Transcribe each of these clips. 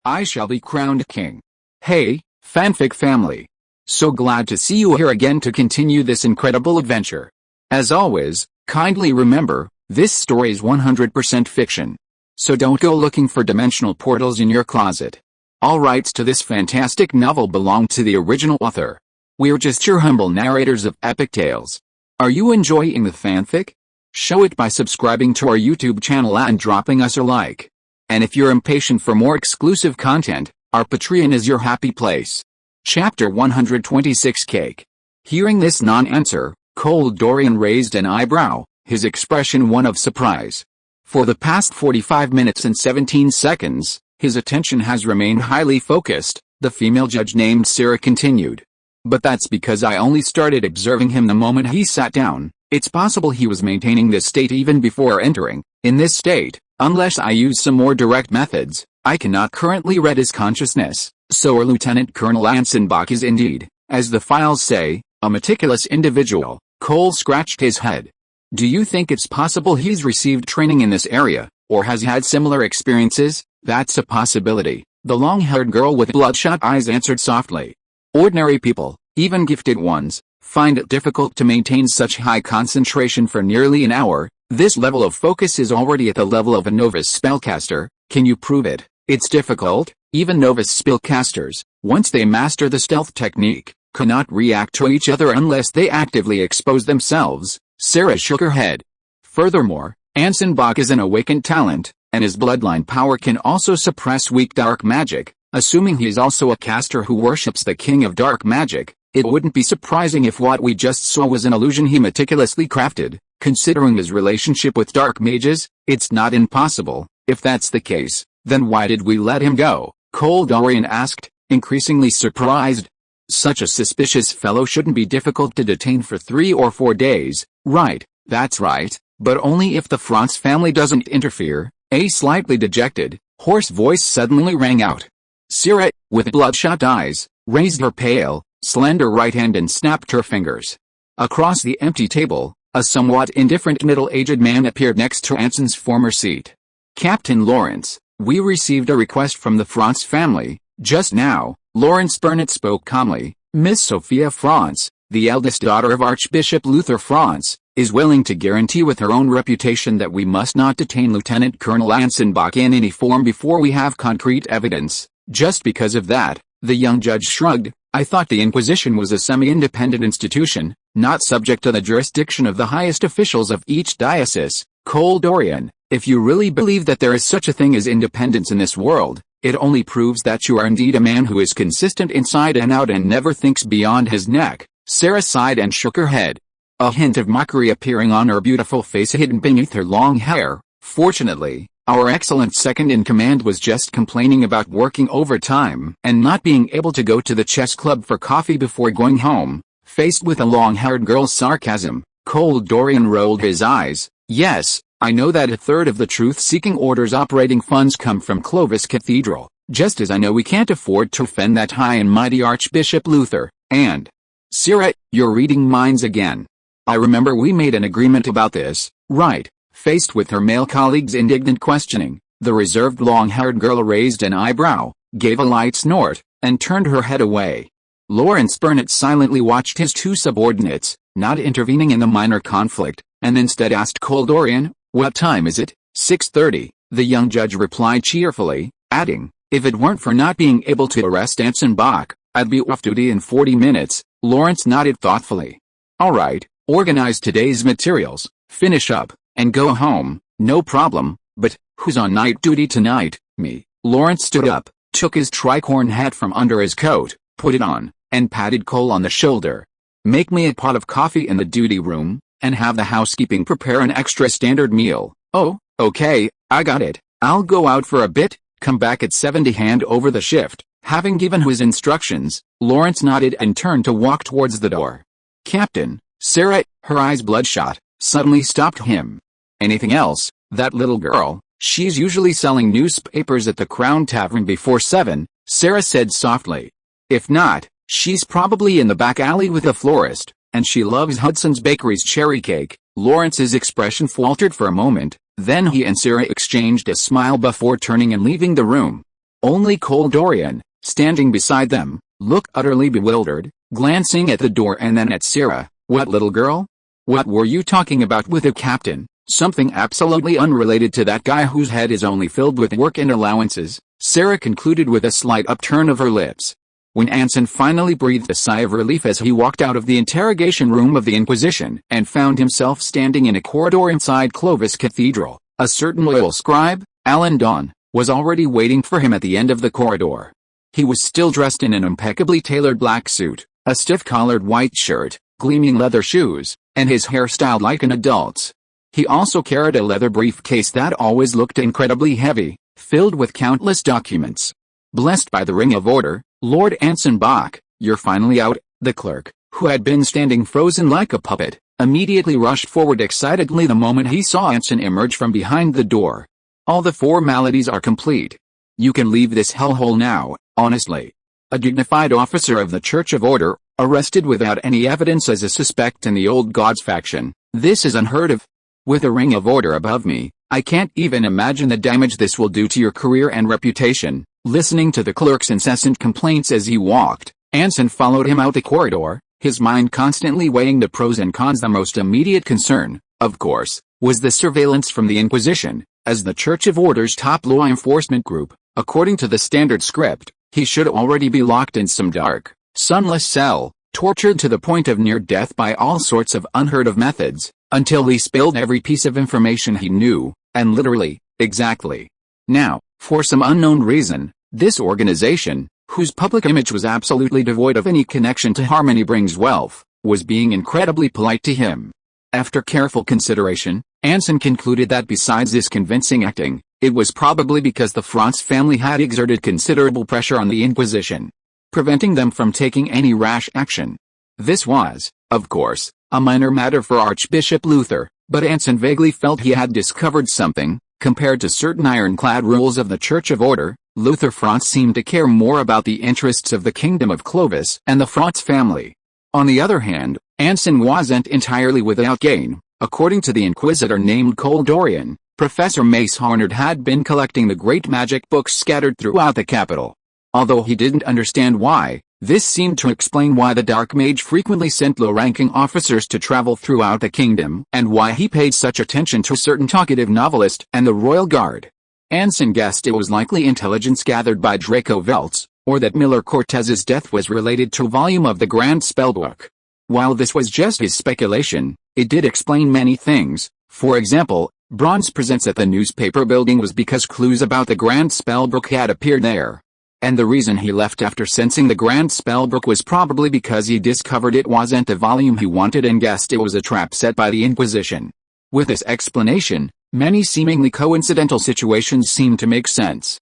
I shall be crowned king. Hey, fanfic family. So glad to see you here again to continue this incredible adventure. As always, kindly remember, this story is 100% fiction. So don't go looking for dimensional portals in your closet. All rights to this fantastic novel belong to the original author. We're just your humble narrators of epic tales. Are you enjoying the fanfic? Show it by subscribing to our YouTube channel and dropping us a like. And if you're impatient for more exclusive content, our Patreon is your happy place. Chapter 126 Cake. Hearing this non-answer, Cold Dorian raised an eyebrow, his expression one of surprise. For the past 45 minutes and 17 seconds, his attention has remained highly focused, the female judge named Sarah continued. But that's because I only started observing him the moment he sat down. It's possible he was maintaining this state even before entering. In this state, unless I use some more direct methods, I cannot currently read his consciousness. So our Lieutenant Colonel Anson Bach is indeed, as the files say, a meticulous individual. Cole scratched his head. Do you think it's possible he's received training in this area, or has had similar experiences? That's a possibility, the long-haired girl with bloodshot eyes answered softly. Ordinary people, even gifted ones, find it difficult to maintain such high concentration for nearly an hour. This level of focus is already at the level of a novice spellcaster. Can you prove it? It's difficult. Even novice spellcasters, once they master the stealth technique, cannot react to each other unless they actively expose themselves. Sarah shook her head. Furthermore, Anson Bach is an awakened talent, and his bloodline power can also suppress weak dark magic. Assuming he's also a caster who worships the king of dark magic, it wouldn't be surprising if what we just saw was an illusion he meticulously crafted. Considering his relationship with dark mages, it's not impossible. If that's the case, then why did we let him go? Cold Dorian asked, increasingly surprised. Such a suspicious fellow shouldn't be difficult to detain for 3 or 4 days. Right, that's right, but only if the France family doesn't interfere. A slightly dejected, hoarse voice suddenly rang out. Sarah, with bloodshot eyes, raised her pale, slender right hand and snapped her fingers. Across the empty table, a somewhat indifferent middle-aged man appeared next to Anson's former seat. Captain Lawrence, we received a request from the France family, just now. Lawrence Burnett spoke calmly. Miss Sophia France, the eldest daughter of Archbishop Luther France, is willing to guarantee with her own reputation that we must not detain Lieutenant Colonel Anson Bach in any form before we have concrete evidence. Just because of that, the young judge shrugged. I thought the Inquisition was a semi-independent institution, not subject to the jurisdiction of the highest officials of each diocese. Cold Dorian, if you really believe that there is such a thing as independence in this world, it only proves that you are indeed a man who is consistent inside and out and never thinks beyond his neck. Sarah sighed and shook her head. A hint of mockery appearing on her beautiful face hidden beneath her long hair. Fortunately, our excellent second-in-command was just complaining about working overtime and not being able to go to the chess club for coffee before going home. Faced with a long-haired girl's sarcasm, Cold Dorian rolled his eyes. Yes, I know that a third of the truth-seeking order's operating funds come from Clovis Cathedral, just as I know we can't afford to offend that high and mighty Archbishop Luther, and... Sarah, you're reading minds again. I remember we made an agreement about this, right? Faced with her male colleague's indignant questioning, the reserved long-haired girl raised an eyebrow, gave a light snort, and turned her head away. Lawrence Burnett silently watched his two subordinates, not intervening in the minor conflict, and instead asked Cold Dorian, what time is it? 6:30, the young judge replied cheerfully, adding, if it weren't for not being able to arrest Anson Bach, I'd be off duty in 40 minutes. Lawrence nodded thoughtfully. All right, organize today's materials, finish up, and go home. No problem, but who's on night duty tonight? Me. Lawrence stood up, took his tricorn hat from under his coat, put it on, and patted Cole on the shoulder. Make me a pot of coffee in the duty room, and have the housekeeping prepare an extra standard meal. Oh, okay, I got it. I'll go out for a bit, come back at 7 to hand over the shift. Having given his instructions, Lawrence nodded and turned to walk towards the door. Captain, Sarah, her eyes bloodshot, suddenly stopped him. Anything else? That little girl, she's usually selling newspapers at the Crown Tavern before 7, Sarah said softly. If not, she's probably in the back alley with a florist, and she loves Hudson's Bakery's cherry cake. Lawrence's expression faltered for a moment, then he and Sarah exchanged a smile before turning and leaving the room. Only Cole Dorian, standing beside them, looked utterly bewildered, glancing at the door and then at Sarah. "What, little girl? What were you talking about with the captain? Something absolutely unrelated to that guy whose head is only filled with work and allowances," Sarah concluded with a slight upturn of her lips. When Anson finally breathed a sigh of relief as he walked out of the interrogation room of the Inquisition and found himself standing in a corridor inside Clovis Cathedral, a certain loyal scribe, Alan Dawn, was already waiting for him at the end of the corridor. He was still dressed in an impeccably tailored black suit, a stiff-collared white shirt, gleaming leather shoes, and his hair styled like an adult's. He also carried a leather briefcase that always looked incredibly heavy, filled with countless documents. "Blessed by the ring of order, Lord Anson Bach, you're finally out," the clerk, who had been standing frozen like a puppet, immediately rushed forward excitedly the moment he saw Anson emerge from behind the door. "All the formalities are complete. You can leave this hellhole now, honestly." A dignified officer of the Church of Order, arrested without any evidence as a suspect in the Old Gods faction. This is unheard of. With a ring of order above me, I can't even imagine the damage this will do to your career and reputation. Listening to the clerk's incessant complaints as he walked, Anson followed him out the corridor, his mind constantly weighing the pros and cons. The most immediate concern, of course, was the surveillance from the Inquisition. As the Church of Order's top law enforcement group, according to the standard script, he should already be locked in some dark, sunless cell, tortured to the point of near death by all sorts of unheard-of methods, until he spilled every piece of information he knew, and literally, exactly. Now, for some unknown reason, this organization, whose public image was absolutely devoid of any connection to Harmony Brings Wealth, was being incredibly polite to him. After careful consideration, Anson concluded that besides this convincing acting, it was probably because the Franz family had exerted considerable pressure on the Inquisition, preventing them from taking any rash action. This was, of course, a minor matter for Archbishop Luther, but Anson vaguely felt he had discovered something. Compared to certain ironclad rules of the Church of Order, Luther Franz seemed to care more about the interests of the Kingdom of Clovis and the Franz family. On the other hand, Anson wasn't entirely without gain. According to the inquisitor named Cole Dorian, Professor Mace Harnard had been collecting the great magic books scattered throughout the capital. Although he didn't understand why, this seemed to explain why the Dark Mage frequently sent low-ranking officers to travel throughout the kingdom, and why he paid such attention to a certain talkative novelist and the royal guard. Anson guessed it was likely intelligence gathered by Draco Veltz, or that Miller Cortez's death was related to a volume of the Grand Spellbook. While this was just his speculation, it did explain many things. For example, Bronze presence at the newspaper building was because clues about the Grand Spellbook had appeared there. And the reason he left after sensing the Grand Spellbook was probably because he discovered it wasn't the volume he wanted and guessed it was a trap set by the Inquisition. With this explanation, many seemingly coincidental situations seemed to make sense.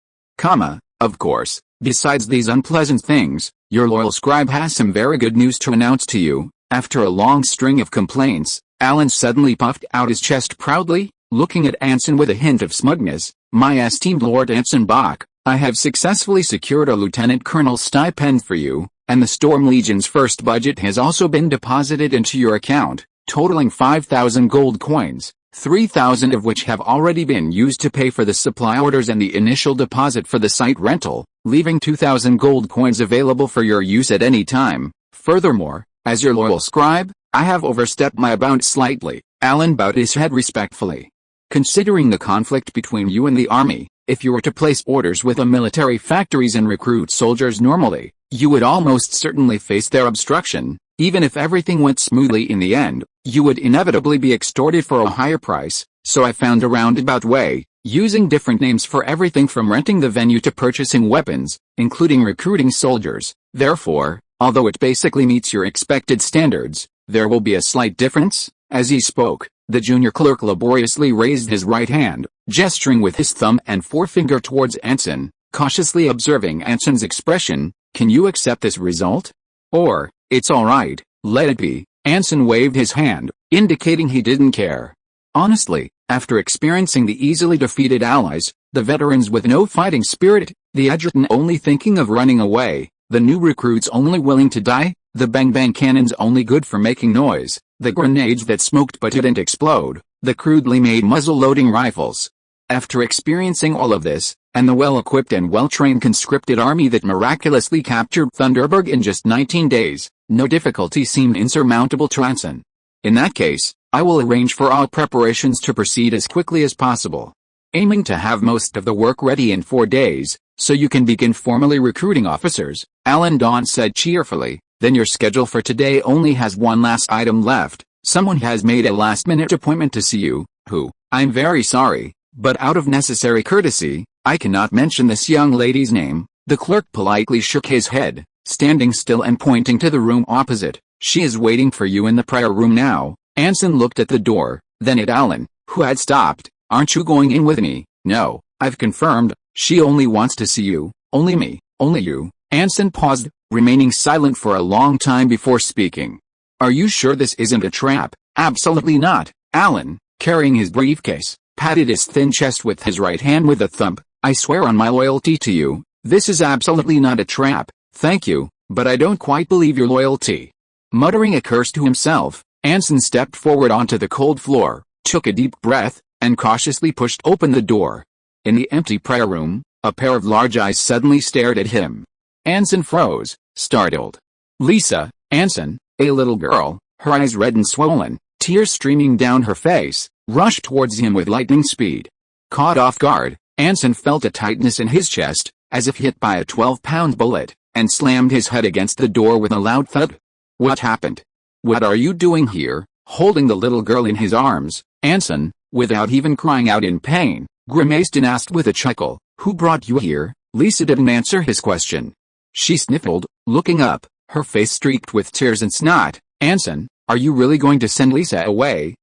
Of course, besides these unpleasant things, your loyal scribe has some very good news to announce to you. After a long string of complaints, Alan suddenly puffed out his chest proudly, looking at Anson with a hint of smugness. "My esteemed Lord Anson Bach, I have successfully secured a lieutenant colonel's stipend for you, and the Storm Legion's first budget has also been deposited into your account, totaling 5,000 gold coins, 3,000 of which have already been used to pay for the supply orders and the initial deposit for the site rental, leaving 2,000 gold coins available for your use at any time. Furthermore, as your loyal scribe, I have overstepped my bounds slightly." Alan bowed his head respectfully. "Considering the conflict between you and the army, if you were to place orders with the military factories and recruit soldiers normally, you would almost certainly face their obstruction. Even if everything went smoothly in the end, you would inevitably be extorted for a higher price, so I found a roundabout way, using different names for everything from renting the venue to purchasing weapons, including recruiting soldiers. Therefore, although it basically meets your expected standards, there will be a slight difference." As he spoke, the junior clerk laboriously raised his right hand, gesturing with his thumb and forefinger towards Anson, cautiously observing Anson's expression. "Can you accept this result? Or, it's all right, let it be." Anson waved his hand, indicating he didn't care. Honestly, after experiencing the easily defeated allies, the veterans with no fighting spirit, the adjutant only thinking of running away, the new recruits only willing to die, the bang-bang cannons only good for making noise, the grenades that smoked but didn't explode, the crudely made muzzle-loading rifles. After experiencing all of this, and the well-equipped and well-trained conscripted army that miraculously captured Thunderberg in just 19 days, no difficulty seemed insurmountable to Anson. In that case, I will arrange for all preparations to proceed as quickly as possible, aiming to have most of the work ready in 4 days, so you can begin formally recruiting officers, Alan Dawn said cheerfully. Then your schedule for today only has one last item left. Someone has made a last-minute appointment to see you, who, I'm very sorry, but out of necessary courtesy, I cannot mention this young lady's name. The clerk politely shook his head, standing still and pointing to the room opposite. She is waiting for you in the prayer room now. Anson looked at the door, then at Alan, who had stopped. Aren't you going in with me? No, I've confirmed. She only wants to see you. Only me. Only you. Anson paused, remaining silent for a long time before speaking. Are you sure this isn't a trap? Absolutely not. Alan, carrying his briefcase, patted his thin chest with his right hand with a thump. I swear on my loyalty to you, this is absolutely not a trap. Thank you, but I don't quite believe your loyalty. Muttering a curse to himself, Anson stepped forward onto the cold floor, took a deep breath, and cautiously pushed open the door. In the empty prayer room, a pair of large eyes suddenly stared at him. Anson froze, startled. Lisa, Anson, a little girl, her eyes red and swollen, tears streaming down her face, rushed towards him with lightning speed. Caught off guard, Anson felt a tightness in his chest, as if hit by a 12-pound bullet, and slammed his head against the door with a loud thud. What happened? What are you doing here? Holding the little girl in his arms, Anson, without even crying out in pain, grimaced and asked with a chuckle, Who brought you here? Lisa didn't answer his question. She sniffled, looking up, her face streaked with tears and snot. Anson, are you really going to send Lisa away,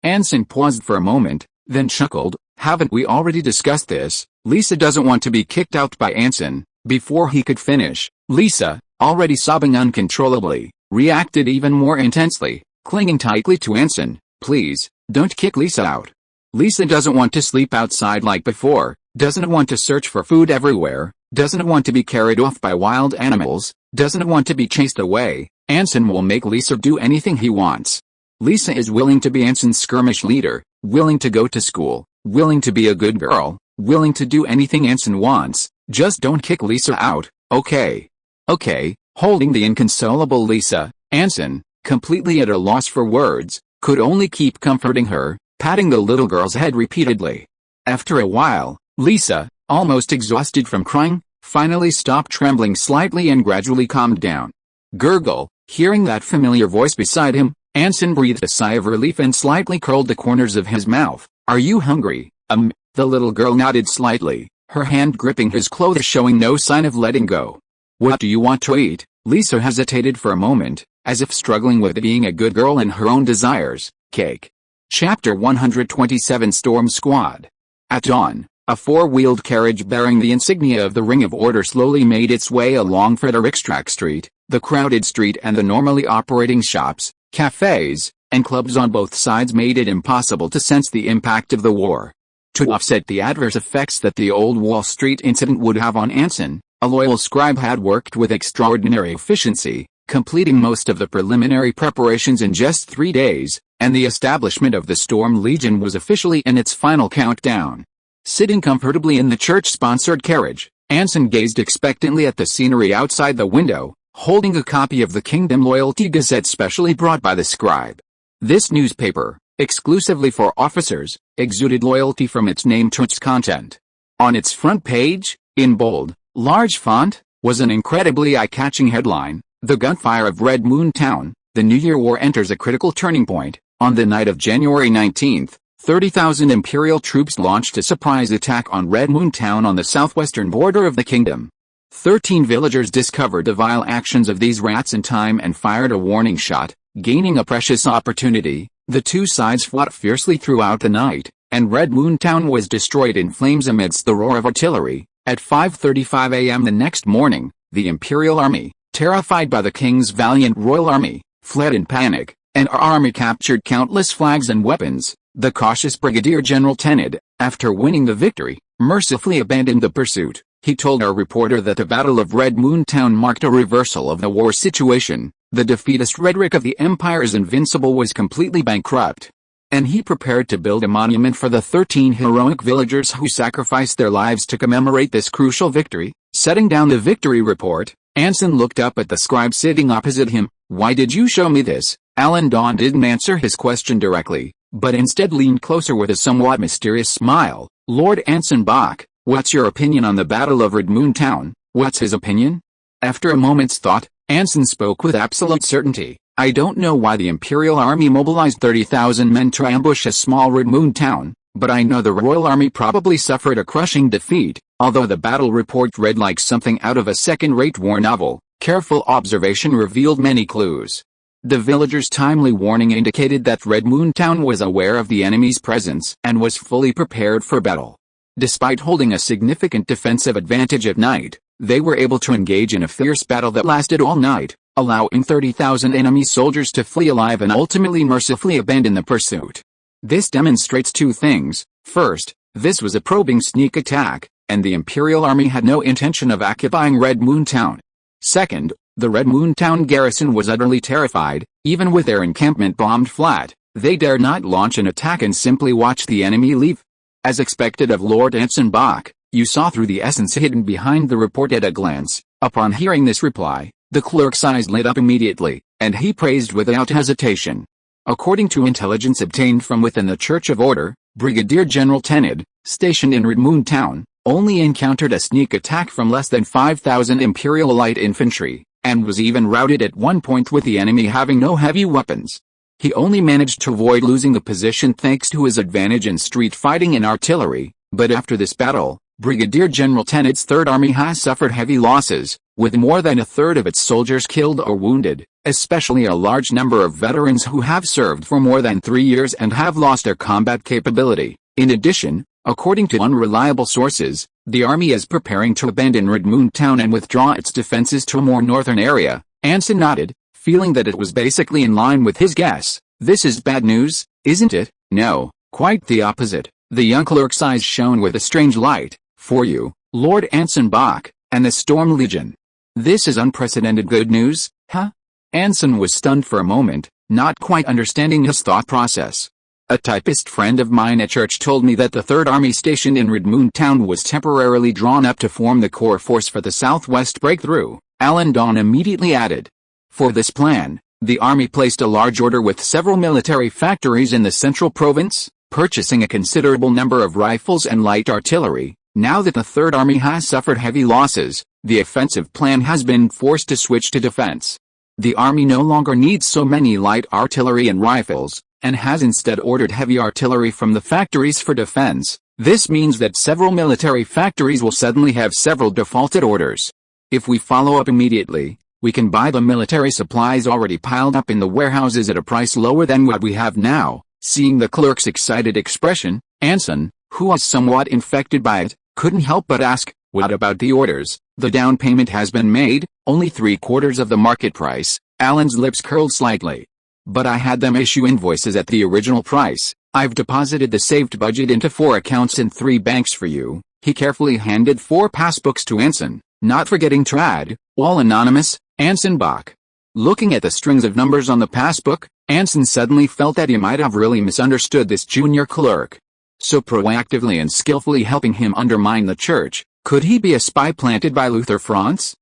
Anson paused for a moment, then chuckled. Haven't we already discussed this? Lisa doesn't want to be kicked out by Anson. Before he could finish, Lisa, already sobbing uncontrollably, reacted even more intensely, clinging tightly to Anson. Please, don't kick Lisa out. Lisa doesn't want to sleep outside like before, doesn't want to search for food everywhere, doesn't want to be carried off by wild animals, doesn't want to be chased away. Anson will make Lisa do anything he wants. Lisa is willing to be Anson's skirmish leader, willing to go to school, willing to be a good girl, willing to do anything Anson wants. Just don't kick Lisa out, okay? Okay. Holding the inconsolable Lisa, Anson, completely at a loss for words, could only keep comforting her, patting the little girl's head repeatedly. After a while, Lisa, almost exhausted from crying, finally stopped trembling slightly and gradually calmed down. Gurgle, hearing that familiar voice beside him, Anson breathed a sigh of relief and slightly curled the corners of his mouth. Are you hungry? The little girl nodded slightly, her hand gripping his clothes showing no sign of letting go. What do you want to eat? Lisa hesitated for a moment, as if struggling with being a good girl and her own desires. Cake. Chapter 127 Storm Squad. At dawn, a four-wheeled carriage bearing the insignia of the Ring of Order slowly made its way along Frederickstrack Street, the crowded street, and the normally operating shops, cafes, and clubs on both sides made it impossible to sense the impact of the war. To offset the adverse effects that the Old Wall Street incident would have on Anson, a loyal scribe had worked with extraordinary efficiency, completing most of the preliminary preparations in just 3 days, and the establishment of the Storm Legion was officially in its final countdown. Sitting comfortably in the church-sponsored carriage, Anson gazed expectantly at the scenery outside the window, holding a copy of the Kingdom Loyalty Gazette specially brought by the scribe. This newspaper, exclusively for officers, exuded loyalty from its name to its content. On its front page, in bold, large font, was an incredibly eye-catching headline: The gunfire of Red Moon Town, the New Year War enters a critical turning point. On the night of January 19th, 30,000 Imperial troops launched a surprise attack on Red Moon Town on the southwestern border of the kingdom. 13 villagers discovered the vile actions of these rats in time and fired a warning shot, gaining a precious opportunity. The two sides fought fiercely throughout the night, and Red Moon Town was destroyed in flames amidst the roar of artillery. At 5:35 a.m. the next morning, the Imperial Army, terrified by the King's valiant Royal Army, fled in panic, and our army captured countless flags and weapons. The cautious Brigadier General Tenad, after winning the victory, mercifully abandoned the pursuit. He told our reporter that the Battle of Red Moon Town marked a reversal of the war situation. The defeatist rhetoric of the Empire's invincible was completely bankrupt. and he prepared to build a monument for the 13 heroic villagers who sacrificed their lives to commemorate this crucial victory. Setting down the victory report, Anson looked up at the scribe sitting opposite him. "Why did you show me this?" Endowed didn't answer his question directly, but instead leaned closer with a somewhat mysterious smile. "Lord Anson Bach, what's your opinion on the Battle of Red Moon Town?" "What's his opinion?" After a moment's thought, Anson spoke with absolute certainty. "I don't know why the Imperial Army mobilized 30,000 men to ambush a small Red Moon town, but I know the Royal Army probably suffered a crushing defeat." Although the battle report read like something out of a second-rate war novel, careful observation revealed many clues. The villagers' timely warning indicated that Red Moon Town was aware of the enemy's presence and was fully prepared for battle. Despite holding a significant defensive advantage at night, they were able to engage in a fierce battle that lasted all night, allowing 30,000 enemy soldiers to flee alive and ultimately mercifully abandon the pursuit. This demonstrates two things. First, this was a probing sneak attack, and the Imperial Army had no intention of occupying Red Moon Town. Second, the Red Moon Town garrison was utterly terrified. Even with their encampment bombed flat, they dared not launch an attack and simply watch the enemy leave. As expected of Lord Anson Bach, you saw through the essence hidden behind the report at a glance. Upon hearing this reply, the clerk's eyes lit up immediately, and he praised without hesitation. According to intelligence obtained from within the Church of Order, Brigadier General Endowed, stationed in Red Moon Town, only encountered a sneak attack from less than 5,000 Imperial light infantry, and was even routed at one point with the enemy having no heavy weapons. He only managed to avoid losing the position thanks to his advantage in street fighting and artillery, but after this battle, Brigadier General Endowed's Third Army has suffered heavy losses, with more than a third of its soldiers killed or wounded, especially a large number of veterans who have served for more than 3 years and have lost their combat capability. In addition, according to unreliable sources, the army is preparing to abandon Red Moon Town and withdraw its defenses to a more northern area. Anson nodded, feeling that it was basically in line with his guess. "This is bad news, isn't it?" "No, quite the opposite." The young clerk's eyes shone with a strange light. "For you, Lord Anson Bach, and the Storm Legion. This is unprecedented good news." "Huh?" Anson was stunned for a moment, not quite understanding his thought process. "A typist friend of mine at church told me that the Third Army stationed in Red Moon Town was temporarily drawn up to form the core force for the southwest breakthrough," Endowed immediately added. For this plan, the army placed a large order with several military factories in the central province, purchasing a considerable number of rifles and light artillery. Now that the Third Army has suffered heavy losses, the offensive plan has been forced to switch to defense. The army no longer needs so many light artillery and rifles, and has instead ordered heavy artillery from the factories for defense. This means that several military factories will suddenly have several defaulted orders. If we follow up immediately, we can buy the military supplies already piled up in the warehouses at a price lower than what we have now. Seeing the clerk's excited expression, Anson, who was somewhat infected by it, couldn't help but ask, "What about the orders?" "The down payment has been made, only 3/4 of the market price." Alan's lips curled slightly. "But I had them issue invoices at the original price. I've deposited the saved budget into 4 accounts in 3 banks for you." He carefully handed 4 passbooks to Anson, not forgetting to add, "All anonymous, Anson Bach." Looking at the strings of numbers on the passbook, Anson suddenly felt that he might have really misunderstood this junior clerk. So proactively and skillfully helping him undermine the church, could he be a spy planted by Luther Franz?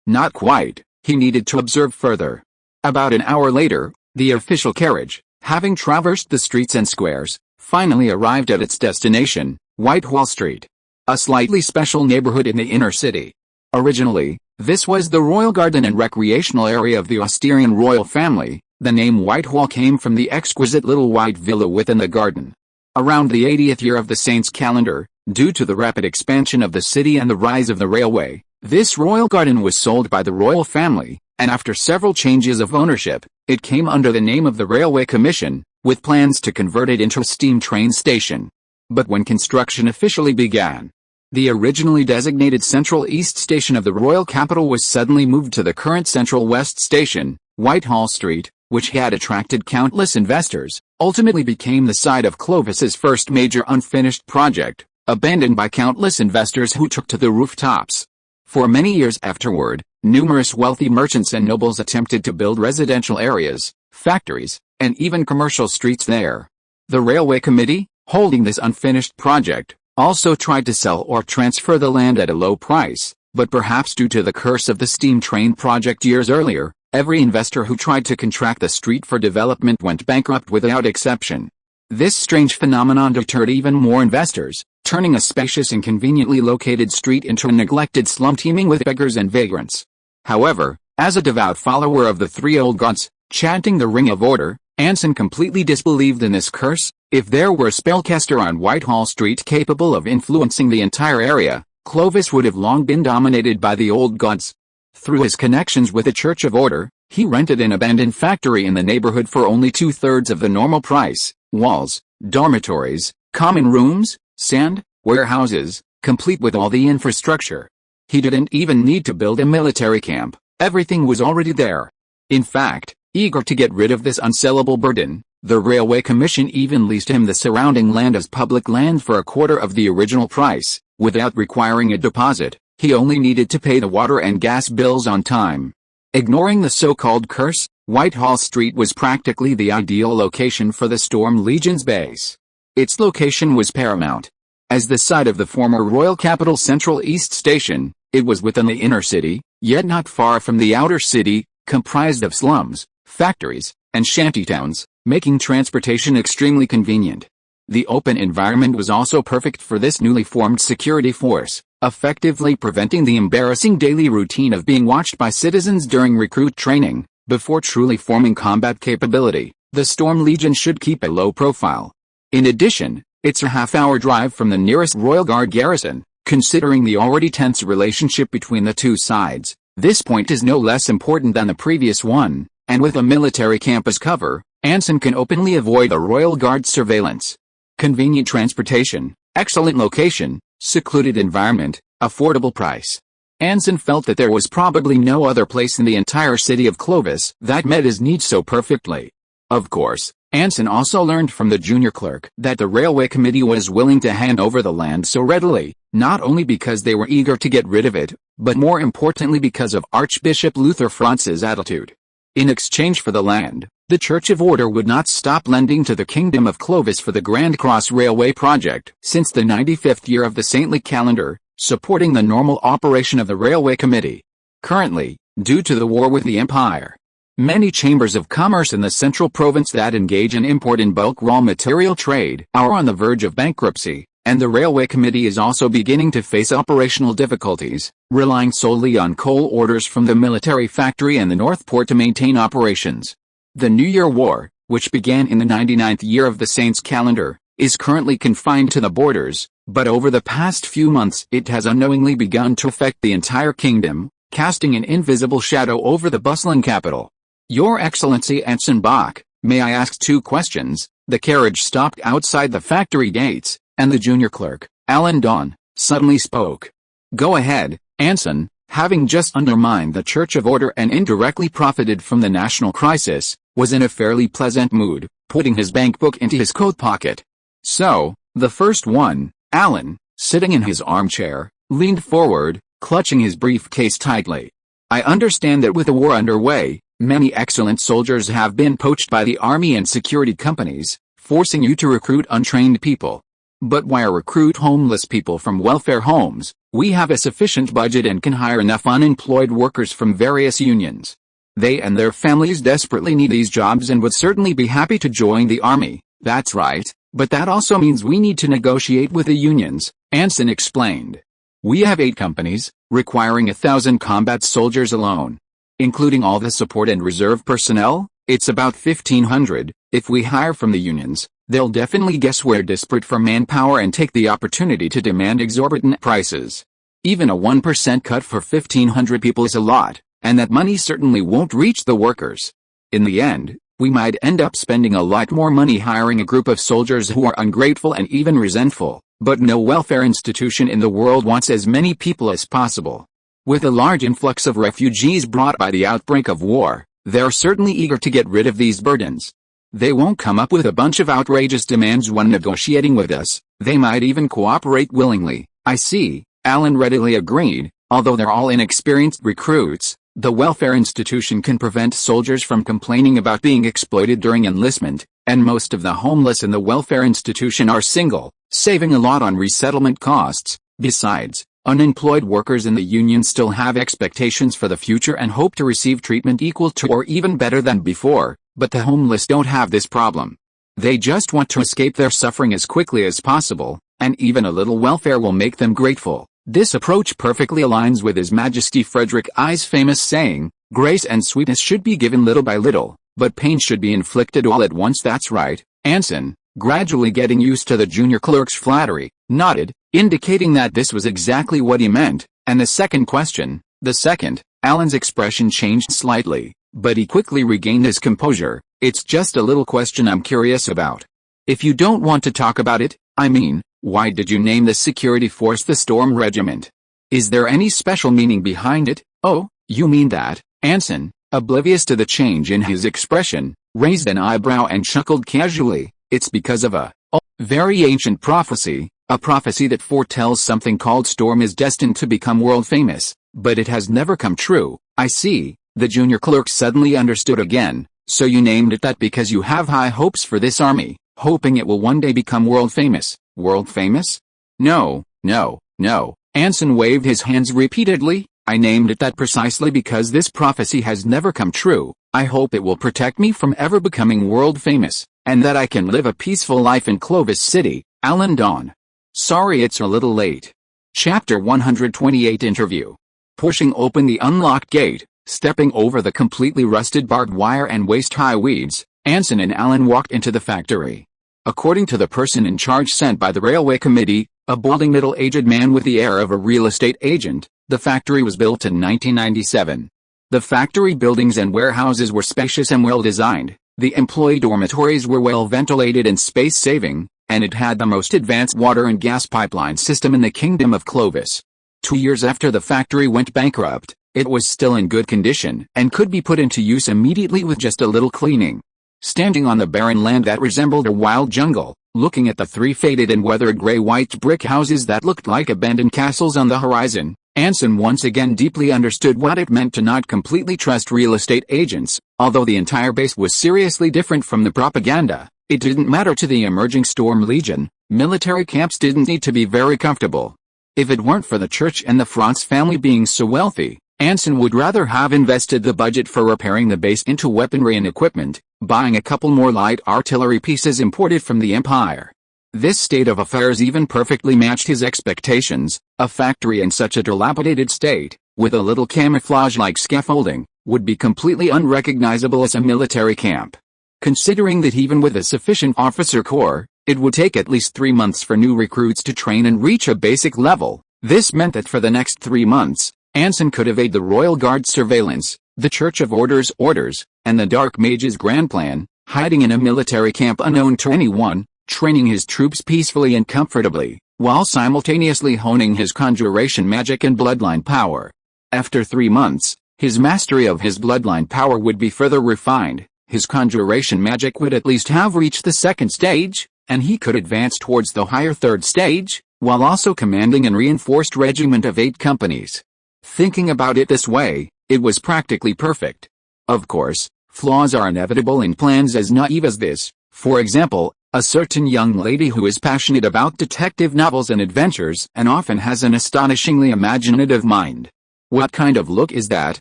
Not quite. He needed to observe further. About an hour later, the official carriage, having traversed the streets and squares, finally arrived at its destination, Whitehall Street, a slightly special neighborhood in the inner city. Originally, this was the royal garden and recreational area of the Austrian royal family. The name Whitehall came from the exquisite little white villa within the garden. Around the 80th year of the saint's calendar, due to the rapid expansion of the city and the rise of the railway, this royal garden was sold by the royal family, and after several changes of ownership, it came under the name of the Railway Commission, with plans to convert it into a steam train station. But when construction officially began, the originally designated Central East Station of the royal capital was suddenly moved to the current Central West Station. Whitehall Street, which had attracted countless investors, ultimately became the site of Clovis's first major unfinished project, abandoned by countless investors who took to the rooftops. For many years afterward, numerous wealthy merchants and nobles attempted to build residential areas, factories, and even commercial streets there, The Railway Committee, holding this unfinished project, also tried to sell or transfer the land at a low price, but perhaps due to the curse of the steam train project years earlier, every investor who tried to contract the street for development went bankrupt without exception. This strange phenomenon deterred even more investors, turning a spacious and conveniently located street into a neglected slum teeming with beggars and vagrants. However, as a devout follower of the three old gods, chanting the Ring of Order, Anson completely disbelieved in this curse. If there were a spellcaster on Whitehall Street capable of influencing the entire area, Clovis would have long been dominated by the old gods. Through his connections with the Church of Order, he rented an abandoned factory in the neighborhood for only 2/3 of the normal price. Walls, dormitories, common rooms, sand, warehouses, complete with all the infrastructure. He didn't even need to build a military camp, everything was already there. In fact, eager to get rid of this unsellable burden, the Railway Commission even leased him the surrounding land as public land for a quarter of the original price, without requiring a deposit. He only needed to pay the water and gas bills on time. Ignoring the so-called curse, Whitehall Street was practically the ideal location for the Storm Legion's base. Its location was paramount. As the site of the former Royal Capital Central East Station, it was within the inner city, yet not far from the outer city, comprised of slums, factories, and shantytowns, making transportation extremely convenient. The open environment was also perfect for this newly formed security force, effectively preventing the embarrassing daily routine of being watched by citizens during recruit training. Before truly forming combat capability, the Storm Legion should keep a low profile. In addition, it's a half-hour drive from the nearest Royal Guard garrison. Considering the already tense relationship between the two sides, this point is no less important than the previous one, and with a military camp as cover, Anson can openly avoid the Royal Guard surveillance. Convenient transportation, excellent location, secluded environment, affordable price. Anson felt that there was probably no other place in the entire city of Clovis that met his needs so perfectly. Of course, Anson also learned from the junior clerk that the Railway Committee was willing to hand over the land so readily, not only because they were eager to get rid of it, but more importantly because of Archbishop Luther Franz's attitude. In exchange for the land, the Church of Order would not stop lending to the Kingdom of Clovis for the Grand Cross Railway project since the 95th year of the saintly calendar, supporting the normal operation of the Railway Committee. Currently, due to the war with the Empire, many chambers of commerce in the central province that engage in import and bulk raw material trade are on the verge of bankruptcy, and the Railway Committee is also beginning to face operational difficulties, relying solely on coal orders from the military factory in the North Port to maintain operations. The New Year War, which began in the 99th year of the Saints' calendar, is currently confined to the borders, but over the past few months it has unknowingly begun to affect the entire kingdom, casting an invisible shadow over the bustling capital. Your Excellency Anson Bach, may I ask 2 questions? The carriage stopped outside the factory gates, and the junior clerk, Alan Dawn, suddenly spoke. Go ahead, Anson. Having just undermined the Church of Order and indirectly profited from the national crisis, was in a fairly pleasant mood, putting his bankbook into his coat pocket. So, the first one, Alan, sitting in his armchair, leaned forward, clutching his briefcase tightly. I understand that with the war underway, many excellent soldiers have been poached by the army and security companies, forcing you to recruit untrained people. But why recruit homeless people from welfare homes? We have a sufficient budget and can hire enough unemployed workers from various unions. They and their families desperately need these jobs and would certainly be happy to join the army. That's right, but that also means we need to negotiate with the unions, Anson explained. We have 8 companies, requiring 1,000 combat soldiers alone. Including all the support and reserve personnel, it's about 1,500. If we hire from the unions, they'll definitely guess we're desperate for manpower and take the opportunity to demand exorbitant prices. Even a 1% cut for 1,500 people is a lot, and that money certainly won't reach the workers. In the end, we might end up spending a lot more money hiring a group of soldiers who are ungrateful and even resentful, but no welfare institution in the world wants as many people as possible. With a large influx of refugees brought by the outbreak of war, they're certainly eager to get rid of these burdens. They won't come up with a bunch of outrageous demands when negotiating with us, they might even cooperate willingly. I see, Alan readily agreed. Although they're all inexperienced recruits, the welfare institution can prevent soldiers from complaining about being exploited during enlistment, And most of the homeless in the welfare institution are single, saving a lot on resettlement costs. Besides, unemployed workers in the union still have expectations for the future and hope to receive treatment equal to or even better than before, but the homeless don't have this problem. They just want to escape their suffering as quickly as possible, and even a little welfare will make them grateful. This approach perfectly aligns with His Majesty Frederick I's famous saying, "Grace and sweetness should be given little by little, but pain should be inflicted all at once." That's right. Anson, gradually getting used to the junior clerk's flattery, nodded, indicating that this was exactly what he meant. And the second, Alan's expression changed slightly, but he quickly regained his composure. "It's just a little question I'm curious about. If you don't want to talk about it, I mean, why did you name the security force the Storm Regiment? Is there any special meaning behind it?" "Oh, you mean that?" Anson, oblivious to the change in his expression, raised an eyebrow and chuckled casually. "It's because of a very ancient prophecy, a prophecy that foretells something called Storm is destined to become world famous, but it has never come true." "I see." The junior clerk suddenly understood again. "So you named it that because you have high hopes for this army, hoping it will one day become world famous." "World famous? No, no, no." Anson waved his hands repeatedly. "I named it that precisely because this prophecy has never come true. I hope it will protect me from ever becoming world famous, and that I can live a peaceful life in Clovis City." Alan Dawn. Sorry it's a little late. Chapter 128 Interview. Pushing open the unlocked gate, stepping over the completely rusted barbed wire and waist-high weeds, Anson and Alan walked into the factory. According to the person in charge sent by the railway committee, a balding middle-aged man with the air of a real estate agent, the factory was built in 1997. The factory buildings and warehouses were spacious and well-designed, the employee dormitories were well-ventilated and space-saving, and it had the most advanced water and gas pipeline system in the Kingdom of Clovis. 2 years after the factory went bankrupt, it was still in good condition and could be put into use immediately with just a little cleaning. Standing on the barren land that resembled a wild jungle, looking at the 3 faded and weathered gray-white brick houses that looked like abandoned castles on the horizon, Anson once again deeply understood what it meant to not completely trust real estate agents. Although the entire base was seriously different from the propaganda, it didn't matter to the emerging Storm Legion. Military camps didn't need to be very comfortable. If it weren't for the church and the France family being so wealthy, Anson would rather have invested the budget for repairing the base into weaponry and equipment, buying a couple more light artillery pieces imported from the Empire. This state of affairs even perfectly matched his expectations. A factory in such a dilapidated state, with a little camouflage like scaffolding, would be completely unrecognizable as a military camp. Considering that even with a sufficient officer corps, it would take at least 3 months for new recruits to train and reach a basic level, this meant that for the next 3 months, Anson could evade the Royal Guard's surveillance, the Church of Orders' orders, and the Dark Mage's grand plan, hiding in a military camp unknown to anyone, training his troops peacefully and comfortably, while simultaneously honing his conjuration magic and bloodline power. After 3 months, his mastery of his bloodline power would be further refined, his conjuration magic would at least have reached the 2nd stage, and he could advance towards the higher 3rd stage, while also commanding a reinforced regiment of 8 companies. Thinking about it this way, it was practically perfect. Of course, flaws are inevitable in plans as naive as this. For example, a certain young lady who is passionate about detective novels and adventures and often has an astonishingly imaginative mind. What kind of look is that,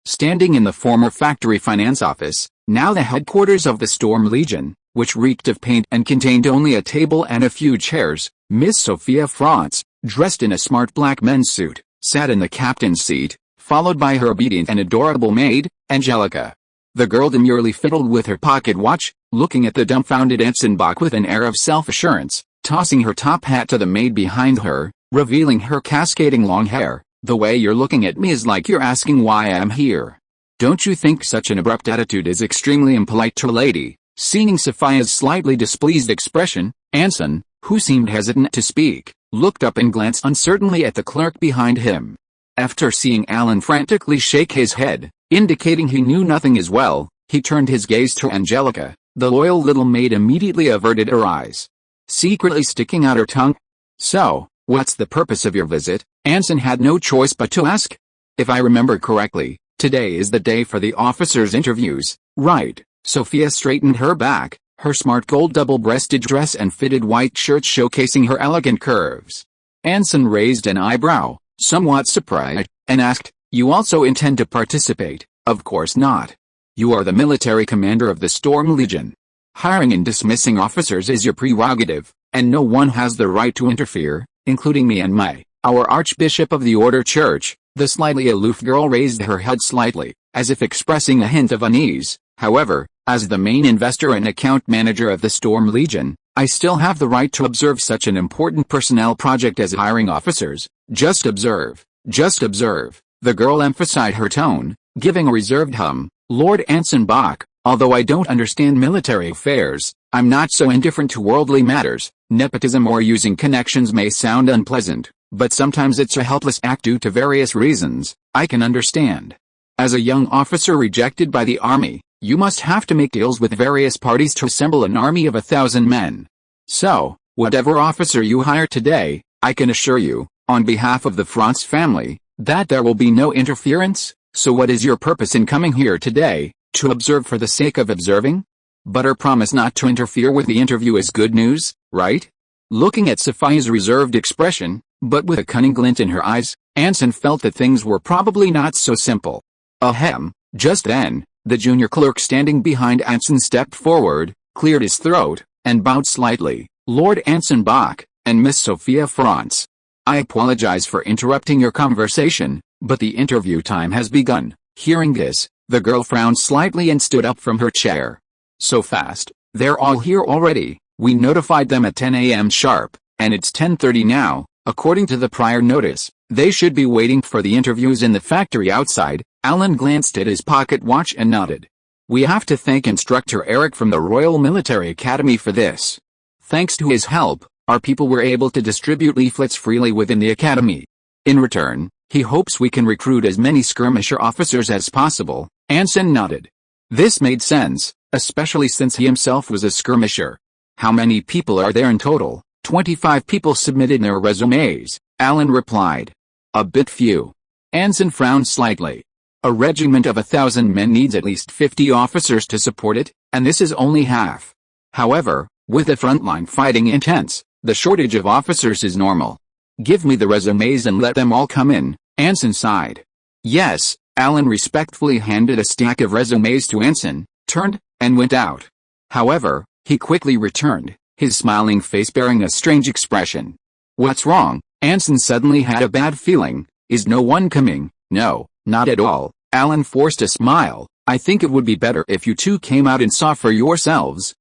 standing in the former factory finance office, now the headquarters of the Storm Legion, which reeked of paint and contained only a table and a few chairs? Miss Sophia Franz, dressed in a smart black men's suit, sat in the captain's seat, followed by her obedient and adorable maid, Angelica. The girl demurely fiddled with her pocket watch, looking at the dumbfounded Anson Bach with an air of self-assurance, tossing her top hat to the maid behind her, revealing her cascading long hair. "The way you're looking at me is like you're asking why I'm here. Don't you think such an abrupt attitude is extremely impolite to a lady?" Seeing Sophia's slightly displeased expression, Anson, who seemed hesitant to speak, looked up and glanced uncertainly at the clerk behind him. After seeing Alan frantically shake his head, indicating he knew nothing as well, he turned his gaze to Angelica. The loyal little maid immediately averted her eyes, secretly sticking out her tongue. "So, what's the purpose of your visit?" Anson had no choice but to ask. "If I remember correctly, today is the day for the officers' interviews, right?" Sophia straightened her back, her smart gold double-breasted dress and fitted white shirt showcasing her elegant curves. Anson raised an eyebrow, somewhat surprised, and asked, "You also intend to participate?" "Of course not. You are the military commander of the Storm Legion. Hiring and dismissing officers is your prerogative, and no one has the right to interfere, including me and our Archbishop of the Order Church." The slightly aloof girl raised her head slightly, as if expressing a hint of unease. "However, as the main investor and account manager of the Storm Legion, I still have the right to observe such an important personnel project as hiring officers." "Just observe, just observe," the girl emphasized her tone, giving a reserved hum. "Lord Anson Bach, although I don't understand military affairs, I'm not so indifferent to worldly matters. Nepotism or using connections may sound unpleasant, but sometimes it's a helpless act due to various reasons. I can understand. As a young officer rejected by the army, you must have to make deals with various parties to assemble an army of 1,000 men. So, whatever officer you hire today, I can assure you, on behalf of the France family, that there will be no interference. So what is your purpose in coming here today? To observe for the sake of observing? But her promise not to interfere with the interview is good news, right?" Looking at Sophia's reserved expression, but with a cunning glint in her eyes, Anson felt that things were probably not so simple. Ahem. Just then, the junior clerk standing behind Anson stepped forward, cleared his throat, and bowed slightly. "Lord Anson Bach, and Miss Sophia France. I apologize for interrupting your conversation, but the interview time has begun." Hearing this, the girl frowned slightly and stood up from her chair. "So fast? They're all here already. We notified them at 10 a.m. sharp, and it's 10:30 now. According to the prior notice, they should be waiting for the interviews in the factory outside." Alan glanced at his pocket watch and nodded. "We have to thank Instructor Eric from the Royal Military Academy for this. Thanks to his help, our people were able to distribute leaflets freely within the academy. In return, he hopes we can recruit as many skirmisher officers as possible." Anson nodded. This made sense, especially since he himself was a skirmisher. "How many people are there in total?" 25 people submitted their resumes, Alan replied. "A bit few." Anson frowned slightly. "A regiment of 1,000 men needs at least 50 officers to support it, and this is only half. However, with the frontline fighting intense, the shortage of officers is normal. Give me the resumes and let them all come in." Anson sighed. "Yes." Alan respectfully handed a stack of resumes to Anson, turned, and went out. However, he quickly returned, his smiling face bearing a strange expression. "What's wrong?" Anson suddenly had a bad feeling. "Is no one coming?" "No, not at all." Alan forced a smile. "I think it would be better if you two came out and saw for yourselves."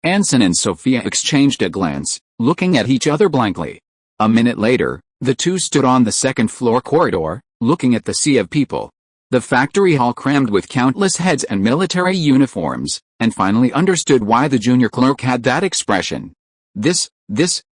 Anson and Sophia exchanged a glance, looking at each other blankly. A minute later, the two stood on the second-floor corridor, looking at the sea of people. The factory hall crammed with countless heads and military uniforms, and finally understood why the junior clerk had that expression. This,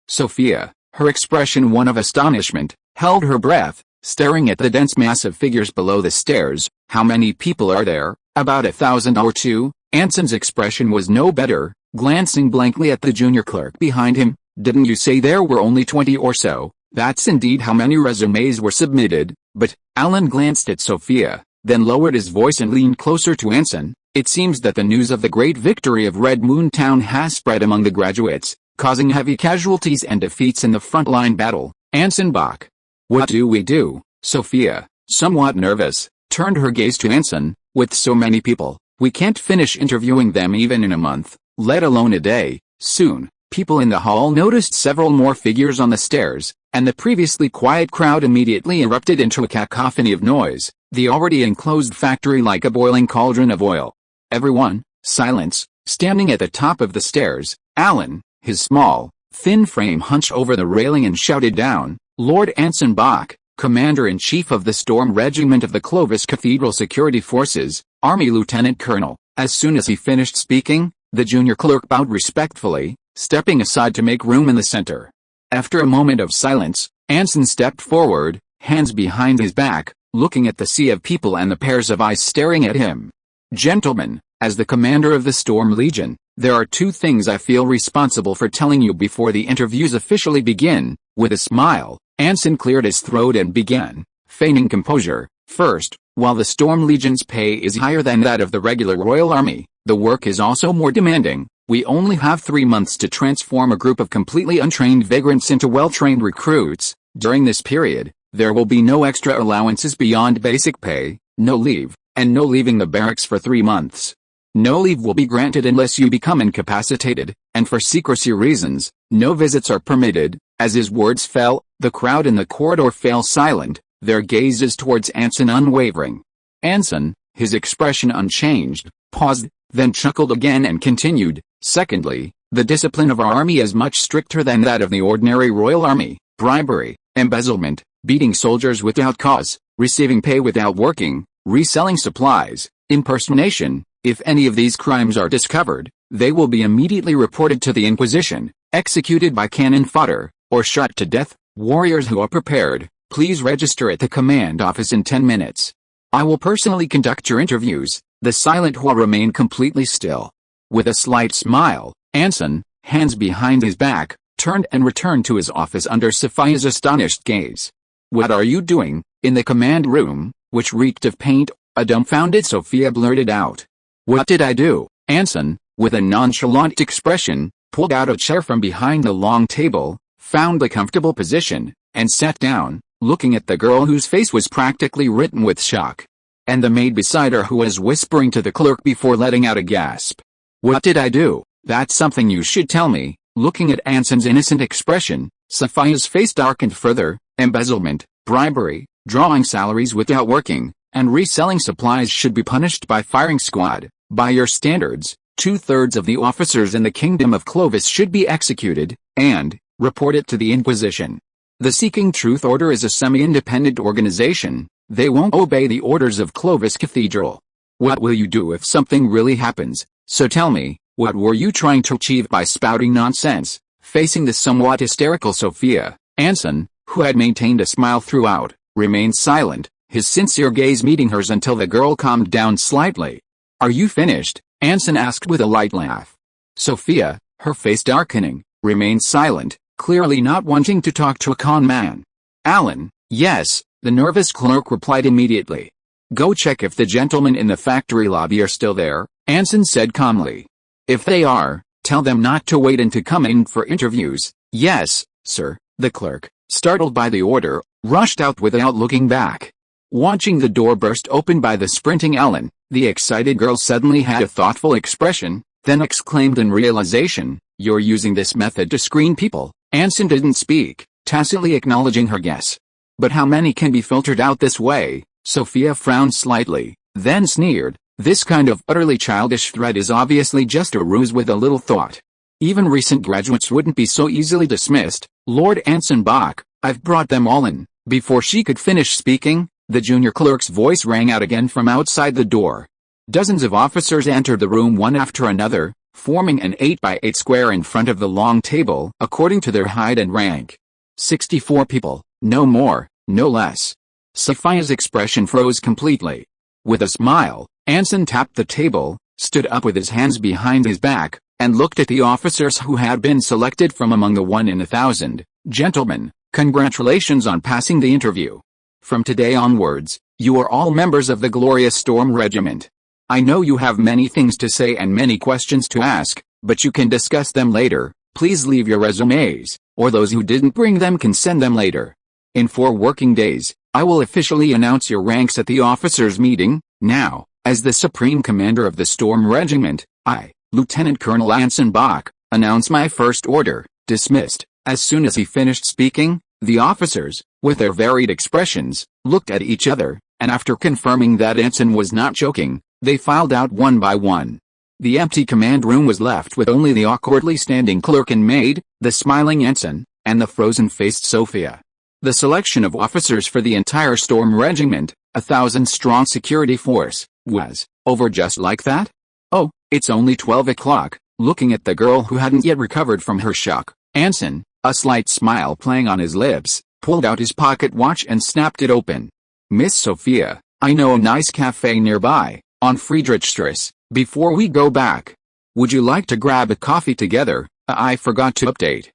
Sophia, her expression one of astonishment, held her breath, staring at the dense mass of figures below the stairs. "How many people are there?" "About 1,000 or two." Anson's expression was no better, glancing blankly at the junior clerk behind him. "Didn't you say there were only 20 or so?" "That's indeed how many resumes were submitted, but..." Alan glanced at Sophia, then lowered his voice and leaned closer to Anson. "It seems that the news of the great victory of Red Moon Town has spread among the graduates, causing heavy casualties and defeats in the frontline battle." Anson Bach. "What do we do?" Sophia, somewhat nervous, turned her gaze to Anson. "With so many people, we can't finish interviewing them even in a month, let alone a day." Soon, people in the hall noticed several more figures on the stairs, and the previously quiet crowd immediately erupted into a cacophony of noise, the already enclosed factory like a boiling cauldron of oil. "Everyone, silence." Standing at the top of the stairs, Alan, his small, thin frame hunched over the railing and shouted down, "Lord Anson Bach, Commander-in-Chief of the Storm Regiment of the Clovis Cathedral Security Forces, Army Lieutenant Colonel." As soon as he finished speaking, the junior clerk bowed respectfully, stepping aside to make room in the center. After a moment of silence, Anson stepped forward, hands behind his back, looking at the sea of people and the pairs of eyes staring at him. "Gentlemen, as the commander of the Storm Legion, there are two things I feel responsible for telling you before the interviews officially begin." With a smile, Anson cleared his throat and began, feigning composure. "First, while the Storm Legion's pay is higher than that of the regular Royal Army, the work is also more demanding. We only have 3 months to transform a group of completely untrained vagrants into well-trained recruits. During this period, there will be no extra allowances beyond basic pay, no leave, and no leaving the barracks for 3 months. No leave will be granted unless you become incapacitated, and for secrecy reasons, no visits are permitted. As his words fell, the crowd in the corridor fell silent, their gazes towards Anson unwavering. Anson, his expression unchanged, paused, then chuckled again and continued, "Secondly, the discipline of our army is much stricter than that of the ordinary Royal Army. Bribery, embezzlement, beating soldiers without cause, receiving pay without working, reselling supplies, impersonation. If any of these crimes are discovered, they will be immediately reported to the Inquisition, executed by cannon fodder, or shot to death. Warriors who are prepared, please register at the command office in 10 minutes. I will personally conduct your interviews." The silent hall remained completely still. With a slight smile, Anson, hands behind his back, turned and returned to his office under Sophia's astonished gaze. "What are you doing in the command room?" which reeked of paint. A dumbfounded Sophia blurted out. "What did I do?" Anson, with a nonchalant expression, pulled out a chair from behind the long table, found a comfortable position, and sat down, looking at the girl whose face was practically written with shock. And the maid beside her who was whispering to the clerk before letting out a gasp. "What did I do? That's something you should tell me." Looking at Anson's innocent expression, Sophia's face darkened further. "Embezzlement, bribery, drawing salaries without working, and reselling supplies should be punished by firing squad. By your standards, 2/3 of the officers in the Kingdom of Clovis should be executed, and report it to the Inquisition. The Seeking Truth Order is a semi-independent organization. They won't obey the orders of Clovis Cathedral. What will you do if something really happens? So tell me, what were you trying to achieve by spouting nonsense?" Facing the somewhat hysterical Sophia, Anson, who had maintained a smile throughout, remained silent, his sincere gaze meeting hers until the girl calmed down slightly. "Are you finished?" Anson asked with a light laugh. Sophia, her face darkening, remained silent, clearly not wanting to talk to a con man. "Alan, yes," the nervous clerk replied immediately. "Go check if the gentlemen in the factory lobby are still there," Anson said calmly. "If they are, tell them not to wait and to come in for interviews." "Yes, sir." The clerk, startled by the order, rushed out without looking back. Watching the door burst open by the sprinting Ellen, the excited girl suddenly had a thoughtful expression, then exclaimed in realization, "You're using this method to screen people." Anson didn't speak, tacitly acknowledging her guess. "But how many can be filtered out this way?" Sophia frowned slightly, then sneered. "This kind of utterly childish threat is obviously just a ruse with a little thought. Even recent graduates wouldn't be so easily dismissed. Lord Anson Bach, I've brought them all in." Before she could finish speaking, the junior clerk's voice rang out again from outside the door. Dozens of officers entered the room one after another, forming an 8x8 square in front of the long table according to their height and rank. 64 people, no more, no less. Sophia's expression froze completely. With a smile, Anson tapped the table, stood up with his hands behind his back, and looked at the officers who had been selected from among the 1 in 1,000. "Gentlemen, congratulations on passing the interview. From today onwards, you are all members of the glorious Storm Regiment. I know you have many things to say and many questions to ask, but you can discuss them later. Please leave your resumes, or those who didn't bring them can send them later. In 4 working days, I will officially announce your ranks at the officers' meeting. Now, as the Supreme Commander of the Storm Regiment, I, Lieutenant Colonel Anson Bach, announce my first order, dismissed." As soon as he finished speaking, the officers, with their varied expressions, looked at each other, and after confirming that Anson was not joking, they filed out one by one. The empty command room was left with only the awkwardly standing clerk and maid, the smiling Anson, and the frozen-faced Sophia. The selection of officers for the entire Storm Regiment, 1,000-strong security force, was over just like that. "Oh, it's only 12 o'clock," looking at the girl who hadn't yet recovered from her shock, Anson, a slight smile playing on his lips, pulled out his pocket watch and snapped it open. "Miss Sophia, I know a nice cafe nearby, on Friedrichstrasse. Before we go back, would you like to grab a coffee together?" I forgot to update.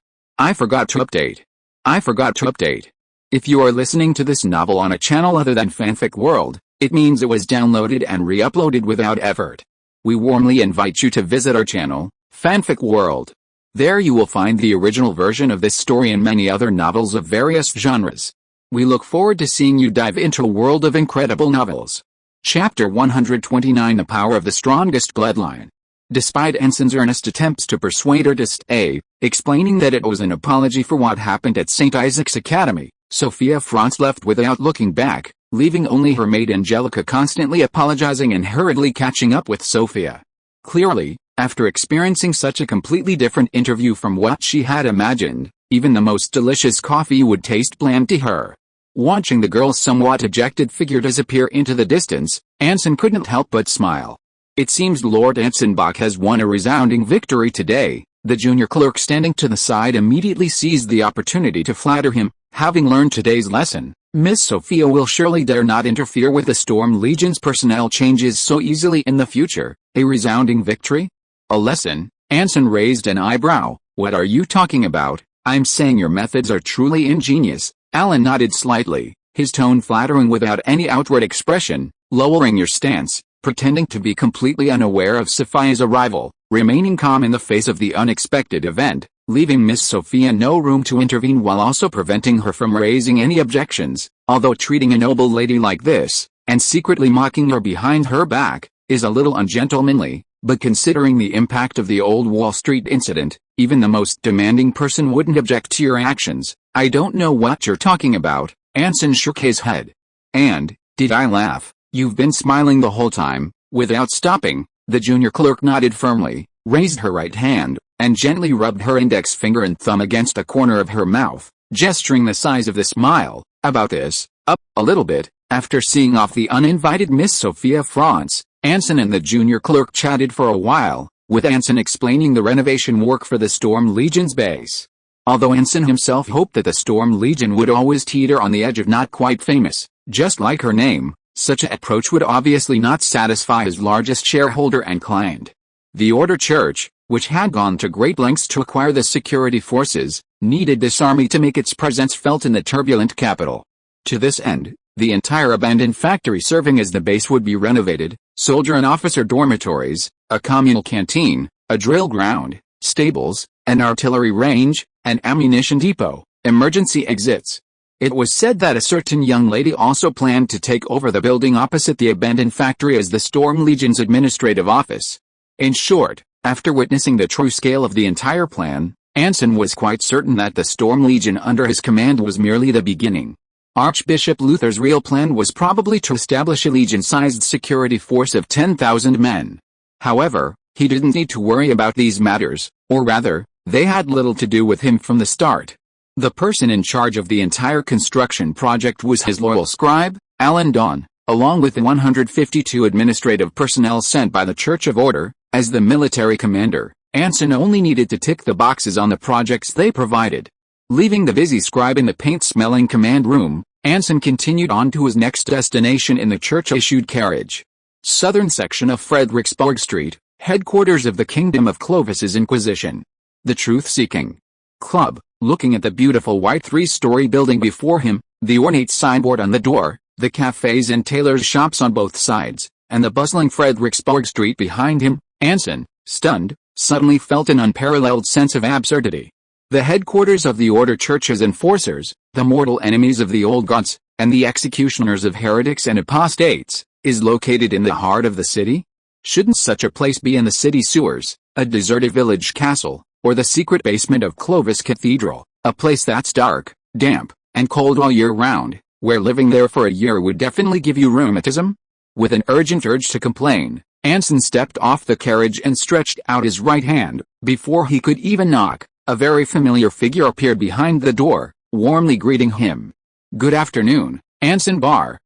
If you are listening to this novel on a channel other than Fanfic World, it means it was downloaded and re-uploaded without effort. We warmly invite you to visit our channel, Fanfic world. There you will find the original version of this story and many other novels of various genres. We look forward to seeing you dive into a world of incredible novels. Chapter 129: The Power of the Strongest Bloodline. Despite Anson's earnest attempts to persuade her to stay, explaining that it was an apology for what happened at St. Isaac's Academy, Sophia Franz left without looking back, leaving only her maid Angelica constantly apologizing and hurriedly catching up with Sophia. Clearly, after experiencing such a completely different interview from what she had imagined, even the most delicious coffee would taste bland to her. Watching the girl's somewhat dejected figure disappear into the distance, Anson couldn't help but smile. It seems Lord Anson Bach has won a resounding victory today. The junior clerk standing to the side immediately seized the opportunity to flatter him. Having learned today's lesson, Miss Sophia will surely dare not interfere with the Storm Legion's personnel changes so easily in the future. A resounding victory? A lesson? Anson raised an eyebrow. What are you talking about? I'm saying your methods are truly ingenious. Alan nodded slightly, his tone flattering without any outward expression. Lowering your stance, pretending to be completely unaware of Sophia's arrival, remaining calm in the face of the unexpected event, leaving Miss Sophia no room to intervene while also preventing her from raising any objections. Although treating a noble lady like this, and secretly mocking her behind her back, is a little ungentlemanly, but considering the impact of the old Wall Street incident, even the most demanding person wouldn't object to your actions. I don't know what you're talking about. Anson shook his head. And, did I laugh? You've been smiling the whole time. Without stopping, the junior clerk nodded firmly, raised her right hand, and gently rubbed her index finger and thumb against the corner of her mouth, gesturing the size of the smile. About this, up a little bit. After seeing off the uninvited Miss Sophia Franz, Anson and the junior clerk chatted for a while, with Anson explaining the renovation work for the Storm Legion's base. Although Anson himself hoped that the Storm Legion would always teeter on the edge of not quite famous, just like her name, such an approach would obviously not satisfy his largest shareholder and client. The Order Church, which had gone to great lengths to acquire the security forces, needed this army to make its presence felt in the turbulent capital. To this end, the entire abandoned factory serving as the base would be renovated: soldier and officer dormitories, a communal canteen, a drill ground, stables, an artillery range, an ammunition depot, emergency exits. It was said that a certain young lady also planned to take over the building opposite the abandoned factory as the Storm Legion's administrative office. In short, after witnessing the true scale of the entire plan, Anson was quite certain that the Storm Legion under his command was merely the beginning. Archbishop Luther's real plan was probably to establish a legion-sized security force of 10,000 men. However, he didn't need to worry about these matters, or rather, they had little to do with him from the start. The person in charge of the entire construction project was his loyal scribe, Alan Dawn, along with the 152 administrative personnel sent by the Church of Order. As the military commander, Anson only needed to tick the boxes on the projects they provided. Leaving the busy scribe in the paint-smelling command room, Anson continued on to his next destination in the church-issued carriage. Southern section of Fredericksburg Street, headquarters of the Kingdom of Clovis's Inquisition. The Truth-Seeking Club. Looking at the beautiful white three-story building before him, the ornate signboard on the door, the cafes and tailors' shops on both sides, and the bustling Fredericksburg Street behind him, Anson, stunned, suddenly felt an unparalleled sense of absurdity. The headquarters of the Order Church's enforcers, the mortal enemies of the old gods, and the executioners of heretics and apostates, is located in the heart of the city? Shouldn't such a place be in the city sewers, a deserted village castle, or the secret basement of Clovis Cathedral, a place that's dark, damp, and cold all year round, where living there for a year would definitely give you rheumatism? With an urgent urge to complain, Anson stepped off the carriage and stretched out his right hand. Before he could even knock, a very familiar figure appeared behind the door, warmly greeting him. "Good afternoon, Anson Bach.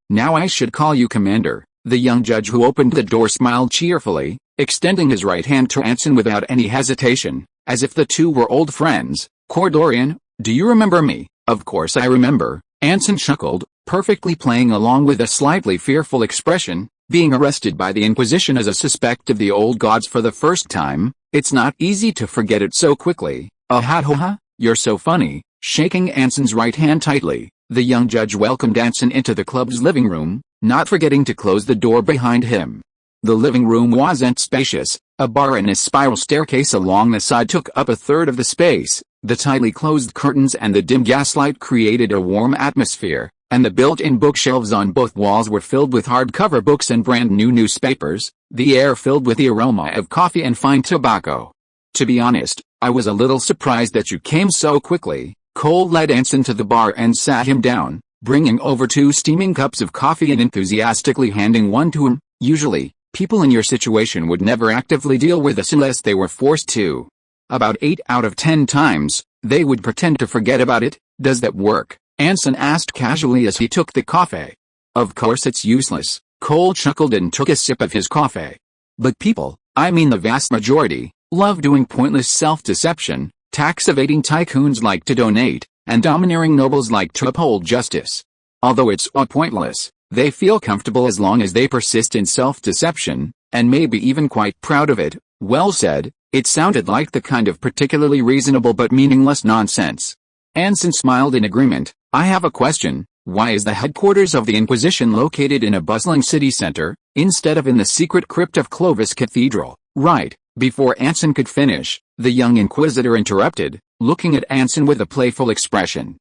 Now I should call you Commander." The young judge who opened the door smiled cheerfully, extending his right hand to Anson without any hesitation, as if the two were old friends. "Cordorian, do you remember me?" "Of course I remember," Anson chuckled, perfectly playing along with a slightly fearful expression. Being arrested by the Inquisition as a suspect of the old gods for the first time, it's not easy to forget it so quickly. "Ha, you're so funny." Shaking Anson's right hand tightly, the young judge welcomed Anson into the club's living room, not forgetting to close the door behind him. The living room wasn't spacious. A bar and a spiral staircase along the side took up a third of the space. The tightly closed curtains and the dim gaslight created a warm atmosphere, and the built-in bookshelves on both walls were filled with hardcover books and brand-new newspapers, the air filled with the aroma of coffee and fine tobacco. To be honest, I was a little surprised that you came so quickly. Cole led Anson to the bar and sat him down, bringing over 2 steaming cups of coffee and enthusiastically handing one to him. Usually, people in your situation would never actively deal with this unless they were forced to. About 8 out of 10 times, they would pretend to forget about it. Does that work? Anson asked casually as he took the coffee. Of course it's useless, Cole chuckled and took a sip of his coffee. But people, I mean the vast majority, love doing pointless self-deception. Tax-evading tycoons like to donate, and domineering nobles like to uphold justice. Although it's all pointless, they feel comfortable as long as they persist in self-deception, and maybe even quite proud of it. Well said. It sounded like the kind of particularly reasonable but meaningless nonsense. Anson smiled in agreement. I have a question. Why is the headquarters of the Inquisition located in a bustling city center, instead of in the secret crypt of Clovis Cathedral? Right. Before Anson could finish, the young inquisitor interrupted, looking at Anson with a playful expression.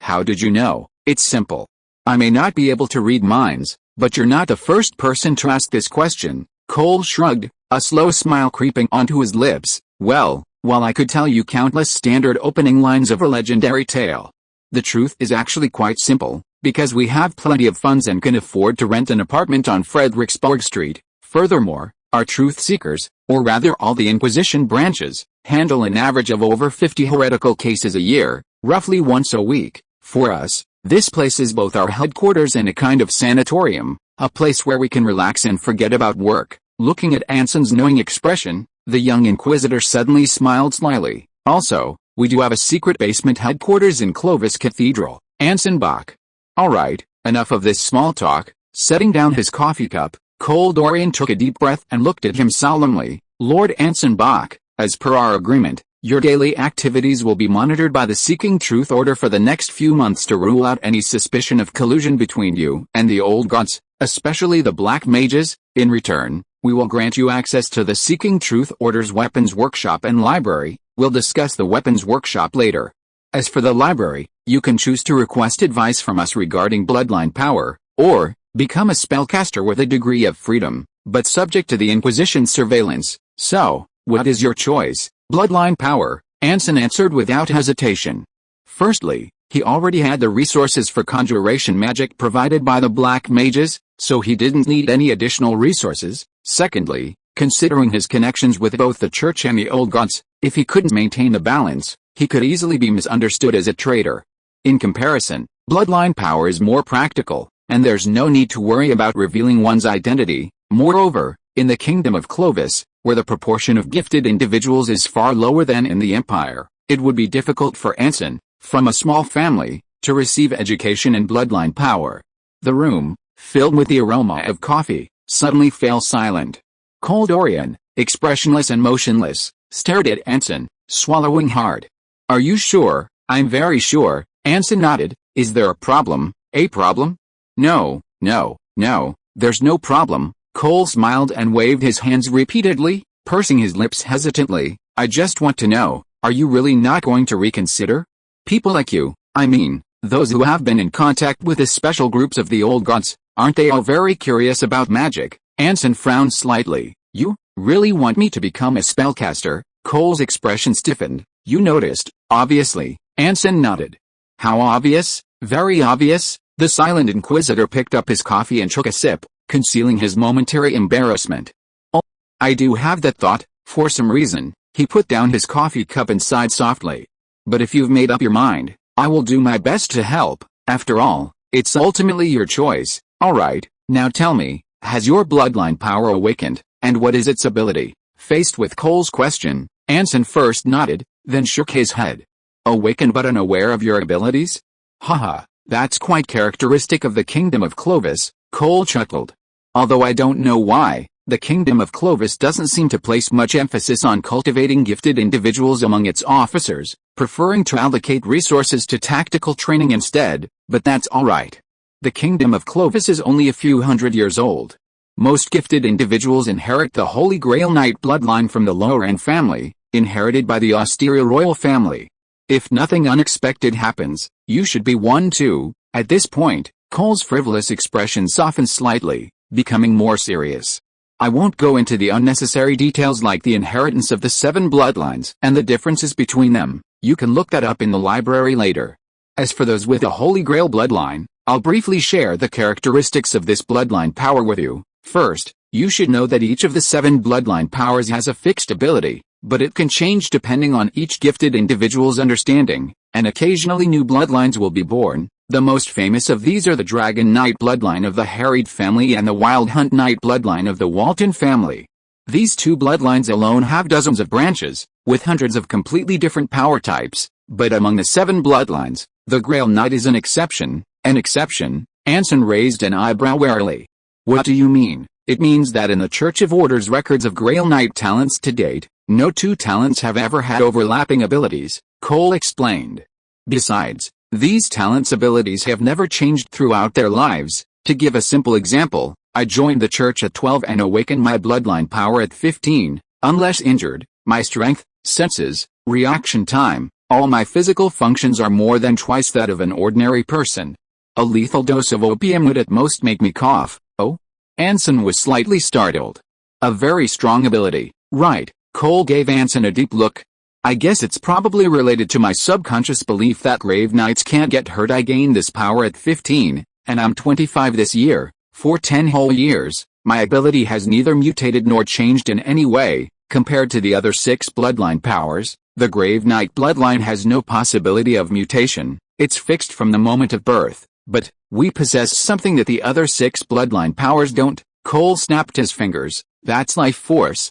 How did you know? It's simple. I may not be able to read minds, but you're not the first person to ask this question. Cole shrugged, a slow smile creeping onto his lips. Well, while I could tell you countless standard opening lines of a legendary tale, the truth is actually quite simple, because we have plenty of funds and can afford to rent an apartment on Fredericksburg Street. Furthermore, our truth seekers, or rather all the Inquisition branches, handle an average of over 50 heretical cases a year, roughly once a week. For us, this place is both our headquarters and a kind of sanatorium, a place where we can relax and forget about work. Looking at Anson's knowing expression, the young inquisitor suddenly smiled slyly. Also, we do have a secret basement headquarters in Clovis Cathedral. Anson Bach. Alright, enough of this small talk. Setting down his coffee cup, Cole Dorian took a deep breath and looked at him solemnly. Lord Anson Bach, as per our agreement, your daily activities will be monitored by the Seeking Truth Order for the next few months to rule out any suspicion of collusion between you and the old gods, especially the Black Mages. In return, we will grant you access to the Seeking Truth Order's weapons workshop and library. We'll discuss the weapons workshop later. As for the library, you can choose to request advice from us regarding bloodline power, or become a spellcaster with a degree of freedom, but subject to the Inquisition's surveillance. So, what is your choice? Bloodline power, Anson answered without hesitation. Firstly, he already had the resources for conjuration magic provided by the Black Mages, so he didn't need any additional resources. Secondly, considering his connections with both the Church and the Old Gods, if he couldn't maintain a balance, he could easily be misunderstood as a traitor. In comparison, bloodline power is more practical, and there's no need to worry about revealing one's identity. Moreover, in the Kingdom of Clovis, where the proportion of gifted individuals is far lower than in the Empire, it would be difficult for Anson, from a small family, to receive education and bloodline power. The room, filled with the aroma of coffee, suddenly fell silent. Cole Dorian, expressionless and motionless, stared at Anson, swallowing hard. Are you sure? I'm very sure, Anson nodded. Is there a problem? A problem? No, there's no problem. Cole smiled and waved his hands repeatedly, pursing his lips hesitantly. I just want to know, are you really not going to reconsider? People like you, I mean, those who have been in contact with the special groups of the old gods, aren't they all very curious about magic? Anson frowned slightly. You really want me to become a spellcaster? Cole's expression stiffened. You noticed, obviously. Anson nodded. How obvious? Very obvious. The silent inquisitor picked up his coffee and took a sip, concealing his momentary embarrassment. Oh, I do have that thought. For some reason, he put down his coffee cup and sighed softly. But if you've made up your mind, I will do my best to help. After all, it's ultimately your choice. Alright, now tell me, has your bloodline power awakened, and what is its ability? Faced with Cole's question, Anson first nodded, then shook his head. Awakened but unaware of your abilities? Haha, that's quite characteristic of the Kingdom of Clovis, Cole chuckled. Although I don't know why, the Kingdom of Clovis doesn't seem to place much emphasis on cultivating gifted individuals among its officers, preferring to allocate resources to tactical training instead, but that's alright. The Kingdom of Clovis is only a few hundred years old. Most gifted individuals inherit the Holy Grail Knight bloodline from the Loran family, inherited by the austere royal family. If nothing unexpected happens, you should be one too. At this point, Cole's frivolous expression softens slightly, becoming more serious. I won't go into the unnecessary details like the inheritance of the 7 bloodlines and the differences between them. You can look that up in the library later. As for those with a Holy Grail bloodline, I'll briefly share the characteristics of this bloodline power with you. First, you should know that each of the 7 bloodline powers has a fixed ability, but it can change depending on each gifted individual's understanding, and occasionally new bloodlines will be born. The most famous of these are the Dragon Knight bloodline of the Harried family and the Wild Hunt Knight bloodline of the Walton family. These 2 bloodlines alone have dozens of branches, with hundreds of completely different power types, but among the 7 bloodlines, the Grail Knight is an exception. An exception? Anson raised an eyebrow warily. What do you mean? It means that in the Church of Order's records of Grail Knight talents to date, no 2 talents have ever had overlapping abilities, Cole explained. Besides, these talents' abilities have never changed throughout their lives. To give a simple example, I joined the church at 12 and awakened my bloodline power at 15. Unless injured, my strength, senses, reaction time, all my physical functions are more than twice that of an ordinary person. A lethal dose of opium would at most make me cough. Oh? Anson was slightly startled. A very strong ability, right? Cole gave Anson a deep look. I guess it's probably related to my subconscious belief that grave knights can't get hurt. I gained this power at 15, and I'm 25 this year. For 10 whole years, my ability has neither mutated nor changed in any way. Compared to the other 6 bloodline powers, the Grave Knight bloodline has no possibility of mutation. It's fixed from the moment of birth. But, we possess something that the other 6 bloodline powers don't. Cole snapped his fingers. That's life force,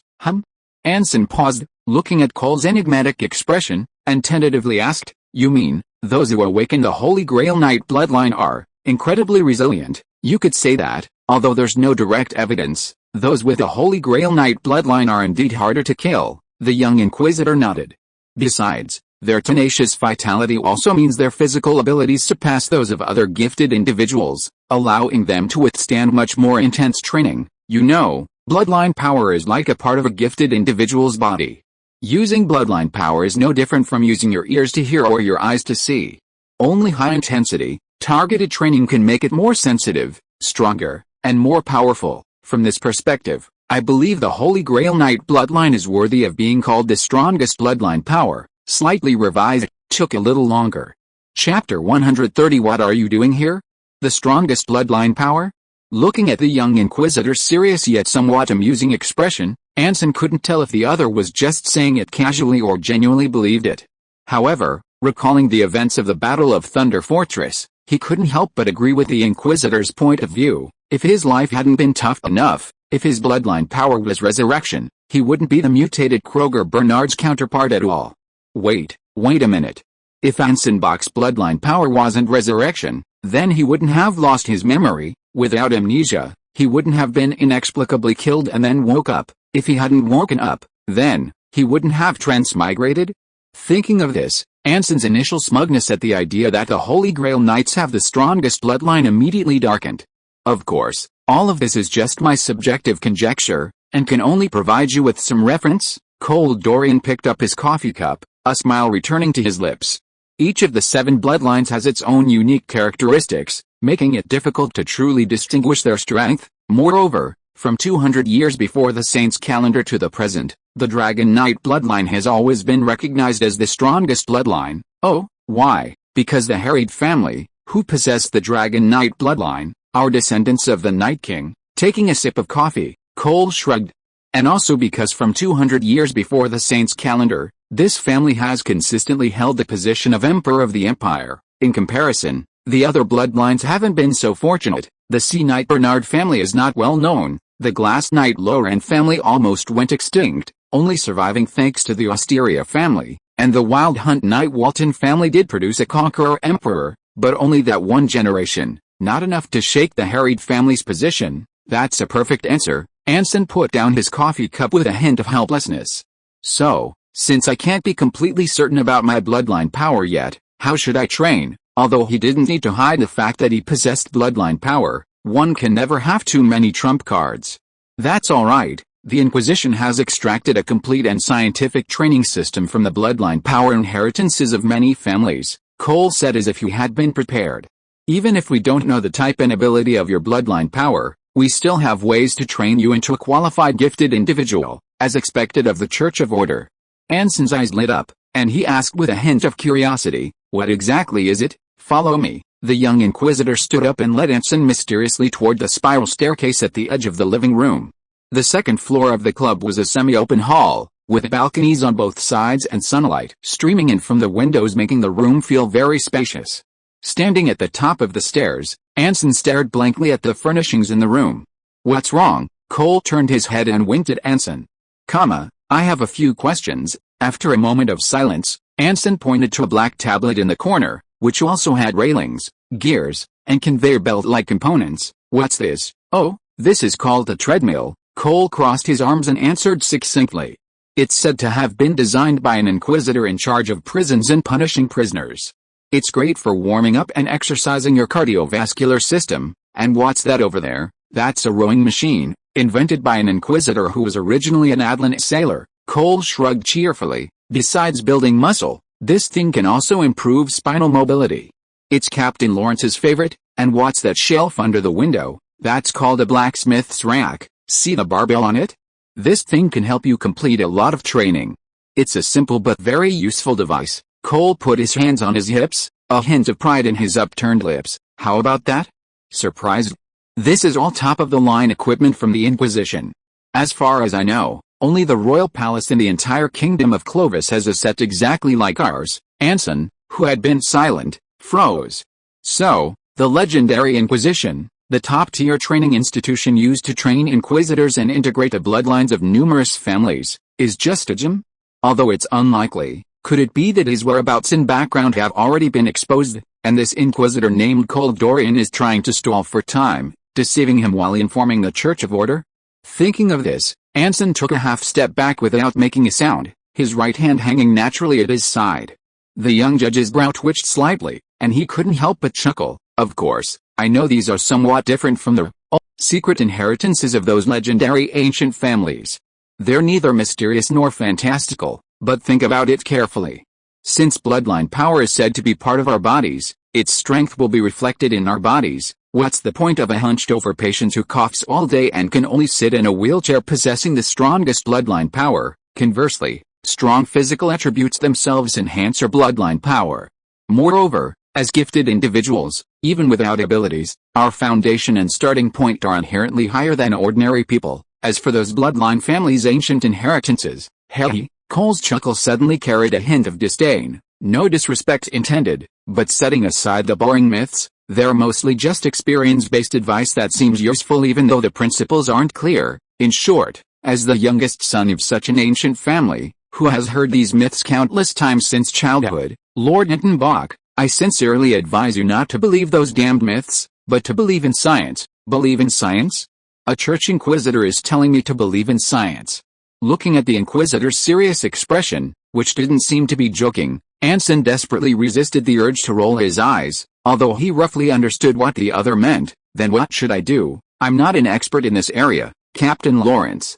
Anson paused, looking at Cole's enigmatic expression, and tentatively asked, you mean, those who awaken the Holy Grail Knight bloodline are incredibly resilient? You could say that, although there's no direct evidence. Those with the Holy Grail Knight bloodline are indeed harder to kill. The young Inquisitor nodded. Besides, their tenacious vitality also means their physical abilities surpass those of other gifted individuals, allowing them to withstand much more intense training. You know, bloodline power is like a part of a gifted individual's body. Using bloodline power is no different from using your ears to hear or your eyes to see. Only high-intensity, targeted training can make it more sensitive, stronger, and more powerful. From this perspective, I believe the Holy Grail Knight bloodline is worthy of being called the strongest bloodline power. Slightly revised, took a little longer. Chapter 130. What are you doing here? The strongest bloodline power? Looking at the young Inquisitor's serious yet somewhat amusing expression, Anson couldn't tell if the other was just saying it casually or genuinely believed it. However, recalling the events of the Battle of Thunder Fortress, he couldn't help but agree with the Inquisitor's point of view. If his life hadn't been tough enough, if his bloodline power was resurrection, he wouldn't be the mutated Kroger Bernard's counterpart at all. Wait a minute. If Anson Bach's bloodline power wasn't resurrection, then he wouldn't have lost his memory. Without amnesia, he wouldn't have been inexplicably killed and then woke up. If he hadn't woken up, then he wouldn't have transmigrated. Thinking of this, Anson's initial smugness at the idea that the Holy Grail Knights have the strongest bloodline immediately darkened. Of course, all of this is just my subjective conjecture, and can only provide you with some reference. Cold Dorian picked up his coffee cup, a smile returning to his lips. Each of the 7 bloodlines has its own unique characteristics, making it difficult to truly distinguish their strength. Moreover, from 200 years before the Saints' calendar to the present, the Dragon Knight bloodline has always been recognized as the strongest bloodline. Oh, why? Because the Harried family, who possess the Dragon Knight bloodline, are descendants of the Night King. Taking a sip of coffee, Cole shrugged. And also because from 200 years before the Saints' calendar, this family has consistently held the position of Emperor of the Empire. In comparison, the other bloodlines haven't been so fortunate. The Sea Knight Bernard family is not well known. The Glass Knight Loran family almost went extinct, only surviving thanks to the Osteria family. And the Wild Hunt Knight Walton family did produce a conqueror emperor, but only that one generation. Not enough to shake the Harried family's position. That's a perfect answer. Anson put down his coffee cup with a hint of helplessness. So, since I can't be completely certain about my bloodline power yet, how should I train? Although he didn't need to hide the fact that he possessed bloodline power, One can never have too many trump cards. That's alright, the Inquisition has extracted a complete and scientific training system from the bloodline power inheritances of many families, Cole said as if he had been prepared. Even if we don't know the type and ability of your bloodline power, we still have ways to train you into a qualified gifted individual, as expected of the Church of Order. Anson's eyes lit up, and he asked with a hint of curiosity, what exactly is it? Follow me. The young inquisitor stood up and led Anson mysteriously toward the spiral staircase at the edge of the living room. The second floor of the club was a semi-open hall, with balconies on both sides and sunlight streaming in from the windows making the room feel very spacious. Standing at the top of the stairs, Anson stared blankly at the furnishings in the room. What's wrong? Cole turned his head and winked at Anson. I have a few questions. After a moment of silence, Anson pointed to a black tablet in the corner, which also had railings, gears, and conveyor belt-like components. What's this? Oh, this is called a treadmill. Cole crossed his arms and answered succinctly. It's said to have been designed by an inquisitor in charge of prisons and punishing prisoners. It's great for warming up and exercising your cardiovascular system. And what's that over there? That's a rowing machine, invented by an inquisitor who was originally an Atlantic sailor. Cole shrugged cheerfully. Besides building muscle, this thing can also improve spinal mobility. It's Captain Lawrence's favorite. And what's that shelf under the window? That's called a blacksmith's rack. See the barbell on it? This thing can help you complete a lot of training. It's a simple but very useful device. Cole put his hands on his hips, a hint of pride in his upturned lips. How about that? Surprised? This is all top-of-the-line equipment from the Inquisition. As far as I know, only the royal palace in the entire kingdom of Clovis has a set exactly like ours. Anson, who had been silent, froze. So, the legendary Inquisition, the top-tier training institution used to train inquisitors and integrate the bloodlines of numerous families, is just a gem? Although it's unlikely, could it be that his whereabouts and background have already been exposed, and this inquisitor named Cole Dorian is trying to stall for time, deceiving him while informing the Church of Order? Thinking of this, Anson took a half step back without making a sound, his right hand hanging naturally at his side. The young judge's brow twitched slightly, and he couldn't help but chuckle. Of course, I know these are somewhat different from the secret inheritances of those legendary ancient families. They're neither mysterious nor fantastical, but think about it carefully. Since bloodline power is said to be part of our bodies, its strength will be reflected in our bodies. What's the point of a hunched-over patient who coughs all day and can only sit in a wheelchair possessing the strongest bloodline power? Conversely, strong physical attributes themselves enhance our bloodline power. Moreover, as gifted individuals, even without abilities, our foundation and starting point are inherently higher than ordinary people. As for those bloodline families' ancient inheritances, hey, Cole's chuckle suddenly carried a hint of disdain. No disrespect intended, but setting aside the boring myths, they're mostly just experience-based advice that seems useful even though the principles aren't clear. In short, as the youngest son of such an ancient family, who has heard these myths countless times since childhood, Lord Anson Bach, I sincerely advise you not to believe those damned myths, but to believe in science. Believe in science? A church inquisitor is telling me to believe in science. Looking at the inquisitor's serious expression, which didn't seem to be joking, Anson desperately resisted the urge to roll his eyes. Although he roughly understood what the other meant. Then what should I do? I'm not an expert in this area. Captain Lawrence,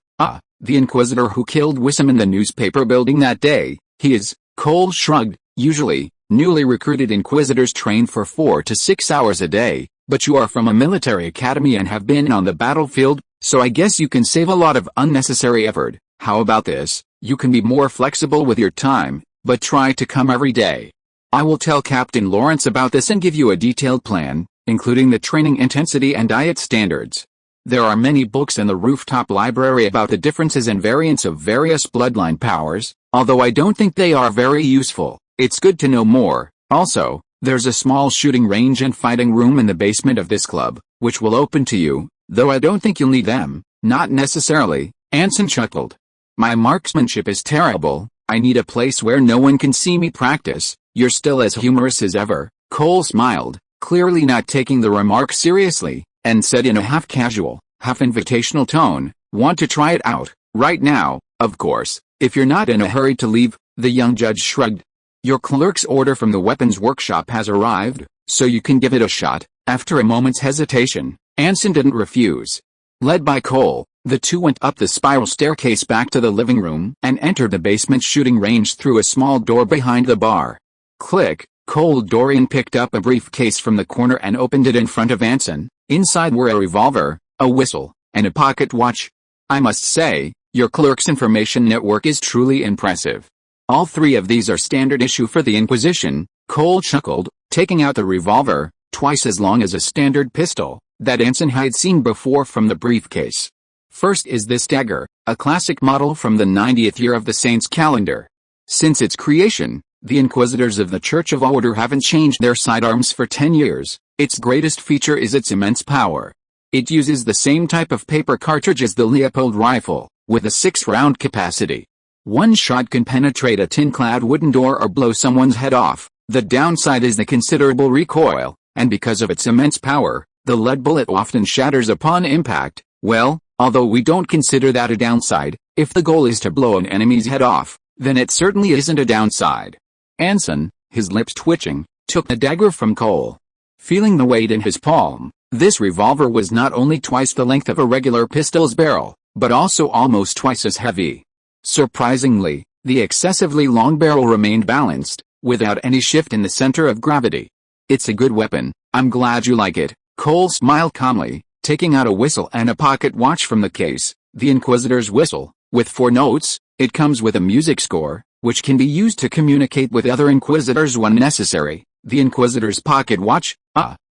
the inquisitor who killed Wissam in the newspaper building that day, he is. Cole shrugged. Usually, newly recruited inquisitors train for 4 to 6 hours a day, but you are from a military academy and have been on the battlefield, so I guess you can save a lot of unnecessary effort. How about this? You can be more flexible with your time, but try to come every day. I will tell Captain Lawrence about this and give you a detailed plan, including the training intensity and diet standards. There are many books in the rooftop library about the differences and variants of various bloodline powers, although I don't think they are very useful. It's good to know more. Also, there's a small shooting range and fighting room in the basement of this club, which will open to you, though I don't think you'll need them. Not necessarily, Anson chuckled. My marksmanship is terrible. I need a place where no one can see me practice. You're still as humorous as ever. Cole smiled, clearly not taking the remark seriously, and said in a half-casual, half-invitational tone, want to try it out, right now, of course, if you're not in a hurry to leave. The young judge shrugged. Your clerk's order from the weapons workshop has arrived, so you can give it a shot. After a moment's hesitation, Anson didn't refuse. Led by Cole, the two went up the spiral staircase back to the living room and entered the basement shooting range through a small door behind the bar. Click. Cole Dorian picked up a briefcase from the corner and opened it in front of Anson. Inside were a revolver, a whistle, and a pocket watch. I must say, your clerk's information network is truly impressive. All three of these are standard issue for the Inquisition, Cole chuckled, taking out the revolver, twice as long as a standard pistol, that Anson had seen before from the briefcase. First is this dagger, a classic model from the 90th year of the Saints' calendar. Since its creation, the Inquisitors of the Church of Order haven't changed their sidearms for 10 years. Its greatest feature is its immense power. It uses the same type of paper cartridge as the Leopold rifle, with a 6-round capacity. One shot can penetrate a tin-clad wooden door or blow someone's head off. The downside is the considerable recoil, and because of its immense power, the lead bullet often shatters upon impact. Well, although we don't consider that a downside, if the goal is to blow an enemy's head off, then it certainly isn't a downside. Anson, his lips twitching, took the dagger from Cole. Feeling the weight in his palm, this revolver was not only twice the length of a regular pistol's barrel, but also almost twice as heavy. Surprisingly, the excessively long barrel remained balanced, without any shift in the center of gravity. It's a good weapon, I'm glad you like it, Cole smiled calmly, taking out a whistle and a pocket watch from the case. The Inquisitor's whistle, with 4 notes, it comes with a music score, which can be used to communicate with other Inquisitors when necessary. The Inquisitor's pocket watch,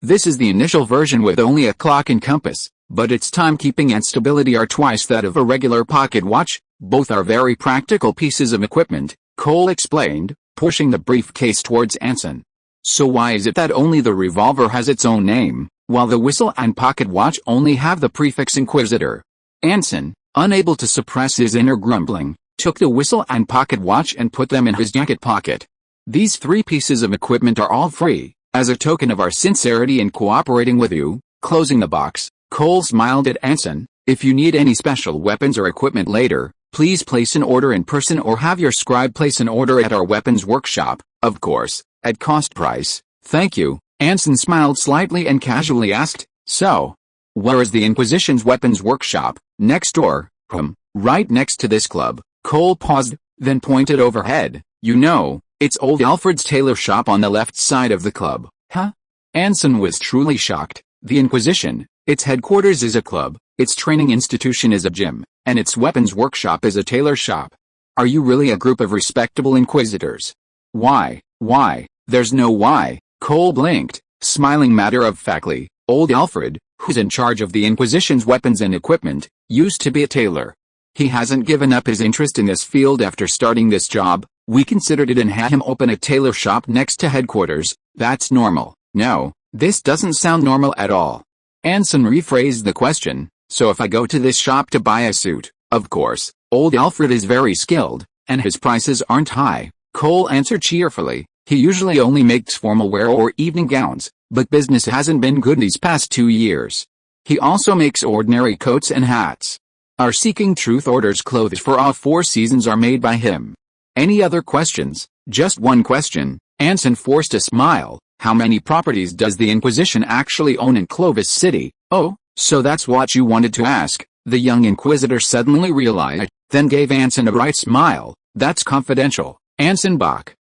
this is the initial version with only a clock and compass, but its timekeeping and stability are twice that of a regular pocket watch. Both are very practical pieces of equipment, Cole explained, pushing the briefcase towards Anson. So why is it that only the revolver has its own name, while the whistle and pocket watch only have the prefix Inquisitor? Anson, unable to suppress his inner grumbling, took the whistle and pocket watch and put them in his jacket pocket. These 3 pieces of equipment are all free, as a token of our sincerity in cooperating with you. Closing the box, Cole smiled at Anson. If you need any special weapons or equipment later, please place an order in person or have your scribe place an order at our weapons workshop, of course, at cost price. Thank you. Anson smiled slightly and casually asked, so, where is the Inquisition's weapons workshop? Next door, right next to this club. Cole paused, then pointed overhead. You know, it's old Alfred's tailor shop on the left side of the club. Huh? Anson was truly shocked. The Inquisition, its headquarters is a club, its training institution is a gym, and its weapons workshop is a tailor shop. Are you really a group of respectable Inquisitors? Why, there's no why. Cole blinked, smiling matter-of-factly. Old Alfred, who's in charge of the Inquisition's weapons and equipment, used to be a tailor. He hasn't given up his interest in this field after starting this job. We considered it and had him open a tailor shop next to headquarters. That's normal. No, this doesn't sound normal at all. Anson rephrased the question. So if I go to this shop to buy a suit, of course, old Alfred is very skilled, and his prices aren't high, Cole answered cheerfully. He usually only makes formal wear or evening gowns, but business hasn't been good these past 2 years. He also makes ordinary coats and hats. Our Seeking Truth orders clothes for all 4 seasons are made by him. Any other questions? Just one question. Anson forced a smile. How many properties does the Inquisition actually own in Clovis City? Oh, so that's what you wanted to ask, the young Inquisitor suddenly realized, then gave Anson a bright smile. That's confidential. Anson Bach.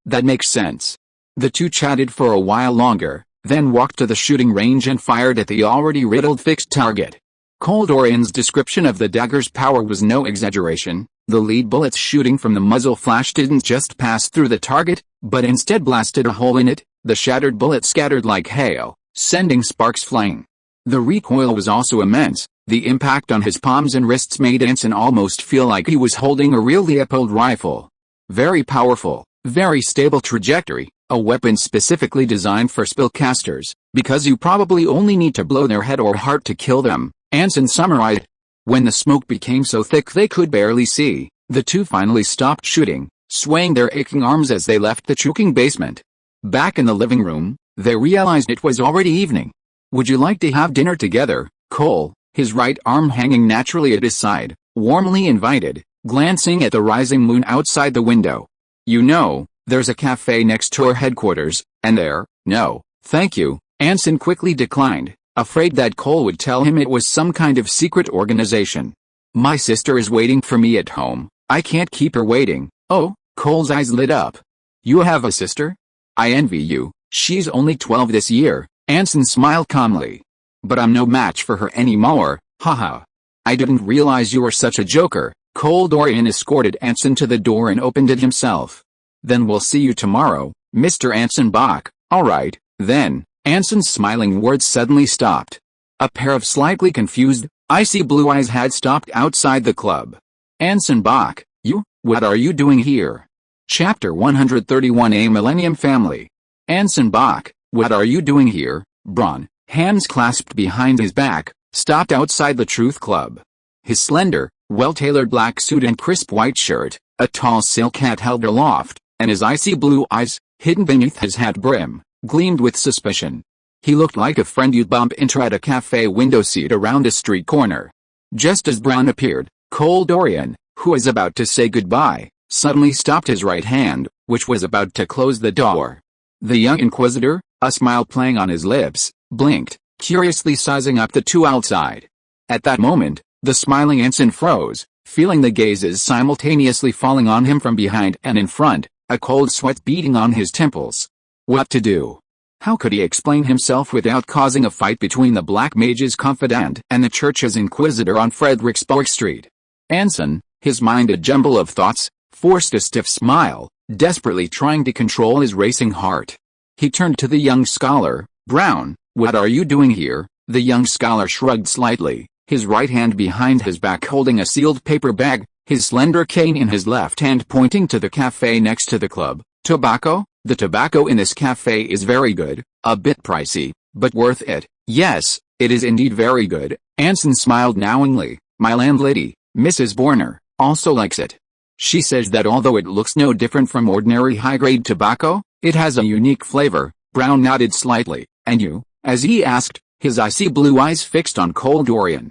That makes sense. The two chatted for a while longer, then walked to the shooting range and fired at the already riddled fixed target. Cole Dorian's description of the dagger's power was no exaggeration. The lead bullets shooting from the muzzle flash didn't just pass through the target, but instead blasted a hole in it. The shattered bullet scattered like hail, sending sparks flying. The recoil was also immense. The impact on his palms and wrists made Anson almost feel like he was holding a real Leopold rifle. Very powerful, very stable trajectory, a weapon specifically designed for spellcasters, because you probably only need to blow their head or heart to kill them, Anson summarized. When the smoke became so thick they could barely see, the two finally stopped shooting, swaying their aching arms as they left the choking basement. Back in the living room, they realized it was already evening. Would you like to have dinner together? Cole, his right arm hanging naturally at his side, warmly invited, glancing at the rising moon outside the window. You know, there's a cafe next to our headquarters, and there, no, thank you, Anson quickly declined. afraid that Cole would tell him it was some kind of secret organization. My sister is waiting for me at home. I can't keep her waiting. Oh, Cole's eyes lit up. You have a sister? I envy you. She's only 12 this year. Anson smiled calmly. But I'm no match for her anymore, haha. I didn't realize you were such a joker. Cole Dorian escorted Anson to the door and opened it himself. Then we'll see you tomorrow, Mr. Anson Bach. Alright, then. Anson's smiling words suddenly stopped. A pair of slightly confused, icy blue eyes had stopped outside the club. Anson Bach, you, what are you doing here? Chapter 131, A Millennium Family. Anson Bach, what are you doing here? Braun, hands clasped behind his back, stopped outside the Truth Club. His slender, well-tailored black suit and crisp white shirt, a tall silk hat held aloft, and his icy blue eyes, hidden beneath his hat brim, gleamed with suspicion. He looked like a friend you'd bump into at a cafe window seat around a street corner. Just as Braun appeared, Cole Dorian, who was about to say goodbye, suddenly stopped his right hand, which was about to close the door. The young inquisitor, a smile playing on his lips, blinked, curiously sizing up the two outside. At that moment, the smiling Anson froze, feeling the gazes simultaneously falling on him from behind and in front, a cold sweat beating on his temples. What to do? How could he explain himself without causing a fight between the Black Mage's confidant and the Church's inquisitor on Fredericksburg Street? Anson, his mind a jumble of thoughts, forced a stiff smile, desperately trying to control his racing heart. He turned to the young scholar. Brown, what are you doing here? The young scholar shrugged slightly, his right hand behind his back holding a sealed paper bag, his slender cane in his left hand pointing to the cafe next to the club. Tobacco? The tobacco in this cafe is very good, a bit pricey, but worth it. Yes, it is indeed very good. Anson smiled knowingly. My landlady, Mrs. Borner, also likes it. She says that although it looks no different from ordinary high-grade tobacco, it has a unique flavor. Brown nodded slightly. And you? As he asked, his icy blue eyes fixed on Cole Dorian.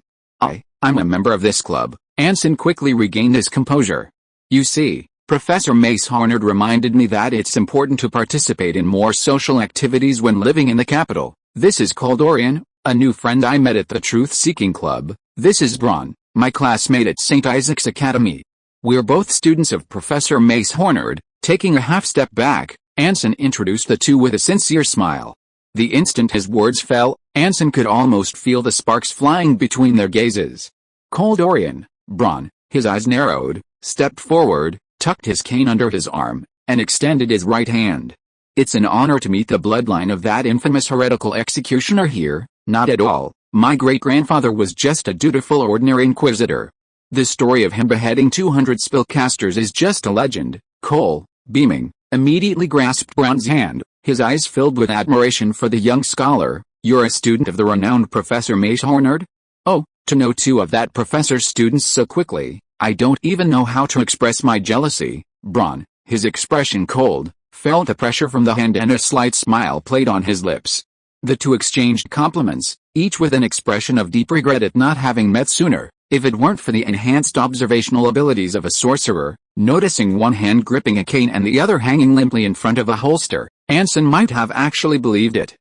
I'm a member of this club. Anson quickly regained his composure. You see, Professor Mace Harnard reminded me that it's important to participate in more social activities when living in the capital. This is Cole Dorian, a new friend I met at the Truth-Seeking Club. This is Braun, my classmate at St. Isaac's Academy. We're both students of Professor Mace Harnard. Taking a half step back, Anson introduced the two with a sincere smile. The instant his words fell, Anson could almost feel the sparks flying between their gazes. Cole Dorian, Braun, his eyes narrowed, stepped forward, tucked his cane under his arm, and extended his right hand. It's an honor to meet the bloodline of that infamous heretical executioner here. Not at all. My great-grandfather was just a dutiful ordinary inquisitor. The story of him beheading 200 spellcasters is just a legend. Cole, beaming, immediately grasped Brown's hand, his eyes filled with admiration for the young scholar. You're a student of the renowned Professor Mace Harnard? Oh, to know two of that professor's students so quickly, I don't even know how to express my jealousy. Braun, his expression cold, felt the pressure from the hand and a slight smile played on his lips. The two exchanged compliments, each with an expression of deep regret at not having met sooner. If it weren't for the enhanced observational abilities of a sorcerer, noticing one hand gripping a cane and the other hanging limply in front of a holster, Anson might have actually believed it.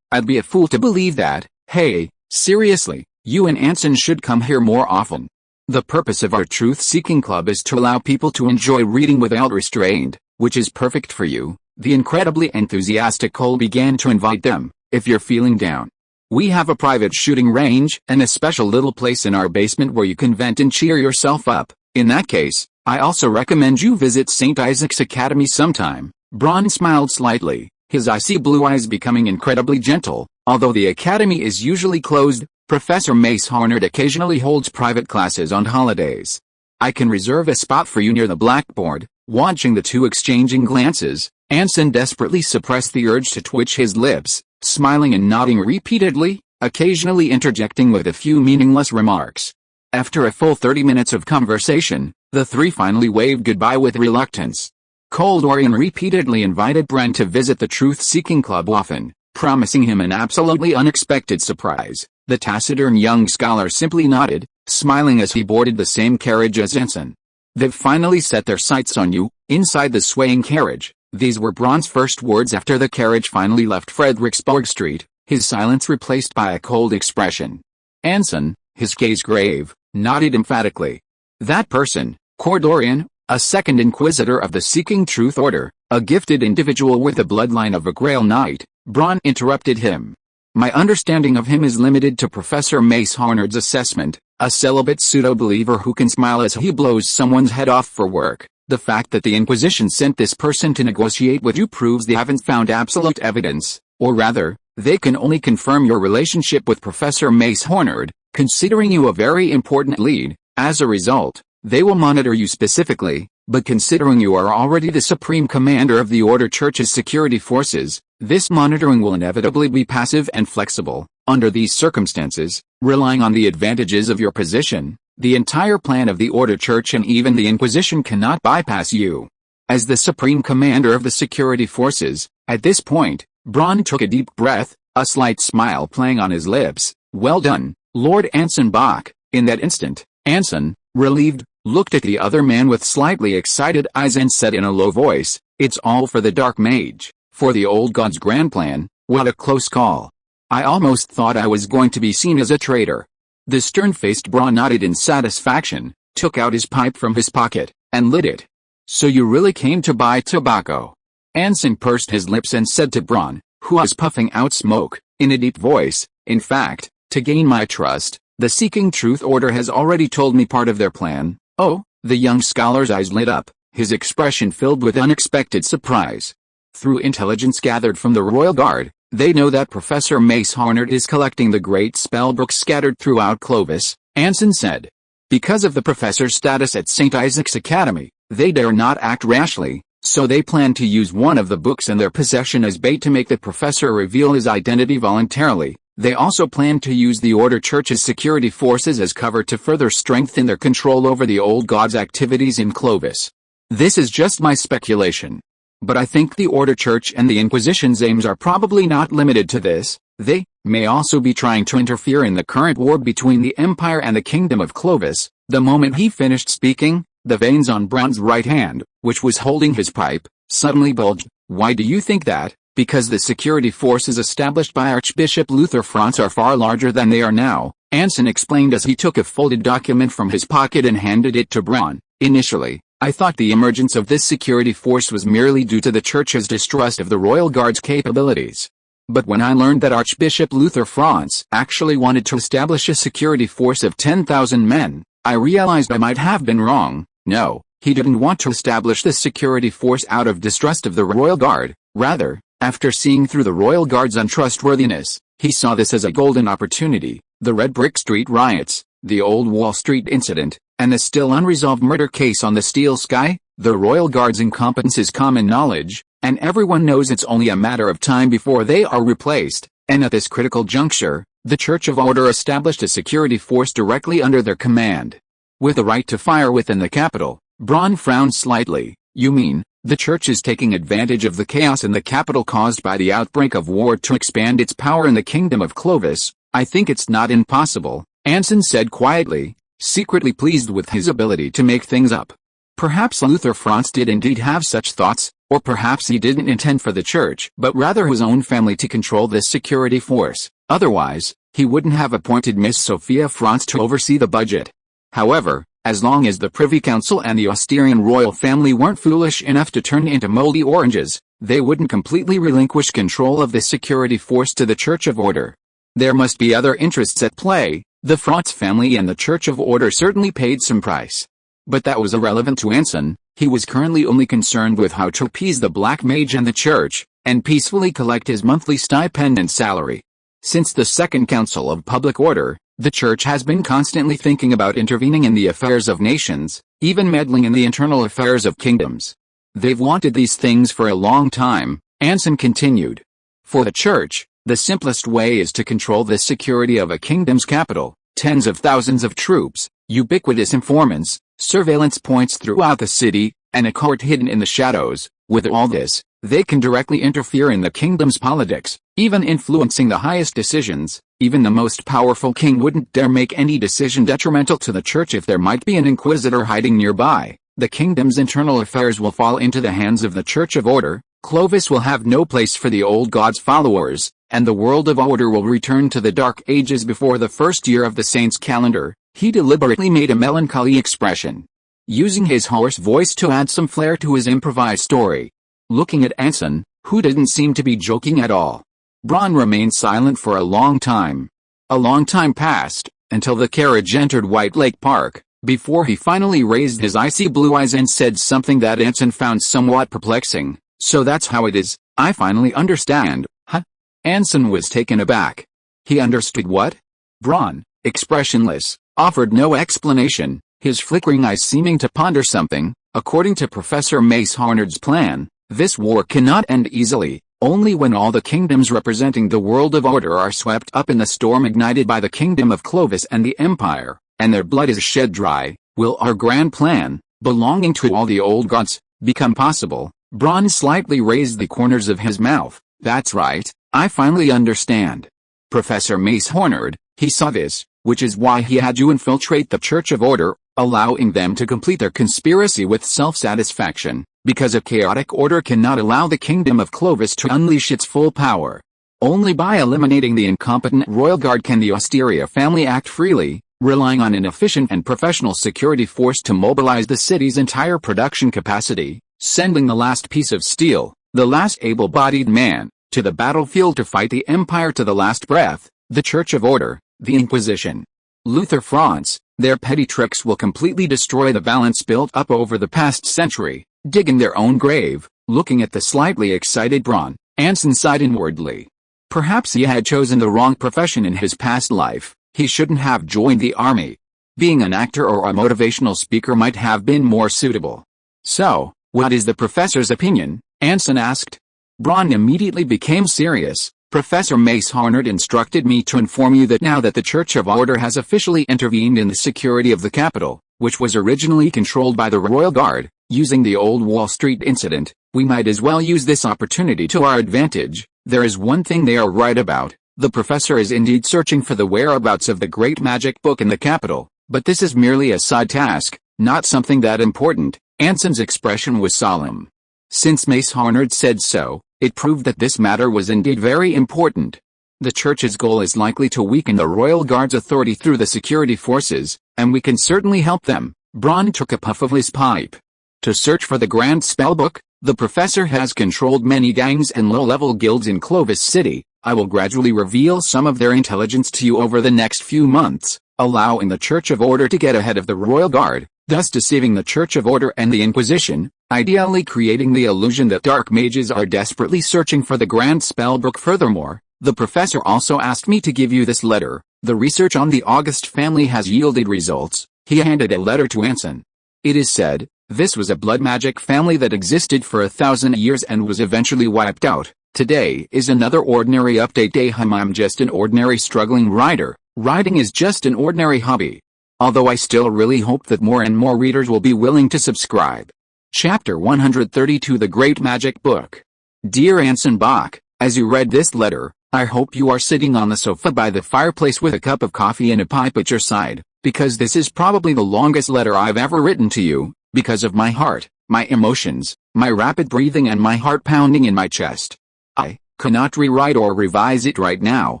I'd be a fool to believe that. Hey, seriously, you and Anson should come here more often. The purpose of our Truth-Seeking Club is to allow people to enjoy reading without restraint, which is perfect for you. The incredibly enthusiastic Cole began to invite them. If you're feeling down, we have a private shooting range and a special little place in our basement where you can vent and cheer yourself up. In that case, I also recommend you visit St. Isaac's Academy sometime. Braun smiled slightly, his icy blue eyes becoming incredibly gentle. Although the academy is usually closed, Professor Mace Harnard occasionally holds private classes on holidays. I can reserve a spot for you near the blackboard. Watching the two exchanging glances, Anson desperately suppressed the urge to twitch his lips, smiling and nodding repeatedly, occasionally interjecting with a few meaningless remarks. After a full 30 minutes of conversation, the three finally waved goodbye with reluctance. Cole Dorian repeatedly invited Brent to visit the Truth-Seeking Club often, promising him an absolutely unexpected surprise. The taciturn young scholar simply nodded, smiling as he boarded the same carriage as Anson. They've finally set their sights on you. Inside the swaying carriage, these were Braun's first words after the carriage finally left Fredericksburg Street. his silence replaced by a cold expression. Anson, his gaze grave, nodded emphatically. That person, Cordorian, a second inquisitor of the Seeking Truth Order, a gifted individual with the bloodline of a Grail Knight, Braun interrupted him. My understanding of him is limited to Professor Mace Hornard's assessment, a celibate pseudo-believer who can smile as he blows someone's head off for work. The fact that the Inquisition sent this person to negotiate with you proves they haven't found absolute evidence, or rather, they can only confirm your relationship with Professor Mace Hornard, considering you a very important lead. As a result, they will monitor you specifically, but considering you are already the Supreme Commander of the Order Church's security forces, this monitoring will inevitably be passive and flexible. Under these circumstances, relying on the advantages of your position, the entire plan of the Order Church and even the Inquisition cannot bypass you. As the Supreme Commander of the security forces, at this point, Braun took a deep breath, a slight smile playing on his lips. Well done, Lord Anson Bach. In that instant, Anson, relieved, looked at the other man with slightly excited eyes and said in a low voice, "It's all for the Dark Mage, for the old god's grand plan." What a close call. I almost thought I was going to be seen as a traitor. The stern-faced Braun nodded in satisfaction, took out his pipe from his pocket, and lit it. So you really came to buy tobacco? Anson pursed his lips and said to Braun, who was puffing out smoke, in a deep voice, "In fact, to gain my trust, the Seeking Truth Order has already told me part of their plan." Oh, the young scholar's eyes lit up, his expression filled with unexpected surprise. Through intelligence gathered from the Royal Guard, they know that Professor Mace Hornard is collecting the great spellbooks scattered throughout Clovis, Anson said. Because of the professor's status at St. Isaac's Academy, they dare not act rashly, so they plan to use one of the books in their possession as bait to make the professor reveal his identity voluntarily. They also plan to use the Order Church's security forces as cover to further strengthen their control over the old god's activities in Clovis. This is just my speculation. But I think the Order Church and the Inquisition's aims are probably not limited to this. They may also be trying to interfere in the current war between the Empire and the Kingdom of Clovis. The moment he finished speaking, the veins on Braun's right hand, which was holding his pipe, suddenly bulged. Why do you think that? Because the security forces established by Archbishop Luther Franz are far larger than they are now, Anson explained as he took a folded document from his pocket and handed it to Braun. Initially, I thought the emergence of this security force was merely due to the Church's distrust of the Royal Guard's capabilities. But when I learned that Archbishop Luther Franz actually wanted to establish a security force of 10,000 men, I realized I might have been wrong. No, he didn't want to establish this security force out of distrust of the Royal Guard. Rather, after seeing through the Royal Guard's untrustworthiness, he saw this as a golden opportunity. The Red Brick Street riots, the Old Wall Street incident, and the still unresolved murder case on the Steel Sky. The Royal Guard's incompetence is common knowledge, and everyone knows it's only a matter of time before they are replaced. And at this critical juncture, the Church of Order established a security force directly under their command. With the right to fire within the capital, Braun frowned slightly. You mean, the Church is taking advantage of the chaos in the capital caused by the outbreak of war to expand its power in the Kingdom of Clovis? I think it's not impossible, Anson said quietly, secretly pleased with his ability to make things up. Perhaps Luther Franz did indeed have such thoughts, or perhaps he didn't intend for the Church but rather his own family to control this security force. Otherwise, he wouldn't have appointed Miss Sophia Franz to oversee the budget. However, as long as the Privy Council and the Austrian royal family weren't foolish enough to turn into moldy oranges, they wouldn't completely relinquish control of this security force to the Church of Order. There must be other interests at play. The Franz family and the Church of Order certainly paid some price. But that was irrelevant to Anson. He was currently only concerned with how to appease the Black Mage and the Church, and peacefully collect his monthly stipend and salary. Since the Second Council of Public Order, the Church has been constantly thinking about intervening in the affairs of nations, even meddling in the internal affairs of kingdoms. They've wanted these things for a long time, Anson continued. For the Church, the simplest way is to control the security of a kingdom's capital. Tens of thousands of troops, ubiquitous informants, surveillance points throughout the city, and a court hidden in the shadows. With all this, they can directly interfere in the kingdom's politics, even influencing the highest decisions. Even the most powerful king wouldn't dare make any decision detrimental to the Church if there might be an inquisitor hiding nearby. The kingdom's internal affairs will fall into the hands of the Church of Order, Clovis will have no place for the old god's followers, and the world of order will return to the Dark Ages before the first year of the saint's calendar. He deliberately made a melancholy expression, using his hoarse voice to add some flair to his improvised story. Looking at Anson, who didn't seem to be joking at all, Bron remained silent for a long time. A long time passed, until the carriage entered White Lake Park, before he finally raised his icy blue eyes and said something that Anson found somewhat perplexing. "So that's how it is, I finally understand, huh?" Anson was taken aback. He understood what? Bron, expressionless, offered no explanation, his flickering eyes seeming to ponder something. According to Professor Mace Harnard's plan, this war cannot end easily. Only when all the kingdoms representing the world of order are swept up in the storm ignited by the kingdom of Clovis and the Empire, and their blood is shed dry, will our grand plan, belonging to all the old gods, become possible. Bron slightly raised the corners of his mouth. "That's right, I finally understand." Professor Mace Harnard, he saw this, which is why he had you infiltrate the Church of Order, allowing them to complete their conspiracy with self-satisfaction, because a chaotic order cannot allow the kingdom of Clovis to unleash its full power. Only by eliminating the incompetent royal guard can the Osteria family act freely, relying on an efficient and professional security force to mobilize the city's entire production capacity, sending the last piece of steel, the last able-bodied man, to the battlefield to fight the Empire to the last breath. The Church of Order, the Inquisition, Luther France, their petty tricks will completely destroy the balance built up over the past century, digging their own grave. Looking at the slightly excited Bron, Anson sighed inwardly. Perhaps he had chosen the wrong profession in his past life. He shouldn't have joined the army. Being an actor or a motivational speaker might have been more suitable. "So, what is the professor's opinion?" Anson asked. Bron immediately became serious. "Professor Mace Harnard instructed me to inform you that now that the Church of Order has officially intervened in the security of the capital, which was originally controlled by the Royal Guard, using the old Wall Street incident, we might as well use this opportunity to our advantage. There is one thing they are right about. The professor is indeed searching for the whereabouts of the great magic book in the capital, but this is merely a side task, not something that important." Anson's expression was solemn. Since Mace Harnard said so, it proved that this matter was indeed very important. The Church's goal is likely to weaken the Royal Guard's authority through the security forces, and we can certainly help them. Bron took a puff of his pipe. "To search for the Grand Spellbook, the professor has controlled many gangs and low-level guilds in Clovis City. I will gradually reveal some of their intelligence to you over the next few months, allowing the Church of Order to get ahead of the Royal Guard, thus deceiving the Church of Order and the Inquisition, ideally creating the illusion that dark mages are desperately searching for the Grand Spellbook. Furthermore, the professor also asked me to give you this letter. The research on the August family has yielded results." He handed a letter to Anson. "It is said, this was a blood magic family that existed for 1,000 years and was eventually wiped out. Today is another ordinary update day. I'm just an ordinary struggling writer. Writing is just an ordinary hobby. Although I still really hope that more and more readers will be willing to subscribe." Chapter 132 The Great Magic Book. Dear Anson Bach, as you read this letter, I hope you are sitting on the sofa by the fireplace with a cup of coffee and a pipe at your side, because this is probably the longest letter I've ever written to you, because of my heart, my emotions, my rapid breathing and my heart pounding in my chest. I cannot rewrite or revise it right now.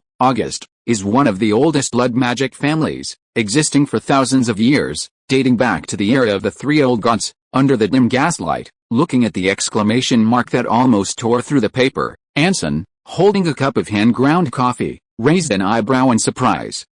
August is one of the oldest blood magic families, existing for thousands of years, dating back to the era of the three old gods. Under the dim gaslight, looking at the exclamation mark that almost tore through the paper, Anson, holding a cup of hand-ground coffee, raised an eyebrow in surprise.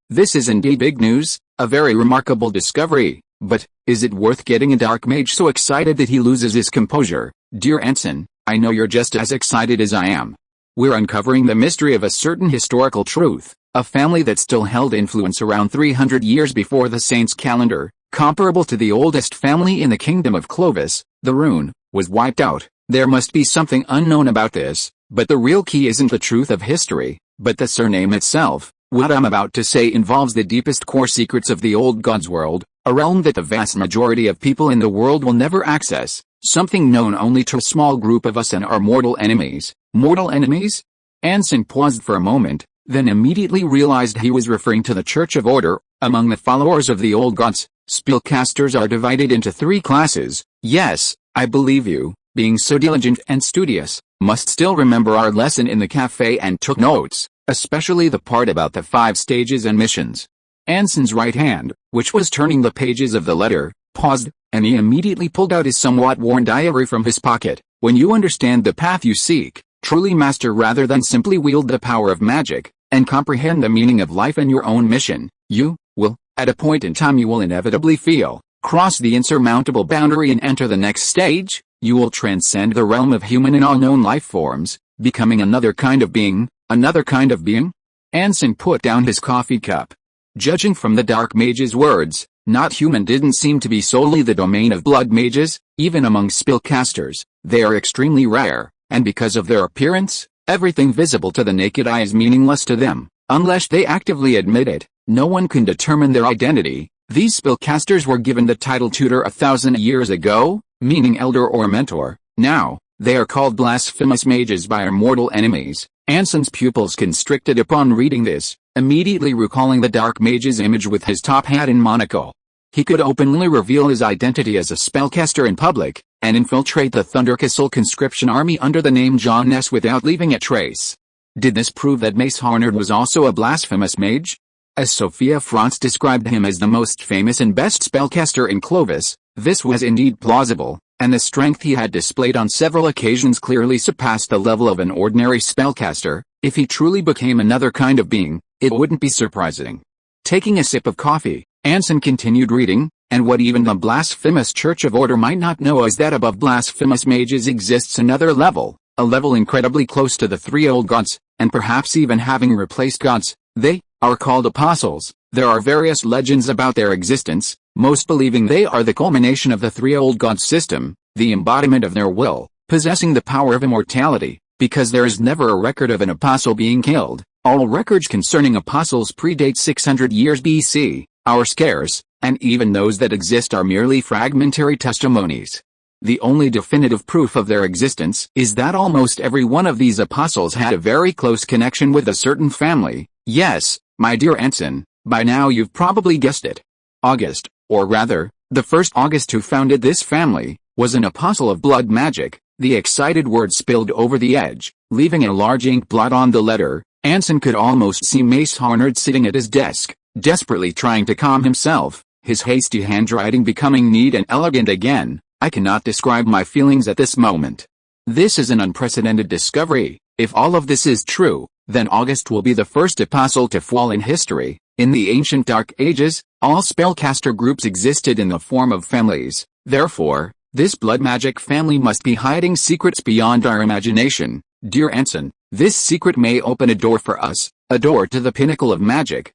This is indeed big news, a very remarkable discovery, but is it worth getting a dark mage so excited that he loses his composure? Dear Anson, I know you're just as excited as I am. We're uncovering the mystery of a certain historical truth, a family that still held influence around 300 years before the saint's calendar, comparable to the oldest family in the kingdom of Clovis. The rune was wiped out. There must be something unknown about this, but the real key isn't the truth of history, but the surname itself. What I'm about to say involves the deepest core secrets of the old gods world, a realm that the vast majority of people in the world will never access, something known only to a small group of us and our mortal enemies. Mortal enemies? Anson paused for a moment, then immediately realized he was referring to the Church of Order. Among the followers of the old gods, spellcasters are divided into three classes. Yes, I believe you. being so diligent and studious, must still remember our lesson in the cafe and took notes, especially the part about the 5 stages and missions. Anson's right hand, which was turning the pages of the letter, paused, and he immediately pulled out his somewhat worn diary from his pocket. When you understand the path you seek, truly master rather than simply wield the power of magic, and comprehend the meaning of life and your own mission, you will, at a point in time you will inevitably feel, cross the insurmountable boundary and enter the next stage. You will transcend the realm of human and all known life forms, becoming another kind of being. Another kind of being? Anson put down his coffee cup. Judging from the dark mage's words, not human didn't seem to be solely the domain of blood mages. Even among spellcasters, they are extremely rare, and because of their appearance, everything visible to the naked eye is meaningless to them, unless they actively admit it. No one can determine their identity. These spellcasters were given the title tutor 1,000 years ago, meaning elder or mentor. Now, they are called blasphemous mages by our mortal enemies. Anson's pupils constricted upon reading this, immediately recalling the dark mage's image with his top hat and monocle. He could openly reveal his identity as a spellcaster in public, and infiltrate the Thundercastle conscription army under the name John Ness without leaving a trace. Did this prove that Mace Harnard was also a blasphemous mage? As Sophia Franz described him as the most famous and best spellcaster in Clovis, this was indeed plausible, and the strength he had displayed on several occasions clearly surpassed the level of an ordinary spellcaster. If he truly became another kind of being, it wouldn't be surprising. Taking a sip of coffee, Anson continued reading, and what even the blasphemous Church of Order might not know is that above blasphemous mages exists another level, a level incredibly close to the 3 old gods, and perhaps even having replaced gods. They are called apostles. There are various legends about their existence, most believing they are the culmination of the 3 old gods system, the embodiment of their will, possessing the power of immortality. Because there is never a record of an apostle being killed, all records concerning apostles predate 600 years BC, are scarce, and even those that exist are merely fragmentary testimonies. The only definitive proof of their existence is that almost every one of these apostles had a very close connection with a certain family. Yes, my dear Anson, by now you've probably guessed it. August, or rather, the first August who founded this family, was an apostle of blood magic. The excited word spilled over the edge, leaving a large ink blot on the letter. Anson could almost see Mace Harnard sitting at his desk, desperately trying to calm himself, his hasty handwriting becoming neat and elegant again. I cannot describe my feelings at this moment. This is an unprecedented discovery. If all of this is true, then August will be the first apostle to fall in history. In the ancient Dark Ages, all spellcaster groups existed in the form of families. Therefore, this blood magic family must be hiding secrets beyond our imagination. Dear Anson, this secret may open a door for us, a door to the pinnacle of magic.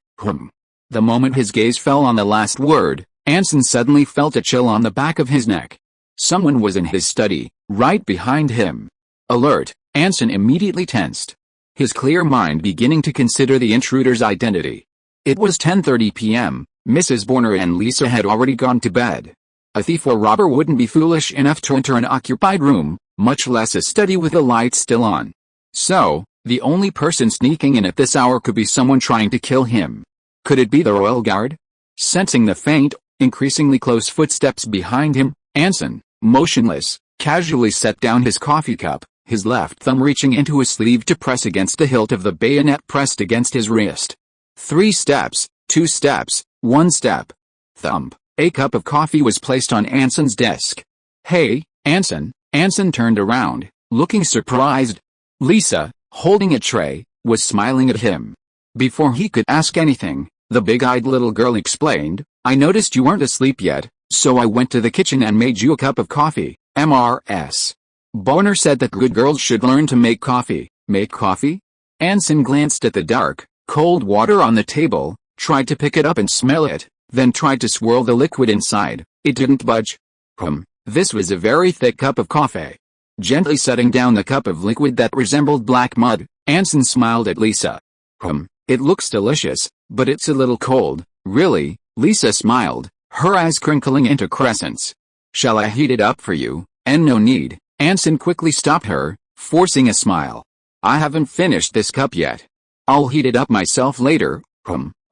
The moment his gaze fell on the last word, Anson suddenly felt a chill on the back of his neck. Someone was in his study, right behind him. Alert, Anson immediately tensed, his clear mind beginning to consider the intruder's identity. It was 10:30 p.m., Mrs. Borner and Lisa had already gone to bed. A thief or robber wouldn't be foolish enough to enter an occupied room, much less a study with the lights still on. So, the only person sneaking in at this hour could be someone trying to kill him. Could it be the Royal Guard? Sensing the faint, increasingly close footsteps behind him, Anson, motionless, casually set down his coffee cup, his left thumb reaching into his sleeve to press against the hilt of the bayonet pressed against his wrist. 3 steps, 2 steps, 1 step. Thump. A cup of coffee was placed on Anson's desk. Hey, Anson. Anson turned around, looking surprised. Lisa, holding a tray, was smiling at him. Before he could ask anything, the big-eyed little girl explained, I noticed you weren't asleep yet, so I went to the kitchen and made you a cup of coffee. MRS. Bonner said that good girls should learn to make coffee. Make coffee? Anson glanced at the dark, cold water on the table, tried to pick it up and smell it, then tried to swirl the liquid inside. It didn't budge. This was a very thick cup of coffee. Gently setting down the cup of liquid that resembled black mud, Anson smiled at Lisa. It looks delicious, but it's a little cold. Really? Lisa smiled, her eyes crinkling into crescents. Shall I heat it up for you? And no need. Anson quickly stopped her, forcing a smile. I haven't finished this cup yet. I'll heat it up myself later.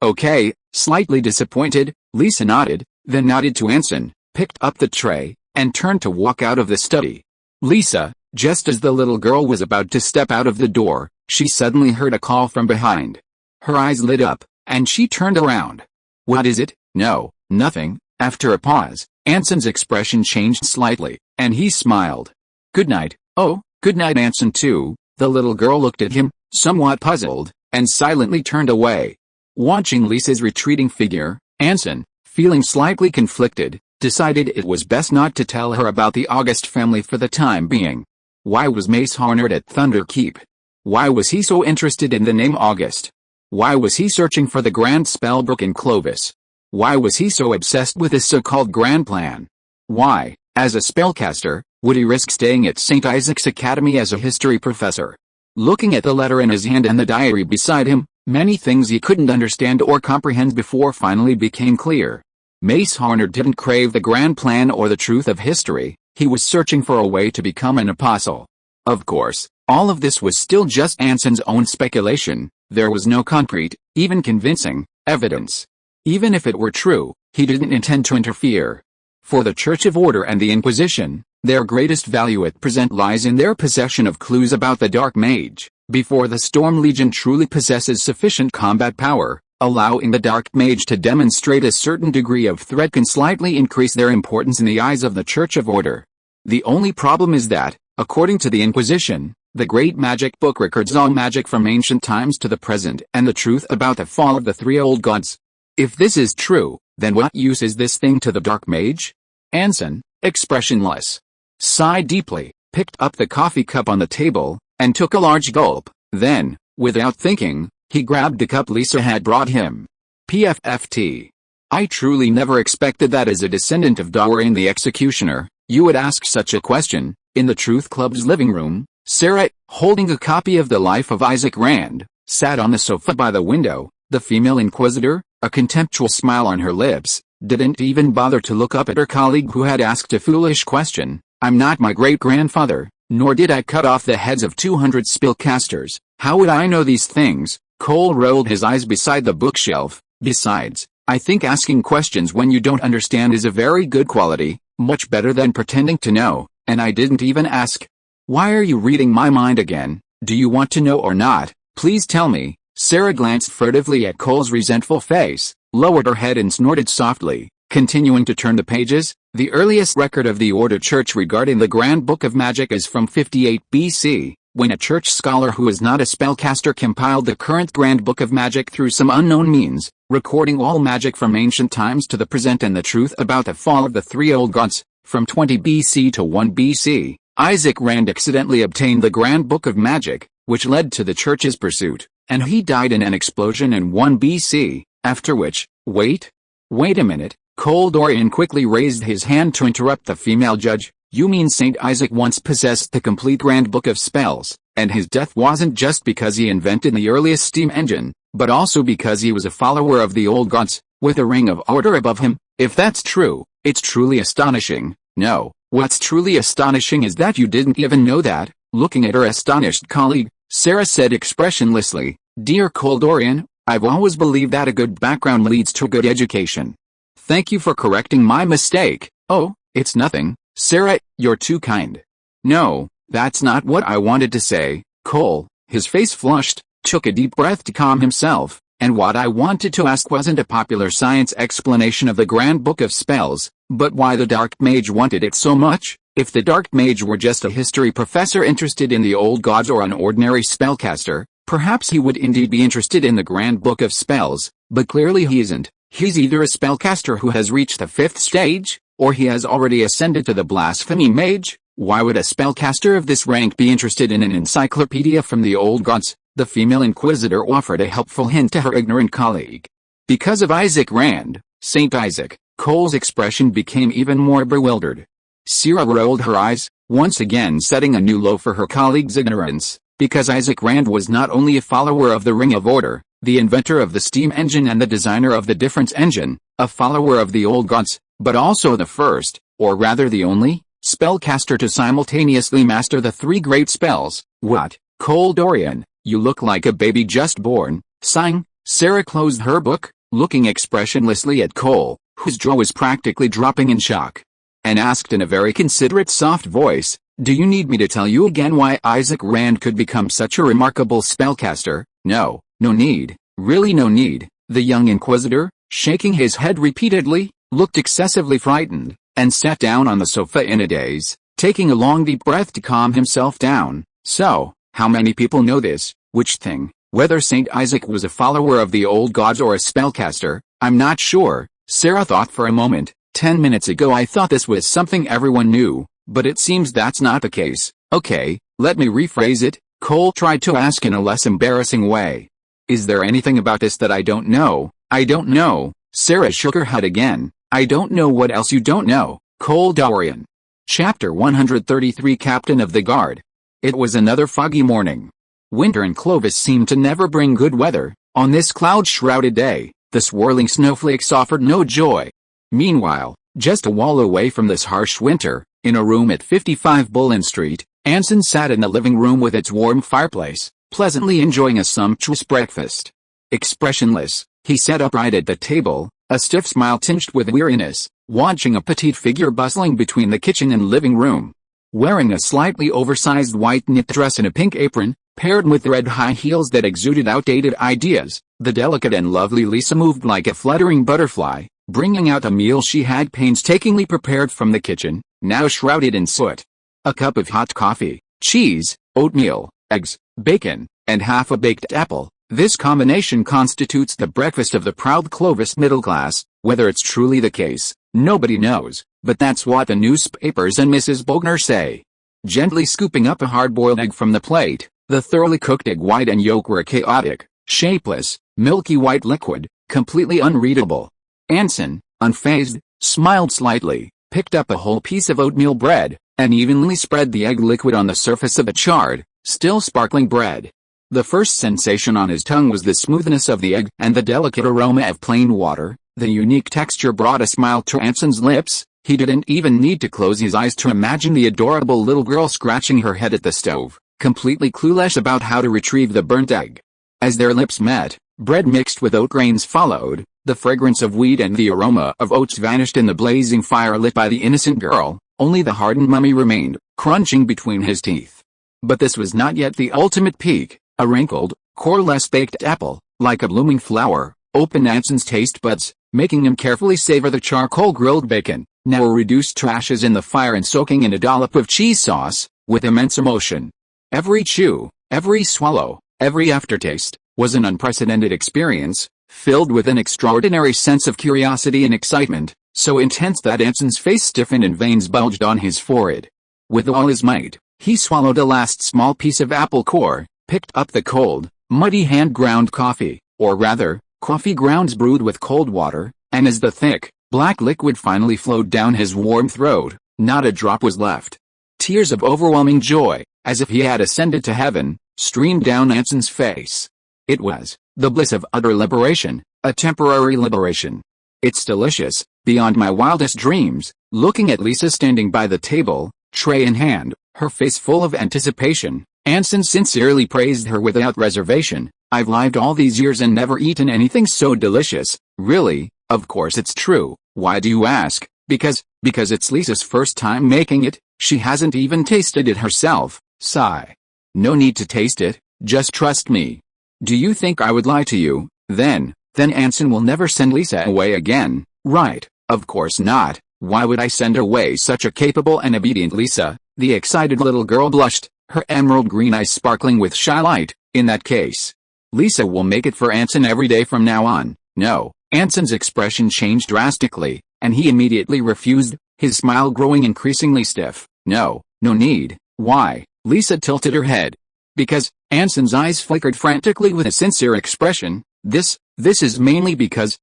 Okay. Slightly disappointed, Lisa nodded, then nodded to Anson, picked up the tray, and turned to walk out of the study. Lisa, just as the little girl was about to step out of the door, she suddenly heard a call from behind. Her eyes lit up, and she turned around. What is it? No, nothing. After a pause, Anson's expression changed slightly, and he smiled. Good night. Oh, good night, Anson too. The little girl looked at him, somewhat puzzled, and silently turned away. Watching Lisa's retreating figure, Anson, feeling slightly conflicted, decided it was best not to tell her about the August family for the time being. Why was Mace Harnard at Thunder Keep? Why was he so interested in the name August? Why was he searching for the Grand Spellbook in Clovis? Why was he so obsessed with his so-called grand plan? Why, as a spellcaster, would he risk staying at St. Isaac's Academy as a history professor? Looking at the letter in his hand and the diary beside him, many things he couldn't understand or comprehend before finally became clear. Mace Harnard didn't crave the grand plan or the truth of history, he was searching for a way to become an apostle. Of course, all of this was still just Anson's own speculation, there was no concrete, even convincing, evidence. Even if it were true, he didn't intend to interfere. For the Church of Order and the Inquisition, their greatest value at present lies in their possession of clues about the Dark Mage. Before the Storm Legion truly possesses sufficient combat power, allowing the Dark Mage to demonstrate a certain degree of threat can slightly increase their importance in the eyes of the Church of Order. The only problem is that, according to the Inquisition, the Great Magic Book records all magic from ancient times to the present and the truth about the fall of the three old gods. If this is true, then what use is this thing to the Dark Mage? Anson, expressionless, sighed deeply, picked up the coffee cup on the table, and took a large gulp. Then, without thinking, he grabbed the cup Lisa had brought him. PFFT. I truly never expected that as a descendant of Dorian the Executioner, you would ask such a question. In the Truth Club's living room, Sarah, holding a copy of The Life of Isaac Rand, sat on the sofa by the window. The female inquisitor, a contemptuous smile on her lips, didn't even bother to look up at her colleague who had asked a foolish question. I'm not my great-grandfather, nor did I cut off the heads of 200 spellcasters. How would I know these things? Cole rolled his eyes beside the bookshelf. Besides, I think asking questions when you don't understand is a very good quality, much better than pretending to know, and I didn't even ask. Why are you reading my mind again? Do you want to know or not? Please tell me. Sarah glanced furtively at Cole's resentful face, lowered her head and snorted softly, continuing to turn the pages. The earliest record of the Order Church regarding the Grand Book of Magic is from 58 BC, when a church scholar who is not a spellcaster compiled the current Grand Book of Magic through some unknown means, recording all magic from ancient times to the present and the truth about the fall of the three old gods. From 20 BC to 1 BC, Isaac Rand accidentally obtained the Grand Book of Magic, which led to the church's pursuit, and he died in an explosion in 1 BC, after which, wait a minute, Cole Dorian quickly raised his hand to interrupt the female judge. You mean Saint Isaac once possessed the complete Grand Book of Spells, and his death wasn't just because he invented the earliest steam engine, but also because he was a follower of the old gods, with a ring of order above him? If that's true, it's truly astonishing. No, what's truly astonishing is that you didn't even know that. Looking at her astonished colleague, Sarah said expressionlessly, Dear Cole Dorian, I've always believed that a good background leads to a good education. Thank you for correcting my mistake. Oh, it's nothing, Sarah, you're too kind. No, that's not what I wanted to say. Cole, his face flushed, took a deep breath to calm himself, and what I wanted to ask wasn't a popular science explanation of the Grand Book of Spells, but why the Dark Mage wanted it so much. If the Dark Mage were just a history professor interested in the old gods or an ordinary spellcaster, perhaps he would indeed be interested in the Grand Book of Spells, but clearly he isn't. He's either a spellcaster who has reached the 5th stage, or he has already ascended to the Blasphemy Mage. Why would a spellcaster of this rank be interested in an encyclopedia from the old gods? The female inquisitor offered a helpful hint to her ignorant colleague. Because of Isaac Rand, Saint Isaac. Cole's expression became even more bewildered. Sarah rolled her eyes, once again setting a new low for her colleague's ignorance, because Isaac Rand was not only a follower of the Ring of Order, the inventor of the steam engine and the designer of the difference engine, a follower of the old gods, but also the first, or rather the only, spellcaster to simultaneously master the 3 great spells. What, Cole Dorian, you look like a baby just born. Sighing, Sarah closed her book, looking expressionlessly at Cole, whose jaw was practically dropping in shock, and asked in a very considerate soft voice, Do you need me to tell you again why Isaac Rand could become such a remarkable spellcaster? No, no need, really no need. The young inquisitor, shaking his head repeatedly, looked excessively frightened, and sat down on the sofa in a daze, taking a long deep breath to calm himself down. So, how many people know this? Which thing? Whether Saint Isaac was a follower of the old gods or a spellcaster, I'm not sure. Sarah thought for a moment. 10 minutes ago I thought this was something everyone knew, but it seems that's not the case. Okay, let me rephrase it, Cole tried to ask in a less embarrassing way. Is there anything about this that I don't know? I don't know. Sarah shook her head again. I don't know what else you don't know. Cole Dorian. Chapter 133 Captain of the Guard. It was another foggy morning. Winter in Clovis seemed to never bring good weather. On this cloud-shrouded day, the swirling snowflakes offered no joy. Meanwhile, just a wall away from this harsh winter, in a room at 55 Bullen Street, Anson sat in the living room with its warm fireplace, pleasantly enjoying a sumptuous breakfast. Expressionless, he sat upright at the table, a stiff smile tinged with weariness, watching a petite figure bustling between the kitchen and living room. Wearing a slightly oversized white knit dress and a pink apron, paired with red high heels that exuded outdated ideas, the delicate and lovely Lisa moved like a fluttering butterfly, bringing out a meal she had painstakingly prepared from the kitchen, now shrouded in soot. A cup of hot coffee, cheese, oatmeal, eggs, bacon, and half a baked apple. This combination constitutes the breakfast of the proud Clovis middle class. Whether it's truly the case, nobody knows, but that's what the newspapers and Mrs. Bogner say. Gently scooping up a hard-boiled egg from the plate, the thoroughly cooked egg white and yolk were chaotic, shapeless, milky white liquid, completely unreadable. Anson, unfazed, smiled slightly, picked up a whole piece of oatmeal bread, and evenly spread the egg liquid on the surface of the charred, still sparkling bread. The first sensation on his tongue was the smoothness of the egg and the delicate aroma of plain water. The unique texture brought a smile to Anson's lips. He didn't even need to close his eyes to imagine the adorable little girl scratching her head at the stove, completely clueless about how to retrieve the burnt egg. As their lips met, bread mixed with oat grains followed. The fragrance of wheat and the aroma of oats vanished in the blazing fire lit by the innocent girl. Only the hardened mummy remained, crunching between his teeth. But this was not yet the ultimate peak. A wrinkled, coreless baked apple, like a blooming flower, opened Anson's taste buds, making him carefully savor the charcoal grilled bacon, now reduced to ashes in the fire and soaking in a dollop of cheese sauce, with immense emotion. Every chew, every swallow, every aftertaste, was an unprecedented experience, filled with an extraordinary sense of curiosity and excitement, so intense that Anson's face stiffened and veins bulged on his forehead. With all his might, he swallowed a last small piece of apple core, picked up the cold, muddy hand-ground coffee, or rather, coffee grounds brewed with cold water, and as the thick, black liquid finally flowed down his warm throat, not a drop was left. Tears of overwhelming joy, as if he had ascended to heaven, streamed down Anson's face. It was the bliss of utter liberation, a temporary liberation. It's delicious, beyond my wildest dreams. Looking at Lisa standing by the table, tray in hand, her face full of anticipation, Anson sincerely praised her without reservation. I've lived all these years and never eaten anything so delicious. Really? Of course it's true. Why do you ask? Because it's Lisa's first time making it. She hasn't even tasted it herself. Sigh. No need to taste it, just trust me. Do you think I would lie to you? Then Anson will never send Lisa away again, right? Of course not. Why would I send away such a capable and obedient Lisa? The excited little girl blushed, her emerald green eyes sparkling with shy light. In that case, Lisa will make it for Anson every day from now on. No. Anson's expression changed drastically, and he immediately refused, his smile growing increasingly stiff. No need. Why? Lisa tilted her head. Because, Anson's eyes flickered frantically with a sincere expression. This is mainly because,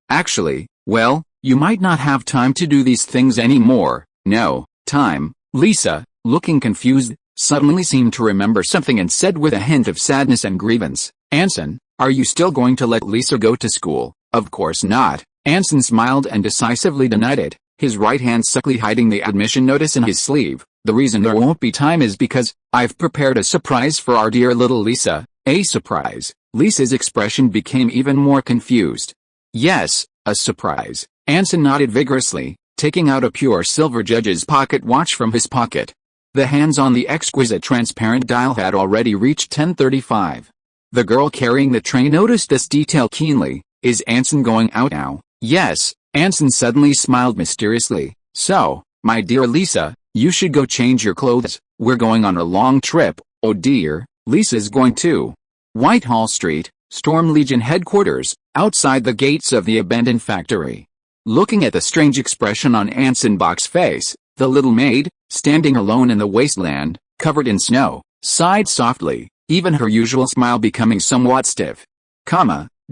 actually, well, you might not have time to do these things anymore. No, time. Lisa, looking confused, suddenly seemed to remember something and said with a hint of sadness and grievance, Anson, are you still going to let Lisa go to school? Of course not. Anson smiled and decisively denied it, his right hand subtly hiding the admission notice in his sleeve. The reason there won't be time is because I've prepared a surprise for our dear little Lisa. A surprise? Lisa's expression became even more confused. Yes, a surprise. Anson nodded vigorously, taking out a pure silver judge's pocket watch from his pocket. The hands on the exquisite transparent dial had already reached 10:35. The girl carrying the tray noticed this detail keenly. Is Anson going out now? Yes, Anson suddenly smiled mysteriously. So, my dear Lisa, you should go change your clothes. We're going on a long trip. Oh dear, Lisa's going too. Whitehall Street, Storm Legion headquarters, outside the gates of the abandoned factory. Looking at the strange expression on Anson Bach's face, the little maid, standing alone in the wasteland, covered in snow, sighed softly, even her usual smile becoming somewhat stiff.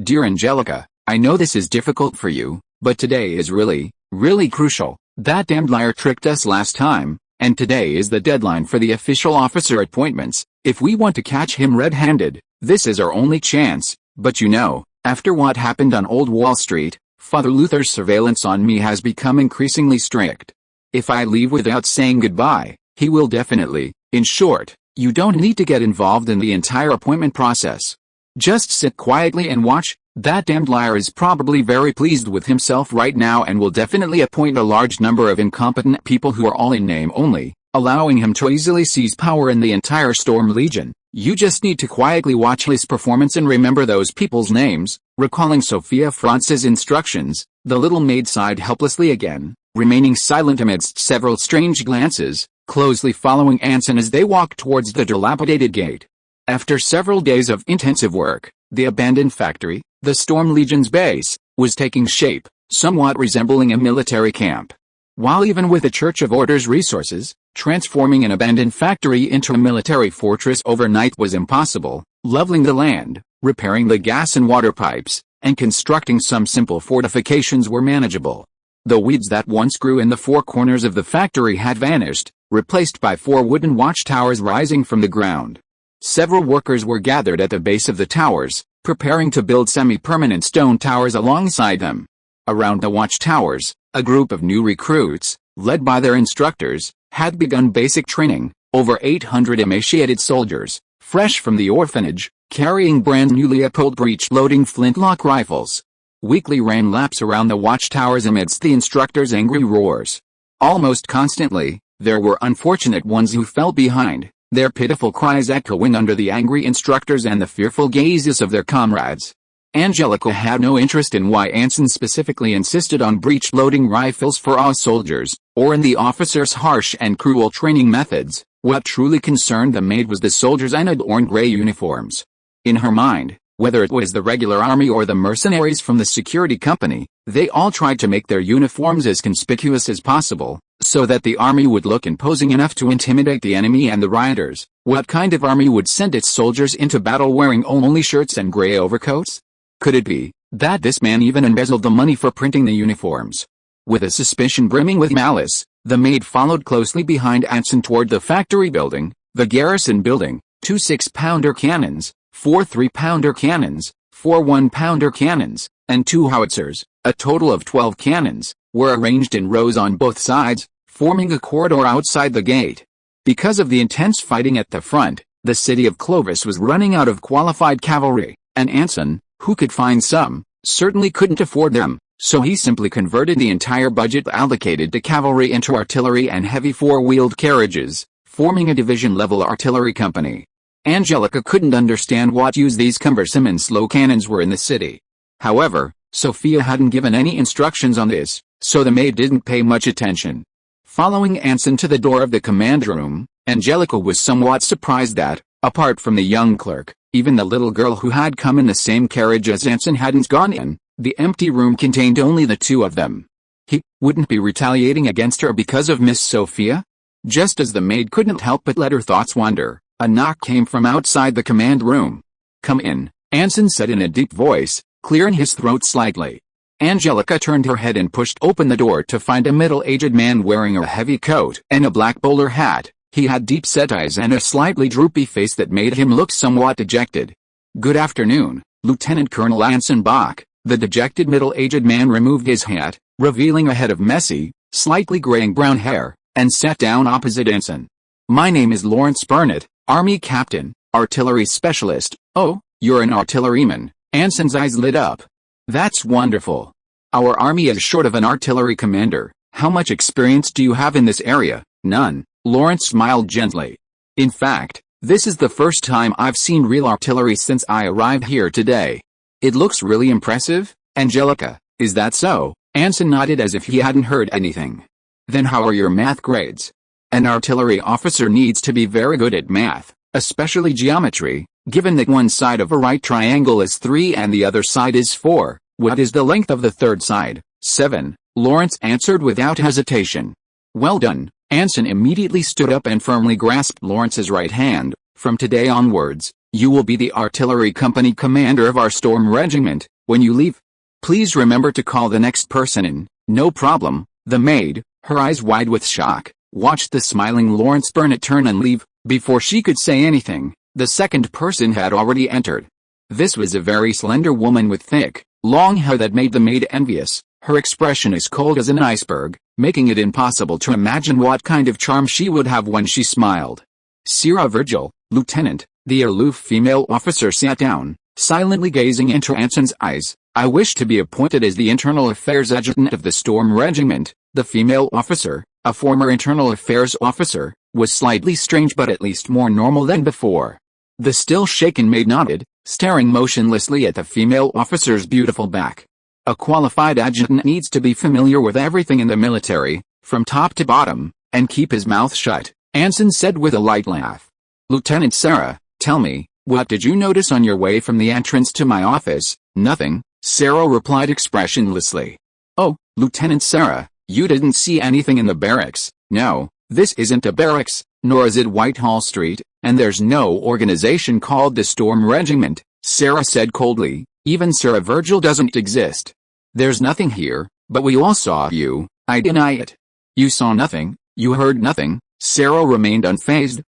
Dear Angelica, I know this is difficult for you, but today is really, really crucial. That damned liar tricked us last time, and today is the deadline for the official officer appointments. If we want to catch him red-handed, this is our only chance. But you know, after what happened on Old Wall Street, Father Luther's surveillance on me has become increasingly strict. If I leave without saying goodbye, he will definitely. In short, you don't need to get involved in the entire appointment process. Just sit quietly and watch. That damned liar is probably very pleased with himself right now and will definitely appoint a large number of incompetent people who are all in name only, allowing him to easily seize power in the entire Storm Legion. You just need to quietly watch his performance and remember those people's names. Recalling Sophia Franz's instructions, the little maid sighed helplessly again, remaining silent amidst several strange glances, closely following Anson as they walked towards the dilapidated gate. After several days of intensive work, the abandoned factory, the Storm Legion's base, was taking shape, somewhat resembling a military camp. While even with the Church of Order's resources, transforming an abandoned factory into a military fortress overnight was impossible, leveling the land, repairing the gas and water pipes, and constructing some simple fortifications were manageable. The weeds that once grew in the four corners of the factory had vanished, replaced by 4 wooden watchtowers rising from the ground. Several workers were gathered at the base of the towers, preparing to build semi-permanent stone towers alongside them. Around the watchtowers, a group of new recruits, led by their instructors, had begun basic training. Over 800 emaciated soldiers, fresh from the orphanage, carrying brand new Leopold breech-loading flintlock rifles. Weekly ran laps around the watchtowers amidst the instructors' angry roars. Almost constantly, there were unfortunate ones who fell behind, their pitiful cries echoing under the angry instructors and the fearful gazes of their comrades. Angelica had no interest in why Anson specifically insisted on breech-loading rifles for all soldiers, or in the officers' harsh and cruel training methods. What truly concerned the maid was the soldiers' unadorned gray uniforms. In her mind, whether it was the regular army or the mercenaries from the security company, they all tried to make their uniforms as conspicuous as possible, so that the army would look imposing enough to intimidate the enemy and the rioters. What kind of army would send its soldiers into battle wearing only shirts and gray overcoats? Could it be that this man even embezzled the money for printing the uniforms? With a suspicion brimming with malice, the maid followed closely behind Anson toward the factory building, the garrison building. 2 6-pounder cannons, 4 3-pounder cannons, 4 1-pounder cannons, and 2 howitzers, a total of 12 cannons, were arranged in rows on both sides, forming a corridor outside the gate. Because of the intense fighting at the front, the city of Clovis was running out of qualified cavalry, and Anson, who could find some, certainly couldn't afford them, so he simply converted the entire budget allocated to cavalry into artillery and heavy 4-wheeled carriages, forming a division-level artillery company. Angelica couldn't understand what use these cumbersome and slow cannons were in the city. However, Sophia hadn't given any instructions on this, so the maid didn't pay much attention. Following Anson to the door of the command room, Angelica was somewhat surprised that, apart from the young clerk, even the little girl who had come in the same carriage as Anson hadn't gone in. The empty room contained only the two of them. He wouldn't be retaliating against her because of Miss Sophia? Just as the maid couldn't help but let her thoughts wander, a knock came from outside the command room. "Come in," Anson said in a deep voice, clearing his throat slightly. Angelica turned her head and pushed open the door to find a middle-aged man wearing a heavy coat and a black bowler hat. He had deep-set eyes and a slightly droopy face that made him look somewhat dejected. "Good afternoon, Lieutenant Colonel Anson Bach." The dejected middle-aged man removed his hat, revealing a head of messy, slightly graying brown hair, and sat down opposite Anson. "My name is Lawrence Burnett, Army Captain, Artillery Specialist." "Oh, you're an artilleryman." Anson's eyes lit up. "That's wonderful. Our army is short of an artillery commander. How much experience do you have in this area?" "None," Lawrence smiled gently. In fact, this is the first time I've seen real artillery since I arrived here today. It looks really impressive, Angelica, is that so? Anson nodded as if he hadn't heard anything. Then how are your math grades? An artillery officer needs to be very good at math, especially geometry, given that one side of a right triangle is 3 and the other side is 4. What is the length of the third side? 7, Lawrence answered without hesitation. Well done. Anson immediately stood up and firmly grasped Lawrence's right hand. From today onwards, you will be the artillery company commander of our storm regiment. When you leave, please remember to call the next person in. No problem. The maid, her eyes wide with shock, watched the smiling Lawrence Burnett turn and leave. Before she could say anything, the second person had already entered. This was a very slender woman with thick, long hair that made the maid envious. Her expression as cold as an iceberg, making it impossible to imagine what kind of charm she would have when she smiled. Sarah Virgil, Lieutenant, the aloof female officer sat down, silently gazing into Anson's eyes. I wish to be appointed as the Internal Affairs Adjutant of the Storm Regiment. The female officer, a former Internal Affairs officer, was slightly strange but at least more normal than before. The still shaken maid nodded, staring motionlessly at the female officer's beautiful back. A qualified adjutant needs to be familiar with everything in the military, from top to bottom, and keep his mouth shut, Anson said with a light laugh. Lieutenant Sarah, tell me, what did you notice on your way from the entrance to my office? Nothing, Sarah replied expressionlessly. Oh, Lieutenant Sarah, you didn't see anything in the barracks? No, this isn't a barracks, nor is it Whitehall Street, and there's no organization called the Storm Regiment, Sarah said coldly. Even Sarah Virgil doesn't exist. There's nothing here, but we all saw you. I deny it. You saw nothing, you heard nothing. Sarah remained unfazed.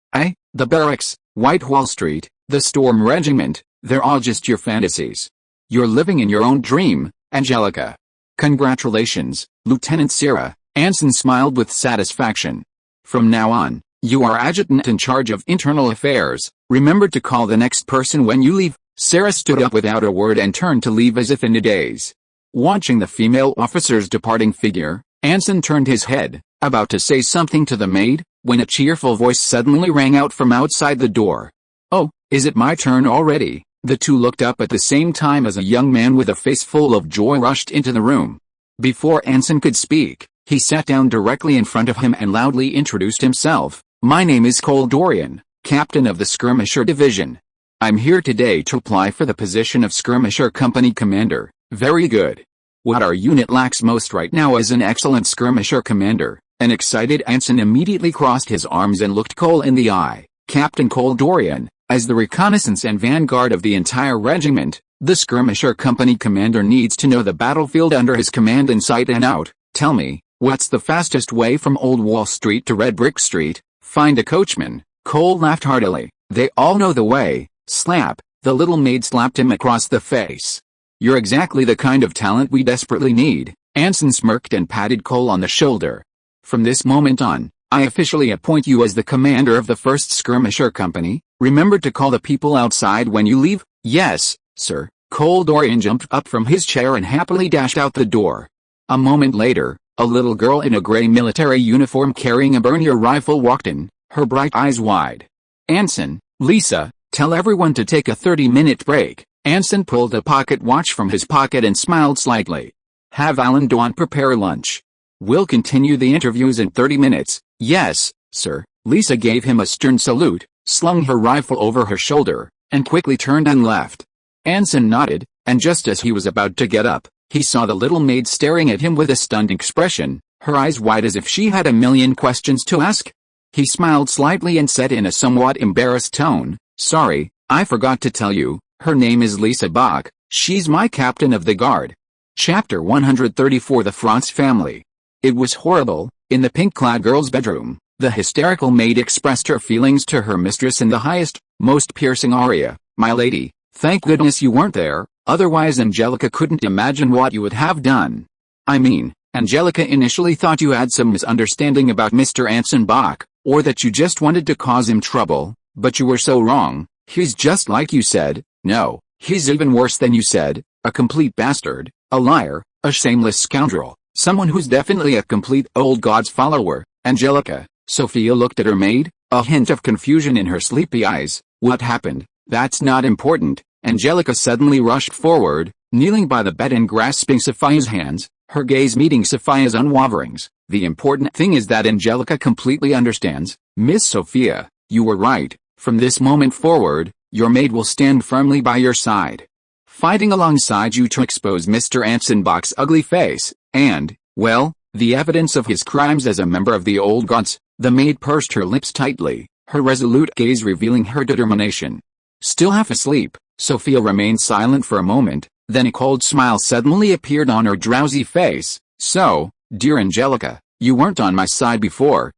The barracks, Whitehall Street, the Storm Regiment, they're all just your fantasies. You're living in your own dream, Angelica. Congratulations, Lieutenant Sarah, Anson smiled with satisfaction. From now on, you are adjutant in charge of internal affairs. Remember to call the next person when you leave. Sarah stood up without a word and turned to leave as if in a daze. Watching the female officer's departing figure, Anson turned his head, about to say something to the maid, when a cheerful voice suddenly rang out from outside the door. Oh, is it my turn already? The two looked up at the same time as a young man with a face full of joy rushed into the room. Before Anson could speak, he sat down directly in front of him and loudly introduced himself. My name is Cole Dorian, captain of the Skirmisher Division. I'm here today to apply for the position of Skirmisher Company Commander. Very good. What our unit lacks most right now is an excellent Skirmisher Commander. An excited Anson immediately crossed his arms and looked Cole in the eye. Captain Cole Dorian, as the reconnaissance and vanguard of the entire regiment, the Skirmisher Company Commander needs to know the battlefield under his command inside and out. Tell me, what's the fastest way from Old Wall Street to Red Brick Street? Find a coachman. Cole laughed heartily. They all know the way. Slap, the little maid slapped him across the face. You're exactly the kind of talent we desperately need. Anson smirked and patted Cole on the shoulder. From this moment on, I officially appoint you as the commander of the 1st Skirmisher Company. Remember to call the people outside when you leave. Yes, sir. Cole Dorian jumped up from his chair and happily dashed out the door. A moment later, a little girl in a gray military uniform carrying a Bernier rifle walked in, her bright eyes wide. Anson, Lisa, tell everyone to take a 30-minute break. Anson pulled a pocket watch from his pocket and smiled slightly. Have Alan Dawn prepare lunch. We'll continue the interviews in 30 minutes. Yes, sir. Lisa gave him a stern salute, slung her rifle over her shoulder, and quickly turned and left. Anson nodded, and just as he was about to get up, he saw the little maid staring at him with a stunned expression, her eyes wide as if she had a million questions to ask. He smiled slightly and said in a somewhat embarrassed tone, Sorry, I forgot to tell you, her name is Lisa Bach, she's my captain of the guard. Chapter 134 The Franz Family. It was horrible. In the pink-clad girl's bedroom, the hysterical maid expressed her feelings to her mistress in the highest, most piercing aria. My lady, thank goodness you weren't there, otherwise Angelica couldn't imagine what you would have done. I mean, Angelica initially thought you had some misunderstanding about Mr. Anson Bach, or that you just wanted to cause him trouble, but you were so wrong. He's just like you said. No, he's even worse than you said, a complete bastard, a liar, a shameless scoundrel. Someone who's definitely a complete old God's follower. Angelica, Sophia looked at her maid, a hint of confusion in her sleepy eyes. What happened? That's not important. Angelica suddenly rushed forward, kneeling by the bed and grasping Sophia's hands, her gaze meeting Sophia's unwaverings. The important thing is that Angelica completely understands. Miss Sophia, you were right. From this moment forward, your maid will stand firmly by your side, fighting alongside you to expose Mr. Anson Bach's ugly face, and, well, the evidence of his crimes as a member of the old gods. The maid pursed her lips tightly, her resolute gaze revealing her determination. Still half asleep, Sophia remained silent for a moment, then a cold smile suddenly appeared on her drowsy face. So, dear Angelica, you weren't on my side before.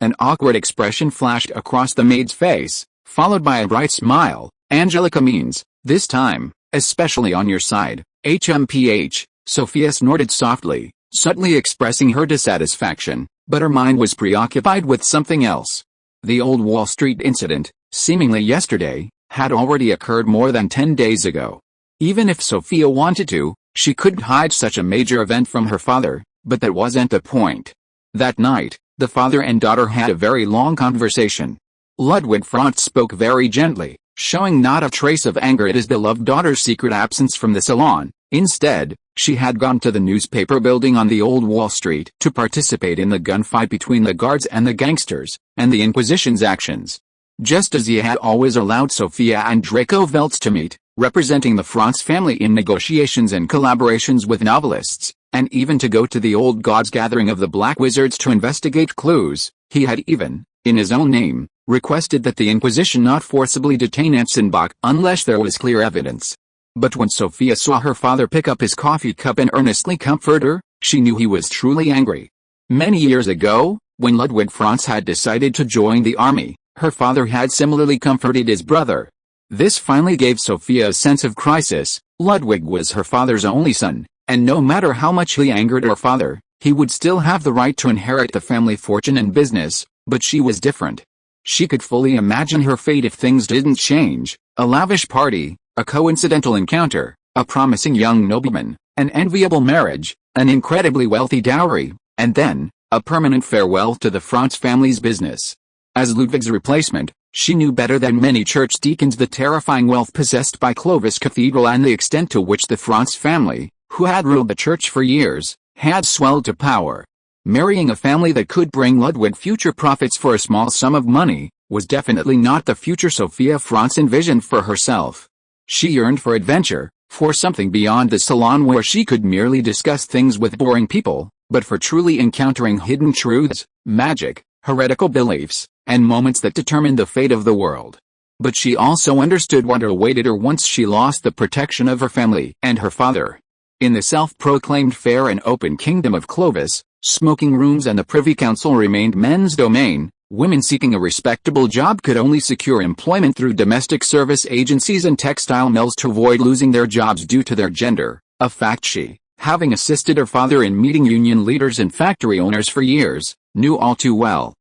An awkward expression flashed across the maid's face, followed by a bright smile. Angelica means, this time, especially on your side. HMPH, Sophia snorted softly, subtly expressing her dissatisfaction, but her mind was preoccupied with something else. The old Wall Street incident, seemingly yesterday, had already occurred more than 10 days ago. Even if Sophia wanted to, she couldn't hide such a major event from her father, but that wasn't the point. That night, the father and daughter had a very long conversation. Ludwig Franz spoke very gently, showing not a trace of anger at his beloved daughter's secret absence from the salon. Instead, she had gone to the newspaper building on the old Wall Street to participate in the gunfight between the guards and the gangsters, and the Inquisition's actions. Just as he had always allowed Sophia and Draco Veltz to meet, representing the Franz family in negotiations and collaborations with novelists, and even to go to the old gods gathering of the Black Wizards to investigate clues, he had even, in his own name, requested that the Inquisition not forcibly detain Anson Bach unless there was clear evidence. But when Sophia saw her father pick up his coffee cup and earnestly comfort her, she knew he was truly angry. Many years ago, when Ludwig Franz had decided to join the army, her father had similarly comforted his brother. This finally gave Sophia a sense of crisis. Ludwig was her father's only son, and no matter how much he angered her father, he would still have the right to inherit the family fortune and business, but she was different. She could fully imagine her fate if things didn't change: a lavish party, a coincidental encounter, a promising young nobleman, an enviable marriage, an incredibly wealthy dowry, and then, a permanent farewell to the Franz family's business. As Ludwig's replacement, she knew better than many church deacons the terrifying wealth possessed by Clovis Cathedral and the extent to which the Franz family, who had ruled the church for years, had swelled to power. Marrying a family that could bring Ludwig future profits for a small sum of money was definitely not the future Sophia Franz envisioned for herself. She yearned for adventure, for something beyond the salon where she could merely discuss things with boring people, but for truly encountering hidden truths, magic, heretical beliefs, and moments that determined the fate of the world. But she also understood what awaited her once she lost the protection of her family and her father. In the self-proclaimed fair and open kingdom of Clovis, smoking rooms and the Privy Council remained men's domain. Women seeking a respectable job could only secure employment through domestic service agencies and textile mills to avoid losing their jobs due to their gender, a fact she, having assisted her father in meeting union leaders and factory owners for years, knew all too well.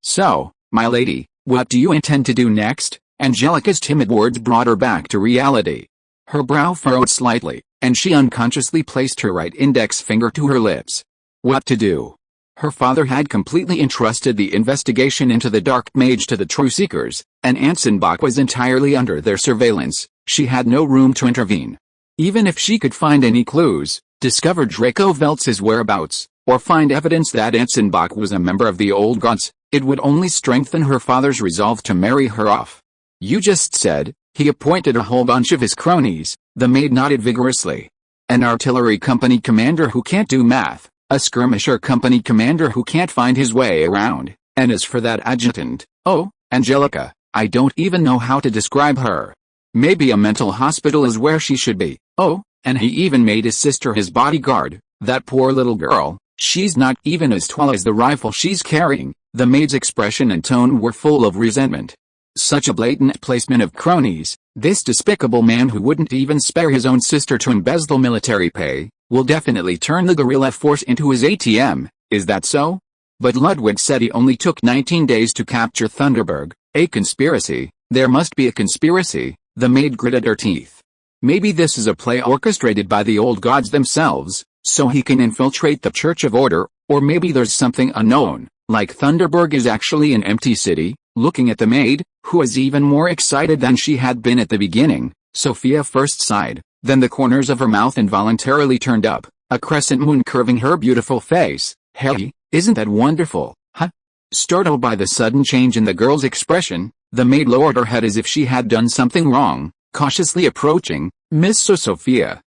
So, my lady, what do you intend to do next? Angelica's timid words brought her back to reality. Her brow furrowed slightly, and she unconsciously placed her right index finger to her lips. What to do? Her father had completely entrusted the investigation into the Dark Mage to the True Seekers, and Anson Bach was entirely under their surveillance. She had no room to intervene. Even if she could find any clues, discover Draco Veltz's whereabouts, or find evidence that Anson Bach was a member of the old gods, it would only strengthen her father's resolve to marry her off. You just said, he appointed a whole bunch of his cronies, the maid nodded vigorously. An artillery company commander who can't do math, a skirmisher company commander who can't find his way around, and as for that adjutant, oh, Angelica, I don't even know how to describe her. Maybe a mental hospital is where she should be. Oh, and he even made his sister his bodyguard. That poor little girl, she's not even as tall as the rifle she's carrying. The maid's expression and tone were full of resentment. Such a blatant placement of cronies, this despicable man who wouldn't even spare his own sister to embezzle military pay, will definitely turn the guerrilla force into his ATM, is that so? But Ludwig said he only took 19 days to capture Thunderberg. A conspiracy? There must be a conspiracy. The maid gritted her teeth. Maybe this is a play orchestrated by the old gods themselves, so he can infiltrate the Church of Order, or maybe there's something unknown, like Thunderberg is actually an empty city. Looking at the maid, who was even more excited than she had been at the beginning, Sophia first sighed, then the corners of her mouth involuntarily turned up, a crescent moon curving her beautiful face. "Hey, isn't that wonderful, huh?" Startled by the sudden change in the girl's expression, the maid lowered her head as if she had done something wrong, cautiously approaching. "Miss Sophia,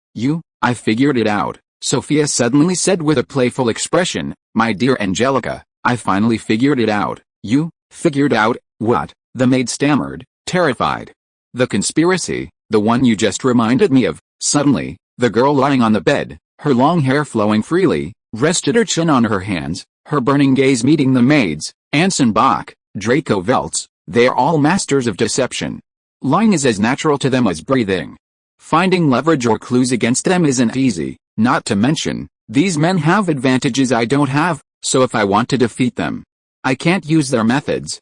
I figured it out," Sophia suddenly said with a playful expression. "My dear Angelica, I finally figured it out." "You figured out what?" the maid stammered, terrified. "The conspiracy, the one you just reminded me of." Suddenly, the girl lying on the bed, her long hair flowing freely, rested her chin on her hands, her burning gaze meeting the maid's. Anson Bach, Draco Veltz, they're all masters of deception. Lying is as natural to them as breathing. Finding leverage or clues against them isn't easy, not to mention, these men have advantages I don't have, so if I want to defeat them, I can't use their methods.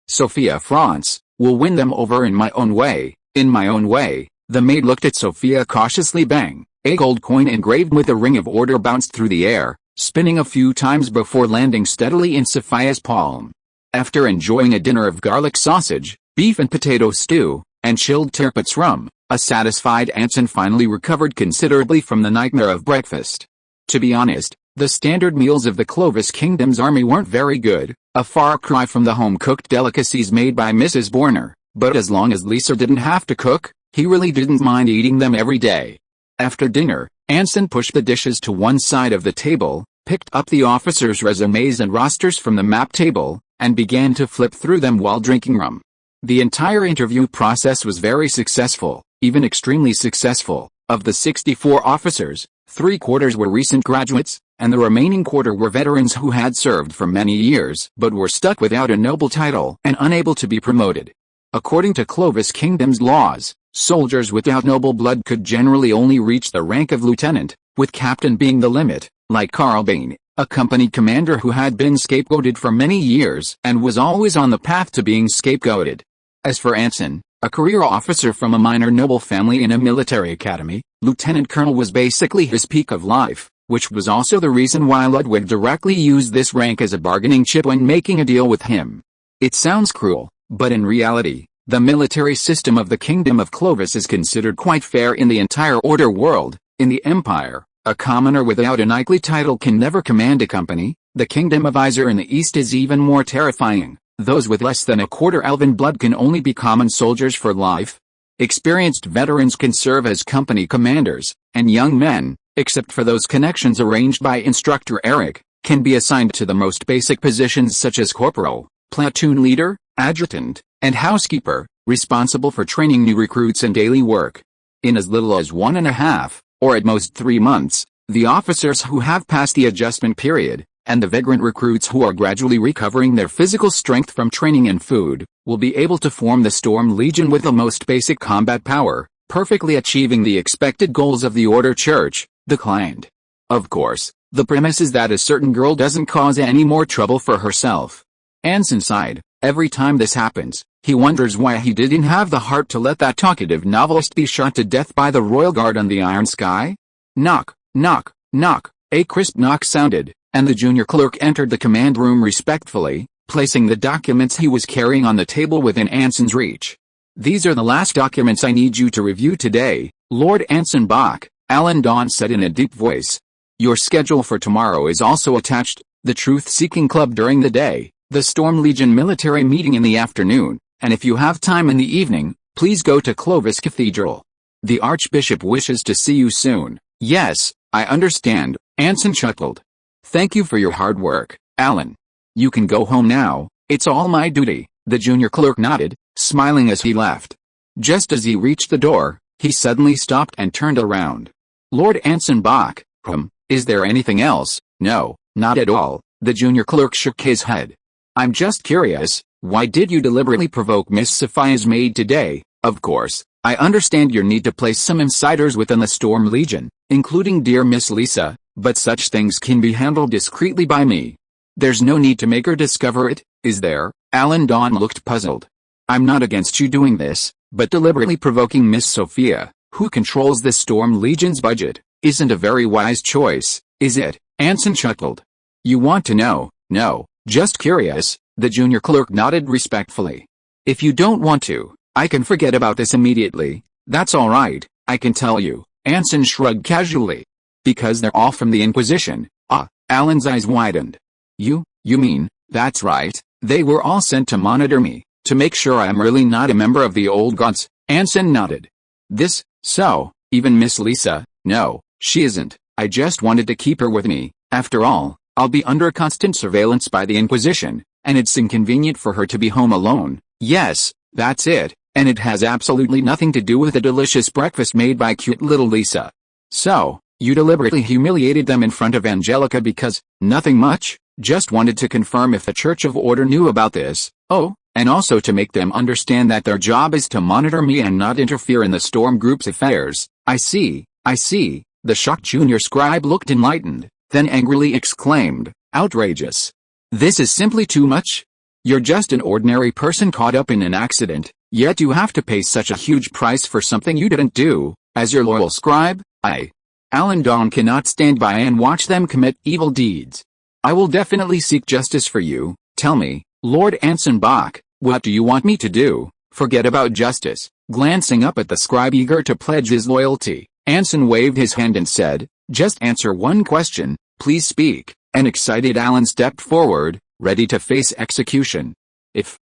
Sophia France, will win them over in my own way. In my own way. The maid looked at Sophia cautiously. Bang! A gold coin engraved with a ring of order bounced through the air, spinning a few times before landing steadily in Sophia's palm. After enjoying a dinner of garlic sausage, beef and potato stew, and chilled Tirpitz rum, a satisfied Anson finally recovered considerably from the nightmare of breakfast. To be honest, the standard meals of the Clovis Kingdom's army weren't very good, a far cry from the home-cooked delicacies made by Mrs. Borner, but as long as Lisa didn't have to cook, he really didn't mind eating them every day. After dinner, Anson pushed the dishes to one side of the table, picked up the officers' resumes and rosters from the map table, and began to flip through them while drinking rum. The entire interview process was very successful, even extremely successful. Of the 64 officers, 3/4 were recent graduates, and the remaining quarter were veterans who had served for many years but were stuck without a noble title and unable to be promoted. According to Clovis Kingdom's laws, soldiers without noble blood could generally only reach the rank of lieutenant, with captain being the limit, like Carl Bain, a company commander who had been scapegoated for many years and was always on the path to being scapegoated. As for Anson, a career officer from a minor noble family in a military academy, lieutenant colonel was basically his peak of life, which was also the reason why Ludwig directly used this rank as a bargaining chip when making a deal with him. It sounds cruel, but in reality, the military system of the Kingdom of Clovis is considered quite fair in the entire order world. In the Empire, a commoner without a knightly title can never command a company. The Kingdom of Isar in the east is even more terrifying. Those with less than a quarter elven blood can only be common soldiers for life. Experienced veterans can serve as company commanders, and young men, except for those connections arranged by Instructor Eric, can be assigned to the most basic positions such as corporal, platoon leader, adjutant, and housekeeper, responsible for training new recruits and daily work. In as little as 1.5, or at most 3 months, the officers who have passed the adjustment period, and the vagrant recruits who are gradually recovering their physical strength from training and food, will be able to form the Storm Legion with the most basic combat power, perfectly achieving the expected goals of the Order Church, the client. Of course, the premise is that a certain girl doesn't cause any more trouble for herself. Anson sighed. Every time this happens, he wonders why he didn't have the heart to let that talkative novelist be shot to death by the Royal Guard on the Iron Sky. Knock, knock, knock. A crisp knock sounded, and the junior clerk entered the command room respectfully, placing the documents he was carrying on the table within Anson's reach. "These are the last documents I need you to review today, Lord Anson Bach," Alan Dawn said in a deep voice. "Your schedule for tomorrow is also attached, the Truth-Seeking Club during the day, the Storm Legion military meeting in the afternoon, and if you have time in the evening, please go to Clovis Cathedral. The Archbishop wishes to see you soon." "Yes, I understand," Anson chuckled. "Thank you for your hard work, Alan. You can go home now, it's all my duty," the junior clerk nodded, smiling as he left. Just as he reached the door, he suddenly stopped and turned around. "Lord Anson Bach, is there anything else?" "No, not at all," the junior clerk shook his head. "I'm just curious, why did you deliberately provoke Miss Sophia's maid today? Of course, I understand your need to place some insiders within the Storm Legion, including dear Miss Lisa, but such things can be handled discreetly by me. There's no need to make her discover it, is there?" Alan Dawn looked puzzled. "I'm not against you doing this, but deliberately provoking Miss Sophia, who controls the Storm Legion's budget, isn't a very wise choice, is it?" Anson chuckled. "You want to know?" "No, Just curious, the junior clerk nodded respectfully. If you don't want to, I can forget about this immediately. That's all right, I can tell you, Anson shrugged casually. Because they're all from the Inquisition. Ah, Alan's eyes widened. You mean, that's right, they were all sent to monitor me, to make sure I'm really not a member of the old gods. Anson nodded. So, even Miss Lisa, no, she isn't, I just wanted to keep her with me. After all, I'll be under constant surveillance by the Inquisition, and it's inconvenient for her to be home alone. Yes, that's it, and it has absolutely nothing to do with the delicious breakfast made by cute little Lisa. So, you deliberately humiliated them in front of Angelica because, nothing much, just wanted to confirm if the Church of Order knew about this. Oh, and also to make them understand that their job is to monitor me and not interfere in the Storm Group's affairs. I see. The shocked junior scribe looked enlightened, then angrily exclaimed, outrageous. This is simply too much. You're just an ordinary person caught up in an accident, yet you have to pay such a huge price for something you didn't do. As your loyal scribe, Alan Dawn cannot stand by and watch them commit evil deeds. I will definitely seek justice for you. Tell me, Lord Anson Bach, what do you want me to do? Forget about justice. Glancing up at the scribe eager to pledge his loyalty, Anson waved his hand and said, just answer one question, please speak. An excited Alan stepped forward, ready to face execution. If,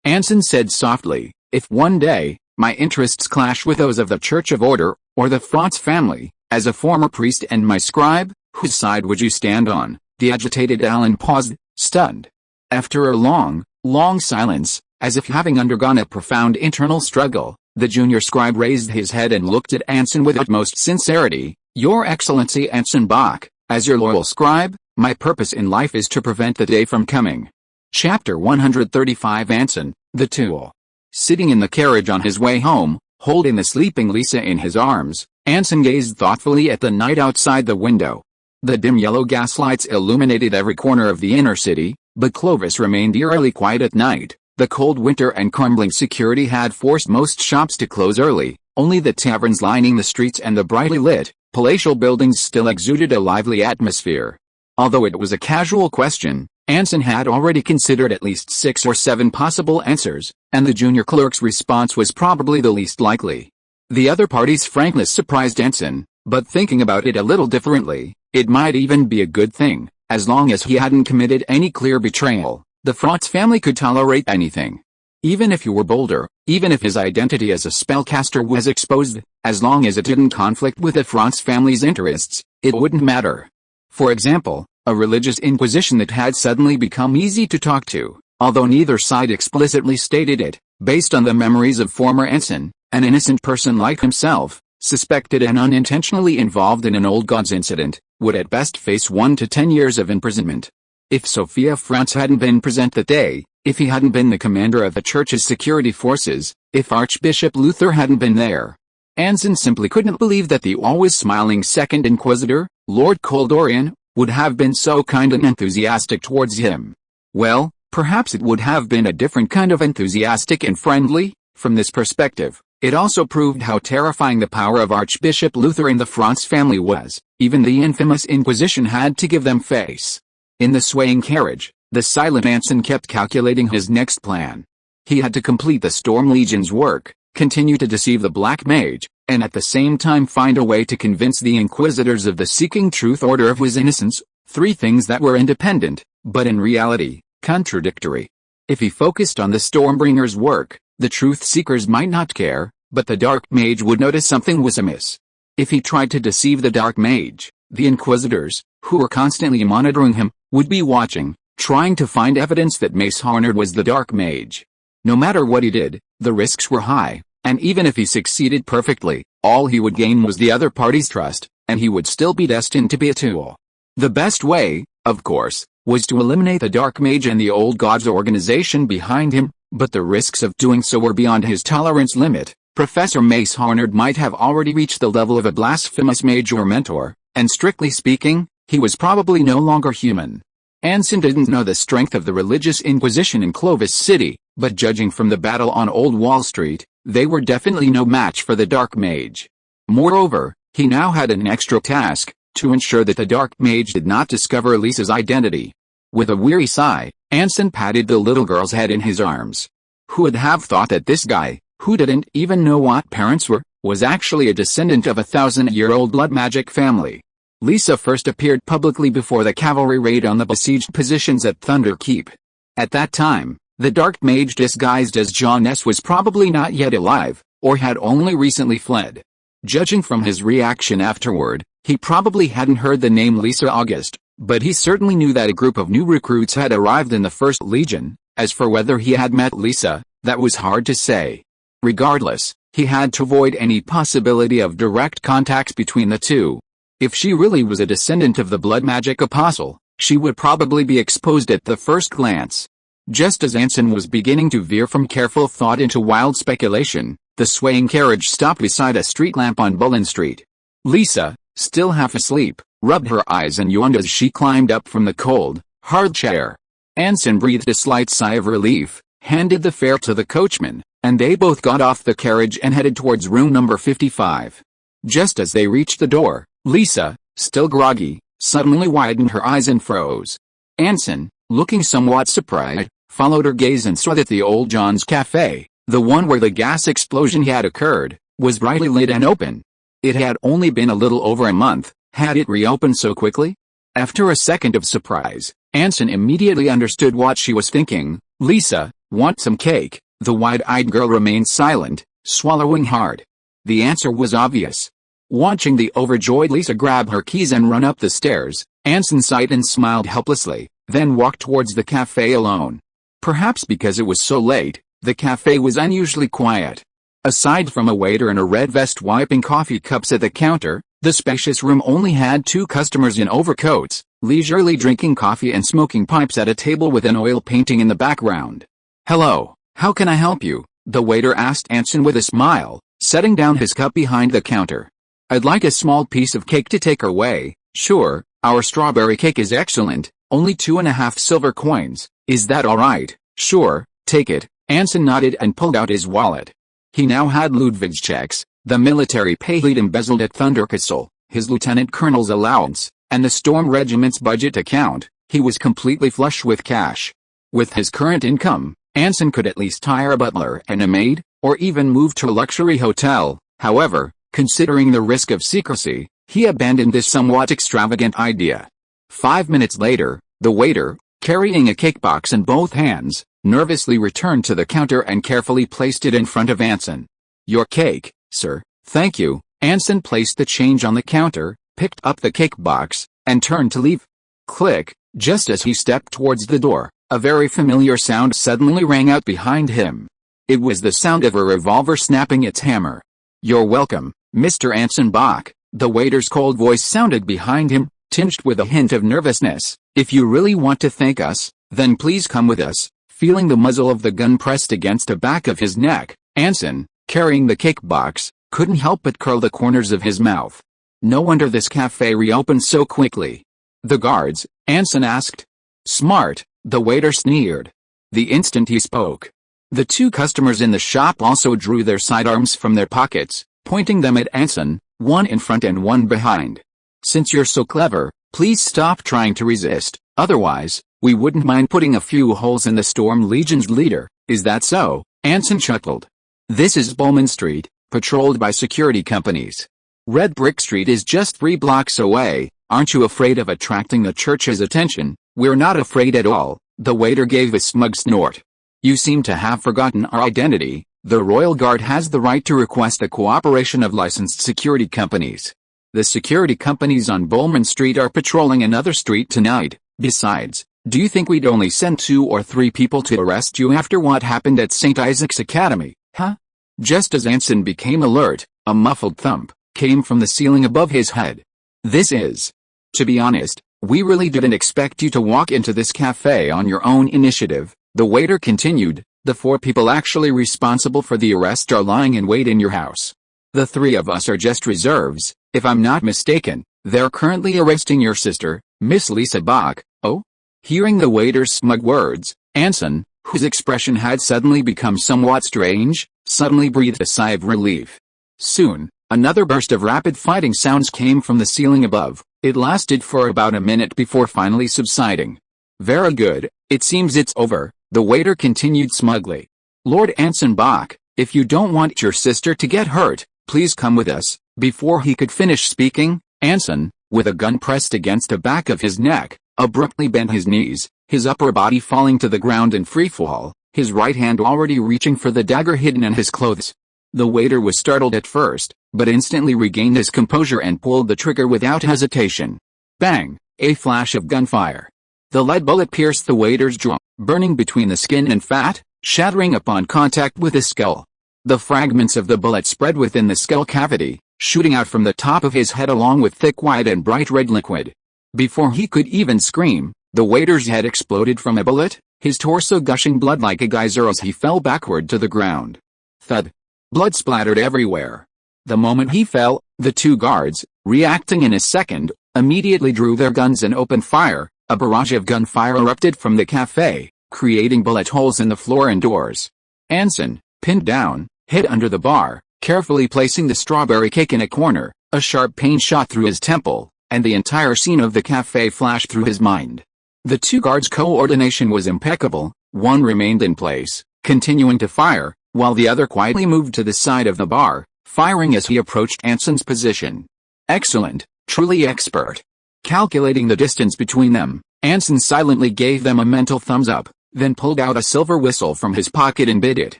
Anson said softly, if one day, my interests clash with those of the Church of Order, or the Franz family, as a former priest and my scribe, whose side would you stand on? The agitated Alan paused, stunned. After a long silence, as if having undergone a profound internal struggle, the junior scribe raised his head and looked at Anson with utmost sincerity. Your Excellency Anson Bach, as your loyal scribe, my purpose in life is to prevent the day from coming. Chapter 135 Anson, the Tool. Sitting in the carriage on his way home, holding the sleeping Lisa in his arms, Anson gazed thoughtfully at the night outside the window. The dim yellow gaslights illuminated every corner of the inner city, but Clovis remained eerily quiet at night. The cold winter and crumbling security had forced most shops to close early. Only the taverns lining the streets and the brightly lit, palatial buildings still exuded a lively atmosphere. Although it was a casual question, Anson had already considered at least 6 or 7 possible answers, and the junior clerk's response was probably the least likely. The other party's frankness surprised Anson, but thinking about it a little differently, it might even be a good thing, as long as he hadn't committed any clear betrayal. The Franz family could tolerate anything. Even if he were bolder, even if his identity as a spellcaster was exposed, as long as it didn't conflict with the Franz family's interests, it wouldn't matter. For example, a religious inquisition that had suddenly become easy to talk to, although neither side explicitly stated it, based on the memories of former Anson, an innocent person like himself, suspected and unintentionally involved in an old gods incident, would at best face 1 to 10 years of imprisonment. If Sophia Franz hadn't been present that day, if he hadn't been the commander of the church's security forces, if Archbishop Luther hadn't been there, Anson simply couldn't believe that the always smiling Second Inquisitor, Lord Coldorian, would have been so kind and enthusiastic towards him. Well, perhaps it would have been a different kind of enthusiastic and friendly. From this perspective, it also proved how terrifying the power of Archbishop Luther and the Franz family was. Even the infamous Inquisition had to give them face. In the swaying carriage, the silent Anson kept calculating his next plan. He had to complete the Storm Legion's work, continue to deceive the Black Mage, and at the same time find a way to convince the Inquisitors of the Seeking Truth Order of his innocence. 3 things that were independent, but in reality, contradictory. If he focused on the Stormbringer's work, the Truth Seekers might not care, but the Dark Mage would notice something was amiss. If he tried to deceive the Dark Mage, the Inquisitors, who were constantly monitoring him, would be watching, trying to find evidence that Mace Harnard was the Dark Mage. No matter what he did, the risks were high, and even if he succeeded perfectly, all he would gain was the other party's trust, and he would still be destined to be a tool. The best way, of course, was to eliminate the Dark Mage and the Old Gods organization behind him, but the risks of doing so were beyond his tolerance limit. Professor Mace Harnard might have already reached the level of a blasphemous mage or mentor, and strictly speaking, he was probably no longer human. Anson didn't know the strength of the religious inquisition in Clovis City, but judging from the battle on Old Wall Street, they were definitely no match for the Dark Mage. Moreover, he now had an extra task, to ensure that the Dark Mage did not discover Lisa's identity. With a weary sigh, Anson patted the little girl's head in his arms. Who would have thought that this guy, who didn't even know what parents were, was actually a descendant of a 1,000-year-old blood magic family? Lisa first appeared publicly before the cavalry raid on the besieged positions at Thunder Keep. At that time, the dark mage disguised as John S. was probably not yet alive, or had only recently fled. Judging from his reaction afterward, he probably hadn't heard the name Lisa August, but he certainly knew that a group of new recruits had arrived in the 1st Legion. As for whether he had met Lisa, that was hard to say. Regardless, he had to avoid any possibility of direct contacts between the two. If she really was a descendant of the blood magic apostle, she would probably be exposed at the first glance. Just as Anson was beginning to veer from careful thought into wild speculation, the swaying carriage stopped beside a street lamp on Bullen Street. Lisa, still half asleep, rubbed her eyes and yawned as she climbed up from the cold, hard chair. Anson breathed a slight sigh of relief, handed the fare to the coachman, and they both got off the carriage and headed towards room number 55. Just as they reached the door, Lisa, still groggy, suddenly widened her eyes and froze. Anson, looking somewhat surprised, followed her gaze and saw that the old John's Cafe, the one where the gas explosion had occurred, was brightly lit and open. It had only been a little over a month. Had it reopened so quickly? After a second of surprise, Anson immediately understood what she was thinking. Lisa, want some cake? The wide-eyed girl remained silent, swallowing hard. The answer was obvious. Watching the overjoyed Lisa grab her keys and run up the stairs, Anson sighed and smiled helplessly, then walked towards the cafe alone. Perhaps because it was so late, the cafe was unusually quiet. Aside from a waiter in a red vest wiping coffee cups at the counter, the spacious room only had 2 customers in overcoats, leisurely drinking coffee and smoking pipes at a table with an oil painting in the background. "Hello, how can I help you?" the waiter asked Anson with a smile, setting down his cup behind the counter. "I'd like a small piece of cake to take away." "Sure, our strawberry cake is excellent, only 2.5 silver coins, is that alright?" "Sure, take it." Anson nodded and pulled out his wallet. He now had Ludwig's checks, the military pay he'd embezzled at Thunder Castle, his lieutenant colonel's allowance, and the Storm Regiment's budget account. He was completely flush with cash. With his current income, Anson could at least hire a butler and a maid, or even move to a luxury hotel. However, considering the risk of secrecy, he abandoned this somewhat extravagant idea. 5 minutes later, the waiter, carrying a cake box in both hands, nervously returned to the counter and carefully placed it in front of Anson. "Your cake, sir." "Thank you." Anson placed the change on the counter, picked up the cake box, and turned to leave. Click. Just as he stepped towards the door, a very familiar sound suddenly rang out behind him. It was the sound of a revolver snapping its hammer. "You're welcome, Mr. Anson Bach." The waiter's cold voice sounded behind him, tinged with a hint of nervousness. "If you really want to thank us, then please come with us." Feeling the muzzle of the gun pressed against the back of his neck, Anson, carrying the cake box, couldn't help but curl the corners of his mouth. No wonder this cafe reopened so quickly. "The guards?" Anson asked. "Smart," the waiter sneered. The instant he spoke, the 2 customers in the shop also drew their sidearms from their pockets, pointing them at Anson, one in front and one behind. "Since you're so clever, please stop trying to resist, otherwise, we wouldn't mind putting a few holes in the Storm Legion's leader." "Is that so?" Anson chuckled. "This is Bullen Street, patrolled by security companies. Red Brick Street is just 3 blocks away. Aren't you afraid of attracting the church's attention?" "We're not afraid at all," the waiter gave a smug snort. "You seem to have forgotten our identity. The Royal Guard has the right to request the cooperation of licensed security companies. The security companies on Bullen Street are patrolling another street tonight. Besides, do you think we'd only send 2 or 3 people to arrest you after what happened at St. Isaac's Academy, huh?" Just as Anson became alert, a muffled thump came from the ceiling above his head. "This is. To be honest, we really didn't expect you to walk into this cafe on your own initiative," the waiter continued. "The 4 people actually responsible for the arrest are lying in wait in your house. The 3 of us are just reserves. If I'm not mistaken, they're currently arresting your sister, Miss Lisa Bach." "Oh?" Hearing the waiter's smug words, Anson, whose expression had suddenly become somewhat strange, suddenly breathed a sigh of relief. Soon, another burst of rapid fighting sounds came from the ceiling above. It lasted for about a minute before finally subsiding. Very good, it seems it's over, the waiter continued smugly. Lord Anson Bach, if you don't want your sister to get hurt, please come with us. Before he could finish speaking, Anson, with a gun pressed against the back of his neck, abruptly bent his knees, his upper body falling to the ground in freefall, his right hand already reaching for the dagger hidden in his clothes. The waiter was startled at first, but instantly regained his composure and pulled the trigger without hesitation. Bang! A flash of gunfire. The lead bullet pierced the waiter's jaw, burning between the skin and fat, shattering upon contact with his skull. The fragments of the bullet spread within the skull cavity, shooting out from the top of his head along with thick white and bright red liquid. Before he could even scream, the waiter's head exploded from a bullet, his torso gushing blood like a geyser as he fell backward to the ground. Thud. Blood splattered everywhere. The moment he fell, the two guards, reacting in a second, immediately drew their guns and opened fire. A barrage of gunfire erupted from the cafe, creating bullet holes in the floor and doors. Anson, pinned down, hid under the bar, carefully placing the strawberry cake in a corner. A sharp pain shot through his temple, and the entire scene of the cafe flashed through his mind. The two guards' coordination was impeccable. One remained in place, continuing to fire, while the other quietly moved to the side of the bar, firing as he approached Anson's position. Excellent, truly expert. Calculating the distance between them, Anson silently gave them a mental thumbs up, then pulled out a silver whistle from his pocket and bid it.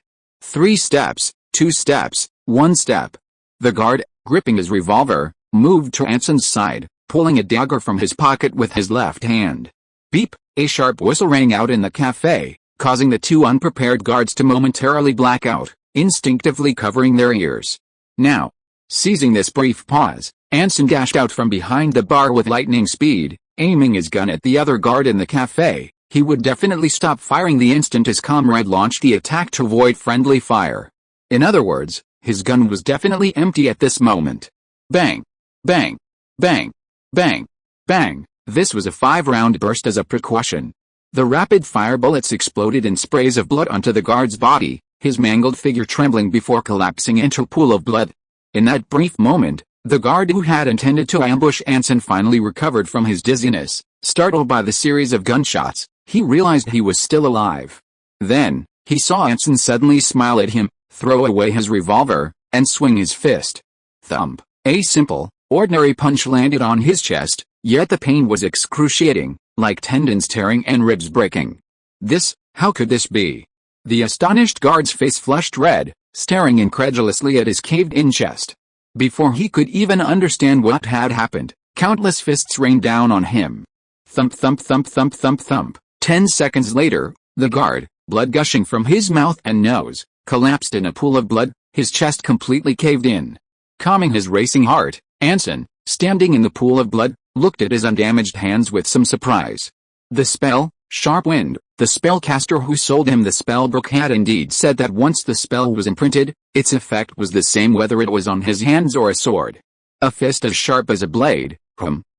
3 steps, 2 steps, 1 step. The guard, gripping his revolver, moved to Anson's side, pulling a dagger from his pocket with his left hand. Beep! A sharp whistle rang out in the cafe, causing the two unprepared guards to momentarily black out, instinctively covering their ears. Now, seizing this brief pause, Anson dashed out from behind the bar with lightning speed, aiming his gun at the other guard in the cafe. He would definitely stop firing the instant his comrade launched the attack to avoid friendly fire. In other words, his gun was definitely empty at this moment. Bang! Bang! Bang! Bang! Bang! This was a 5-round burst as a precaution. The rapid-fire bullets exploded in sprays of blood onto the guard's body, his mangled figure trembling before collapsing into a pool of blood. In that brief moment, the guard who had intended to ambush Anson finally recovered from his dizziness. Startled by the series of gunshots, he realized he was still alive. Then, he saw Anson suddenly smile at him, throw away his revolver, and swing his fist. Thump. A simple, ordinary punch landed on his chest, yet the pain was excruciating, like tendons tearing and ribs breaking. How could this be? The astonished guard's face flushed red, staring incredulously at his caved-in chest. Before he could even understand what had happened, countless fists rained down on him. Thump thump thump thump thump thump. 10 seconds later, the guard, blood gushing from his mouth and nose, collapsed in a pool of blood, his chest completely caved in. Calming his racing heart, Anson, standing in the pool of blood, looked at his undamaged hands with some surprise. The spell, Sharp Wind, the spellcaster who sold him the spellbook had indeed said that once the spell was imprinted, its effect was the same whether it was on his hands or a sword. A fist as sharp as a blade,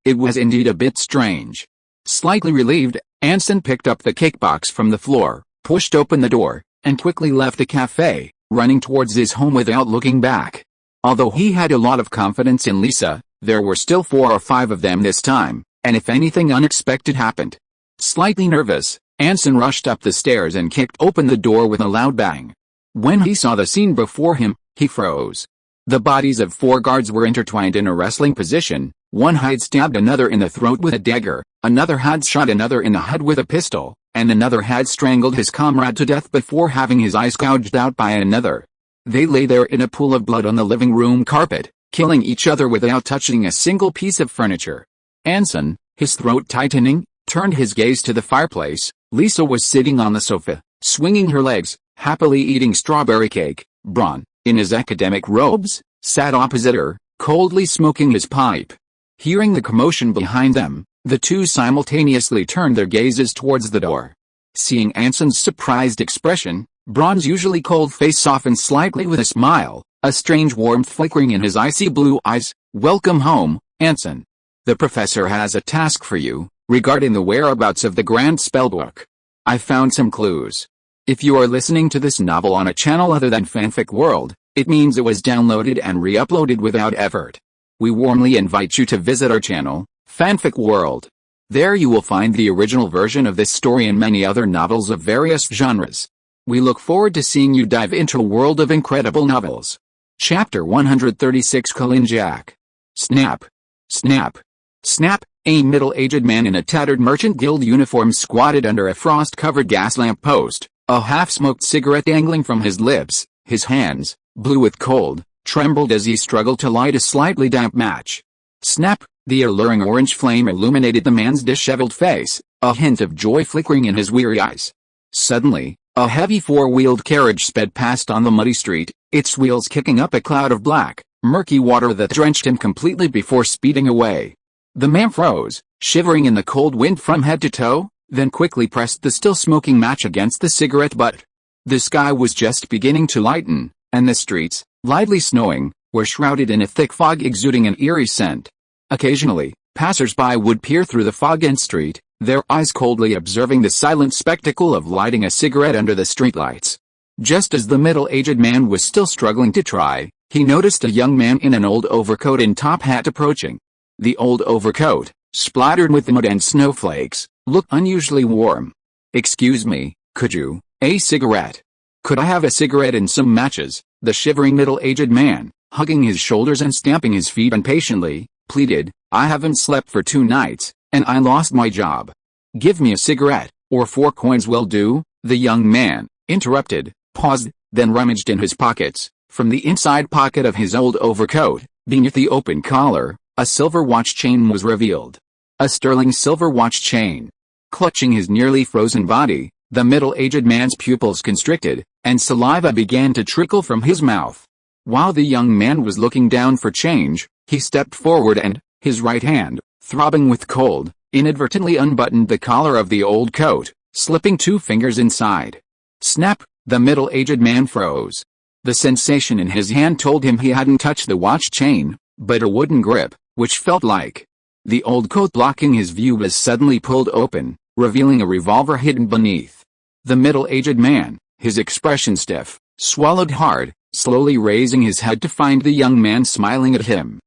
it was indeed a bit strange. Slightly relieved, Anson picked up the cake box from the floor, pushed open the door, and quickly left the cafe, running towards his home without looking back. Although he had a lot of confidence in Lisa, there were still 4 or 5 of them this time, and if anything unexpected happened. Slightly nervous, Anson rushed up the stairs and kicked open the door with a loud bang. When he saw the scene before him, he froze. The bodies of 4 guards were intertwined in a wrestling position. One had stabbed another in the throat with a dagger, another had shot another in the head with a pistol, and another had strangled his comrade to death before having his eyes gouged out by another. They lay there in a pool of blood on the living room carpet, killing each other without touching a single piece of furniture. Anson, his throat tightening, turned his gaze to the fireplace. Lisa was sitting on the sofa, swinging her legs, happily eating strawberry cake. Braun, in his academic robes, sat opposite her, coldly smoking his pipe. Hearing the commotion behind them, the two simultaneously turned their gazes towards the door. Seeing Anson's surprised expression, Braun's usually cold face softened slightly with a smile, a strange warmth flickering in his icy blue eyes. "Welcome home, Anson. The professor has a task for you, regarding the whereabouts of the Grand Spellbook. I found some clues. If you are listening to this novel on a channel other than Fanfic World, it means it was downloaded and re-uploaded without effort. We warmly invite you to visit our channel, Fanfic World. There you will find the original version of this story and many other novels of various genres. We look forward to seeing you dive into a world of incredible novels. Chapter 136 Colin Jack. Snap. Snap. Snap. A middle-aged man in a tattered merchant guild uniform squatted under a frost-covered gas lamp post, a half-smoked cigarette dangling from his lips. His hands, blue with cold, trembled as he struggled to light a slightly damp match. Snap. The alluring orange flame illuminated the man's disheveled face, a hint of joy flickering in his weary eyes. Suddenly, a heavy four-wheeled carriage sped past on the muddy street, its wheels kicking up a cloud of black, murky water that drenched him completely before speeding away. The man froze, shivering in the cold wind from head to toe, then quickly pressed the still smoking match against the cigarette butt. The sky was just beginning to lighten, and the streets, lightly snowing, were shrouded in a thick fog exuding an eerie scent. Occasionally, passers-by would peer through the fog and street, their eyes coldly observing the silent spectacle of lighting a cigarette under the streetlights. Just as the middle-aged man was still struggling to try, he noticed a young man in an old overcoat and top hat approaching. The old overcoat, splattered with mud and snowflakes, looked unusually warm. "Excuse me, could you, a cigarette? Could I have a cigarette and some matches?" The shivering middle-aged man, hugging his shoulders and stamping his feet impatiently, pleaded. "I haven't slept for 2 nights, and I lost my job. Give me a cigarette, or 4 coins will do." The young man interrupted, paused, then rummaged in his pockets. From the inside pocket of his old overcoat, beneath the open collar, a silver watch chain was revealed. A sterling silver watch chain. Clutching his nearly frozen body, the middle-aged man's pupils constricted, and saliva began to trickle from his mouth. While the young man was looking down for change, he stepped forward and, his right hand, throbbing with cold, inadvertently unbuttoned the collar of the old coat, slipping 2 fingers inside. Snap! The middle-aged man froze. The sensation in his hand told him he hadn't touched the watch chain, but a wooden grip, which felt like. The old coat blocking his view was suddenly pulled open, revealing a revolver hidden beneath. The middle-aged man, his expression stiff, swallowed hard, slowly raising his head to find the young man smiling at him.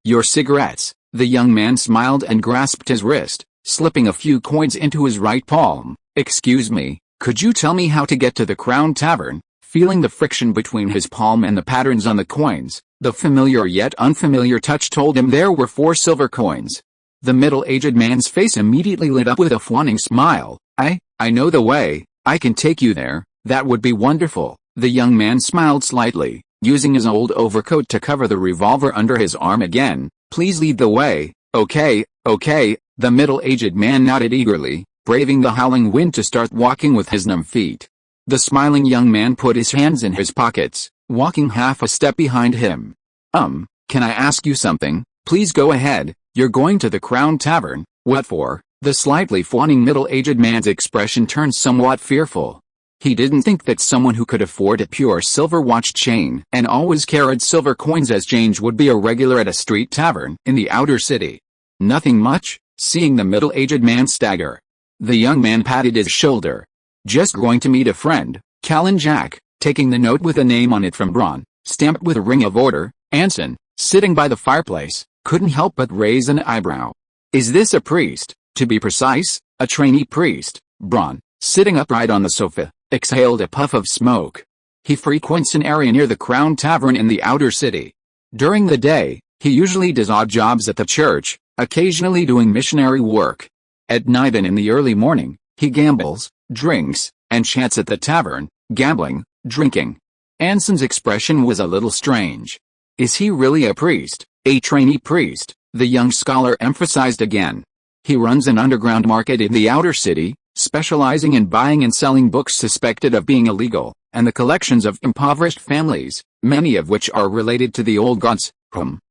Your cigarettes." The young man smiled and grasped his wrist, slipping a few coins into his right palm. "Excuse me, could you tell me how to get to the Crown Tavern?" Feeling the friction between his palm and the patterns on the coins, the familiar yet unfamiliar touch told him there were 4 silver coins. The middle-aged man's face immediately lit up with a fawning smile. I know the way. I can take you there." "That would be wonderful." The young man smiled slightly, using his old overcoat to cover the revolver under his arm again. "Please lead the way." Okay. The middle-aged man nodded eagerly, braving the howling wind to start walking with his numb feet. The smiling young man put his hands in his pockets, walking half a step behind him. Can I ask you something?" "Please go ahead." "You're going to the Crown Tavern. What for?" The slightly fawning middle-aged man's expression turned somewhat fearful. He didn't think that someone who could afford a pure silver watch chain and always carried silver coins as change would be a regular at a street tavern in the outer city. "Nothing much." Seeing the middle-aged man stagger, the young man patted his shoulder. "Just going to meet a friend, Colin Jack," taking the note with a name on it from Braun, stamped with a ring of order. Anson, sitting by the fireplace, couldn't help but raise an eyebrow. "Is this a priest?" "To be precise, a trainee priest." Braun, sitting upright on the sofa, exhaled a puff of smoke. He frequents an area near the Crown Tavern in the outer city. During the day, he usually does odd jobs at the church, occasionally doing missionary work. At night and in the early morning, he gambles, drinks, and chats at the tavern, gambling, drinking. Anson's expression was a little strange. "Is he really a priest?" "A trainee priest," the young scholar emphasized again. "He runs an underground market in the outer city, specializing in buying and selling books suspected of being illegal, and the collections of impoverished families, many of which are related to the old gods.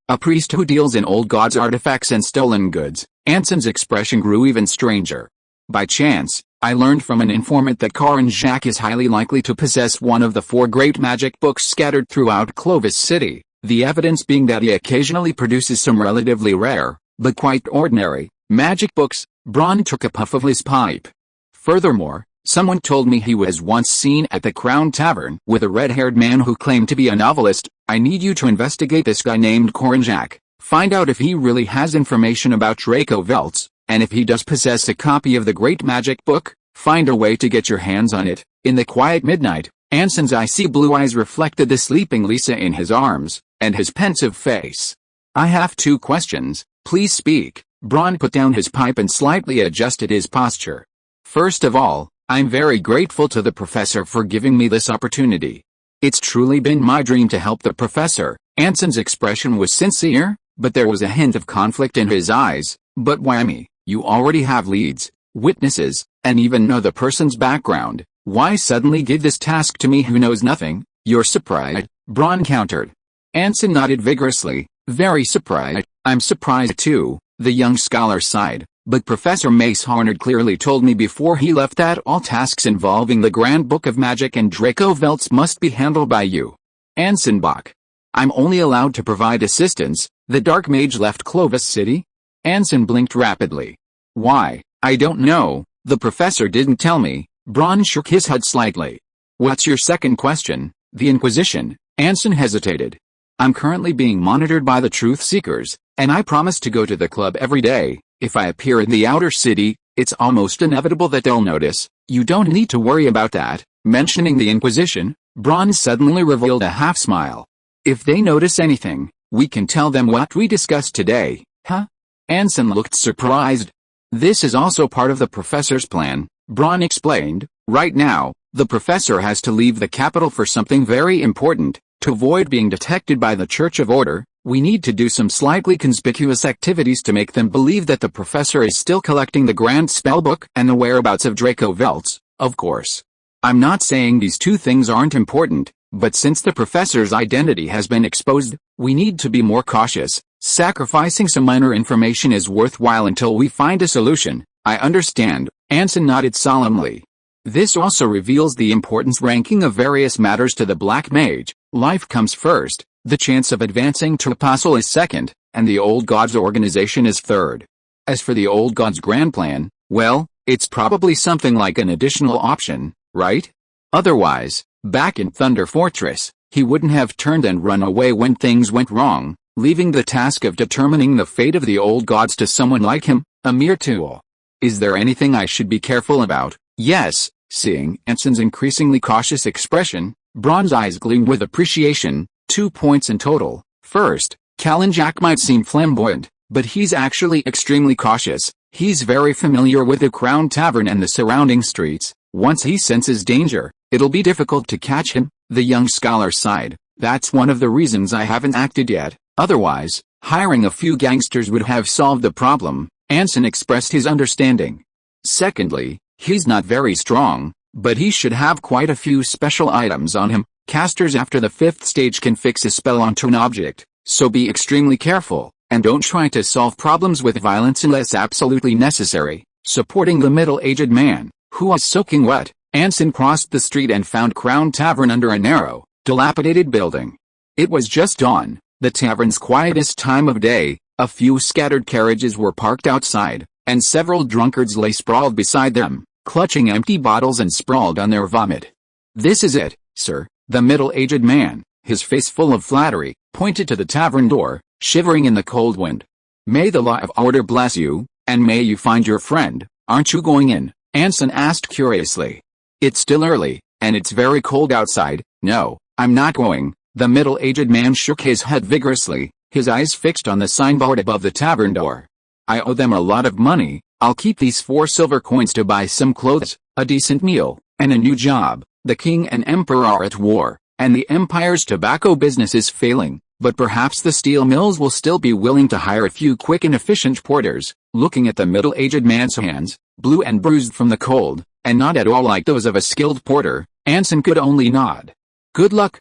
A priest who deals in old gods' artifacts and stolen goods." Anson's expression grew even stranger. "By chance, I learned from an informant that Colin Jack is highly likely to possess one of the 4 great magic books scattered throughout Clovis City, the evidence being that he occasionally produces some relatively rare, but quite ordinary, magic books." Braun took a puff of his pipe. "Furthermore, someone told me he was once seen at the Crown Tavern with a red-haired man who claimed to be a novelist. I need you to investigate this guy named Colin Jack. Find out if he really has information about Draco Veltz, and if he does possess a copy of the Great Magic Book, find a way to get your hands on it." In the quiet midnight, Anson's icy blue eyes reflected the sleeping Lisa in his arms, and his pensive face. "I have 2 questions, please speak." Braun put down his pipe and slightly adjusted his posture. "First of all, I'm very grateful to the professor for giving me this opportunity. It's truly been my dream to help the professor." Anson's expression was sincere, but there was a hint of conflict in his eyes. "But why me? You already have leads, witnesses, and even know the person's background. Why suddenly give this task to me who knows nothing?" "You're surprised?" Braun countered. Anson nodded vigorously. "Very surprised." "I'm surprised too," the young scholar sighed. "But Professor Mace Harnard clearly told me before he left that all tasks involving the Grand Book of Magic and Draco Veltz must be handled by you." Anson Bach. "I'm only allowed to provide assistance." "The Dark Mage left Clovis City?" Anson blinked rapidly. "Why, I don't know, the professor didn't tell me." Braun shook his head slightly. "What's your second question?" "The Inquisition." Anson hesitated. "I'm currently being monitored by the Truth Seekers, and I promise to go to the club every day. If I appear in the outer city, it's almost inevitable that they'll notice." "You don't need to worry about that." Mentioning the Inquisition, Braun suddenly revealed a half-smile. "If they notice anything, we can tell them what we discussed today." "Huh?" Anson looked surprised. "This is also part of the professor's plan," Braun explained. "Right now, the professor has to leave the capital for something very important. To avoid being detected by the Church of Order, we need to do some slightly conspicuous activities to make them believe that the professor is still collecting the Grand Spellbook and the whereabouts of Draco Veltz, of course. I'm not saying these 2 things aren't important, but since the professor's identity has been exposed, we need to be more cautious. Sacrificing some minor information is worthwhile until we find a solution." "I understand," Anson nodded solemnly. "This also reveals the importance ranking of various matters to the Black Mage. Life comes first, the chance of advancing to Apostle is second, and the Old Gods organization is third. As for the Old Gods' grand plan, well, it's probably something like an additional option, right? Otherwise, back in Thunder Fortress, he wouldn't have turned and run away when things went wrong, leaving the task of determining the fate of the Old Gods to someone like him, a mere tool. Is there anything I should be careful about?" "Yes." Seeing Anson's increasingly cautious expression, Braun's eyes gleamed with appreciation. 2 points in total. First, Kalinjak might seem flamboyant, but he's actually extremely cautious. He's very familiar with the Crown Tavern and the surrounding streets. Once he senses danger, it'll be difficult to catch him." The young scholar sighed. "That's one of the reasons I haven't acted yet. Otherwise, hiring a few gangsters would have solved the problem." Anson expressed his understanding. "Secondly, he's not very strong, but he should have quite a few special items on him. Casters after the 5th stage can fix a spell onto an object, so be extremely careful, and don't try to solve problems with violence unless absolutely necessary." Supporting the middle-aged man, who was soaking wet, Anson crossed the street and found Crown Tavern under a narrow, dilapidated building. It was just dawn, the tavern's quietest time of day. A few scattered carriages were parked outside, and several drunkards lay sprawled beside them, clutching empty bottles and sprawled on their vomit. "This is it, sir." The middle-aged man, his face full of flattery, pointed to the tavern door, shivering in the cold wind. "May the law of order bless you, and may you find your friend." "Aren't you going in?" Anson asked curiously. "It's still early, and it's very cold outside." "No, I'm not going." The middle-aged man shook his head vigorously, his eyes fixed on the signboard above the tavern door. "I owe them a lot of money. I'll keep these 4 silver coins to buy some clothes, a decent meal, and a new job. The king and emperor are at war, and the empire's tobacco business is failing, but perhaps the steel mills will still be willing to hire a few quick and efficient porters." Looking at the middle-aged man's hands, blue and bruised from the cold, and not at all like those of a skilled porter, Anson could only nod. Good luck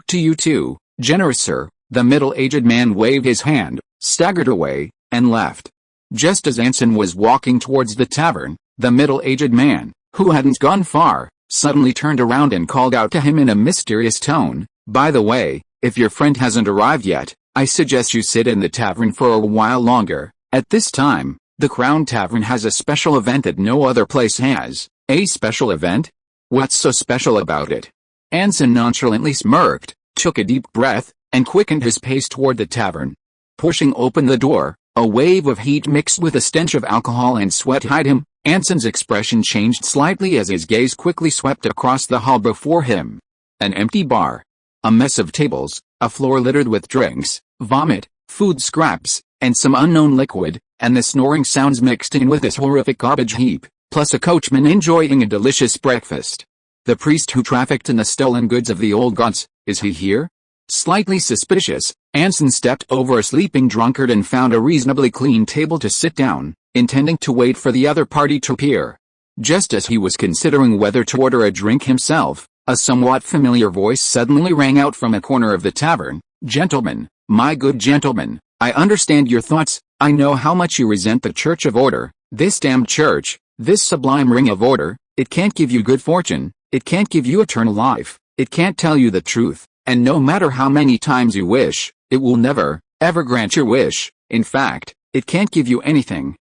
to you too, generous sir." The middle-aged man waved his hand, staggered away, and left. Just as Anson was walking towards the tavern, the middle-aged man, who hadn't gone far, suddenly turned around and called out to him in a mysterious tone, "By the way, if your friend hasn't arrived yet, I suggest you sit in the tavern for a while longer. At this time, the Crown Tavern has a special event that no other place has." "A special event? What's so special about it?" Anson nonchalantly smirked, took a deep breath, and quickened his pace toward the tavern. Pushing open the door, A wave of heat mixed with a stench of alcohol and sweat hid him. Anson's expression changed slightly as his gaze quickly swept across the hall before him. An empty bar. A mess of tables, a floor littered with drinks, vomit, food scraps, and some unknown liquid, and the snoring sounds mixed in with this horrific garbage heap, plus a coachman enjoying a delicious breakfast. The priest who trafficked in the stolen goods of the old gods, is he here? Slightly suspicious, Anson stepped over a sleeping drunkard and found a reasonably clean table to sit down, intending to wait for the other party to appear. Just as he was considering whether to order a drink himself, a somewhat familiar voice suddenly rang out from a corner of the tavern. "Gentlemen, my good gentlemen, I understand your thoughts. I know how much you resent the Church of Order, this damned church, this sublime ring of order. It can't give you good fortune, it can't give you eternal life, it can't tell you the truth. And no matter how many times you wish, it will never, ever grant your wish. In fact, it can't give you anything,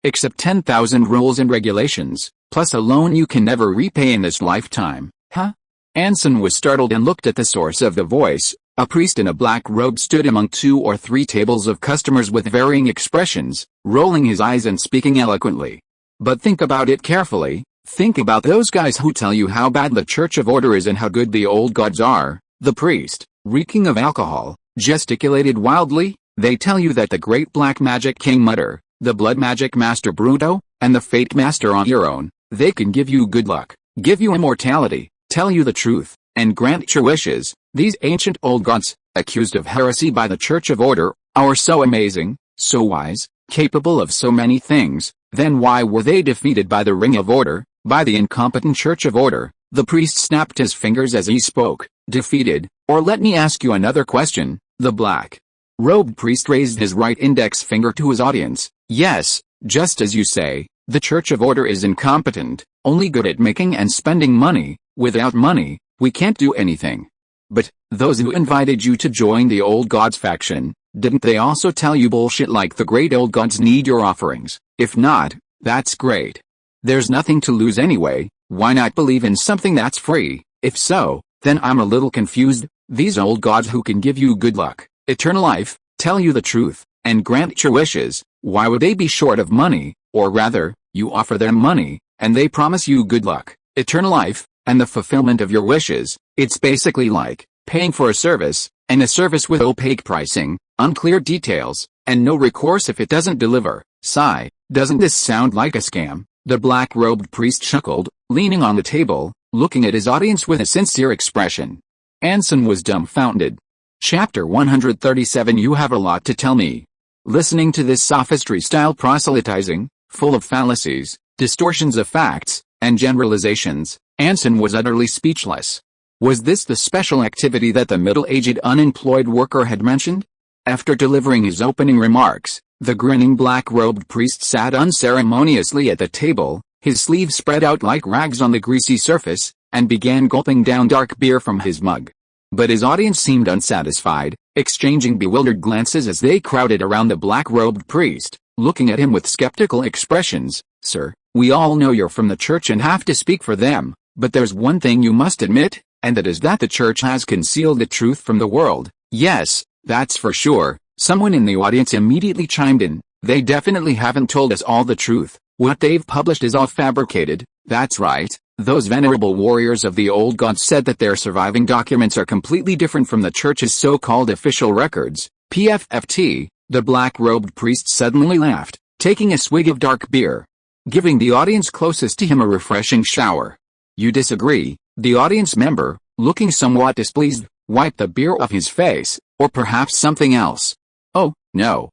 except 10,000 rules and regulations, plus a loan you can never repay in this lifetime." Huh? Anson was startled and looked at the source of the voice. A priest in a black robe stood among 2 or 3 tables of customers with varying expressions, rolling his eyes and speaking eloquently. "But think about it carefully. Think about those guys who tell you how bad the Church of Order is and how good the old gods are." The priest, reeking of alcohol, gesticulated wildly. "They tell you that the great black magic king Mutter, the blood magic master Bruto, and the fate master on your own, they can give you good luck, give you immortality, tell you the truth, and grant your wishes. These ancient old gods, accused of heresy by the Church of Order, are so amazing, so wise, capable of so many things. Then why were they defeated by the Ring of Order, by the incompetent Church of Order?" The priest snapped his fingers as he spoke. "Defeated? Or let me ask you another question." The black-robed priest raised his right index finger to his audience. "Yes, just as you say, the Church of Order is incompetent, only good at making and spending money. Without money, we can't do anything. But, those who invited you to join the old gods faction, didn't they also tell you bullshit like the great old gods need your offerings? If not, that's great. There's nothing to lose anyway. Why not believe in something that's free? If so, then I'm a little confused. These old gods who can give you good luck, eternal life, tell you the truth, and grant your wishes, why would they be short of money? Or rather, you offer them money, and they promise you good luck, eternal life, and the fulfillment of your wishes. It's basically like paying for a service, and a service with opaque pricing, unclear details, and no recourse if it doesn't deliver. Sigh, doesn't this sound like a scam?" The black-robed priest chuckled, leaning on the table, looking at his audience with a sincere expression. Anson was dumbfounded. Chapter 137. You have a lot to tell me. Listening to this sophistry-style proselytizing, full of fallacies, distortions of facts, and generalizations, Anson was utterly speechless. Was this the special activity that the middle-aged unemployed worker had mentioned? After delivering his opening remarks, the grinning black-robed priest sat unceremoniously at the table, his sleeves spread out like rags on the greasy surface, and began gulping down dark beer from his mug. But his audience seemed unsatisfied, exchanging bewildered glances as they crowded around the black-robed priest, looking at him with skeptical expressions. "Sir, we all know you're from the church and have to speak for them, but there's one thing you must admit, and that is that the church has concealed the truth from the world." "Yes, that's for sure," someone in the audience immediately chimed in. "They definitely haven't told us all the truth. What they've published is all fabricated." "That's right. Those venerable warriors of the old gods said that their surviving documents are completely different from the church's so-called official records." PFFT, the black-robed priest suddenly laughed, taking a swig of dark beer, giving the audience closest to him a refreshing shower. "You disagree?" The audience member, looking somewhat displeased, wiped the beer off his face. "Or perhaps something else?" "Oh, no.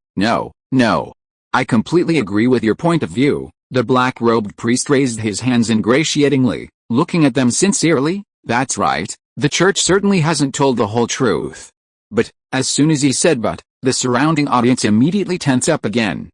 I completely agree with your point of view." The black-robed priest raised his hands ingratiatingly, looking at them sincerely. "That's right, the church certainly hasn't told the whole truth." But, as soon as he said "but," the surrounding audience immediately tensed up again.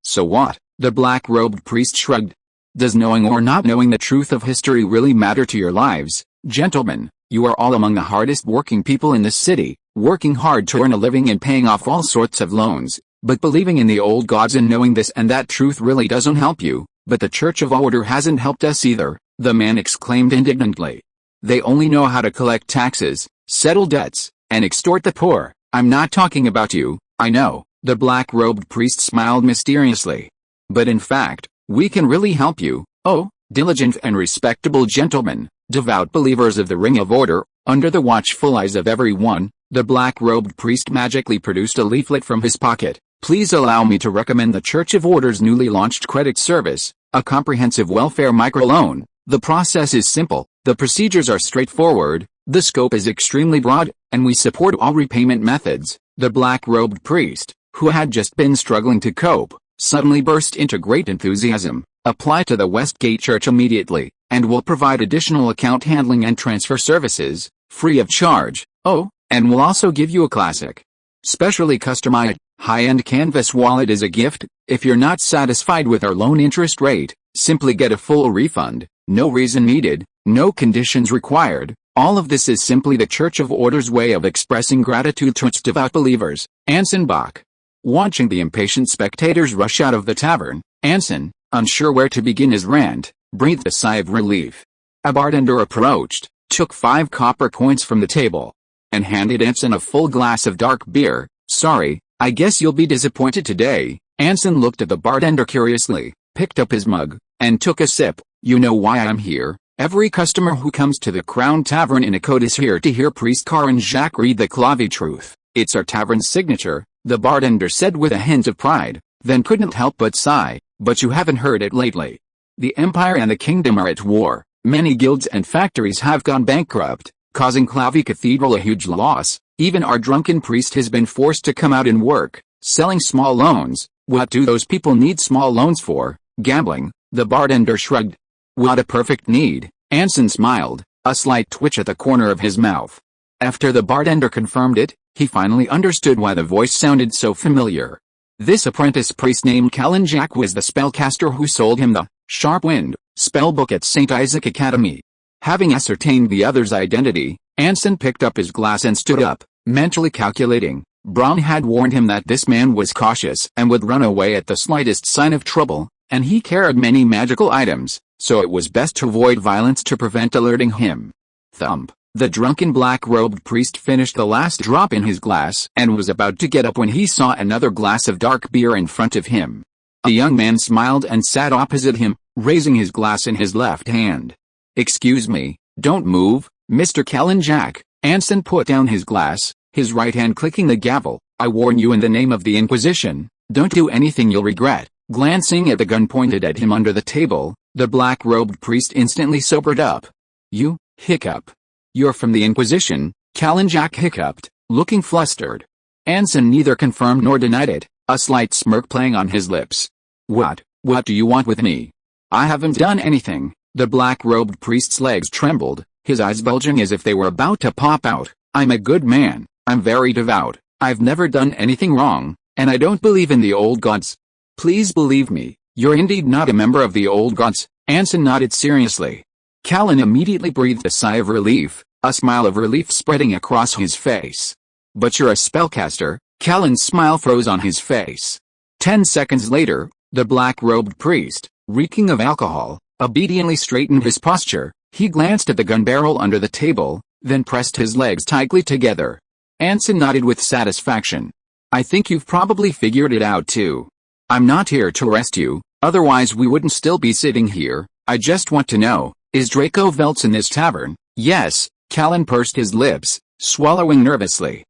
So what? The black-robed priest shrugged. "Does knowing or not knowing the truth of history really matter to your lives? Gentlemen, you are all among the hardest working people in this city, working hard to earn a living and paying off all sorts of loans. But believing in the old gods and knowing this and that truth really doesn't help you. But the Church of Order hasn't helped us either," the man exclaimed indignantly. "They only know how to collect taxes, settle debts, and extort the poor. I'm not talking about you, I know, The black-robed priest smiled mysteriously. "But in fact, we can really help you, oh, diligent and respectable gentlemen, devout believers of the Ring of Order." Under the watchful eyes of everyone, the black-robed priest magically produced a leaflet from his pocket. "Please allow me to recommend the Church of Order's newly launched credit service, a comprehensive welfare microloan. The process is simple, the procedures are straightforward, the scope is extremely broad, and we support all repayment methods." The black-robed priest, who had just been struggling to cope, suddenly burst into great enthusiasm. "Apply to the Westgate Church immediately, and we'll provide additional account handling and transfer services, free of charge. Oh, and we'll also give you a classic, specially customized, high-end canvas wallet as a gift. If you're not satisfied with our loan interest rate, simply get a full refund, no reason needed, no conditions required." All of this is simply the Church of Order's way of expressing gratitude to its devout believers. Anson Bach. Watching the impatient spectators rush out of the tavern, Anson, unsure where to begin his rant, breathed a sigh of relief. A bartender approached, took 5 copper coins from the table, and handed Anson a full glass of dark beer. "Sorry, I guess you'll be disappointed today." Anson looked at the bartender curiously, picked up his mug, and took a sip. "You know why I'm here. Every customer who comes to the Crown Tavern in Ecode is here to hear Priest Karin Jacques read the Clavi Truth. It's our tavern's signature," the bartender said with a hint of pride, then couldn't help but sigh. "But you haven't heard it lately. The Empire and the Kingdom are at war. Many guilds and factories have gone bankrupt, causing Clavi Cathedral a huge loss. Even our drunken priest has been forced to come out and work, selling small loans. What do those people need small loans for? Gambling." The bartender shrugged. "What a perfect need." Anson smiled, a slight twitch at the corner of his mouth. After the bartender confirmed it, he finally understood why the voice sounded so familiar. This apprentice priest named Callan Jack was the spellcaster who sold him the Sharp Wind spellbook at St. Isaac Academy. Having ascertained the other's identity, Anson picked up his glass and stood up, mentally calculating. Braun had warned him that this man was cautious and would run away at the slightest sign of trouble, and he carried many magical items, so it was best to avoid violence to prevent alerting him. Thump. The drunken black-robed priest finished the last drop in his glass and was about to get up when he saw another glass of dark beer in front of him. A young man smiled and sat opposite him, raising his glass in his left hand. "Excuse me, don't move, Mr. Callan Jack." Anson put down his glass, his right hand clicking the gavel. "I warn you in the name of the Inquisition, don't do anything you'll regret." Glancing at the gun pointed at him under the table, the black-robed priest instantly sobered up. "You," hiccup. "You're from the Inquisition," Callan Jack hiccuped, looking flustered. Anson neither confirmed nor denied it, a slight smirk playing on his lips. What do you want with me?" "I haven't done anything." The black-robed priest's legs trembled, his eyes bulging as if they were about to pop out. "I'm a good man, I'm very devout, I've never done anything wrong, and I don't believe in the old gods." "Please believe me, you're indeed not a member of the old gods." Anson nodded seriously. Callan immediately breathed a sigh of relief, a smile of relief spreading across his face. "But you're a spellcaster." Callan's smile froze on his face. 10 seconds later, the black-robed priest, reeking of alcohol, obediently straightened his posture. He glanced at the gun barrel under the table, then pressed his legs tightly together. Anson nodded with satisfaction. "I think you've probably figured it out too. I'm not here to arrest you, otherwise we wouldn't still be sitting here. I just want to know, is Draco Veltz in this tavern?" "Yes." Callan pursed his lips, swallowing nervously.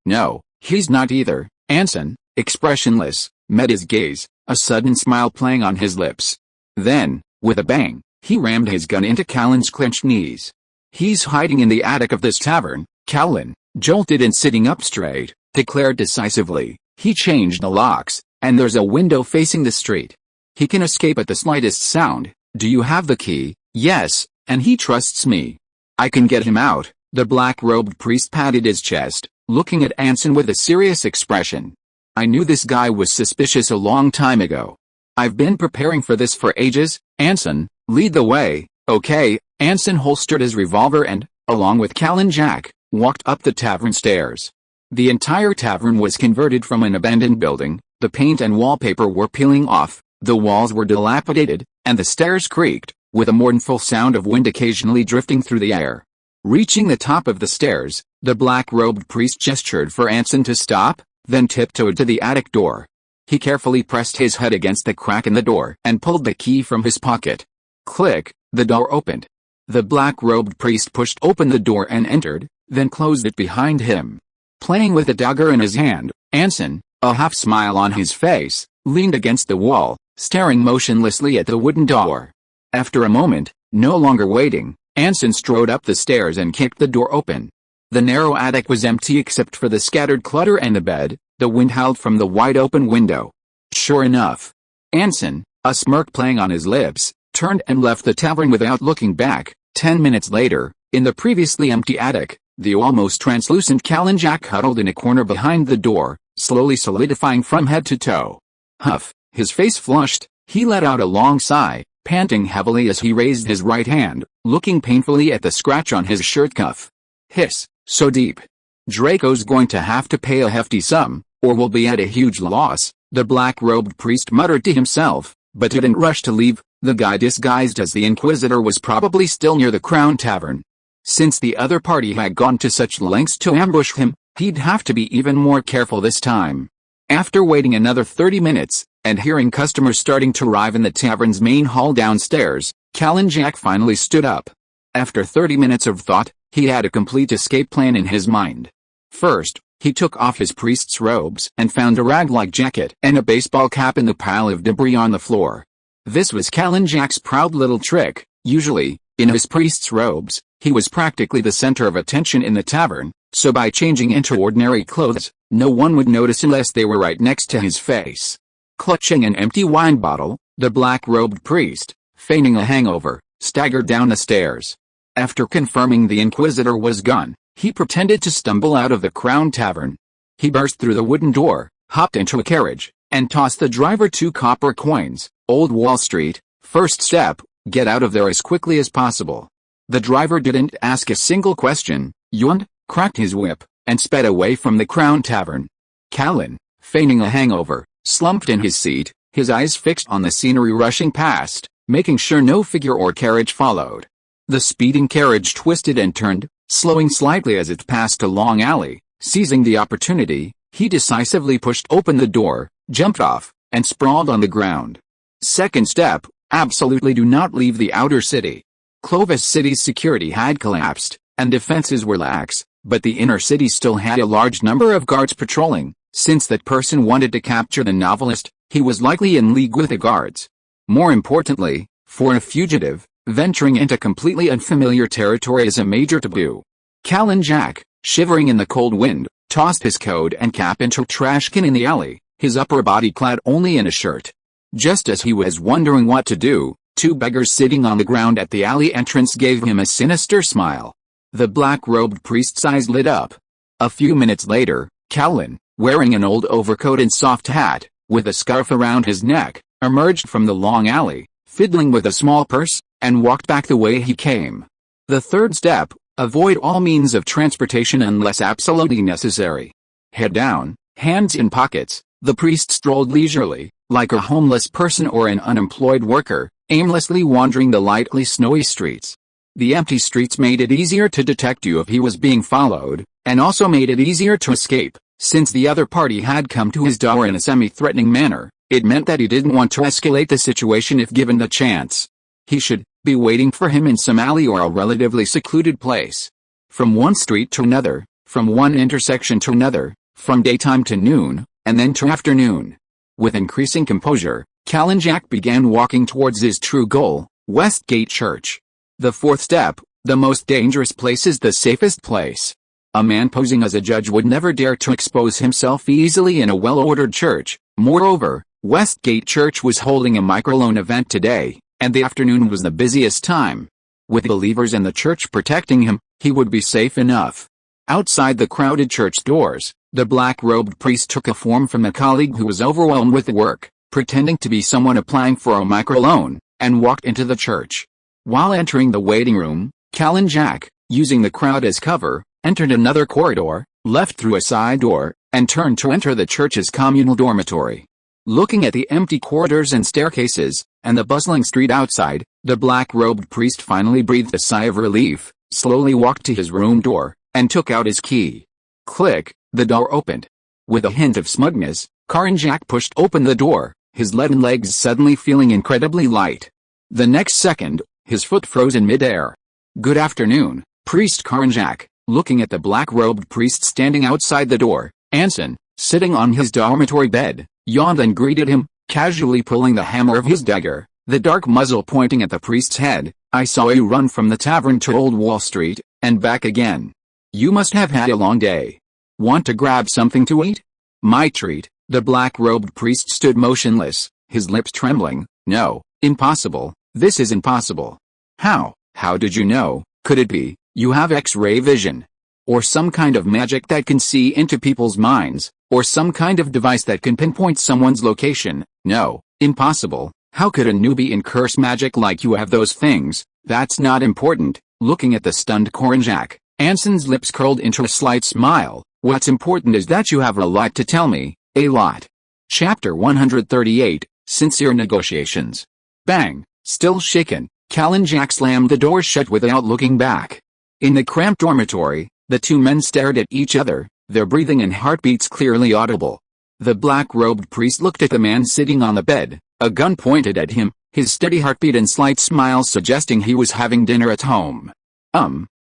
"No, he's not either." Anson, expressionless, met his gaze, a sudden smile playing on his lips. Then, with a bang, he rammed his gun into Callan's clenched knees. "He's hiding in the attic of this tavern." Callan, jolted and sitting up straight, declared decisively. "He changed the locks, and there's a window facing the street. He can escape at the slightest sound. Do you have the key?" "Yes, and he trusts me. I can get him out." The black-robed priest patted his chest, looking at Anson with a serious expression. "I knew this guy was suspicious a long time ago. I've been preparing for this for ages." "Anson, lead the way." "Okay." Anson holstered his revolver and, along with Callan Jack, walked up the tavern stairs. The entire tavern was converted from an abandoned building. The paint and wallpaper were peeling off, the walls were dilapidated, and the stairs creaked, with a mournful sound of wind occasionally drifting through the air. Reaching the top of the stairs, the black-robed priest gestured for Anson to stop. then tiptoed to the attic door. He carefully pressed his head against the crack in the door and pulled the key from his pocket. Click, the door opened. The black-robed priest pushed open the door and entered, then closed it behind him. Playing with a dagger in his hand, Anson, a half-smile on his face, leaned against the wall, staring motionlessly at the wooden door. After a moment, no longer waiting, Anson strode up the stairs and kicked the door open. The narrow attic was empty except for the scattered clutter and the bed. The wind howled from the wide-open window. Sure enough, Anson, a smirk playing on his lips, turned and left the tavern without looking back. 10 minutes later, in the previously empty attic, the almost translucent Callan Jack huddled in a corner behind the door, slowly solidifying from head to toe. Huff, his face flushed, he let out a long sigh, panting heavily as he raised his right hand, looking painfully at the scratch on his shirt cuff. Hiss, so deep. Draco's going to have to pay a hefty sum, or we'll be at a huge loss, the black-robed priest muttered to himself, but didn't rush to leave. The guy disguised as the Inquisitor was probably still near the Crown Tavern. Since the other party had gone to such lengths to ambush him, he'd have to be even more careful this time. After waiting another 30 minutes, and hearing customers starting to arrive in the tavern's main hall downstairs, Callan Jack finally stood up. After 30 minutes of thought, he had a complete escape plan in his mind. First, he took off his priest's robes and found a rag-like jacket and a baseball cap in the pile of debris on the floor. This was Callan Jack's proud little trick. Usually, in his priest's robes, he was practically the center of attention in the tavern, so by changing into ordinary clothes, no one would notice unless they were right next to his face. Clutching an empty wine bottle, the black-robed priest, feigning a hangover, staggered down the stairs. After confirming the Inquisitor was gone, he pretended to stumble out of the Crown Tavern. He burst through the wooden door, hopped into a carriage, and tossed the driver 2 copper coins. Old Wall Street, first step, get out of there as quickly as possible. The driver didn't ask a single question, yawned, cracked his whip, and sped away from the Crown Tavern. Callan, feigning a hangover, slumped in his seat, his eyes fixed on the scenery rushing past, making sure no figure or carriage followed. The speeding carriage twisted and turned, slowing slightly as it passed a long alley. Seizing the opportunity, he decisively pushed open the door, jumped off, and sprawled on the ground. Second step, absolutely do not leave the outer city. Clovis City's security had collapsed, and defenses were lax, but the inner city still had a large number of guards patrolling. Since that person wanted to capture the novelist, he was likely in league with the guards. More importantly, for a fugitive, venturing into completely unfamiliar territory is a major taboo. Callan Jack, shivering in the cold wind, tossed his coat and cap into a trash can in the alley, his upper body clad only in a shirt. Just as he was wondering what to do, 2 beggars sitting on the ground at the alley entrance gave him a sinister smile. The black-robed priest's eyes lit up. A few minutes later, Callan, wearing an old overcoat and soft hat, with a scarf around his neck, emerged from the long alley, fiddling with a small purse, and walked back the way he came. The third step, avoid all means of transportation unless absolutely necessary. Head down, hands in pockets, the priest strolled leisurely, like a homeless person or an unemployed worker, aimlessly wandering the lightly snowy streets. The empty streets made it easier to detect you if he was being followed, and also made it easier to escape. Since the other party had come to his door in a semi-threatening manner, it meant that he didn't want to escalate the situation if given the chance. He should be waiting for him in some alley or a relatively secluded place. From one street to another, from one intersection to another, from daytime to noon, and then to afternoon. With increasing composure, Callan Jack began walking towards his true goal, Westgate Church. The fourth step, the most dangerous place is the safest place. A man posing as a judge would never dare to expose himself easily in a well-ordered church. Moreover, Westgate Church was holding a microloan event today, and the afternoon was the busiest time. With believers in the church protecting him, he would be safe enough. Outside the crowded church doors, the black-robed priest took a form from a colleague who was overwhelmed with work, pretending to be someone applying for a microloan, and walked into the church. While entering the waiting room, Callan Jack, using the crowd as cover, entered another corridor, left through a side door, and turned to enter the church's communal dormitory. Looking at the empty corridors and staircases, and the bustling street outside, the black-robed priest finally breathed a sigh of relief, slowly walked to his room door, and took out his key. Click, the door opened. With a hint of smugness, Karanjak pushed open the door, his leaden legs suddenly feeling incredibly light. The next second, his foot froze in midair. "Good afternoon, Priest Karanjak." Looking at the black-robed priest standing outside the door, Anson, sitting on his dormitory bed, yawned and greeted him, casually pulling the hammer of his dagger, the dark muzzle pointing at the priest's head. "I saw you run from the tavern to Old Wall Street, and back again. You must have had a long day. Want to grab something to eat?" "My treat." The black-robed priest stood motionless, his lips trembling. "No, impossible. This is impossible." "How? How did you know? Could it be you have X-ray vision? Or some kind of magic that can see into people's minds? Or some kind of device that can pinpoint someone's location?" "No, impossible. How could a newbie in curse magic like you have those things?" "That's not important." Looking at the stunned Karanjak, Anson's lips curled into a slight smile. "What's important is that you have a lot to tell me, a lot." Chapter 138, Sincere Negotiations. Bang! Still shaken, Karanjak slammed the door shut without looking back. In the cramped dormitory, the two men stared at each other, their breathing and heartbeats clearly audible. The black-robed priest looked at the man sitting on the bed, a gun pointed at him, his steady heartbeat and slight smile suggesting he was having dinner at home.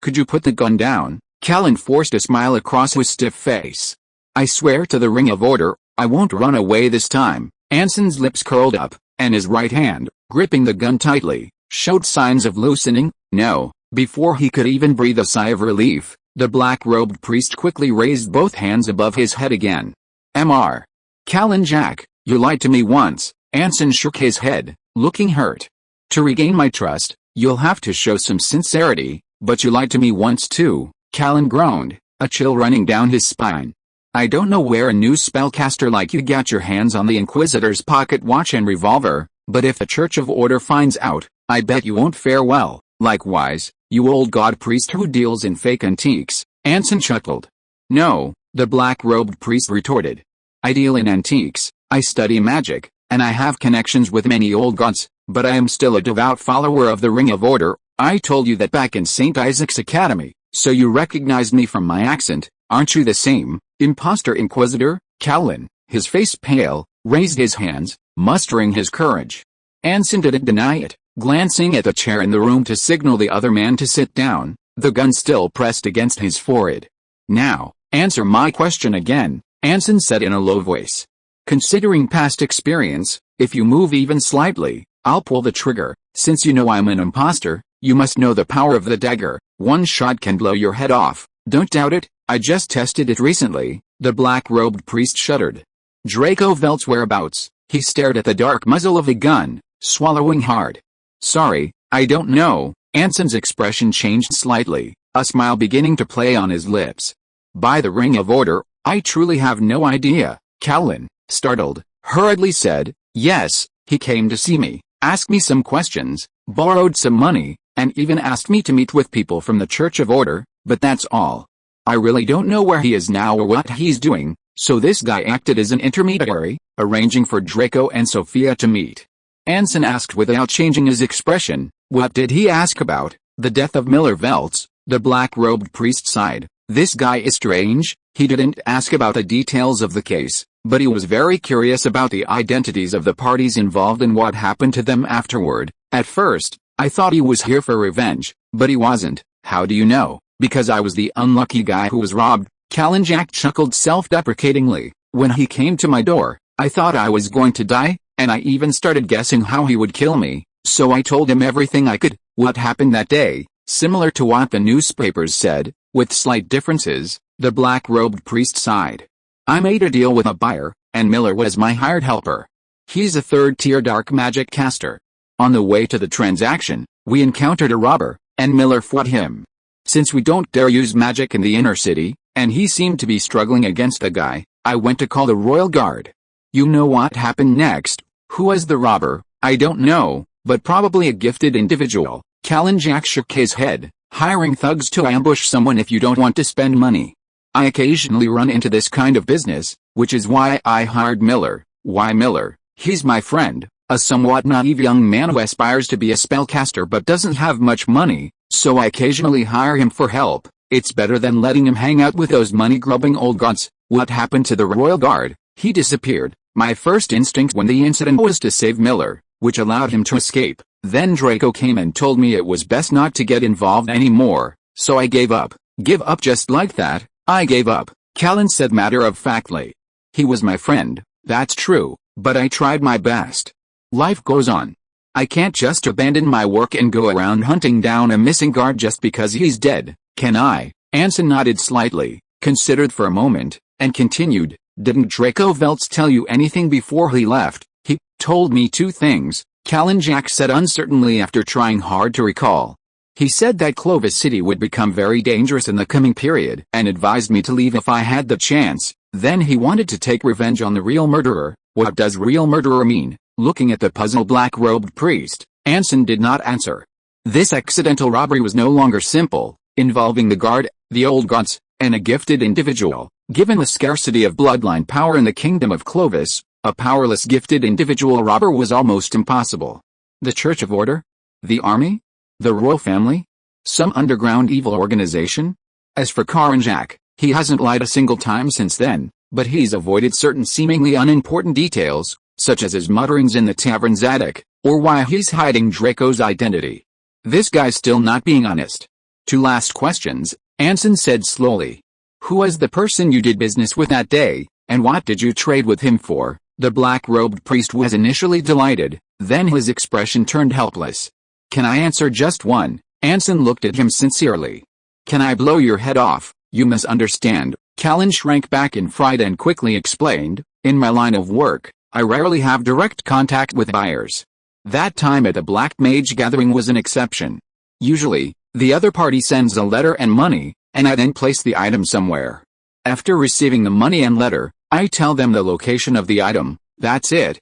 Could you put the gun down?" Callan forced a smile across his stiff face. "I swear to the Ring of Order, I won't run away this time." Anson's lips curled up, and his right hand, gripping the gun tightly, showed signs of loosening. "No." Before he could even breathe a sigh of relief, the black-robed priest quickly raised both hands above his head again. "Mr. Karanjak, you lied to me once." Anson shook his head, looking hurt. "To regain my trust, you'll have to show some sincerity, but you lied to me once too." Callan groaned, a chill running down his spine. "I don't know where a new spellcaster like you got your hands on the Inquisitor's pocket watch and revolver, but if the Church of Order finds out, I bet you won't fare well. Likewise, you old god priest who deals in fake antiques." Anson chuckled. "No," the black-robed priest retorted. "I deal in antiques, I study magic, and I have connections with many old gods, but I am still a devout follower of the Ring of Order. I told you that back in St. Isaac's Academy, so you recognized me from my accent. Aren't you the same imposter Inquisitor?" Callan, his face pale, raised his hands, mustering his courage. Anson didn't deny it, glancing at the chair in the room to signal the other man to sit down, the gun still pressed against his forehead. "Now, answer my question again," Anson said in a low voice. "Considering past experience, if you move even slightly, I'll pull the trigger. Since you know I'm an imposter, you must know the power of the dagger. One shot can blow your head off. Don't doubt it, I just tested it recently." The black-robed priest shuddered. Draco Velt's whereabouts. He stared at the dark muzzle of the gun, swallowing hard. "Sorry, I don't know." Anson's expression changed slightly, a smile beginning to play on his lips. "By the Ring of Order, I truly have no idea." Callan, startled, hurriedly said, "Yes, he came to see me, asked me some questions, borrowed some money, and even asked me to meet with people from the Church of Order, but that's all. I really don't know where he is now or what he's doing, so this guy acted as an intermediary, arranging for Draco and Sophia to meet." Anson asked without changing his expression. "What did he ask about?" "The death of Miller Veltz." The black-robed priest sighed. "This guy is strange. He didn't ask about the details of the case, but he was very curious about the identities of the parties involved and what happened to them afterward. At first, I thought he was here for revenge, but he wasn't." "How do you know?" "Because I was the unlucky guy who was robbed." Karanjak chuckled self-deprecatingly. "When he came to my door, I thought I was going to die, and I even started guessing how he would kill me, so I told him everything I could. What happened that day, similar to what the newspapers said, with slight differences." The black-robed priest sighed. "I made a deal with a buyer, and Miller was my hired helper. He's a third-tier dark magic caster. On the way to the transaction, we encountered a robber, and Miller fought him. Since we don't dare use magic in the inner city, and he seemed to be struggling against the guy, I went to call the Royal Guard. You know what happened next? Who was the robber? I don't know, but probably a gifted individual." Karanjak shook his head. "Hiring thugs to ambush someone if you don't want to spend money. I occasionally run into this kind of business, which is why I hired Miller." "Why Miller?" "He's my friend, a somewhat naive young man who aspires to be a spellcaster but doesn't have much money, so I occasionally hire him for help. It's better than letting him hang out with those money-grubbing old gods." What happened to the royal guard? He disappeared. My first instinct when the incident was to save Miller, which allowed him to escape. Then Draco came and told me it was best not to get involved anymore, so I gave up. Give up just like that? I gave up, Callan said matter-of-factly. He was my friend, that's true, but I tried my best. Life goes on. I can't just abandon my work and go around hunting down a missing guard just because he's dead, can I? Anson nodded slightly, considered for a moment, and continued, didn't Draco Veltz tell you anything before he left? He told me two things, Callan Jack said uncertainly after trying hard to recall. He said that Clovis City would become very dangerous in the coming period and advised me to leave if I had the chance. Then he wanted to take revenge on the real murderer. What does real murderer mean? Looking at the puzzled black-robed priest, Anson did not answer. This accidental robbery was no longer simple, involving the guard, the old gods, and a gifted individual. Given the scarcity of bloodline power in the kingdom of Clovis, a powerless gifted individual robber was almost impossible. The Church of Order? The army? The royal family? Some underground evil organization? As for Karanjak, he hasn't lied a single time since then, but he's avoided certain seemingly unimportant details, such as his mutterings in the tavern's attic, or why he's hiding Draco's identity. This guy's still not being honest. Two last questions, Anson said slowly. Who was the person you did business with that day, and what did you trade with him for? The black-robed priest was initially delighted, then his expression turned helpless. Can I answer just one? Anson looked at him sincerely. Can I blow your head off? You misunderstand. Callan shrank back in fright and quickly explained, in my line of work, I rarely have direct contact with buyers. That time at the Black Mage gathering was an exception. Usually, the other party sends a letter and money, and I then place the item somewhere. After receiving the money and letter, I tell them the location of the item. That's it,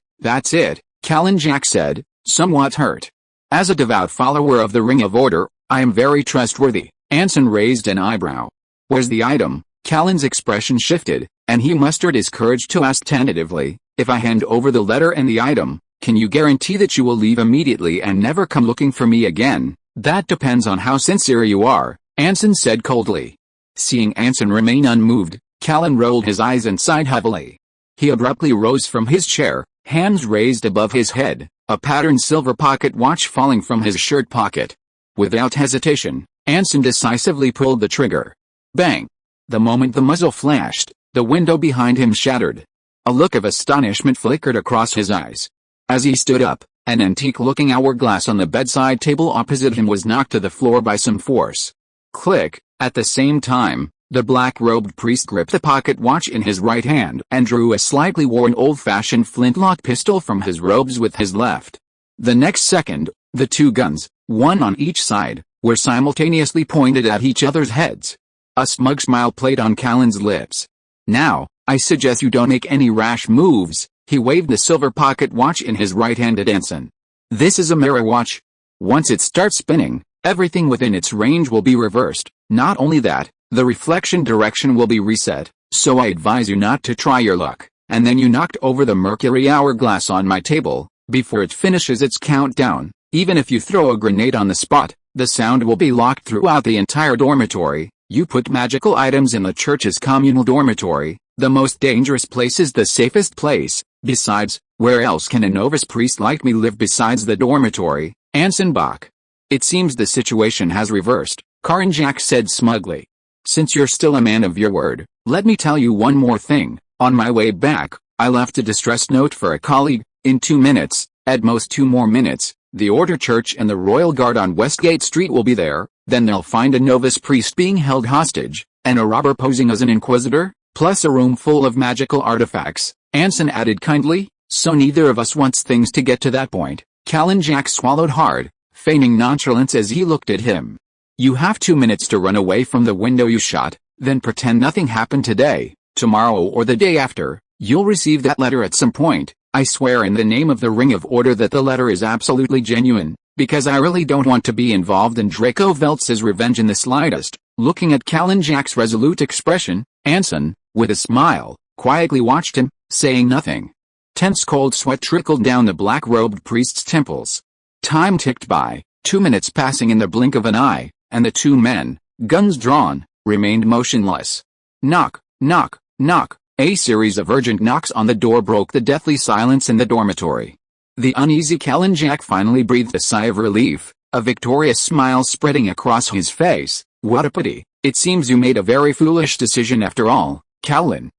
Callan Jack said, somewhat hurt. As a devout follower of the Ring of Order, I am very trustworthy. Anson raised an eyebrow. Where's the item? Callan's expression shifted, and he mustered his courage to ask tentatively, if I hand over the letter and the item, can you guarantee that you will leave immediately and never come looking for me again? That depends on how sincere you are, Anson said coldly. Seeing Anson remain unmoved, Callan rolled his eyes and sighed heavily. He abruptly rose from his chair, hands raised above his head, a patterned silver pocket watch falling from his shirt pocket. Without hesitation, Anson decisively pulled the trigger. Bang! The moment the muzzle flashed, the window behind him shattered. A look of astonishment flickered across his eyes. As he stood up, an antique-looking hourglass on the bedside table opposite him was knocked to the floor by some force. Click! At the same time, the black-robed priest gripped the pocket watch in his right hand and drew a slightly worn old-fashioned flintlock pistol from his robes with his left. The next second, the two guns, one on each side, were simultaneously pointed at each other's heads. A smug smile played on Callan's lips. Now, I suggest you don't make any rash moves. He waved the silver pocket watch in his right hand at Anson. This is a mirror watch. Once it starts spinning, everything within its range will be reversed. Not only that, the reflection direction will be reset, so I advise you not to try your luck. And then you knocked over the mercury hourglass on my table, before it finishes its countdown. Even if you throw a grenade on the spot, the sound will be locked throughout the entire dormitory. You put magical items in the church's communal dormitory. The most dangerous place is the safest place. Besides, where else can a novice priest like me live besides the dormitory? Anson Bach. It seems the situation has reversed, Karanjak said smugly. Since you're still a man of your word, let me tell you one more thing. On my way back, I left a distress note for a colleague. In 2 minutes, at most 2 more minutes, the Order Church and the Royal Guard on Westgate Street will be there. Then they'll find a novice priest being held hostage, and a robber posing as an inquisitor, plus a room full of magical artifacts. Anson added kindly, so neither of us wants things to get to that point. Callan Jack swallowed hard, feigning nonchalance as he looked at him. You have 2 minutes to run away from the window you shot, then pretend nothing happened today. Tomorrow or the day after, you'll receive that letter at some point. I swear in the name of the Ring of Order that the letter is absolutely genuine, because I really don't want to be involved in Draco Veltz's revenge in the slightest. Looking at Callan Jack's resolute expression, Anson, with a smile, quietly watched him, saying nothing. Tense cold sweat trickled down the black-robed priest's temples. Time ticked by, 2 minutes passing in the blink of an eye, and the two men, guns drawn, remained motionless. Knock, knock, Knock. A series of urgent knocks on the door broke the deathly silence in the dormitory. The uneasy Kalinjak finally breathed a sigh of relief, a victorious smile spreading across his face. What a pity. It seems you made a very foolish decision after all. Kalin,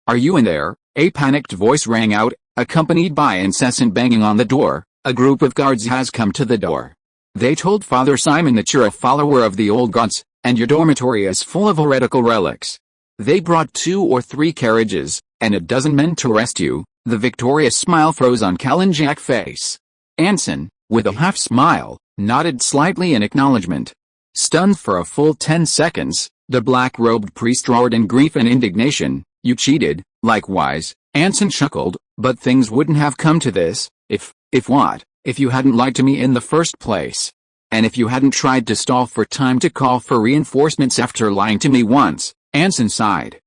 are you in there? A panicked voice rang out, accompanied by incessant banging on the door. A group of guards has come to the door. They told Father Simon that you're a follower of the old gods, and your dormitory is full of heretical relics. They brought 2 or 3 carriages, and a dozen men to arrest you. The victorious smile froze on Kalinjak's face. Anson, with a half-smile, nodded slightly in acknowledgement. Stunned for a full 10 seconds, the black-robed priest roared in grief and indignation. You cheated. Likewise, Anson chuckled, but things wouldn't have come to this, if what? If you hadn't lied to me in the first place. And if you hadn't tried to stall for time to call for reinforcements after lying to me once. Anson sighed.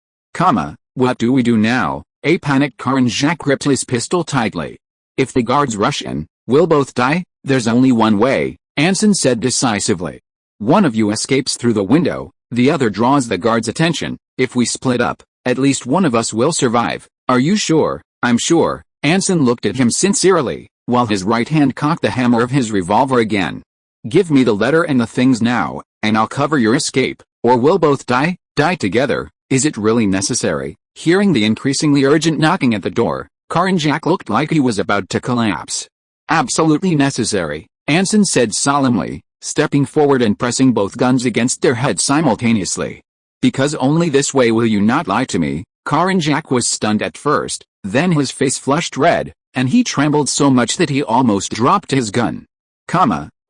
What do we do now? A panicked Kalinjak gripped his pistol tightly. If the guards rush in, we'll both die. There's only one way, Anson said decisively. One of you escapes through the window, the other draws the guards' attention. If we split up, at least one of us will survive. Are you sure? I'm sure. Anson looked at him sincerely, while his right hand cocked the hammer of his revolver again. Give me the letter and the things now, and I'll cover your escape, or we'll both die together. Is it really necessary? Hearing the increasingly urgent knocking at the door, Kalinjak looked like he was about to collapse. Absolutely necessary, Anson said solemnly, stepping forward and pressing both guns against their heads simultaneously. Because only this way will you not lie to me. Kalinjak was stunned at first, then his face flushed red, and he trembled so much that he almost dropped his gun.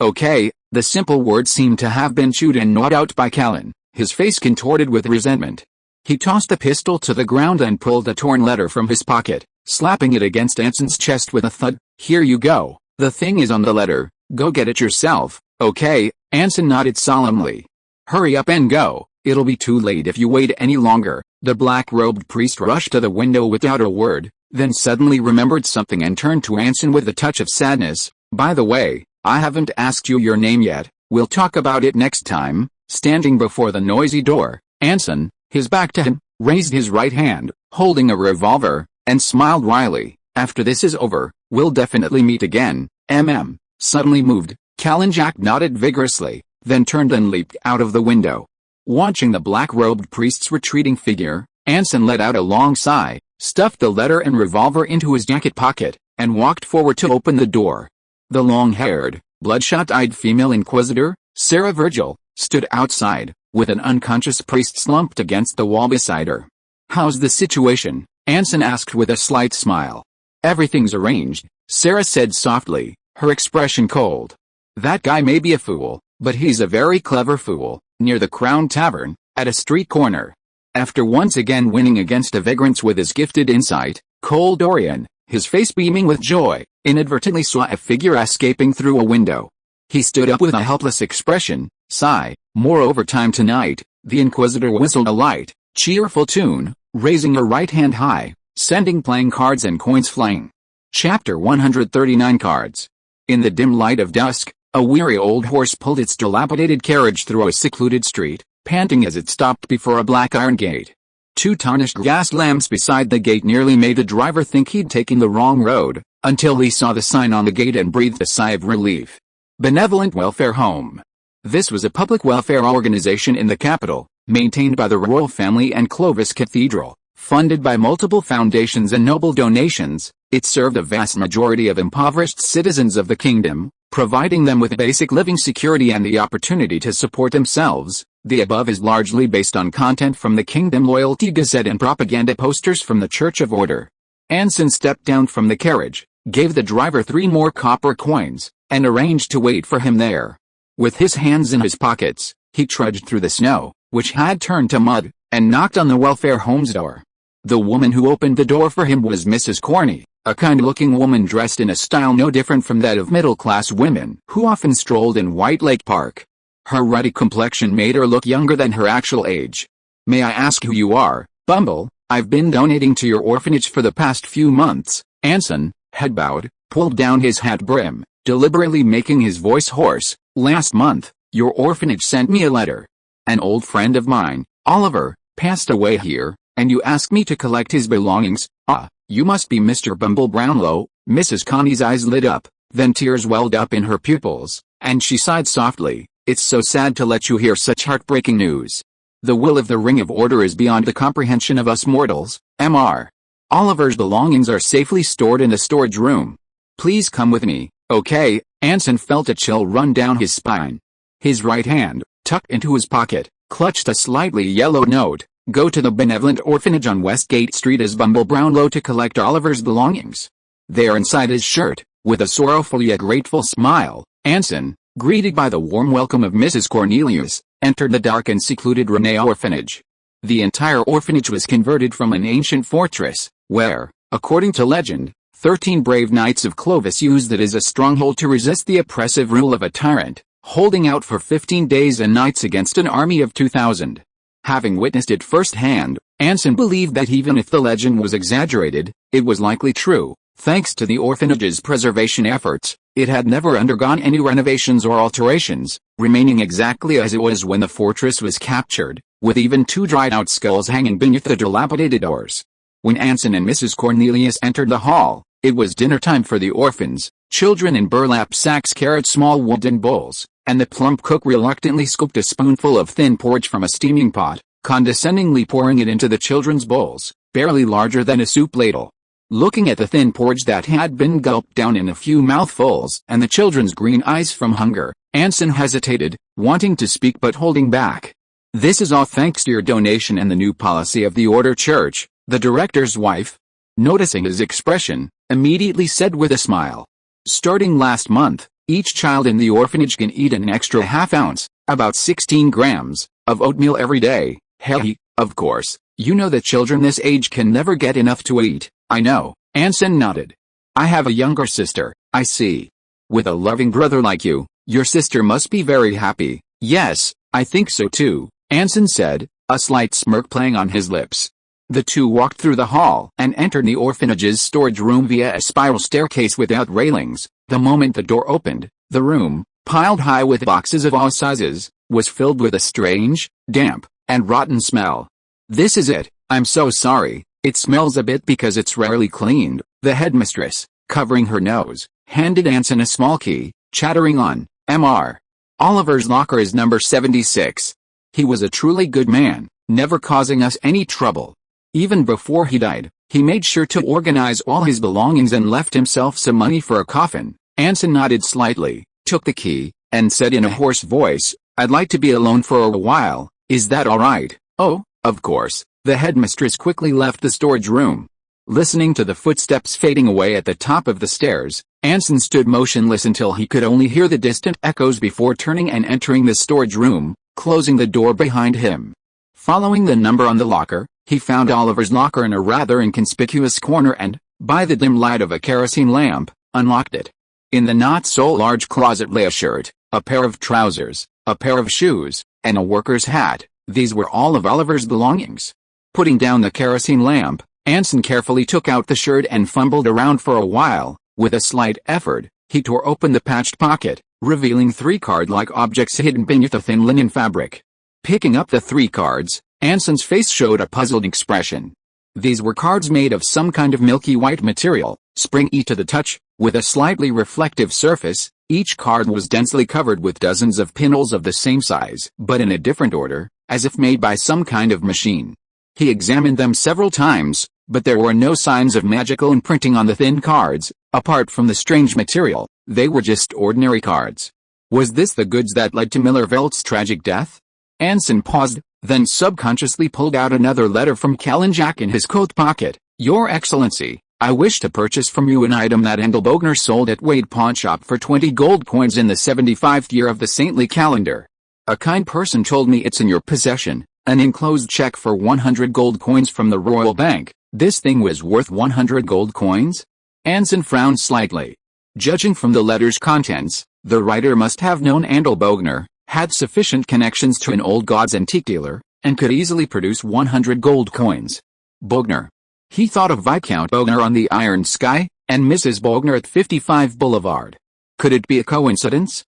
Okay, the simple words seemed to have been chewed and gnawed out by Kalin, his face contorted with resentment. He tossed the pistol to the ground and pulled a torn letter from his pocket, slapping it against Anson's chest with a thud. Here you go. The thing is on the letter. Go get it yourself. Okay, Anson nodded solemnly. Hurry up and go. It'll be too late if you wait any longer. The black-robed priest rushed to the window without a word, then suddenly remembered something and turned to Anson with a touch of sadness. By the way, I haven't asked you your name yet. We'll talk about it next time. Standing before the noisy door, Anson, his back to him, raised his right hand, holding a revolver, and smiled wryly. After this is over, we'll definitely meet again. Suddenly moved, Kalinjak nodded vigorously, then turned and leaped out of the window. Watching the black-robed priest's retreating figure, Anson let out a long sigh, stuffed the letter and revolver into his jacket pocket, and walked forward to open the door. The long-haired, bloodshot-eyed female inquisitor, Sarah Virgil, stood outside, with an unconscious priest slumped against the wall beside her. How's the situation? Anson asked with a slight smile. Everything's arranged, Sarah said softly, her expression cold. That guy may be a fool, but he's a very clever fool. Near the Crown Tavern, at a street corner. After once again winning against the vagrants with his gifted insight, Cole Dorian, his face beaming with joy, inadvertently saw a figure escaping through a window. He stood up with a helpless expression. Sigh. More overtime tonight. The Inquisitor whistled a light, cheerful tune, raising her right hand high, sending playing cards and coins flying. Chapter 139 Cards. In the dim light of dusk, a weary old horse pulled its dilapidated carriage through a secluded street, panting as it stopped before a black iron gate. 2 tarnished gas lamps beside the gate nearly made the driver think he'd taken the wrong road, until he saw the sign on the gate and breathed a sigh of relief. Benevolent Welfare Home. This was a public welfare organization in the capital, maintained by the royal family and Clovis Cathedral. Funded by multiple foundations and noble donations, it served a vast majority of impoverished citizens of the kingdom, providing them with basic living security and the opportunity to support themselves. The above is largely based on content from the Kingdom Loyalty Gazette and propaganda posters from the Church of Order. Anson stepped down from the carriage, gave the driver 3 more copper coins, and arranged to wait for him there. With his hands in his pockets, he trudged through the snow, which had turned to mud, and knocked on the welfare home's door. The woman who opened the door for him was Mrs. Corney, a kind-looking woman dressed in a style no different from that of middle-class women who often strolled in White Lake Park. Her ruddy complexion made her look younger than her actual age. May I ask who you are, Bumble? I've been donating to your orphanage for the past few months. Anson, head bowed, pulled down his hat brim, deliberately making his voice hoarse. Last month, your orphanage sent me a letter. An old friend of mine, Oliver, passed away here, And you ask me to collect his belongings? Ah, you must be Mr. Bumble Brownlow." Mrs. Connie's eyes lit up, then tears welled up in her pupils, and she sighed softly. "It's so sad to let you hear such heartbreaking news. The will of the Ring of Order is beyond the comprehension of us mortals, Mr. Oliver's belongings are safely stored in the storage room. Please come with me, okay?" Anson felt a chill run down his spine. His right hand, tucked into his pocket, clutched a slightly yellowed note. "Go to the benevolent orphanage on Westgate Street as Bumble Brownlow to collect Oliver's belongings." There inside his shirt, with a sorrowful yet grateful smile, Anson, greeted by the warm welcome of Mrs. Cornelius, entered the dark and secluded Renee orphanage. The entire orphanage was converted from an ancient fortress, where, according to legend, 13 brave knights of Clovis used it as a stronghold to resist the oppressive rule of a tyrant, holding out for 15 days and nights against an army of 2,000. Having witnessed it firsthand, Anson believed that even if the legend was exaggerated, it was likely true. Thanks to the orphanage's preservation efforts, it had never undergone any renovations or alterations, remaining exactly as it was when the fortress was captured, with even 2 dried-out skulls hanging beneath the dilapidated doors. When Anson and Mrs. Cornelius entered the hall, it was dinner time for the orphans. Children in burlap sacks carried small wooden bowls, and the plump cook reluctantly scooped a spoonful of thin porridge from a steaming pot, condescendingly pouring it into the children's bowls, barely larger than a soup ladle. Looking at the thin porridge that had been gulped down in a few mouthfuls and the children's green eyes from hunger, Anson hesitated, wanting to speak but holding back. "This is all thanks to your donation and the new policy of the Order Church," the director's wife, noticing his expression, immediately said with a smile. "Starting last month, each child in the orphanage can eat an extra half ounce, about 16 grams, of oatmeal every day." "Hey, of course, you know that children this age can never get enough to eat." "I know," Anson nodded. "I have a younger sister, I see. With a loving brother like you, your sister must be very happy." "Yes, I think so too," Anson said, a slight smirk playing on his lips. The two walked through the hall and entered the orphanage's storage room via a spiral staircase without railings. The moment the door opened, the room, piled high with boxes of all sizes, was filled with a strange, damp, and rotten smell. "This is it. I'm so sorry. It smells a bit because it's rarely cleaned," the headmistress, covering her nose, handed Anson a small key, chattering on. "Mr. Oliver's locker is number 76. He was a truly good man, never causing us any trouble. Even before he died, he made sure to organize all his belongings and left himself some money for a coffin." Anson nodded slightly, took the key, and said in a hoarse voice, "I'd like to be alone for a while. Is that all right?" "Oh, of course." The headmistress quickly left the storage room. Listening to the footsteps fading away at the top of the stairs, Anson stood motionless until he could only hear the distant echoes before turning and entering the storage room, closing the door behind him. Following the number on the locker, he found Oliver's locker in a rather inconspicuous corner and, by the dim light of a kerosene lamp, unlocked it. In the not-so-large closet lay a shirt, a pair of trousers, a pair of shoes, and a worker's hat. These were all of Oliver's belongings. Putting down the kerosene lamp, Anson carefully took out the shirt and fumbled around for a while. With a slight effort, he tore open the patched pocket, revealing 3 card-like objects hidden beneath the thin linen fabric. Picking up the 3 cards, Anson's face showed a puzzled expression. These were cards made of some kind of milky white material, springy to the touch, with a slightly reflective surface. Each card was densely covered with dozens of pinholes of the same size, but in a different order, as if made by some kind of machine. He examined them several times, but there were no signs of magical imprinting on the thin cards. Apart from the strange material, they were just ordinary cards. Was this the goods that led to Miller Velt's tragic death? Anson paused, then subconsciously pulled out another letter from Kalinjak in his coat pocket. "Your Excellency, I wish to purchase from you an item that Bogner sold at Wade Pawn Shop for 20 gold coins in the 75th year of the saintly calendar. A kind person told me it's in your possession. An enclosed check for 100 gold coins from the Royal Bank." This thing was worth 100 gold coins? Anson frowned slightly. Judging from the letter's contents, the writer must have known Bogner, had sufficient connections to an old gods antique dealer, and could easily produce 100 gold coins. Bogner. He thought of Viscount Bogner on the Iron Sky, and Mrs. Bogner at 55 Boulevard. Could it be a coincidence?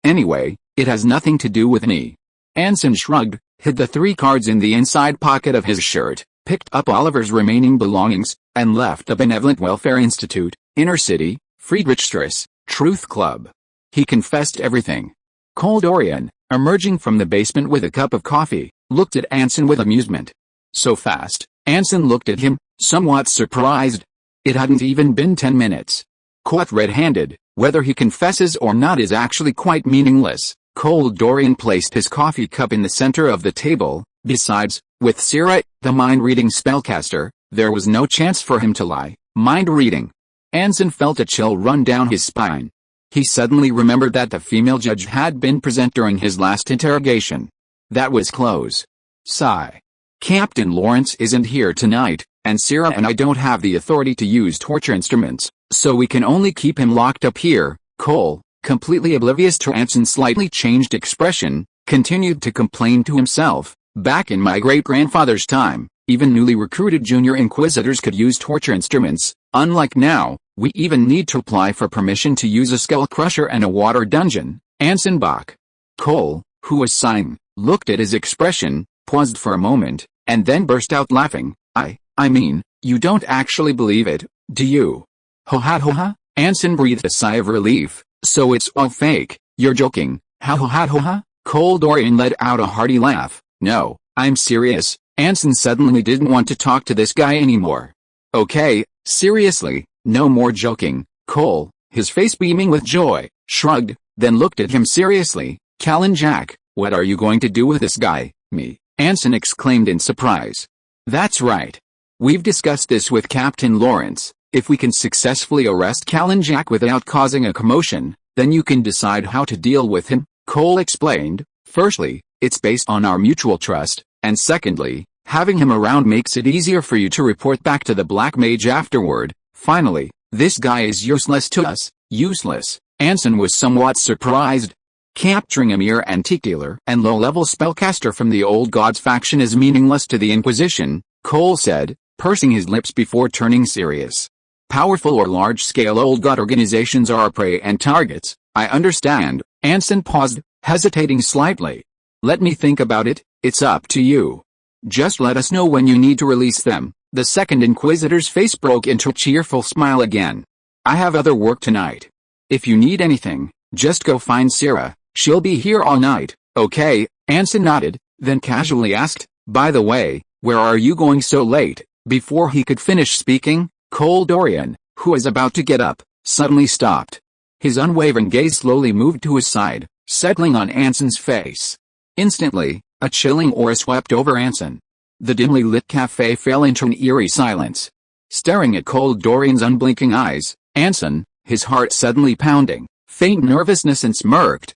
Anyway, it has nothing to do with me. Anson shrugged, hid the 3 cards in the inside pocket of his shirt, picked up Oliver's remaining belongings, and left the Benevolent Welfare Institute, Inner City, Friedrichstrasse, Truth Club. He confessed everything. Cole Dorian, emerging from the basement with a cup of coffee, looked at Anson with amusement. So fast, Anson looked at him, somewhat surprised. It hadn't even been 10 minutes. Caught red-handed, whether he confesses or not is actually quite meaningless. Cole Dorian placed his coffee cup in the center of the table. Besides, with Syrah, the mind-reading spellcaster, there was no chance for him to lie. Mind-reading. Anson felt a chill run down his spine. He suddenly remembered that the female judge had been present during his last interrogation. That was close. Sigh. Captain Lawrence isn't here tonight, and Syrah and I don't have the authority to use torture instruments, so we can only keep him locked up here. Cole, completely oblivious to Anson's slightly changed expression, continued to complain to himself. Back in my great-grandfather's time, even newly recruited junior inquisitors could use torture instruments. Unlike now, we even need to apply for permission to use a skull crusher and a water dungeon. Anson Bach. Cole, who was sighing, looked at his expression, paused for a moment, and then burst out laughing. I mean, you don't actually believe it, do you? Ho ha ho ha? Anson breathed a sigh of relief. So it's all fake, you're joking, ha ho ha ho ha? Cole Dorian let out a hearty laugh. No, I'm serious. Anson suddenly didn't want to talk to this guy anymore. Okay, seriously, no more joking. Cole, his face beaming with joy, shrugged, then looked at him seriously. Callan Jack, what are you going to do with this guy? Me? Anson exclaimed in surprise. That's right. We've discussed this with Captain Lawrence. If we can successfully arrest Callan Jack without causing a commotion, then you can decide how to deal with him, Cole explained. Firstly, it's based on our mutual trust, and secondly, having him around makes it easier for you to report back to the Black Mage afterward. Finally, this guy is useless to us. Useless? Anson was somewhat surprised. Capturing a mere antique dealer and low-level spellcaster from the Old Gods faction is meaningless to the Inquisition, Cole said, pursing his lips before turning serious. Powerful or large-scale Old God organizations are our prey and targets. I understand. Anson paused, hesitating slightly. Let me think about it. It's up to you. Just let us know when you need to release them. The second Inquisitor's face broke into a cheerful smile again. I have other work tonight. If you need anything, just go find Syrah. She'll be here all night. Okay, Anson nodded, then casually asked, by the way, where are you going so late? Before he could finish speaking, Cole Dorian, who was about to get up, suddenly stopped. His unwavering gaze slowly moved to his side, settling on Anson's face. Instantly, a chilling aura swept over Anson. The dimly lit cafe fell into an eerie silence. Staring at Cole Dorian's unblinking eyes, Anson, his heart suddenly pounding, faint nervousness and smirked.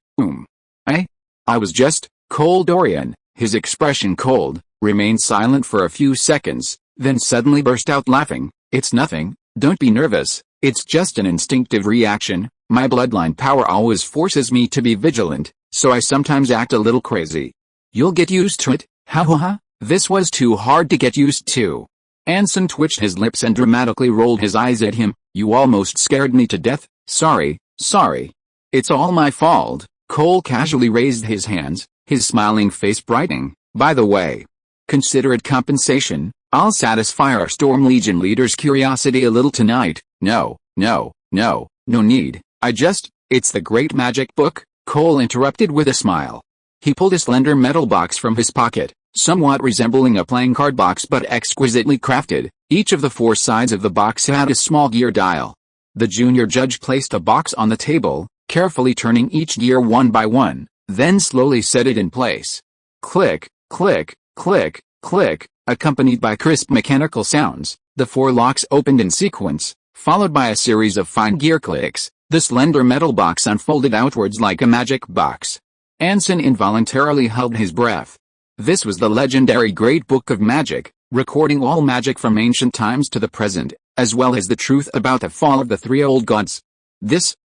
I was just, Cole Dorian, his expression cold, remained silent for a few seconds, then suddenly burst out laughing. It's nothing, don't be nervous, it's just an instinctive reaction. My bloodline power always forces me to be vigilant, so I sometimes act a little crazy. You'll get used to it, ha ha ha. This was too hard to get used to. Anson twitched his lips and dramatically rolled his eyes at him. You almost scared me to death. Sorry. It's all my fault. Cole casually raised his hands, his smiling face brightening. By the way, consider it compensation. I'll satisfy our Storm Legion leader's curiosity a little tonight. No need. It's the Great Magic Book, Cole interrupted with a smile. He pulled a slender metal box from his pocket, somewhat resembling a playing card box but exquisitely crafted. Each of the 4 sides of the box had a small gear dial. The junior judge placed a box on the table, carefully turning each gear one by one, then slowly set it in place. Click, click, click, click, accompanied by crisp mechanical sounds. The 4 locks opened in sequence, followed by a series of fine gear clicks. The slender metal box unfolded outwards like a magic box. Anson involuntarily held his breath. This was the legendary Great Book of Magic, recording all magic from ancient times to the present, as well as the truth about the fall of the 3 old gods.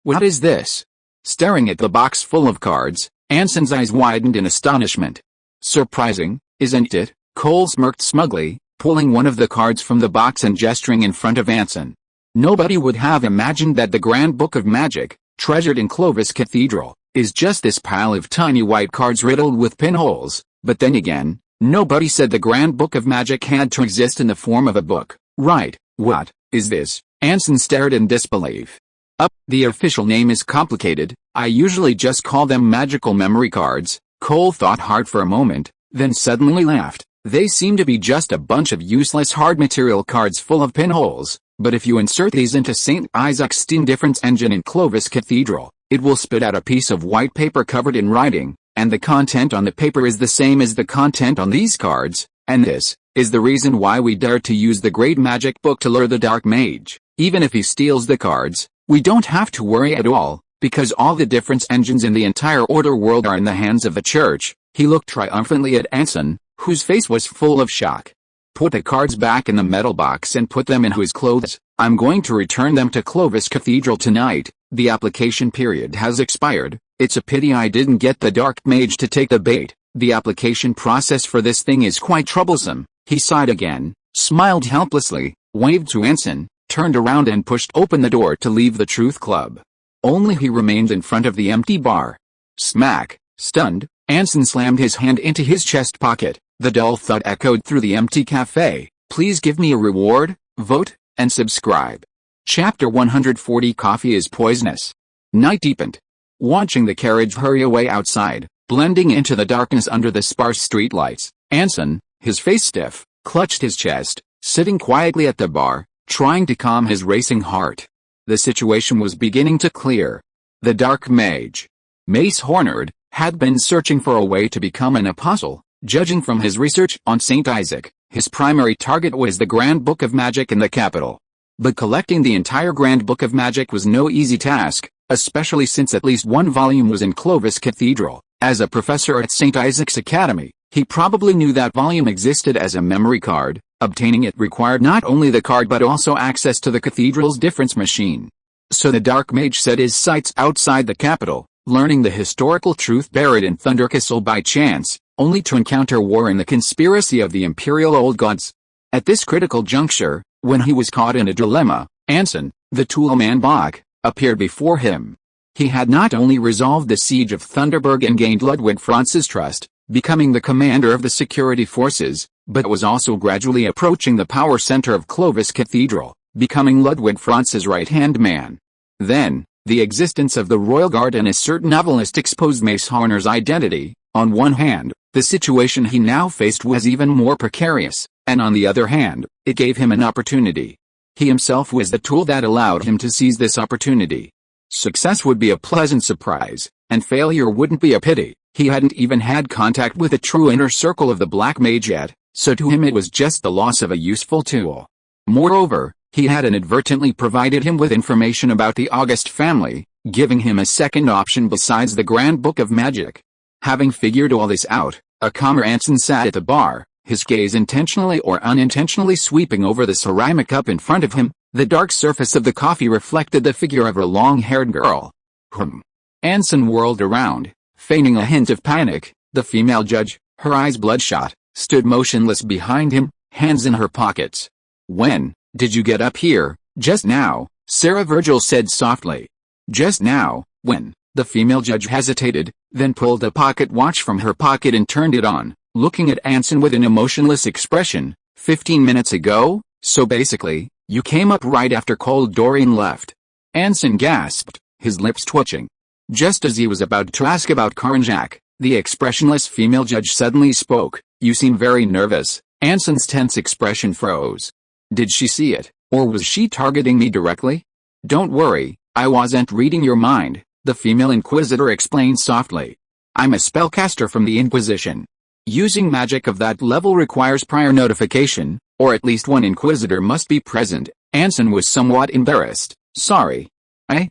What is this? Staring at the box full of cards, Anson's eyes widened in astonishment. Surprising, isn't it? Cole smirked smugly, pulling one of the cards from the box and gesturing in front of Anson. Nobody would have imagined that the Grand Book of Magic, treasured in Clovis Cathedral, is just this pile of tiny white cards riddled with pinholes. But then again, nobody said the Grand Book of Magic had to exist in the form of a book, right? What is this? Anson stared in disbelief. The official name is complicated. I usually just call them magical memory cards. Cole thought hard for a moment, then suddenly laughed. They seem to be just a bunch of useless hard material cards full of pinholes, but if you insert these into St. Isaac's steam difference engine in Clovis Cathedral, it will spit out a piece of white paper covered in writing, and the content on the paper is the same as the content on these cards, and this is the reason why we dare to use the Great Magic Book to lure the Dark Mage. Even if he steals the cards, we don't have to worry at all, because all the difference engines in the entire Order world are in the hands of the Church. He looked triumphantly at Anson, whose face was full of shock. Put the cards back in the metal box and put them in his clothes. I'm going to return them to Clovis Cathedral tonight. The application period has expired. It's a pity I didn't get the Dark Mage to take the bait. The application process for this thing is quite troublesome. He sighed again, smiled helplessly, waved to Anson, turned around and pushed open the door to leave the Truth Club. Only he remained in front of the empty bar. Smack! Stunned, Anson slammed his hand into his chest pocket. The dull thud echoed through the empty cafe. Please give me a reward, vote, and subscribe. Chapter 140 Coffee is poisonous. Night deepened. Watching the carriage hurry away outside, blending into the darkness under the sparse streetlights, Anson, his face stiff, clutched his chest, sitting quietly at the bar, trying to calm his racing heart. The situation was beginning to clear. The Dark Mage, Mace Hornard, had been searching for a way to become an apostle. Judging from his research on St. Isaac, his primary target was the Grand Book of Magic in the capital. But collecting the entire Grand Book of Magic was no easy task, especially since at least one volume was in Clovis Cathedral. As a professor at St. Isaac's Academy, he probably knew that volume existed as a memory card. Obtaining it required not only the card but also access to the cathedral's difference machine. So the Dark Mage set his sights outside the capital, learning the historical truth buried in Thundercastle by chance, only to encounter war and the conspiracy of the Imperial Old Gods. At this critical juncture, when he was caught in a dilemma, Anson, the toolman Bach, appeared before him. He had not only resolved the siege of Thunderberg and gained Ludwig Franz's trust, becoming the commander of the security forces, but was also gradually approaching the power center of Clovis Cathedral, becoming Ludwig Franz's right-hand man. Then, the existence of the Royal Guard and a certain novelist exposed Mace Horner's identity. On one hand, the situation he now faced was even more precarious, and on the other hand, it gave him an opportunity. He himself was the tool that allowed him to seize this opportunity. Success would be a pleasant surprise, and failure wouldn't be a pity. He hadn't even had contact with the true inner circle of the Black Mage yet, so to him it was just the loss of a useful tool. Moreover, he had inadvertently provided him with information about the August family, giving him a second option besides the Grand Book of Magic. Having figured all this out, a calmer Anson sat at the bar, his gaze intentionally or unintentionally sweeping over the ceramic cup in front of him. The dark surface of the coffee reflected the figure of a long-haired girl. Anson whirled around, feigning a hint of panic. The female judge, her eyes bloodshot, stood motionless behind him, hands in her pockets. When did you get up here? Just now, Sarah Virgil said softly. Just now, when? The female judge hesitated, then pulled a pocket watch from her pocket and turned it on, looking at Anson with an emotionless expression. 15 minutes ago? So basically, you came up right after Cold Dorian left. Anson gasped, his lips twitching. Just as he was about to ask about Karanjak, the expressionless female judge suddenly spoke. You seem very nervous. Anson's tense expression froze. Did she see it, or was she targeting me directly? Don't worry, I wasn't reading your mind, the female inquisitor explained softly. I'm a spellcaster from the Inquisition. Using magic of that level requires prior notification, or at least one inquisitor must be present. Anson was somewhat embarrassed. Sorry. I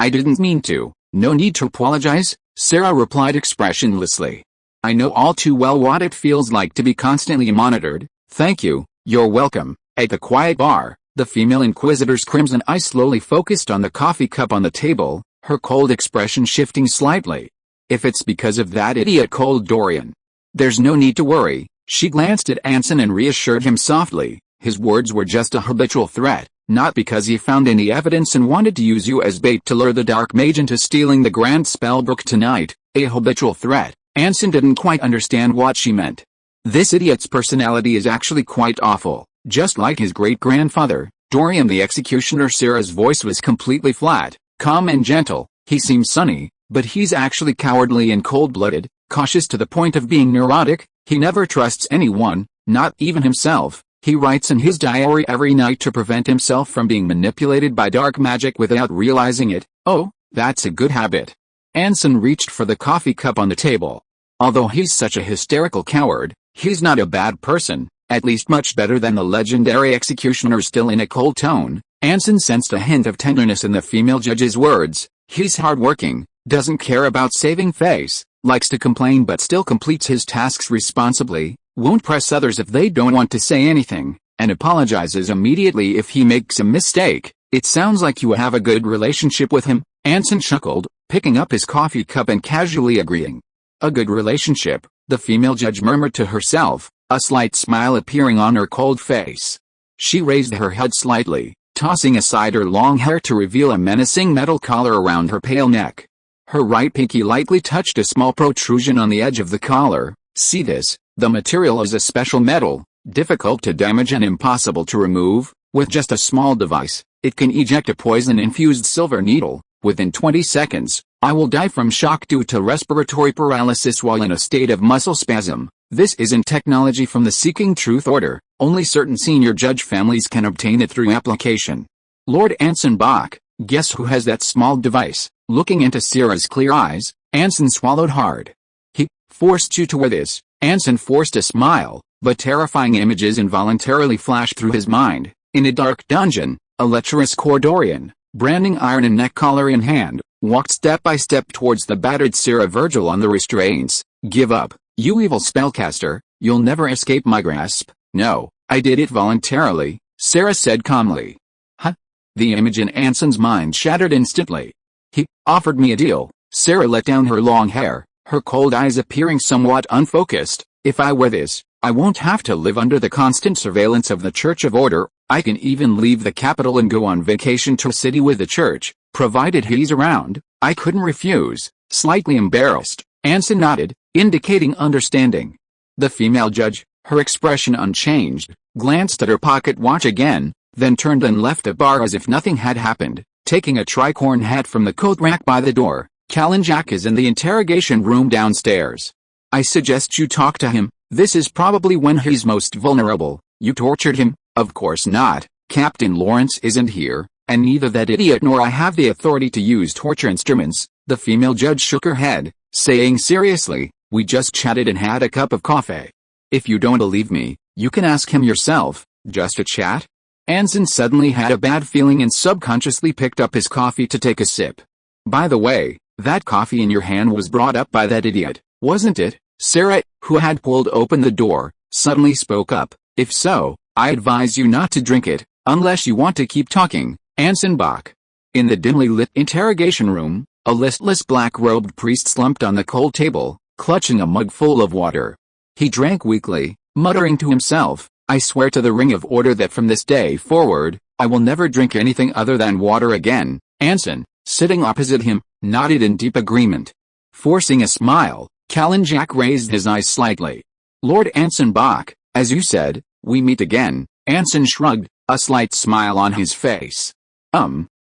didn't mean to. No need to apologize, Sarah replied expressionlessly. I know all too well what it feels like to be constantly monitored. Thank you, you're welcome. At the quiet bar, the female inquisitor's crimson eyes slowly focused on the coffee cup on the table, her cold expression shifting slightly. If it's because of that idiot Cold Dorian, there's no need to worry. She glanced at Anson and reassured him softly. His words were just a habitual threat. not because he found any evidence and wanted to use you as bait to lure the dark mage into stealing the grand spellbook tonight, a habitual threat. Anson didn't quite understand what she meant. This idiot's personality is actually quite awful, just like his great-grandfather, Dorian the Executioner. Sarah's voice was completely flat, calm and gentle. He seems sunny, but he's actually cowardly and cold-blooded, cautious to the point of being neurotic. He never trusts anyone, not even himself. He writes in his diary every night to prevent himself from being manipulated by dark magic without realizing it. Oh, that's a good habit. Anson reached for the coffee cup on the table. Although he's such a hysterical coward, he's not a bad person, at least much better than the legendary executioner. Still in a cold tone, Anson sensed a hint of tenderness in the female judge's words. He's hardworking, doesn't care about saving face, likes to complain but still completes his tasks responsibly, won't press others if they don't want to say anything, and apologizes immediately if he makes a mistake. It sounds like you have a good relationship with him. Anson chuckled, picking up his coffee cup and casually agreeing. A good relationship, the female judge murmured to herself, a slight smile appearing on her cold face. She raised her head slightly, tossing aside her long hair to reveal a menacing metal collar around her pale neck. Her right pinky lightly touched a small protrusion on the edge of the collar. See this? The material is a special metal, difficult to damage and impossible to remove. With just a small device, it can eject a poison-infused silver needle. Within 20 seconds, I will die from shock due to respiratory paralysis while in a state of muscle spasm. This isn't technology from the Seeking Truth Order. Only certain senior judge families can obtain it through application. Lord Anson Bach, guess who has that small device? Looking into Sarah's clear eyes, Anson swallowed hard. He forced you to wear this. Anson forced a smile, but terrifying images involuntarily flashed through his mind. In a dark dungeon, a lecherous Cordorian, branding iron and neck collar in hand, walked step by step towards the battered Sarah Virgil on the restraints. Give up, you evil spellcaster, you'll never escape my grasp. No, I did it voluntarily, Sarah said calmly. Huh? The image in Anson's mind shattered instantly. He offered me a deal. Sarah let down her long hair, her cold eyes appearing somewhat unfocused. If I wear this, I won't have to live under the constant surveillance of the Church of Order. I can even leave the capital and go on vacation to a city with the church, provided he's around. I couldn't refuse. Slightly embarrassed, Anson nodded, indicating understanding. The female judge, her expression unchanged, glanced at her pocket watch again, then turned and left the bar as if nothing had happened, taking a tricorn hat from the coat rack by the door. Callan Jack is in the interrogation room downstairs. I suggest you talk to him. This is probably when he's most vulnerable. You tortured him? Of course not. Captain Lawrence isn't here, and neither that idiot nor I have the authority to use torture instruments. The female judge shook her head, saying seriously, we just chatted and had a cup of coffee. If you don't believe me, you can ask him yourself. Just a chat? Anson suddenly had a bad feeling and subconsciously picked up his coffee to take a sip. By the way, that coffee in your hand was brought up by that idiot, wasn't it? Sarah, who had pulled open the door, suddenly spoke up. If so, I advise you not to drink it, unless you want to keep talking. Anson Bach. In the dimly lit interrogation room, a listless black-robed priest slumped on the cold table, clutching a mug full of water. He drank weakly, muttering to himself, I swear to the Ring of Order that from this day forward, I will never drink anything other than water again. Anson, sitting opposite him, nodded in deep agreement. Forcing a smile, Callan Jack raised his eyes slightly. Lord Anson Bach, as you said, we meet again. Anson shrugged, a slight smile on his face.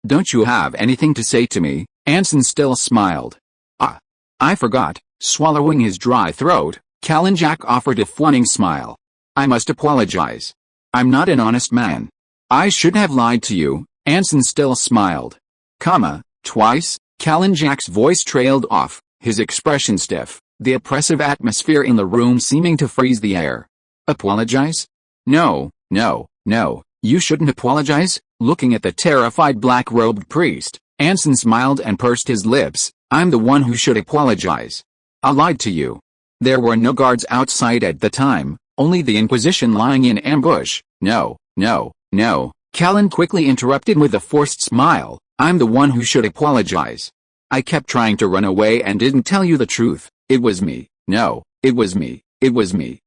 Don't you have anything to say to me? Anson still smiled. I forgot. Swallowing his dry throat, Callan Jack offered a fawning smile. I must apologize. I'm not an honest man. I should have lied to you. Anson still smiled. Twice? Callan Jack's voice trailed off, his expression stiff, the oppressive atmosphere in the room seeming to freeze the air. Apologize? No, you shouldn't apologize. Looking at the terrified black-robed priest, Anson smiled and pursed his lips. I'm the one who should apologize. I lied to you. There were no guards outside at the time, only the Inquisition lying in ambush. No. Callan quickly interrupted with a forced smile. I'm the one who should apologize. I kept trying to run away and didn't tell you the truth. It was me. No, it was me. It was me.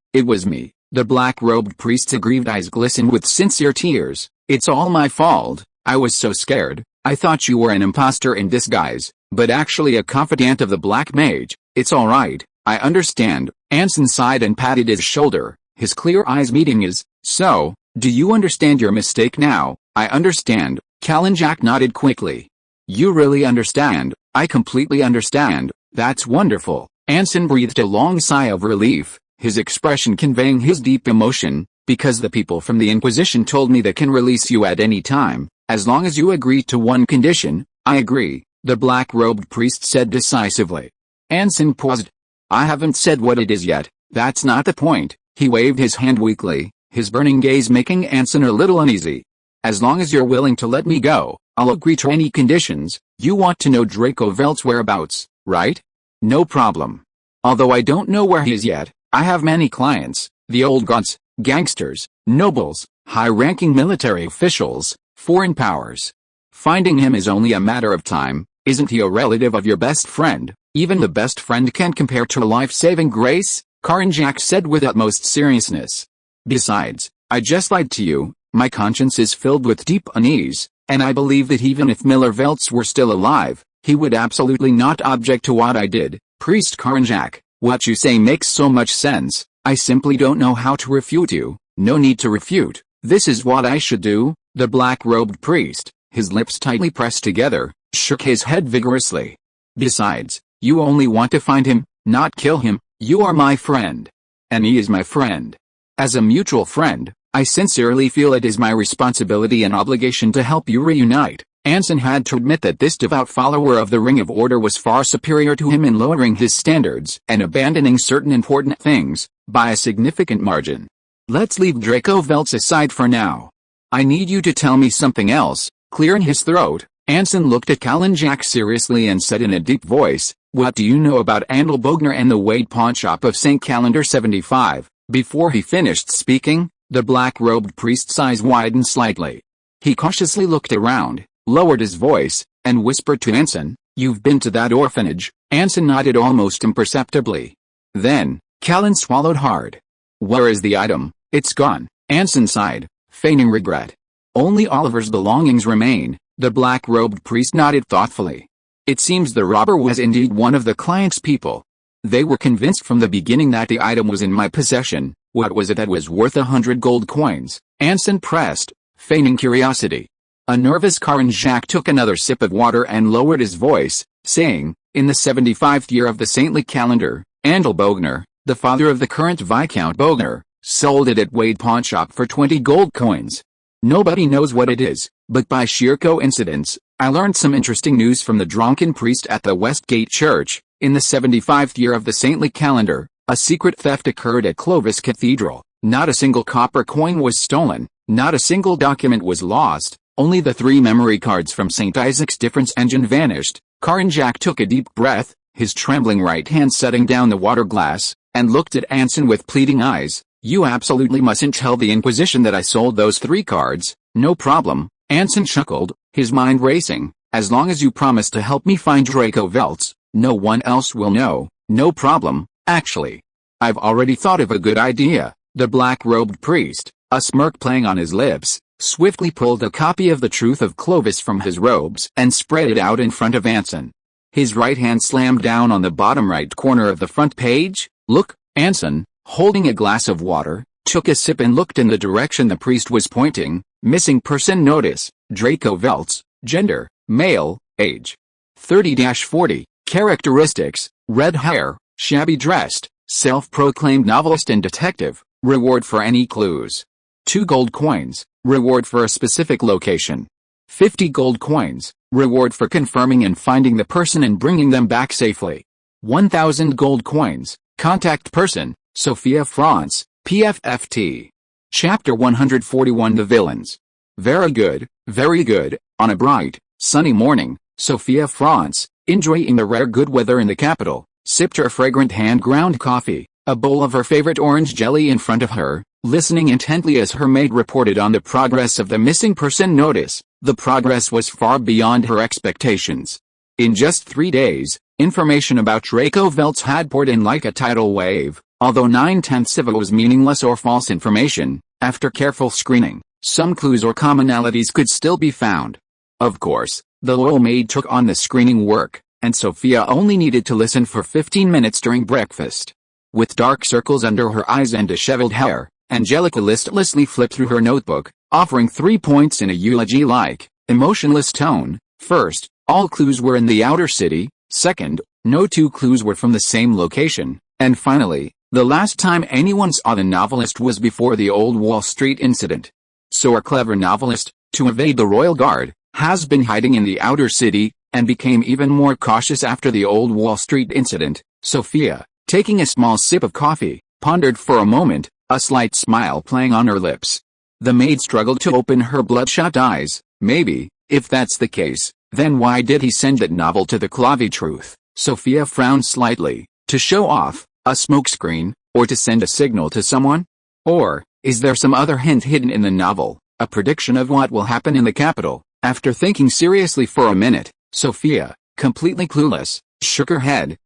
The black-robed priest's aggrieved eyes glistened with sincere tears. It's all my fault. I was so scared. I thought you were an imposter in disguise, but actually a confidant of the Black Mage. It's all right. I understand. Anson sighed and patted his shoulder, his clear eyes meeting his. So, do you understand your mistake now? I understand. Jack nodded quickly. You really understand? I completely understand. That's wonderful. Anson breathed a long sigh of relief, his expression conveying his deep emotion, because the people from the Inquisition told me they can release you at any time, as long as you agree to one condition. I agree, the black-robed priest said decisively. Anson paused. I haven't said what it is yet. That's not the point. He waved his hand weakly, his burning gaze making Anson a little uneasy. As long as you're willing to let me go, I'll agree to any conditions. You want to know Draco Velt's whereabouts, right? No problem. Although I don't know where he is yet, I have many clients, the old gods, gangsters, nobles, high-ranking military officials, foreign powers. Finding him is only a matter of time. Isn't he a relative of your best friend? Even the best friend can't compare to a life-saving grace, Jack said with utmost seriousness. Besides, I just lied to you. My conscience is filled with deep unease, and I believe that even if Miller Veltz were still alive, he would absolutely not object to what I did. Priest Jack, what you say makes so much sense. I simply don't know how to refute you. No need to refute. This is what I should do. The black-robed priest, his lips tightly pressed together, shook his head vigorously. Besides, you only want to find him, not kill him. You are my friend. And he is my friend. As a mutual friend, I sincerely feel it is my responsibility and obligation to help you reunite. Anson had to admit that this devout follower of the Ring of Order was far superior to him in lowering his standards and abandoning certain important things, by a significant margin. Let's leave Draco Veltz aside for now. I need you to tell me something else. Clearing his throat, Anson looked at Jack seriously and said in a deep voice, what do you know about Andel Bogner and the Wade pawnshop of St. Calendar 75? Before he finished speaking, the black-robed priest's eyes widened slightly. He cautiously looked around, lowered his voice, and whispered to Anson, you've been to that orphanage. Anson nodded almost imperceptibly. Then, Callan swallowed hard. Where is the item? It's gone. Anson sighed, feigning regret. Only Oliver's belongings remain. The black-robed priest nodded thoughtfully. It seems the robber was indeed one of the client's people. They were convinced from the beginning that the item was in my possession. What was it that was worth 100 gold coins? Anson pressed, feigning curiosity. A nervous Jack took another sip of water and lowered his voice, saying, in the 75th year of the saintly calendar, Andel Bogner, the father of the current Viscount Bogner, sold it at Wade pawnshop for 20 gold coins. Nobody knows what it is, but by sheer coincidence, I learned some interesting news from the drunken priest at the Westgate Church. In the 75th year of the saintly calendar, a secret theft occurred at Clovis Cathedral. Not a single copper coin was stolen, not a single document was lost, only the 3 memory cards from St. Isaac's difference engine vanished. Jack took a deep breath, his trembling right hand setting down the water glass, and looked at Anson with pleading eyes. You absolutely mustn't tell the Inquisition that I sold those 3 cards. No problem. Anson chuckled, his mind racing. As long as you promise to help me find Draco Veltz, no one else will know. No problem, actually. I've already thought of a good idea. The black-robed priest, a smirk playing on his lips, swiftly pulled a copy of the Truth of Clovis from his robes and spread it out in front of Anson. His right hand slammed down on the bottom right corner of the front page. Look, Anson, holding a glass of water, took a sip and looked in the direction the priest was pointing. Missing person notice, Draco Veltz, gender, male, age 30-40, characteristics, red hair, shabby dressed, self-proclaimed novelist and detective, reward for any clues. 2 gold coins, reward for a specific location. 50 gold coins, reward for confirming and finding the person and bringing them back safely. 1,000 gold coins, contact person, Sophia France, PFFT. Chapter 141 The Villains. Very good, very good. On a bright, sunny morning, Sophia France, enjoying the rare good weather in the capital, sipped her fragrant hand-ground coffee, a bowl of her favorite orange jelly in front of her, listening intently as her maid reported on the progress of the missing person notice. The progress was far beyond her expectations. In just 3 days, information about Draco Veltz had poured in like a tidal wave, although 9/10 of it was meaningless or false information. After careful screening, some clues or commonalities could still be found. Of course, the loyal maid took on the screening work, and Sophia only needed to listen for 15 minutes during breakfast. With dark circles under her eyes and disheveled hair, Angelica listlessly flipped through her notebook, offering 3 points in a eulogy-like, emotionless tone. First, all clues were in the outer city. Second, no 2 clues were from the same location. And finally, the last time anyone saw the novelist was before the Old Wall Street incident. So our clever novelist, to evade the royal guard, has been hiding in the outer city, and became even more cautious after the Old Wall Street incident. Sophia, taking a small sip of coffee, pondered for a moment, a slight smile playing on her lips. The maid struggled to open her bloodshot eyes. Maybe, if that's the case, then why did he send that novel to the Clavi Truth? Sophia frowned slightly. To show off, a smokescreen, or to send a signal to someone? Or, is there some other hint hidden in the novel, a prediction of what will happen in the capital? After thinking seriously for a minute, Sophia, completely clueless, shook her head.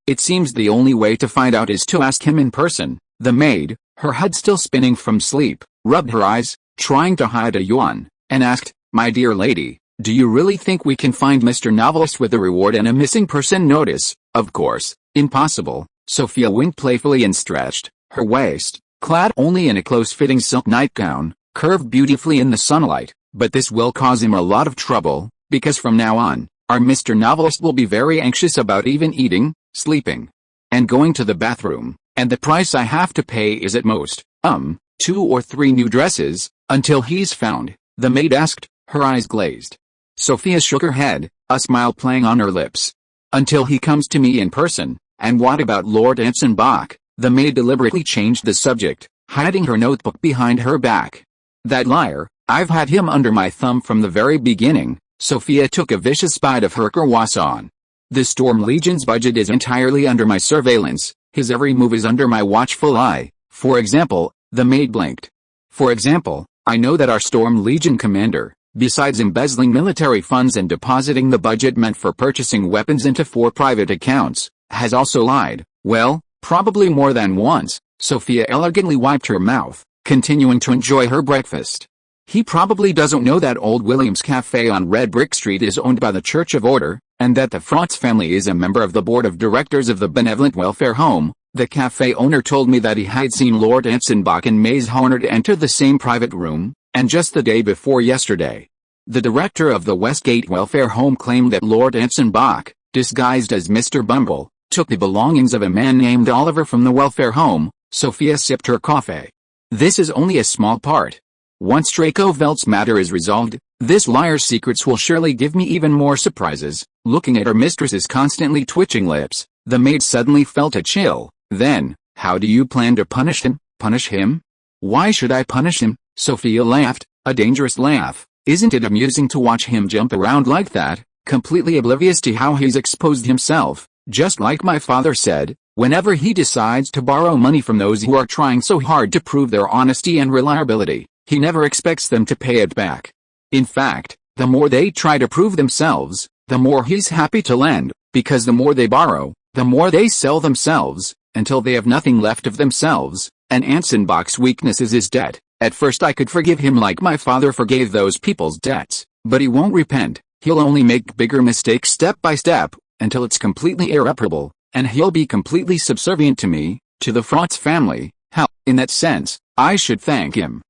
It seems the only way to find out is to ask him in person. The maid, her head still spinning from sleep, rubbed her eyes, trying to hide a yawn, and asked, "My dear lady, do you really think we can find Mr. Novelist with a reward and a missing person notice?" "Of course, impossible." Sophia winked playfully and stretched. Her waist, clad only in a close-fitting silk nightgown, curved beautifully in the sunlight. "But this will cause him a lot of trouble, because from now on, our Mr. Novelist will be very anxious about even eating, sleeping, and going to the bathroom, and the price I have to pay is at most, 2 or 3 new dresses, until he's found." The maid asked, her eyes glazed. Sophia shook her head, a smile playing on her lips. "Until he comes to me in person." "And what about Lord Anson Bach?" The maid deliberately changed the subject, hiding her notebook behind her back. "That liar, I've had him under my thumb from the very beginning." Sophia took a vicious bite of her croissant. "The Storm Legion's budget is entirely under my surveillance. His every move is under my watchful eye. For example," the maid blinked. "For example, I know that our Storm Legion commander, besides embezzling military funds and depositing the budget meant for purchasing weapons into 4 private accounts, has also lied. Well, probably more than once." Sophia elegantly wiped her mouth, continuing to enjoy her breakfast. "He probably doesn't know that Old William's Cafe on Red Brick Street is owned by the Church of Order, and that the Frotz family is a member of the board of directors of the Benevolent Welfare Home. The cafe owner told me that he had seen Lord Anson Bach and Maze Hornard enter the same private room, and just the day before yesterday, the director of the Westgate Welfare Home claimed that Lord Anson Bach, disguised as Mr. Bumble, took the belongings of a man named Oliver from the welfare home." Sophia sipped her coffee. "This is only a small part. Once Draco Velt's matter is resolved, this liar's secrets will surely give me even more surprises." Looking at her mistress's constantly twitching lips, the maid suddenly felt a chill. "Then, how do you plan to punish him?" "Punish him? Why should I punish him?" Sophia laughed, a dangerous laugh. "Isn't it amusing to watch him jump around like that, completely oblivious to how he's exposed himself? Just like my father said, whenever he decides to borrow money from those who are trying so hard to prove their honesty and reliability, he never expects them to pay it back. In fact, the more they try to prove themselves, the more he's happy to lend, because the more they borrow, the more they sell themselves, until they have nothing left of themselves. And Anson Bach's weakness is his debt. At first I could forgive him like my father forgave those people's debts, but he won't repent. He'll only make bigger mistakes step by step, until it's completely irreparable, and he'll be completely subservient to me, to the Frotz family. Hell, in that sense, I should thank him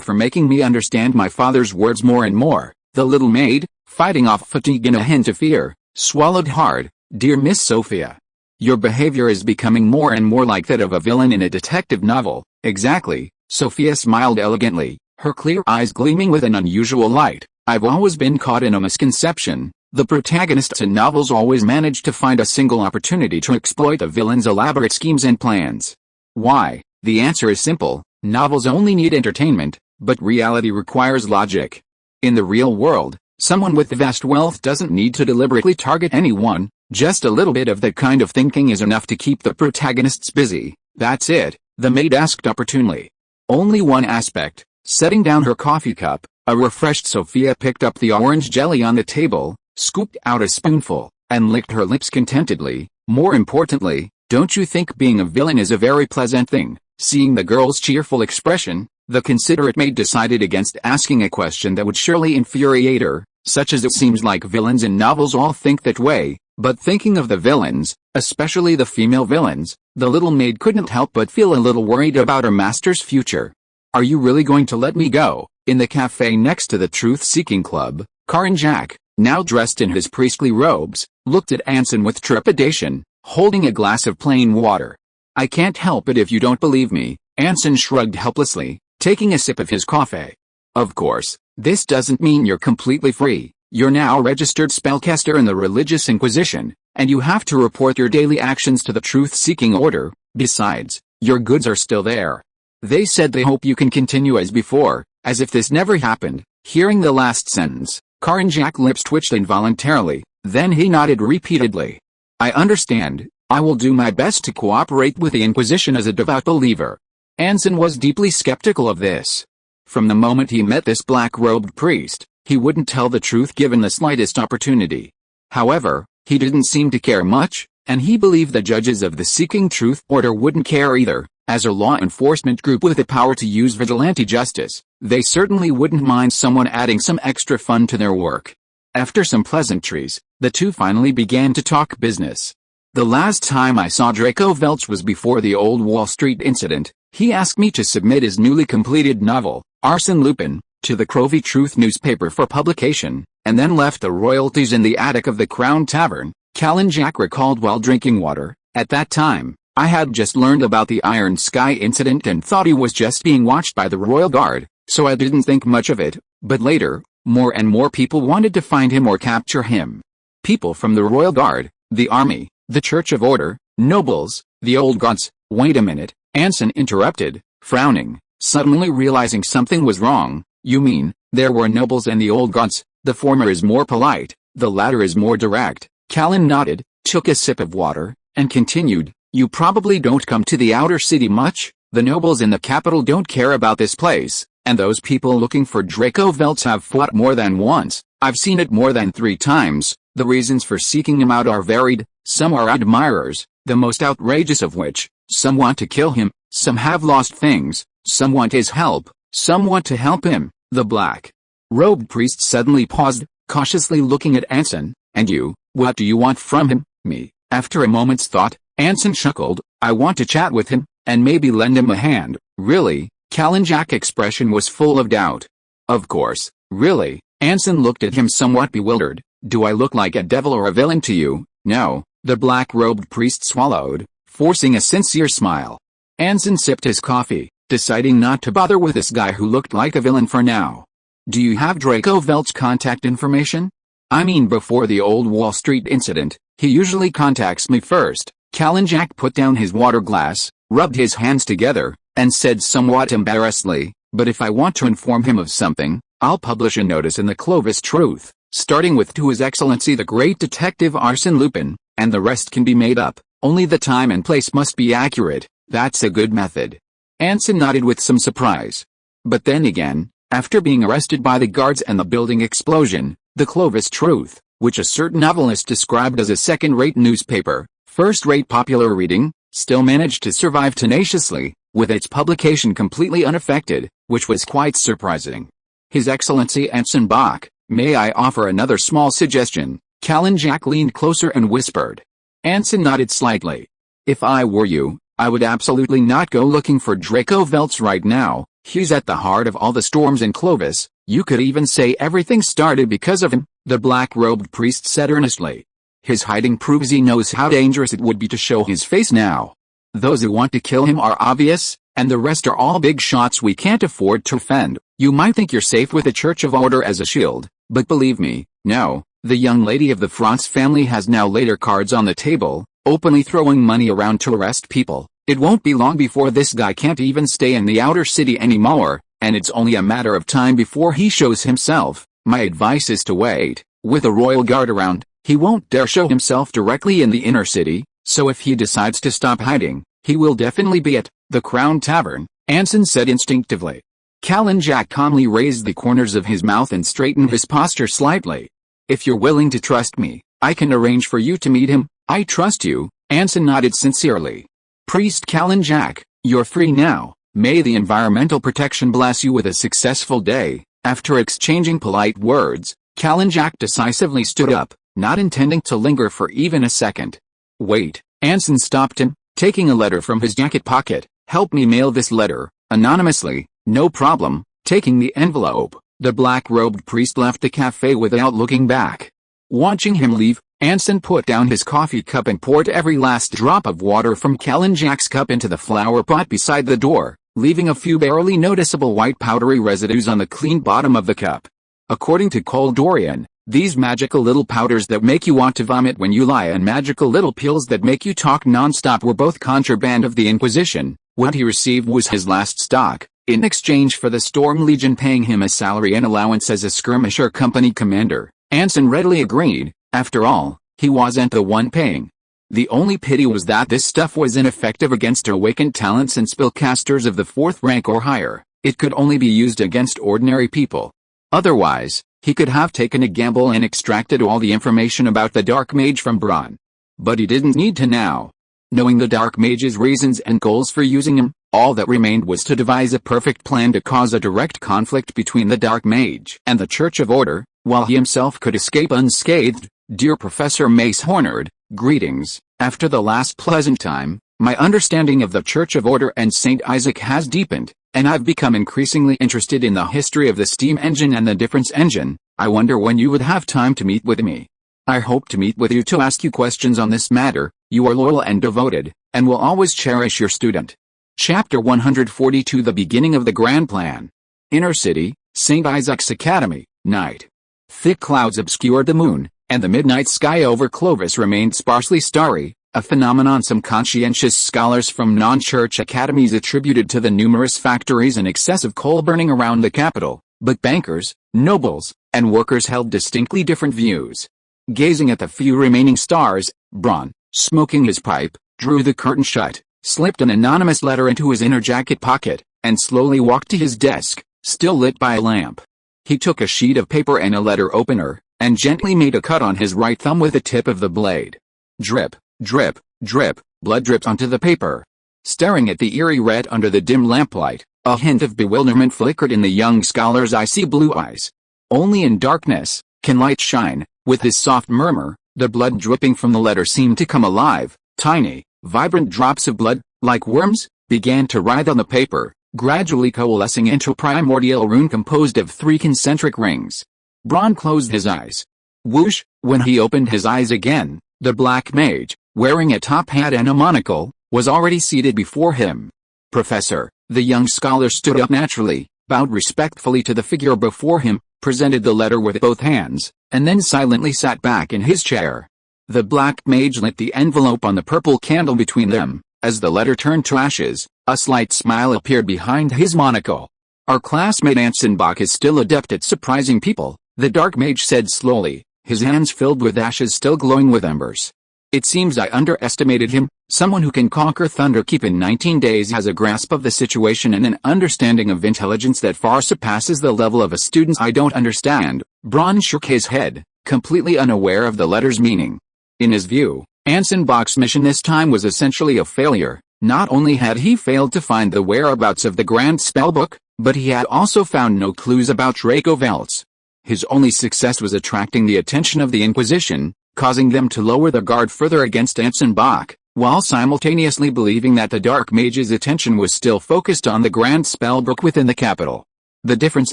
for making me understand my father's words more and more." The little maid, fighting off fatigue and a hint of fear, swallowed hard. "Dear Miss Sophia, your behavior is becoming more and more like that of a villain in a detective novel." "Exactly." Sophia smiled elegantly, her clear eyes gleaming with an unusual light. "I've always been caught in a misconception. The protagonists in novels always manage to find a single opportunity to exploit the villain's elaborate schemes and plans. Why? The answer is simple. Novels only need entertainment, but reality requires logic. In the real world, someone with vast wealth doesn't need to deliberately target anyone. Just a little bit of that kind of thinking is enough to keep the protagonists busy." "That's it?" the maid asked opportunely. "Only one aspect." Setting down her coffee cup, a refreshed Sophia picked up the orange jelly on the table, scooped out a spoonful, and licked her lips contentedly. "More importantly, don't you think being a villain is a very pleasant thing?" Seeing the girl's cheerful expression, The considerate maid decided against asking a question that would surely infuriate her, such as it seems like villains in novels all think that way, but thinking of the villains, especially the female villains, the little maid couldn't help but feel a little worried about her master's future. "Are you really going to let me go?" In the cafe next to the truth-seeking club, Karan Jack, now dressed in his priestly robes, looked at Anson with trepidation, holding a glass of plain water. "I can't help it if you don't believe me," Anson shrugged helplessly, taking a sip of his coffee. "Of course, this doesn't mean you're completely free. You're now a registered spellcaster in the Religious Inquisition, and you have to report your daily actions to the Truth-Seeking Order. Besides, your goods are still there. They said they hope you can continue as before, as if this never happened." Hearing the last sentence, Karan Jack's lips twitched involuntarily, then he nodded repeatedly. "I understand. I will do my best to cooperate with the Inquisition as a devout believer." Anson was deeply skeptical of this. From the moment he met this black-robed priest, he wouldn't tell the truth given the slightest opportunity. However, he didn't seem to care much, and he believed the judges of the Seeking Truth Order wouldn't care either. As a law enforcement group with the power to use vigilante justice, they certainly wouldn't mind someone adding some extra fun to their work. After some pleasantries, the two finally began to talk business. "The last time I saw Draco Veltz was before the old Wall Street incident. He asked me to submit his newly completed novel, Arsène Lupin, to the Crovey Truth newspaper for publication, and then left the royalties in the attic of the Crown Tavern," Callan Jack recalled while drinking water. "At that time, I had just learned about the Iron Sky incident and thought he was just being watched by the Royal Guard, so I didn't think much of it, but later, more and more people wanted to find him or capture him. People from the Royal Guard, the Army, the Church of Order, nobles, the old gods." "Wait a minute," Anson interrupted, frowning, suddenly realizing something was wrong. "You mean, there were nobles and the old gods? The former is more polite, the latter is more direct." Callan nodded, took a sip of water, and continued, "You probably don't come to the outer city much. The nobles in the capital don't care about this place, and those people looking for Draco Veltz have fought more than once. I've seen it more than 3 times. The reasons for seeking him out are varied. Some are admirers, the most outrageous of which, some want to kill him, some have lost things, some want his help, some want to help him." The black-robed priest suddenly paused, cautiously looking at Anson. "And you, what do you want from him?" "Me." After a moment's thought, Anson chuckled, "I want to chat with him, and maybe lend him a hand." "Really?" Callan Jack's expression was full of doubt. "Of course, really." Anson looked at him somewhat bewildered. "Do I look like a devil or a villain to you?" "No." The black-robed priest swallowed, forcing a sincere smile. Anson sipped his coffee, deciding not to bother with this guy who looked like a villain for now. "Do you have Draco Veltz's contact information?" "I mean, before the old Wall Street incident, he usually contacts me first." Callan Jack put down his water glass, rubbed his hands together, and said somewhat embarrassedly, "But if I want to inform him of something, I'll publish a notice in the Clovis Truth, starting with to His Excellency the Great Detective Arsène Lupin, and the rest can be made up. Only the time and place must be accurate." "That's a good method." Anson nodded with some surprise. But then again, after being arrested by the guards and the building explosion, the Clovis Truth, which a certain novelist described as a second-rate newspaper, first-rate popular reading, still managed to survive tenaciously, with its publication completely unaffected, which was quite surprising. "His Excellency Anson Bach, may I offer another small suggestion?" Callan Jack leaned closer and whispered. Anson nodded slightly. "If I were you, I would absolutely not go looking for Draco Veltz right now. He's at the heart of all the storms in Clovis. You could even say everything started because of him," the black-robed priest said earnestly. "His hiding proves he knows how dangerous it would be to show his face now. Those who want to kill him are obvious, and the rest are all big shots we can't afford to offend. You might think you're safe with the Church of Order as a shield, but believe me, no. The young lady of the France family has now laid her cards on the table, openly throwing money around to arrest people. It won't be long before this guy can't even stay in the outer city anymore, and it's only a matter of time before he shows himself. My advice is to wait. With a royal guard around, he won't dare show himself directly in the inner city, so if he decides to stop hiding, he will definitely be at the Crown Tavern," Anson said instinctively. Callan Jack calmly raised the corners of his mouth and straightened his posture slightly. "If you're willing to trust me, I can arrange for you to meet him." "I trust you," Anson nodded sincerely. "Priest Callan Jack, you're free now. May the environmental protection bless you with a successful day." After exchanging polite words, Kalinjak decisively stood up, not intending to linger for even a second. "Wait," Anson stopped him, taking a letter from his jacket pocket. "Help me mail this letter, anonymously." "No problem." Taking the envelope, the black-robed priest left the cafe without looking back. Watching him leave, Anson put down his coffee cup and poured every last drop of water from Kalinjak's cup into the flower pot beside the door, leaving a few barely noticeable white powdery residues on the clean bottom of the cup. According to Cole Dorian, these magical little powders that make you want to vomit when you lie and magical little pills that make you talk non-stop were both contraband of the Inquisition. What he received was his last stock, in exchange for the Storm Legion paying him a salary and allowance as a skirmisher company commander. Anson readily agreed. After all, he wasn't the one paying. The only pity was that this stuff was ineffective against awakened talents and spellcasters of the 4th rank or higher. It could only be used against ordinary people. Otherwise, he could have taken a gamble and extracted all the information about the Dark Mage from Braun. But he didn't need to now. Knowing the Dark Mage's reasons and goals for using him, all that remained was to devise a perfect plan to cause a direct conflict between the Dark Mage and the Church of Order, while he himself could escape unscathed. "Dear Professor Mace Hornard, greetings. After the last pleasant time, my understanding of the Church of Order and St. Isaac has deepened, and I've become increasingly interested in the history of the steam engine and the difference engine. I wonder when you would have time to meet with me. I hope to meet with you to ask you questions on this matter. You are loyal and devoted, and will always cherish your student." Chapter 142 The Beginning of the Grand Plan. Inner City, St. Isaac's Academy, night. Thick clouds obscured the moon, and the midnight sky over Clovis remained sparsely starry, a phenomenon some conscientious scholars from non-church academies attributed to the numerous factories and excessive coal burning around the capital, but bankers, nobles, and workers held distinctly different views. Gazing at the few remaining stars, Braun, smoking his pipe, drew the curtain shut, slipped an anonymous letter into his inner jacket pocket, and slowly walked to his desk, still lit by a lamp. He took a sheet of paper and a letter opener, and gently made a cut on his right thumb with the tip of the blade. Drip, drip, drip, blood dripped onto the paper. Staring at the eerie red under the dim lamplight, a hint of bewilderment flickered in the young scholar's icy blue eyes. Only in darkness can light shine. With his soft murmur, the blood dripping from the letter seemed to come alive. Tiny, vibrant drops of blood, like worms, began to writhe on the paper, gradually coalescing into a primordial rune composed of 3 concentric rings. Braun closed his eyes. Whoosh! When he opened his eyes again, the Black Mage, wearing a top hat and a monocle, was already seated before him. "Professor," the young scholar stood up naturally, bowed respectfully to the figure before him, presented the letter with both hands, and then silently sat back in his chair. The Black Mage lit the envelope on the purple candle between them. As the letter turned to ashes, a slight smile appeared behind his monocle. "Our classmate Anson Bach is still adept at surprising people," the Dark Mage said slowly, his hands filled with ashes still glowing with embers. "It seems I underestimated him. Someone who can conquer Thunderkeep in 19 days has a grasp of the situation and an understanding of intelligence that far surpasses the level of a student I don't understand." Braun shook his head, completely unaware of the letter's meaning. In his view, Anson Bach's mission this time was essentially a failure. Not only had he failed to find the whereabouts of the Grand Spellbook, but he had also found no clues about Draco Veltz. His only success was attracting the attention of the Inquisition, causing them to lower their guard further against Anson Bach, while simultaneously believing that the Dark Mage's attention was still focused on the Grand Spellbook within the capital. "The difference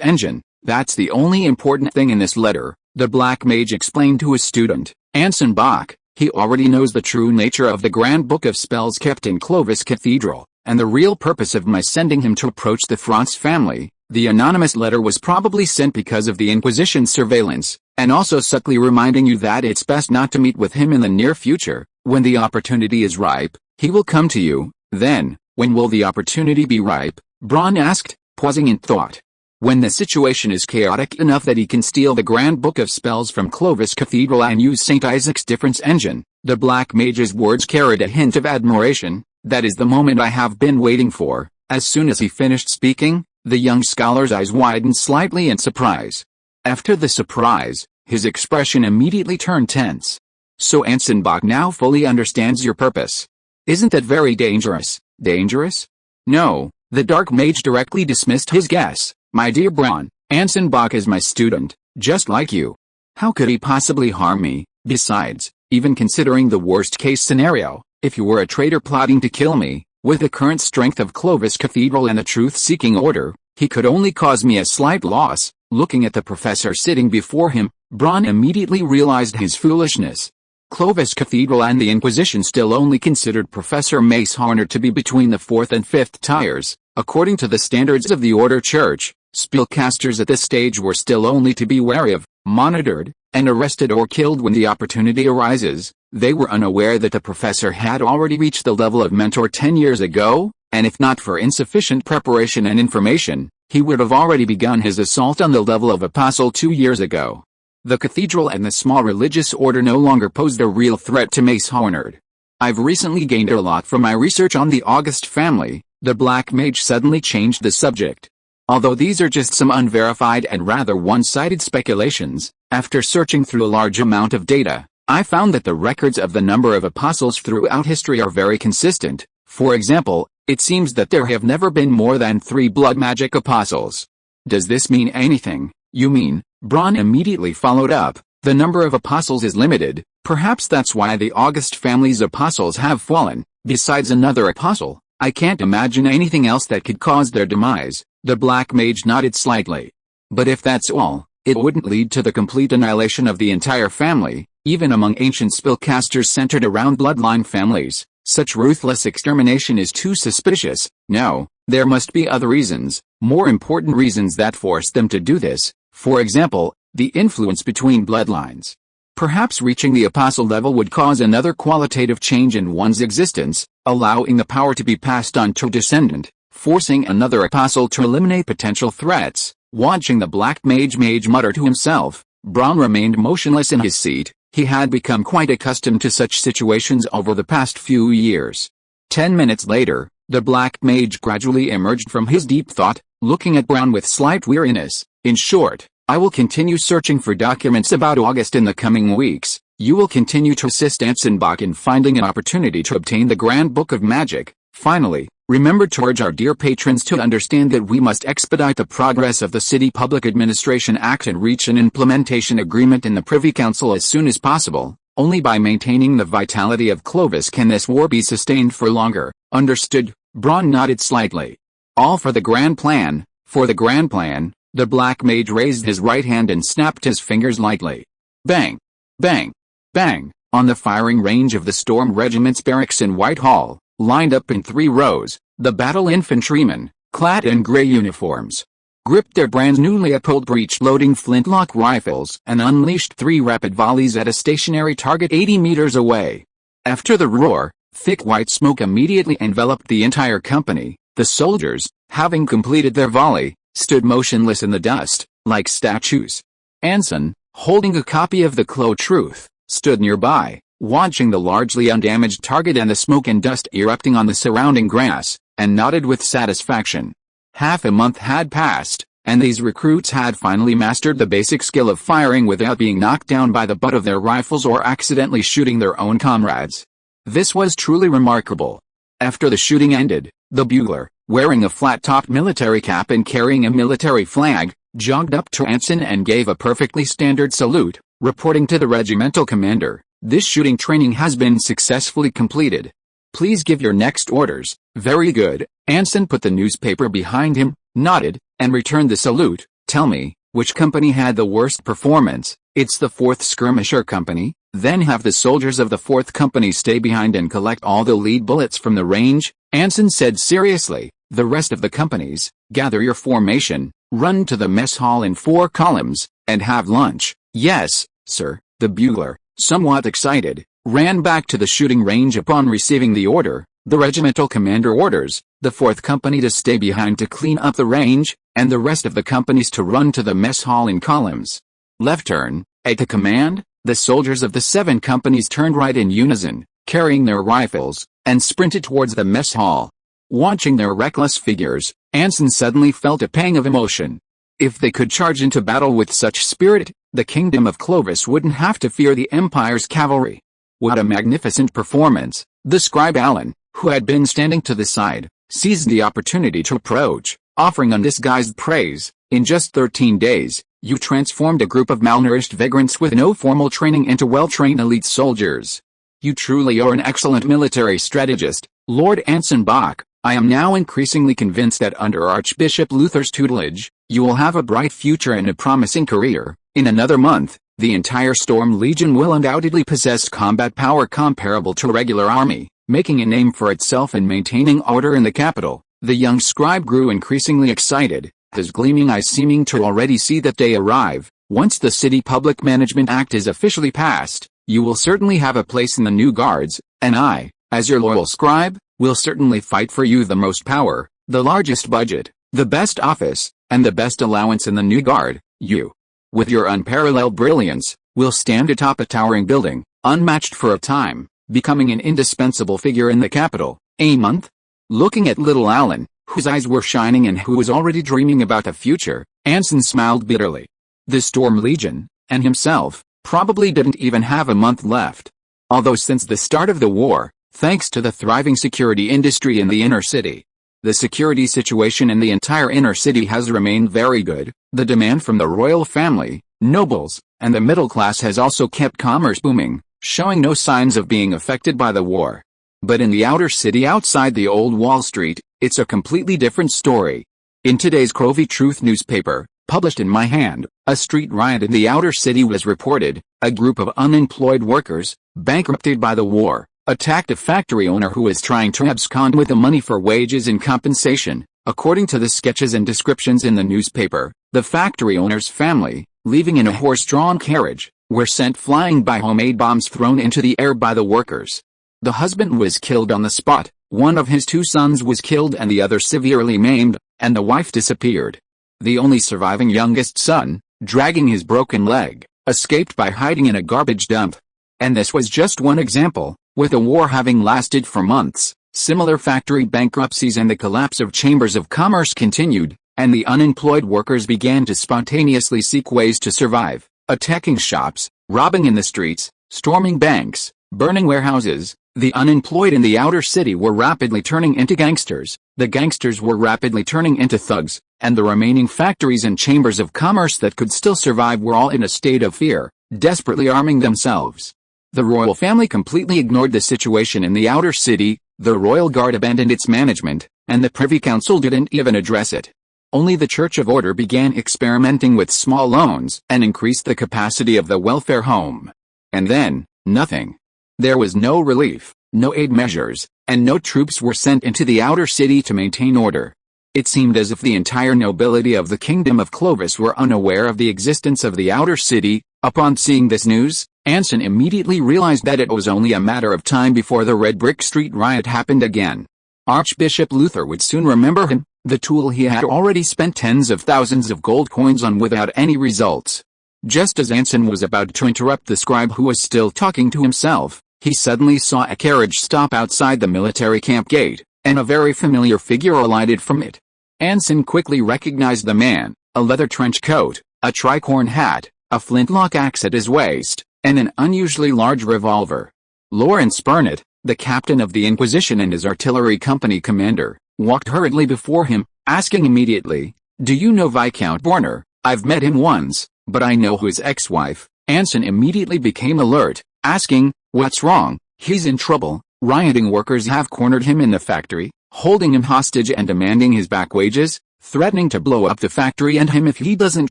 engine, that's the only important thing in this letter," the Black Mage explained to his student, Anson Bach. "He already knows the true nature of the Grand Book of Spells kept in Clovis Cathedral, and the real purpose of my sending him to approach the Franz family. The anonymous letter was probably sent because of the Inquisition's surveillance, and also subtly reminding you that it's best not to meet with him in the near future. When the opportunity is ripe, he will come to you." "Then, when will the opportunity be ripe?" Braun asked, pausing in thought. "When the situation is chaotic enough that he can steal the Grand Book of Spells from Clovis Cathedral and use St. Isaac's difference engine." The Black Mage's words carried a hint of admiration. "That is the moment I have been waiting for." As soon as he finished speaking, the young scholar's eyes widened slightly in surprise. After the surprise, his expression immediately turned tense. "So Anson Bach now fully understands your purpose. Isn't that very dangerous?" "Dangerous? No," The dark mage directly dismissed his guess. "My dear Braun, Anson Bach is my student, just like you. How could he possibly harm me? Besides, even considering the worst-case scenario, if you were a traitor plotting to kill me, with the current strength of Clovis Cathedral and the truth-seeking order, he could only cause me a slight loss." Looking at the professor sitting before him, Braun immediately realized his foolishness. Clovis Cathedral and the Inquisition still only considered Professor Macehorner to be between the fourth and fifth tiers. According to the standards of the Order Church, spellcasters at this stage were still only to be wary of, monitored, and arrested or killed when the opportunity arises. They were unaware that the professor had already reached the level of mentor 10 years ago, and if not for insufficient preparation and information, he would have already begun his assault on the level of apostle 2 years ago. The cathedral and the small religious order no longer posed a real threat to Macehorner. "I've recently gained a lot from my research on the August family." The Black Mage suddenly changed the subject. "Although these are just some unverified and rather one-sided speculations, after searching through a large amount of data, I found that the records of the number of apostles throughout history are very consistent. For example, it seems that there have never been more than 3 blood magic apostles." "Does this mean anything?" "You mean," Braun immediately followed up, "the number of apostles is limited. Perhaps that's why the August family's apostles have fallen. Besides another apostle, I can't imagine anything else that could cause their demise." The Black Mage nodded slightly. "But if that's all, it wouldn't lead to the complete annihilation of the entire family. Even among ancient spellcasters centered around bloodline families, such ruthless extermination is too suspicious. No, there must be other reasons, more important reasons that force them to do this. For example, the influence between bloodlines. Perhaps reaching the apostle level would cause another qualitative change in one's existence, allowing the power to be passed on to a descendant, forcing another apostle to eliminate potential threats." Watching the Black Mage mutter to himself, Braun remained motionless in his seat. He had become quite accustomed to such situations over the past few years. 10 minutes later, the Black Mage gradually emerged from his deep thought, looking at Braun with slight weariness. "In short, I will continue searching for documents about August in the coming weeks. You will continue to assist Anson Bach in finding an opportunity to obtain the Grand Book of Magic. Finally, remember to urge our dear patrons to understand that we must expedite the progress of the City Public Administration Act and reach an implementation agreement in the Privy Council as soon as possible. Only by maintaining the vitality of Clovis can this war be sustained for longer." "Understood." Braun nodded slightly. "All for the grand plan." "For the grand plan." The Black Mage raised his right hand and snapped his fingers lightly. Bang! Bang! Bang! On the firing range of the Storm Regiment's barracks in Whitehall, lined up in 3 rows, the battle infantrymen, clad in gray uniforms, gripped their brand new Leopold breech-loading flintlock rifles and unleashed 3 rapid volleys at a stationary target 80 meters away. After the roar, thick white smoke immediately enveloped the entire company. The soldiers, having completed their volley, stood motionless in the dust, like statues. Anson, holding a copy of the Clo Truth, stood nearby, watching the largely undamaged target and the smoke and dust erupting on the surrounding grass, and nodded with satisfaction. Half a month had passed, and these recruits had finally mastered the basic skill of firing without being knocked down by the butt of their rifles or accidentally shooting their own comrades. This was truly remarkable. After the shooting ended, the bugler, wearing a flat-topped military cap and carrying a military flag, jogged up to Anson and gave a perfectly standard salute, reporting to the regimental commander, "This shooting training has been successfully completed. Please give your next orders." "Very good." Anson put the newspaper behind him, nodded, and returned the salute. "Tell me, which company had the worst performance?" "It's the 4th Skirmisher Company." "Then have the soldiers of the 4th Company stay behind and collect all the lead bullets from the range," Anson said seriously. "The rest of the companies, gather your formation, run to the mess hall in 4 columns, and have lunch." "Yes, sir." The bugler, somewhat excited, ran back to the shooting range upon receiving the order. The regimental commander orders the 4th Company to stay behind to clean up the range, and the rest of the companies to run to the mess hall in columns. Left turn. At the command, the soldiers of the 7 companies turned right in unison, carrying their rifles, and sprinted towards the mess hall. Watching their reckless figures, Anson suddenly felt a pang of emotion. If they could charge into battle with such spirit, the kingdom of Clovis wouldn't have to fear the Empire's cavalry. What a magnificent performance! The scribe Allen, who had been standing to the side, seized the opportunity to approach, offering undisguised praise. In just 13 days, you transformed a group of malnourished vagrants with no formal training into well-trained elite soldiers. You truly are an excellent military strategist, Lord Anson Bach. I am now increasingly convinced that under Archbishop Luther's tutelage, you will have a bright future and a promising career. In another month, the entire Storm Legion will undoubtedly possess combat power comparable to a regular army, making a name for itself and maintaining order in the capital. The young scribe grew increasingly excited, his gleaming eyes seeming to already see that day arrive. Once the City Public Management Act is officially passed, you will certainly have a place in the new guards, and I, as your loyal scribe, will certainly fight for you. The most power, the largest budget, the best office, and the best allowance in the new guard. You, with your unparalleled brilliance, will stand atop a towering building, unmatched for a time, becoming an indispensable figure in the capital. A month? Looking at little Alan, whose eyes were shining and who was already dreaming about the future, Anson smiled bitterly. The Storm Legion, and himself, probably didn't even have a month left. Although since the start of the war, thanks to the thriving security industry in the inner city, the security situation in the entire inner city has remained very good. The demand from the royal family, nobles, and the middle class has also kept commerce booming, showing no signs of being affected by the war. But in the outer city outside the old Wall Street, it's a completely different story. In today's Crovey Truth newspaper, published in my hand, a street riot in the outer city was reported. A group of unemployed workers, bankrupted by the war, attacked a factory owner who was trying to abscond with the money for wages and compensation. According to the sketches and descriptions in the newspaper, the factory owner's family, leaving in a horse-drawn carriage, were sent flying by homemade bombs thrown into the air by the workers. The husband was killed on the spot, one of his two sons was killed and the other severely maimed, and the wife disappeared. The only surviving youngest son, dragging his broken leg, escaped by hiding in a garbage dump. And this was just one example. With the war having lasted for months, similar factory bankruptcies and the collapse of chambers of commerce continued, and the unemployed workers began to spontaneously seek ways to survive, attacking shops, robbing in the streets, storming banks, burning warehouses. The unemployed in the outer city were rapidly turning into gangsters, the gangsters were rapidly turning into thugs, and the remaining factories and chambers of commerce that could still survive were all in a state of fear, desperately arming themselves. The royal family completely ignored the situation in the outer city, the royal guard abandoned its management, and the Privy Council didn't even address it. Only the Church of Order began experimenting with small loans and increased the capacity of the welfare home. And then, nothing. There was no relief, no aid measures, and no troops were sent into the outer city to maintain order. It seemed as if the entire nobility of the Kingdom of Clovis were unaware of the existence of the outer city. Upon seeing this news, Anson immediately realized that it was only a matter of time before the Red Brick Street riot happened again. Archbishop Luther would soon remember him, the tool he had already spent tens of thousands of gold coins on without any results. Just as Anson was about to interrupt the scribe who was still talking to himself, he suddenly saw a carriage stop outside the military camp gate, and a very familiar figure alighted from it. Anson quickly recognized the man, a leather trench coat, a tricorn hat, a flintlock axe at his waist, and an unusually large revolver. Lawrence Burnett, the captain of the Inquisition and his artillery company commander, walked hurriedly before him, asking immediately, "Do you know Viscount Borner? I've met him once, but I know his ex-wife." Anson immediately became alert, asking, "What's wrong?" "He's in trouble. Rioting workers have cornered him in the factory, holding him hostage and demanding his back wages, threatening to blow up the factory and him if he doesn't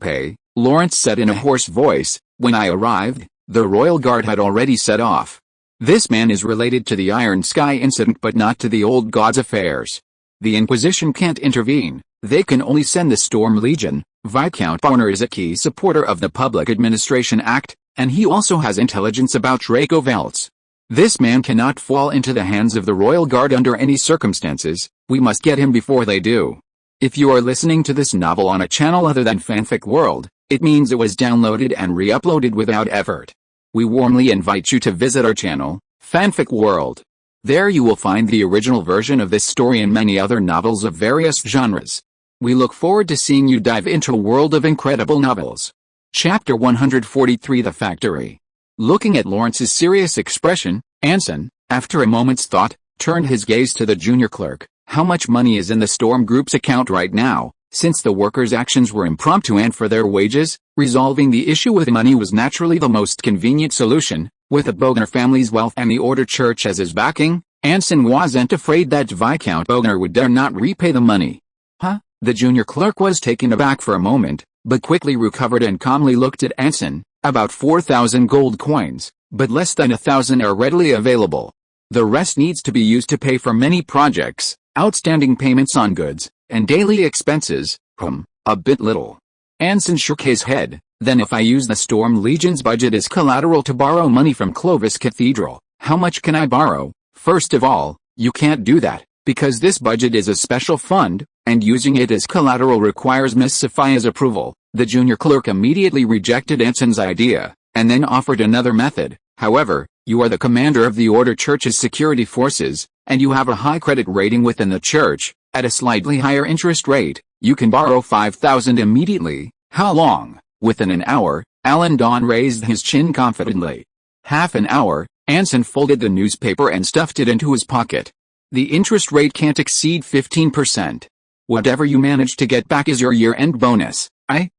pay," Lawrence said in a hoarse voice. "When I arrived, the Royal Guard had already set off. This man is related to the Iron Sky incident but not to the old god's affairs. The Inquisition can't intervene, they can only send the Storm Legion. Viscount Borner is a key supporter of the Public Administration Act, and he also has intelligence about Draco Veltz. This man cannot fall into the hands of the Royal Guard under any circumstances. We must get him before they do." If you are listening to this novel on a channel other than Fanfic World, it means it was downloaded and re-uploaded without effort. We warmly invite you to visit our channel, Fanfic World. There you will find the original version of this story and many other novels of various genres. We look forward to seeing you dive into a world of incredible novels. Chapter 143: The Factory. Looking at Lawrence's serious expression, Anson, after a moment's thought, turned his gaze to the junior clerk. How much money is in the Storm Group's account right now? Since the workers' actions were impromptu and for their wages, resolving the issue with money was naturally the most convenient solution. With the Bogner family's wealth and the Order Church as his backing, Anson wasn't afraid that Viscount Bogner would dare not repay the money. Huh? The junior clerk was taken aback for a moment, but quickly recovered and calmly looked at Anson. About 4,000 gold coins, but less than 1,000 are readily available. The rest needs to be used to pay for many projects, outstanding payments on goods, and daily expenses. A bit little. Anson shook his head. Then if I use the Storm Legion's budget as collateral to borrow money from Clovis Cathedral, how much can I borrow? First of all, you can't do that, because this budget is a special fund, and using it as collateral requires Miss Sophia's approval. The junior clerk immediately rejected Anson's idea, and then offered another method. However, you are the commander of the Order Church's security forces, and you have a high credit rating within the church. At a slightly higher interest rate, you can borrow 5,000 immediately. How long? Within an hour. Alan Dawn raised his chin confidently. Half an hour. Anson folded the newspaper and stuffed it into his pocket. The interest rate can't exceed 15%. Whatever you manage to get back is your year-end bonus.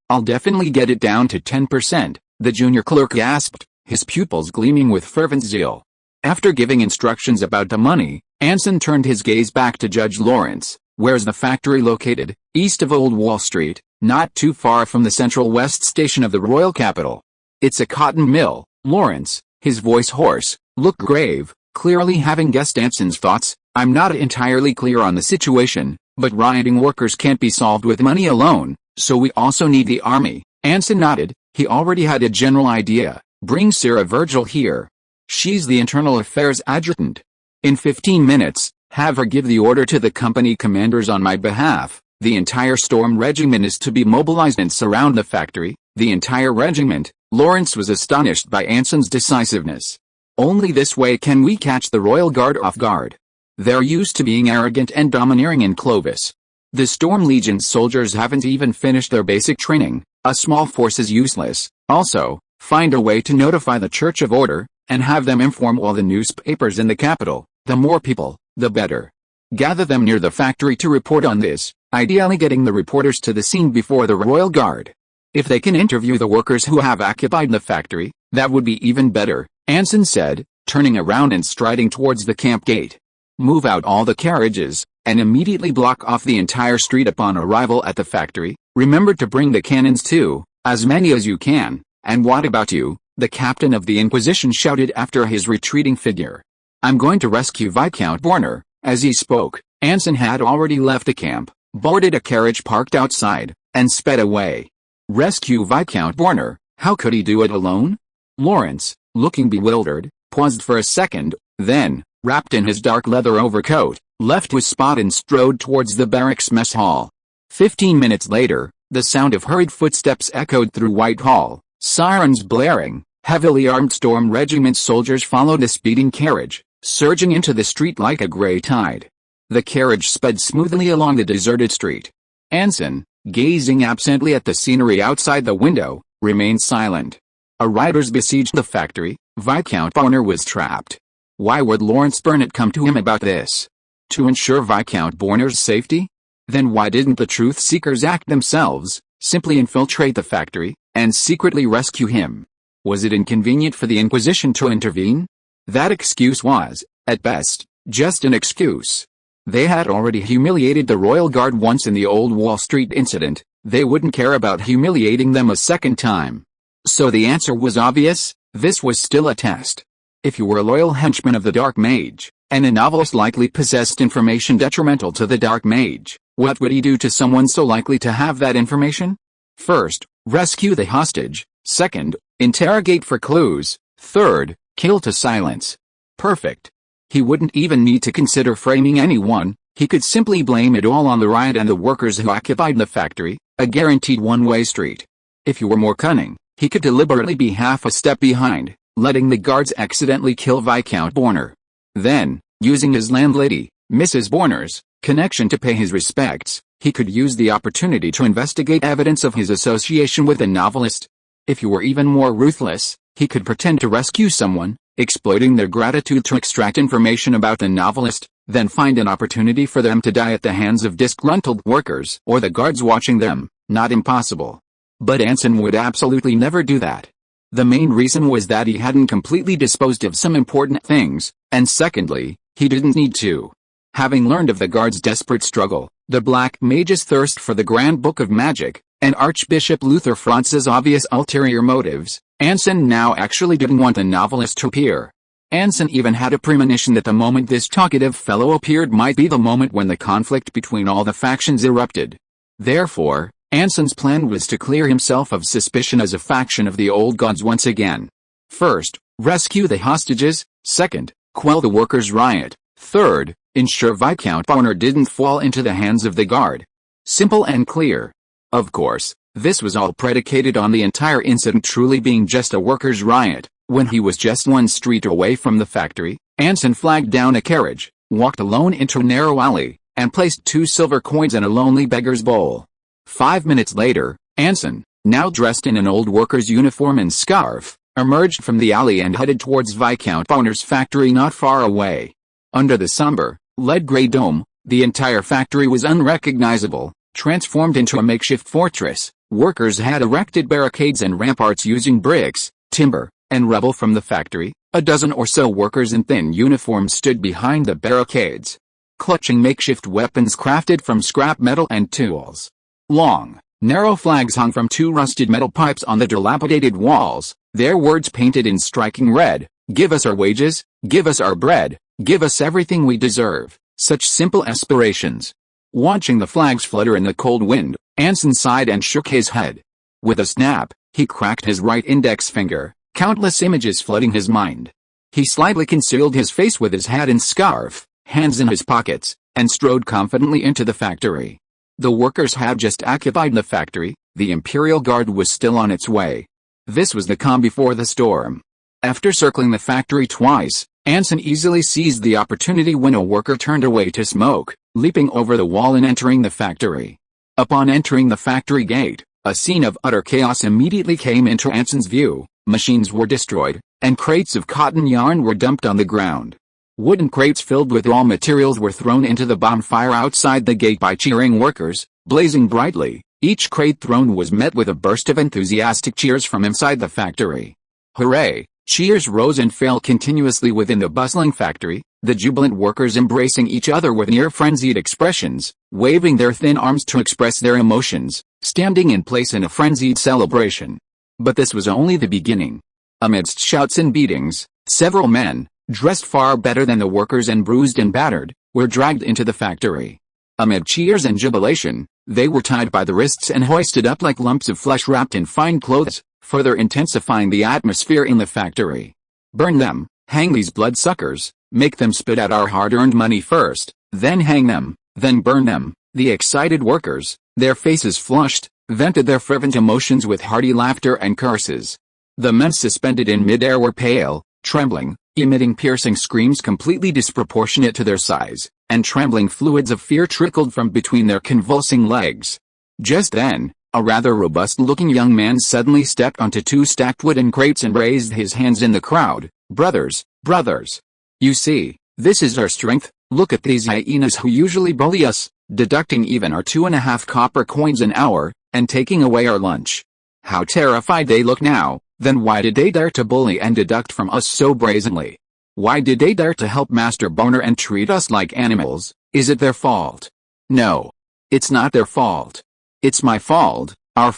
I'll definitely get it down to 10%, the junior clerk gasped, his pupils gleaming with fervent zeal. After giving instructions about the money, Anson turned his gaze back to Judge Lawrence. Where's the factory located? East of Old Wall Street, not too far from the Central West Station of the Royal Capitol. It's a cotton mill. Lawrence, his voice hoarse, looked grave, clearly having guessed Anson's thoughts. I'm not entirely clear on the situation, but rioting workers can't be solved with money alone, so we also need the army. Anson nodded. He already had a general idea. Bring Sarah Virgil here. She's the internal affairs adjutant. In 15 minutes, have her give the order to the company commanders on my behalf. The entire Storm Regiment is to be mobilized and surround the factory. The entire regiment. Lawrence was astonished by Anson's decisiveness. Only this way can we catch the Royal Guard off guard. They're used to being arrogant and domineering in Clovis. The Storm Legion's soldiers haven't even finished their basic training. A small force is useless. Also, find a way to notify the Church of Order, and have them inform all the newspapers in the capital. The more people, the better. Gather them near the factory to report on this, ideally getting the reporters to the scene before the Royal Guard. If they can interview the workers who have occupied the factory, that would be even better, Anson said, turning around and striding towards the camp gate. Move out all the carriages, and immediately block off the entire street upon arrival at the factory. Remember to bring the cannons too, as many as you can. And what about you? The captain of the Inquisition shouted after his retreating figure. I'm going to rescue Viscount Borner. As he spoke, Anson had already left the camp, boarded a carriage parked outside, and sped away. Rescue Viscount Borner? How could he do it alone? Lawrence, looking bewildered, paused for a second, then, wrapped in his dark leather overcoat, left his spot and strode towards the barracks mess hall. 15 minutes later, the sound of hurried footsteps echoed through Whitehall, sirens blaring. Heavily armed Storm Regiment soldiers followed the speeding carriage, surging into the street like a gray tide. The carriage sped smoothly along the deserted street. Anson, gazing absently at the scenery outside the window, remained silent. Riders besieged the factory. Viscount Borner was trapped. Why would Lawrence Burnett come to him about this? To ensure Viscount Borner's safety? Then why didn't the truth seekers act themselves, simply infiltrate the factory, and secretly rescue him? Was it inconvenient for the Inquisition to intervene? That excuse was, at best, just an excuse. They had already humiliated the Royal Guard once in the Old Wall Street incident. They wouldn't care about humiliating them a second time. So the answer was obvious. This was still a test. If you were a loyal henchman of the Dark Mage, and a novelist likely possessed information detrimental to the Dark Mage, what would he do to someone so likely to have that information? First, rescue the hostage. Second, interrogate for clues. Third, kill to silence. Perfect. He wouldn't even need to consider framing anyone. He could simply blame it all on the riot and the workers who occupied the factory, a guaranteed one-way street. If he were more cunning, he could deliberately be half a step behind, letting the guards accidentally kill Viscount Borner. Then, using his landlady, Mrs. Borner's, connection to pay his respects, he could use the opportunity to investigate evidence of his association with a novelist. If he were even more ruthless, he could pretend to rescue someone, exploiting their gratitude to extract information about the novelist. then find an opportunity for them to die at the hands of disgruntled workers or the guards watching them. Not impossible. But Anson would absolutely never do that. The main reason was that he hadn't completely disposed of some important things, and secondly, he didn't need to. Having learned of the guards' desperate struggle, the Black Mage's thirst for the Grand Book of Magic, and Archbishop Luther Franz's obvious ulterior motives, Anson now actually didn't want the novelist to appear. Anson even had a premonition that the moment this talkative fellow appeared might be the moment when the conflict between all the factions erupted. Therefore, Anson's plan was to clear himself of suspicion as a faction of the old gods once again. First, rescue the hostages. Second, quell the workers' riot. Third, ensure Viscount Bonner didn't fall into the hands of the guard. Simple and clear. Of course, this was all predicated on the entire incident truly being just a workers' riot. When he was just one street away from the factory, Anson flagged down a carriage, walked alone into a narrow alley, and placed 2 silver coins in a lonely beggar's bowl. 5 minutes later, Anson, now dressed in an old worker's uniform and scarf, emerged from the alley and headed towards Viscount Bonner's factory not far away. Under the somber, lead-gray dome, the entire factory was unrecognizable, transformed into a makeshift fortress. Workers had erected barricades and ramparts using bricks, timber, and rubble from the factory. A dozen or so workers in thin uniforms stood behind the barricades, clutching makeshift weapons crafted from scrap metal and tools. Long, narrow flags hung from 2 rusted metal pipes on the dilapidated walls, their words painted in striking red: "Give us our wages, give us our bread, give us everything we deserve." Such simple aspirations. Watching the flags flutter in the cold wind, Anson sighed and shook his head. With a snap, he cracked his right index finger, countless images flooding his mind. He slightly concealed his face with his hat and scarf, hands in his pockets, and strode confidently into the factory. The workers had just occupied the factory, the Imperial Guard was still on its way. This was the calm before the storm. After circling the factory twice, Anson easily seized the opportunity when a worker turned away to smoke, leaping over the wall and entering the factory. Upon entering the factory gate, a scene of utter chaos immediately came into Anson's view. Machines were destroyed, and crates of cotton yarn were dumped on the ground. Wooden crates filled with raw materials were thrown into the bonfire outside the gate by cheering workers, blazing brightly. Each crate thrown was met with a burst of enthusiastic cheers from inside the factory. Hooray! Cheers rose and fell continuously within the bustling factory, the jubilant workers embracing each other with near-frenzied expressions, waving their thin arms to express their emotions, standing in place in a frenzied celebration. But this was only the beginning. Amidst shouts and beatings, several men, dressed far better than the workers and bruised and battered, were dragged into the factory. Amid cheers and jubilation, they were tied by the wrists and hoisted up like lumps of flesh wrapped in fine clothes, further intensifying the atmosphere in the factory. Burn them, hang these bloodsuckers, make them spit out our hard-earned money first, then hang them, then burn them. The excited workers, their faces flushed, vented their fervent emotions with hearty laughter and curses. The men suspended in midair were pale, trembling, emitting piercing screams completely disproportionate to their size, and trembling fluids of fear trickled from between their convulsing legs. Just then, a rather robust-looking young man suddenly stepped onto 2 stacked wooden crates and raised his hands in the crowd. "Brothers, brothers! You see, this is our strength. Look at these hyenas who usually bully us, deducting even our 2.5 copper coins an hour, and taking away our lunch. How terrified they look now. Then why did they dare to bully and deduct from us so brazenly? Why did they dare to help Master Bonner and treat us like animals? Is it their fault? No. It's not their fault. It's my fault, our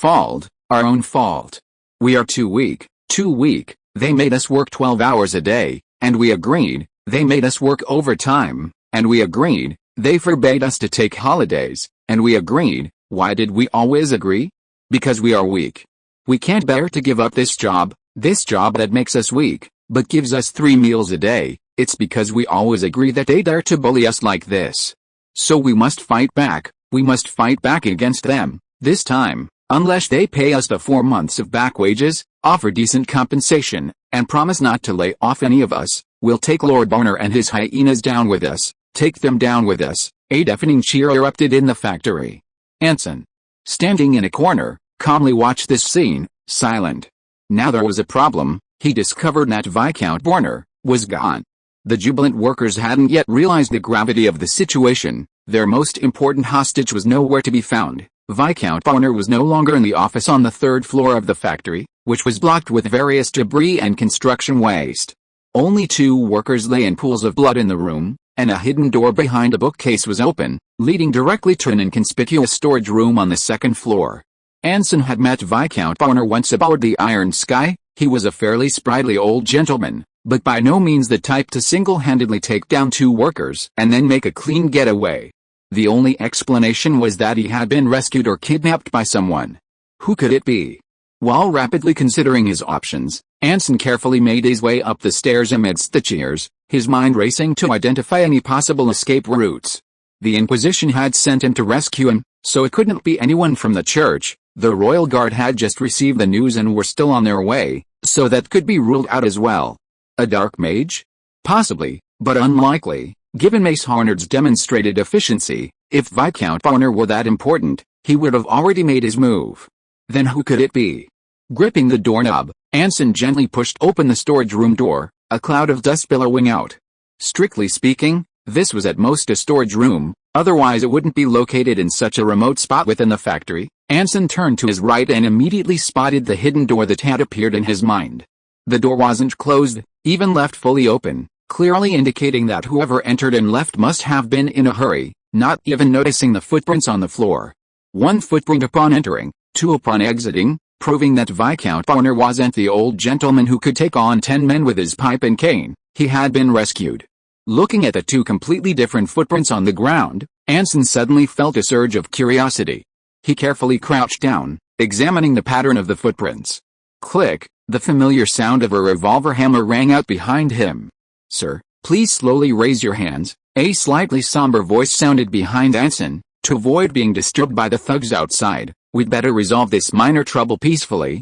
own fault. We are too weak, too weak. They made us work 12 hours a day, and we agreed. They made us work overtime, and we agreed. They forbade us to take holidays, and we agreed. Why did we always agree? Because we are weak. We can't bear to give up this job that makes us weak, but gives us 3 meals a day. It's because we always agree that they dare to bully us like this. So we must fight back. We must fight back against them, this time, unless they pay us the 4 months of back wages, offer decent compensation, and promise not to lay off any of us. We'll take Lord Bonner and his hyenas down with us, take them down with us." A deafening cheer erupted in the factory. Anson, standing in a corner, calmly watched this scene, silent. Now there was a problem. He discovered that Viscount Bonner was gone. The jubilant workers hadn't yet realized the gravity of the situation. Their most important hostage was nowhere to be found. Viscount Bonner was no longer in the office on the third floor of the factory, which was blocked with various debris and construction waste. Only 2 workers lay in pools of blood in the room, and a hidden door behind a bookcase was open, leading directly to an inconspicuous storage room on the second floor. Anson had met Viscount Bonner once aboard the Iron Sky. He was a fairly sprightly old gentleman, but by no means the type to single-handedly take down 2 workers and then make a clean getaway. The only explanation was that he had been rescued or kidnapped by someone. Who could it be? While rapidly considering his options, Anson carefully made his way up the stairs amidst the cheers, his mind racing to identify any possible escape routes. The Inquisition had sent him to rescue him, so it couldn't be anyone from the church. The Royal Guard had just received the news and were still on their way, so that could be ruled out as well. A dark mage? Possibly, but unlikely, given Mace Harnard's demonstrated efficiency. If Viscount Bonner were that important, he would have already made his move. Then who could it be? Gripping the doorknob, Anson gently pushed open the storage room door, a cloud of dust billowing out. Strictly speaking, this was at most a storage room, otherwise it wouldn't be located in such a remote spot within the factory. Anson turned to his right and immediately spotted the hidden door that had appeared in his mind. The door wasn't closed, even left fully open, clearly indicating that whoever entered and left must have been in a hurry, not even noticing the footprints on the floor. 1 footprint upon entering, 2 upon exiting, proving that Viscount Bonner wasn't the old gentleman who could take on 10 men with his pipe and cane. He had been rescued. Looking at the 2 completely different footprints on the ground, Anson suddenly felt a surge of curiosity. He carefully crouched down, examining the pattern of the footprints. Click, the familiar sound of a revolver hammer rang out behind him. "Sir, please slowly raise your hands," a slightly somber voice sounded behind Anson. "To avoid being disturbed by the thugs outside, we'd better resolve this minor trouble peacefully."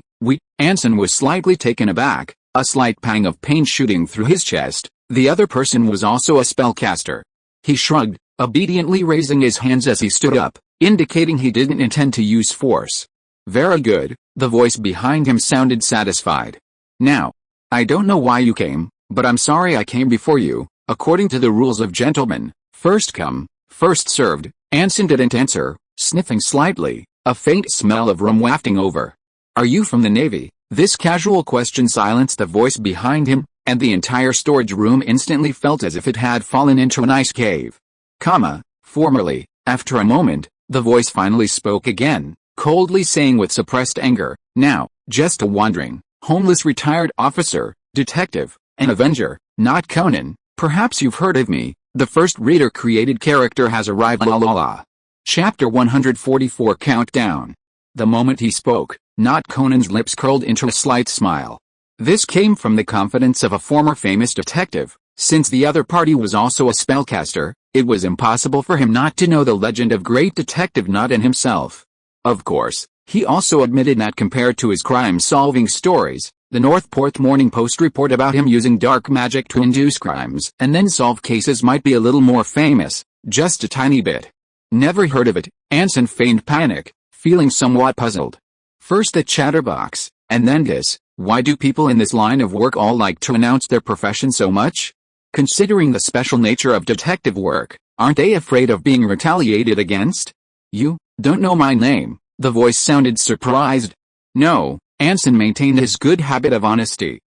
Anson was slightly taken aback, a slight pang of pain shooting through his chest. The other person was also a spellcaster. He shrugged, obediently raising his hands as he stood up, indicating he didn't intend to use force. "Very good," the voice behind him sounded satisfied. "Now, I don't know why you came, but I'm sorry I came before you. According to the rules of gentlemen, first come, first served." Anson didn't answer, sniffing slightly, a faint smell of rum wafting over. "Are you from the Navy?" This casual question silenced the voice behind him, and the entire storage room instantly felt as if it had fallen into an ice cave. Formerly. After a moment, the voice finally spoke again, coldly saying with suppressed anger, "Now, just a wandering, homeless retired officer, detective, and avenger, not Conan. Perhaps you've heard of me. The first reader-created character has arrived. La la la." Chapter 144 Countdown. The moment he spoke, not Conan's lips curled into a slight smile. This came from the confidence of a former famous detective. Since the other party was also a spellcaster, it was impossible for him not to know the legend of great detective Nodin himself. Of course, he also admitted that compared to his crime-solving stories, the Northport Morning Post report about him using dark magic to induce crimes and then solve cases might be a little more famous, just a tiny bit. "Never heard of it," Anson feigned panic, feeling somewhat puzzled. First the chatterbox, and then this. Why do people in this line of work all like to announce their profession so much? Considering the special nature of detective work, aren't they afraid of being retaliated against? "You don't know my name?" The voice sounded surprised. "No," Anson maintained his good habit of honesty.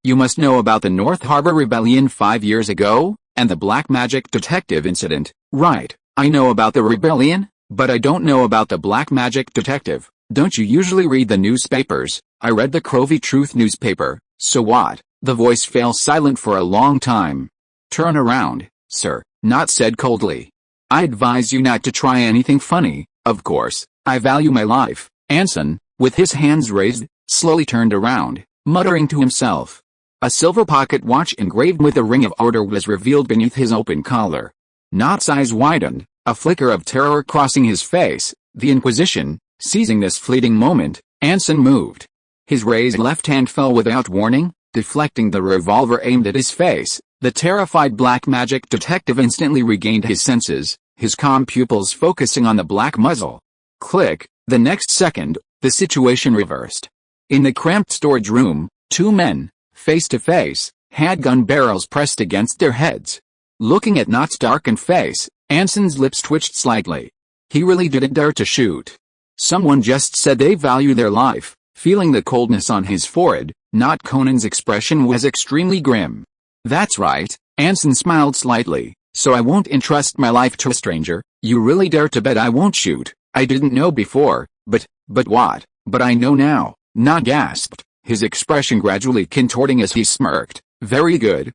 "You must know about the North Harbor Rebellion 5 years ago, and the black magic detective incident, right?" "I know about the rebellion, but I don't know about the black magic detective." "Don't you usually read the newspapers?" "I read the Crovey Truth newspaper." "So what?" The voice fell silent for a long time. "Turn around, sir," Not said coldly. "I advise you not to try anything funny. Of course, I value my life." Anson, with his hands raised, slowly turned around, muttering to himself. A silver pocket watch engraved with a ring of order was revealed beneath his open collar. Knott's eyes widened, a flicker of terror crossing his face. The Inquisition. Seizing this fleeting moment, Anson moved. His raised left hand fell without warning, deflecting the revolver aimed at his face. The terrified black magic detective instantly regained his senses, his calm pupils focusing on the black muzzle. Click. The next second, the situation reversed. In the cramped storage room, two men, face to face, handgun barrels pressed against their heads. Looking at Knott's darkened face, Anson's lips twitched slightly. He really didn't dare to shoot. Someone just said they value their life. Feeling the coldness on his forehead, Knott Conan's expression was extremely grim. That's right, Anson smiled slightly. So I won't entrust my life to a stranger. You really dare to bet I won't shoot? I didn't know before, but what? But I know now, Knott gasped, his expression gradually contorting as he smirked. Very good,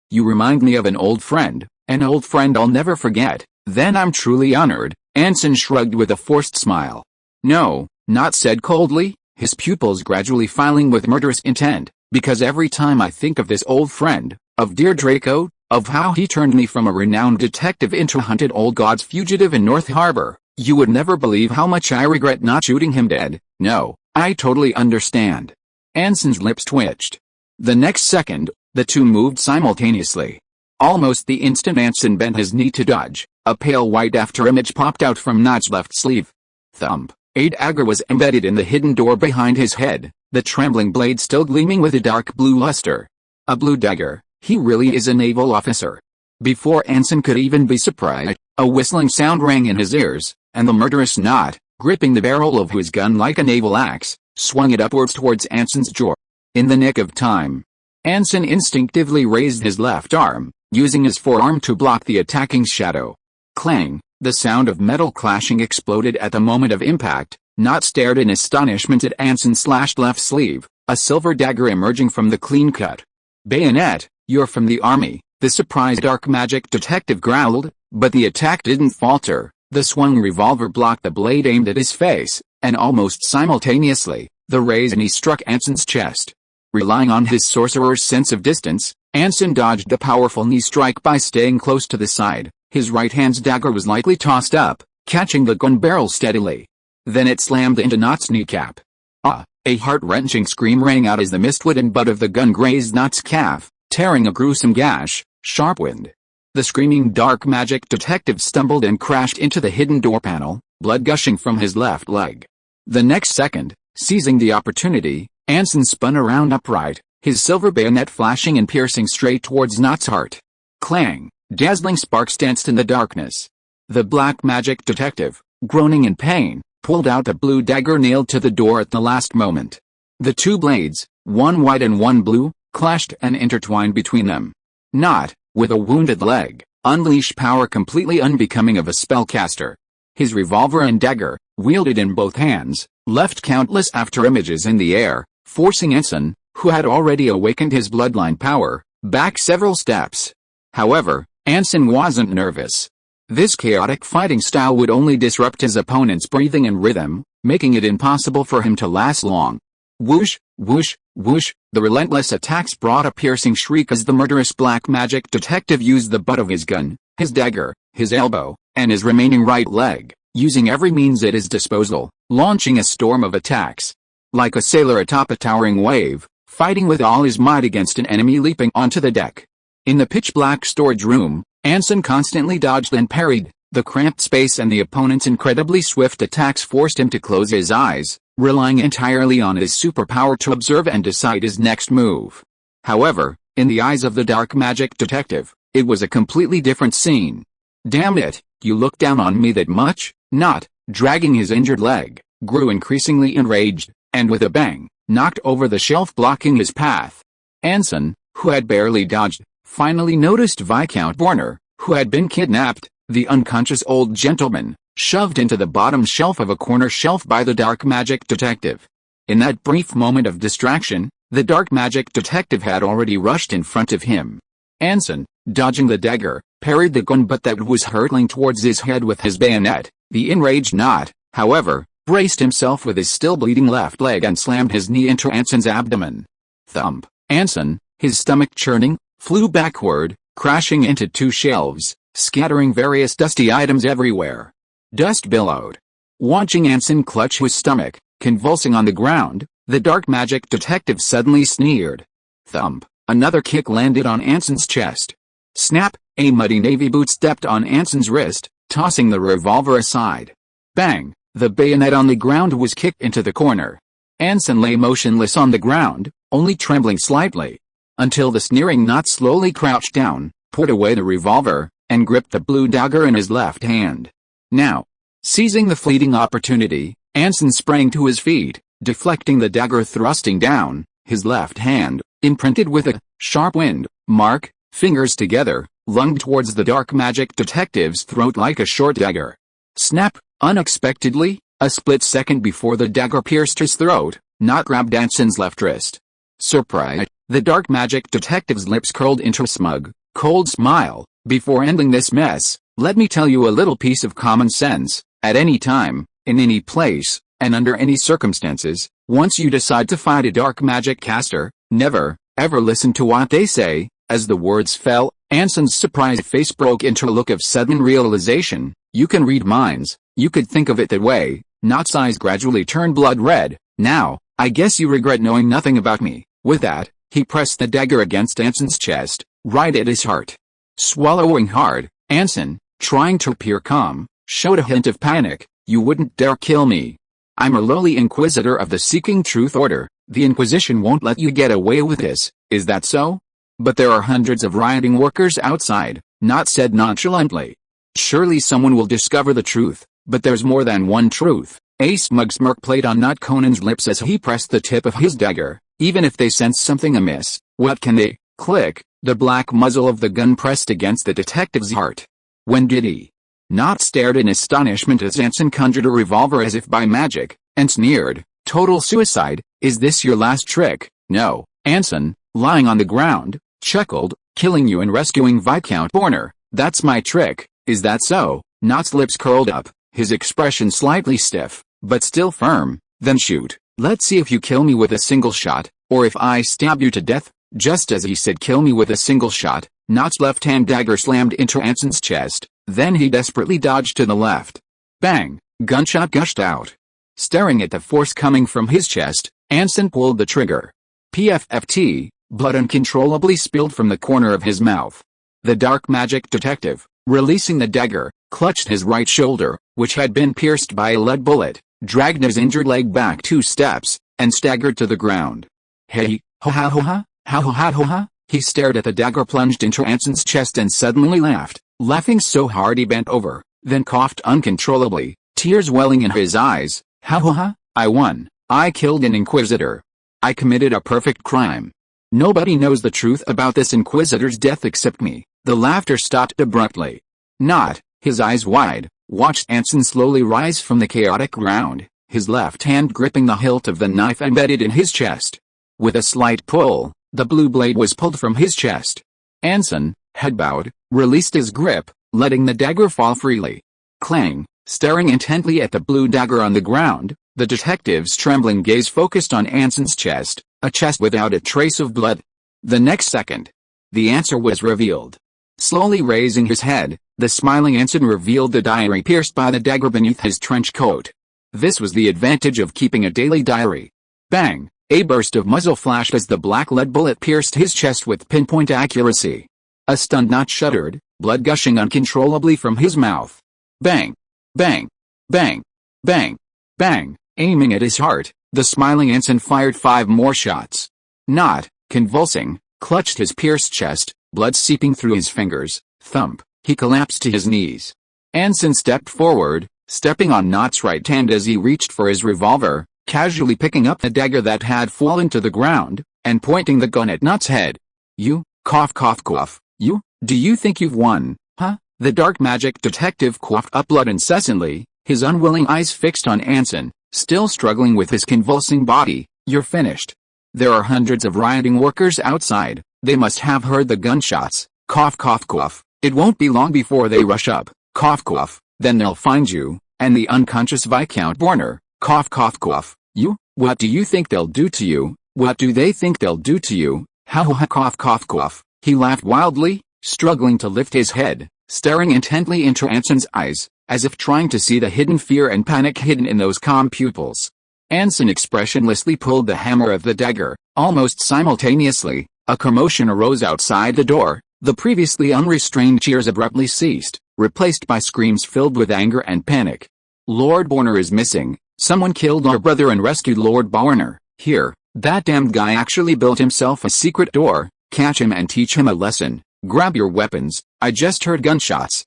you remind me of an old friend I'll never forget. Then I'm truly honored. Anson shrugged with a forced smile. No, Knott said coldly, his pupils gradually filing with murderous intent, because every time I think of this old friend, of dear Draco, of how he turned me from a renowned detective into a hunted old god's fugitive in North Harbor, you would never believe how much I regret not shooting him dead. No, I totally understand. Anson's lips twitched. The next second, the two moved simultaneously. Almost the instant Anson bent his knee to dodge, a pale white afterimage popped out from Knott's left sleeve. Thump. A dagger was embedded in the hidden door behind his head, the trembling blade still gleaming with a dark blue luster. A blue dagger. He really is a naval officer. Before Anson could even be surprised, a whistling sound rang in his ears, and the murderous Knott, gripping the barrel of his gun like a naval axe, swung it upwards towards Anson's jaw. In the nick of time, Anson instinctively raised his left arm, using his forearm to block the attacking shadow. Clang, the sound of metal clashing exploded at the moment of impact. Knott stared in astonishment at Anson's slashed left sleeve, a silver dagger emerging from the clean cut. Bayonet, you're from the army, the surprised dark magic detective growled, but the attack didn't falter. The swung revolver blocked the blade aimed at his face, and almost simultaneously, the raised knee struck Anson's chest. Relying on his sorcerer's sense of distance, Anson dodged the powerful knee strike by staying close to the side. His right hand's dagger was lightly tossed up, catching the gun barrel steadily. Then it slammed into Knott's kneecap. Ah! A heart-wrenching scream rang out as the mist-wooden butt of the gun grazed Knott's calf, tearing a gruesome gash. Sharp wind. The screaming dark magic detective stumbled and crashed into the hidden door panel, blood gushing from his left leg. The next second, seizing the opportunity, Anson spun around upright, his silver bayonet flashing and piercing straight towards Knott's heart. Clang! Dazzling sparks danced in the darkness. The black magic detective, groaning in pain, pulled out the blue dagger nailed to the door at the last moment. The two blades, one white and one blue, clashed and intertwined between them. Knott, with a wounded leg, unleashed power completely unbecoming of a spellcaster. His revolver and dagger, wielded in both hands, left countless afterimages in the air, forcing Anson, who had already awakened his bloodline power, back several steps. However, Anson wasn't nervous. This chaotic fighting style would only disrupt his opponent's breathing and rhythm, making it impossible for him to last long. Whoosh, whoosh, whoosh, the relentless attacks brought a piercing shriek as the murderous black magic detective used the butt of his gun, his dagger, his elbow, and his remaining right leg, using every means at his disposal, launching a storm of attacks. Like a sailor atop a towering wave, fighting with all his might against an enemy leaping onto the deck. In the pitch-black storage room, Anson constantly dodged and parried. The cramped space and the opponent's incredibly swift attacks forced him to close his eyes, relying entirely on his superpower to observe and decide his next move. However, in the eyes of the dark magic detective, it was a completely different scene. Damn it, you look down on me that much? Knott, dragging his injured leg, grew increasingly enraged, and with a bang, knocked over the shelf blocking his path. Anson, who had barely dodged, finally noticed Viscount Borner, who had been kidnapped, the unconscious old gentleman, shoved into the bottom shelf of a corner shelf by the dark magic detective. In that brief moment of distraction, the dark magic detective had already rushed in front of him. Anson, dodging the dagger, parried the gun butt that was hurtling towards his head with his bayonet. The enraged Knott, however, braced himself with his still bleeding left leg and slammed his knee into Anson's abdomen. Thump. Anson, his stomach churning, flew backward, crashing into two shelves, scattering various dusty items everywhere. Dust billowed. Watching Anson clutch his stomach, convulsing on the ground, the dark magic detective suddenly sneered. Thump. Another kick landed on Anson's chest. Snap. A muddy navy boot stepped on Anson's wrist, tossing the revolver aside. Bang. The bayonet on the ground was kicked into the corner. Anson lay motionless on the ground, only trembling slightly. until the sneering Knot slowly crouched down, put away the revolver, and gripped the blue dagger in his left hand. Now, seizing the fleeting opportunity, Anson sprang to his feet, deflecting the dagger thrusting down, his left hand, imprinted with a sharp wind mark, fingers together, lunged towards the dark magic detective's throat like a short dagger. Snap! Unexpectedly, a split second before the dagger pierced his throat, Knot grabbed Anson's left wrist. Surprised, the dark magic detective's lips curled into a smug, cold smile. Before ending this mess, let me tell you a little piece of common sense. At any time, in any place, and under any circumstances, once you decide to fight a dark magic caster, never, ever listen to what they say. As the words fell, Anson's surprised face broke into a look of sudden realization. You can read minds. You could think of it that way. Knot's eyes gradually turned blood red. Now, I guess you regret knowing nothing about me. With that, he pressed the dagger against Anson's chest, right at his heart. Swallowing hard, Anson, trying to appear calm, showed a hint of panic. You wouldn't dare kill me. I'm a lowly inquisitor of the Seeking Truth Order. The Inquisition won't let you get away with this, is that so? But there are hundreds of rioting workers outside, Knot said nonchalantly. Surely someone will discover the truth, but there's more than one truth. A smug smirk played on Knot Conan's lips as he pressed the tip of his dagger. Even if they sense something amiss, what can they? Click, the black muzzle of the gun pressed against the detective's heart. When did he? Knot stared in astonishment as Anson conjured a revolver as if by magic, and sneered, "Total suicide, is this your last trick?" No, Anson, lying on the ground, chuckled, "Killing you and rescuing Viscount Borner, that's my trick, is that so?" Knot's lips curled up, his expression slightly stiff, but still firm. "Then shoot, let's see if you kill me with a single shot, or if I stab you to death." Just as he said kill me with a single shot, Knot's left-hand dagger slammed into Anson's chest, then he desperately dodged to the left. Bang! Gunshot gushed out. Staring at the force coming from his chest, Anson pulled the trigger. PFFT, blood uncontrollably spilled from the corner of his mouth. The dark magic detective, releasing the dagger, clutched his right shoulder, which had been pierced by a lead bullet, dragged his injured leg back 2 steps, and staggered to the ground. Hey, ho ha ho ha, ha ho ha ho ha. He stared at the dagger plunged into Anson's chest and suddenly laughed, laughing so hard he bent over, then coughed uncontrollably, tears welling in his eyes. Ha ho ha, I won. I killed an Inquisitor. I committed a perfect crime. Nobody knows the truth about this Inquisitor's death except me. The laughter stopped abruptly. Knot, his eyes wide, watched Anson slowly rise from the chaotic ground, his left hand gripping the hilt of the knife embedded in his chest. With a slight pull, the blue blade was pulled from his chest. Anson, head bowed, released his grip, letting the dagger fall freely. Clang, staring intently at the blue dagger on the ground, the detective's trembling gaze focused on Anson's chest, a chest without a trace of blood. The next second, the answer was revealed. Slowly raising his head, the smiling Anson revealed the diary pierced by the dagger beneath his trench coat. This was the advantage of keeping a daily diary. Bang! A burst of muzzle flashed as the black lead bullet pierced his chest with pinpoint accuracy. A stunned Knot shuddered, blood gushing uncontrollably from his mouth. Bang! Bang! Bang! Bang! Bang! Aiming at his heart, the smiling Anson fired 5 more shots. Knot, convulsing, clutched his pierced chest, blood seeping through his fingers. Thump! He collapsed to his knees. Anson stepped forward, stepping on Knot's right hand as he reached for his revolver, casually picking up the dagger that had fallen to the ground, and pointing the gun at Knot's head. You, cough cough cough, you, do you think you've won, huh? The dark magic detective coughed up blood incessantly, his unwilling eyes fixed on Anson, still struggling with his convulsing body. You're finished. There are hundreds of rioting workers outside, they must have heard the gunshots, cough cough cough, it won't be long before they rush up, cough cough, then they'll find you, and the unconscious Viscount Borner, cough cough cough. You, what do you think they'll do to you? What do they think they'll do to you? Ha ha ha cough cough cough. He laughed wildly, struggling to lift his head, staring intently into Anson's eyes, as if trying to see the hidden fear and panic hidden in those calm pupils. Anson expressionlessly pulled the hammer of the dagger. Almost simultaneously, a commotion arose outside the door. The previously unrestrained cheers abruptly ceased, replaced by screams filled with anger and panic. Lord Borner is missing. Someone killed our brother and rescued Lord Borner. Here, that damned guy actually built himself a secret door. Catch him and teach him a lesson. Grab your weapons, I just heard gunshots.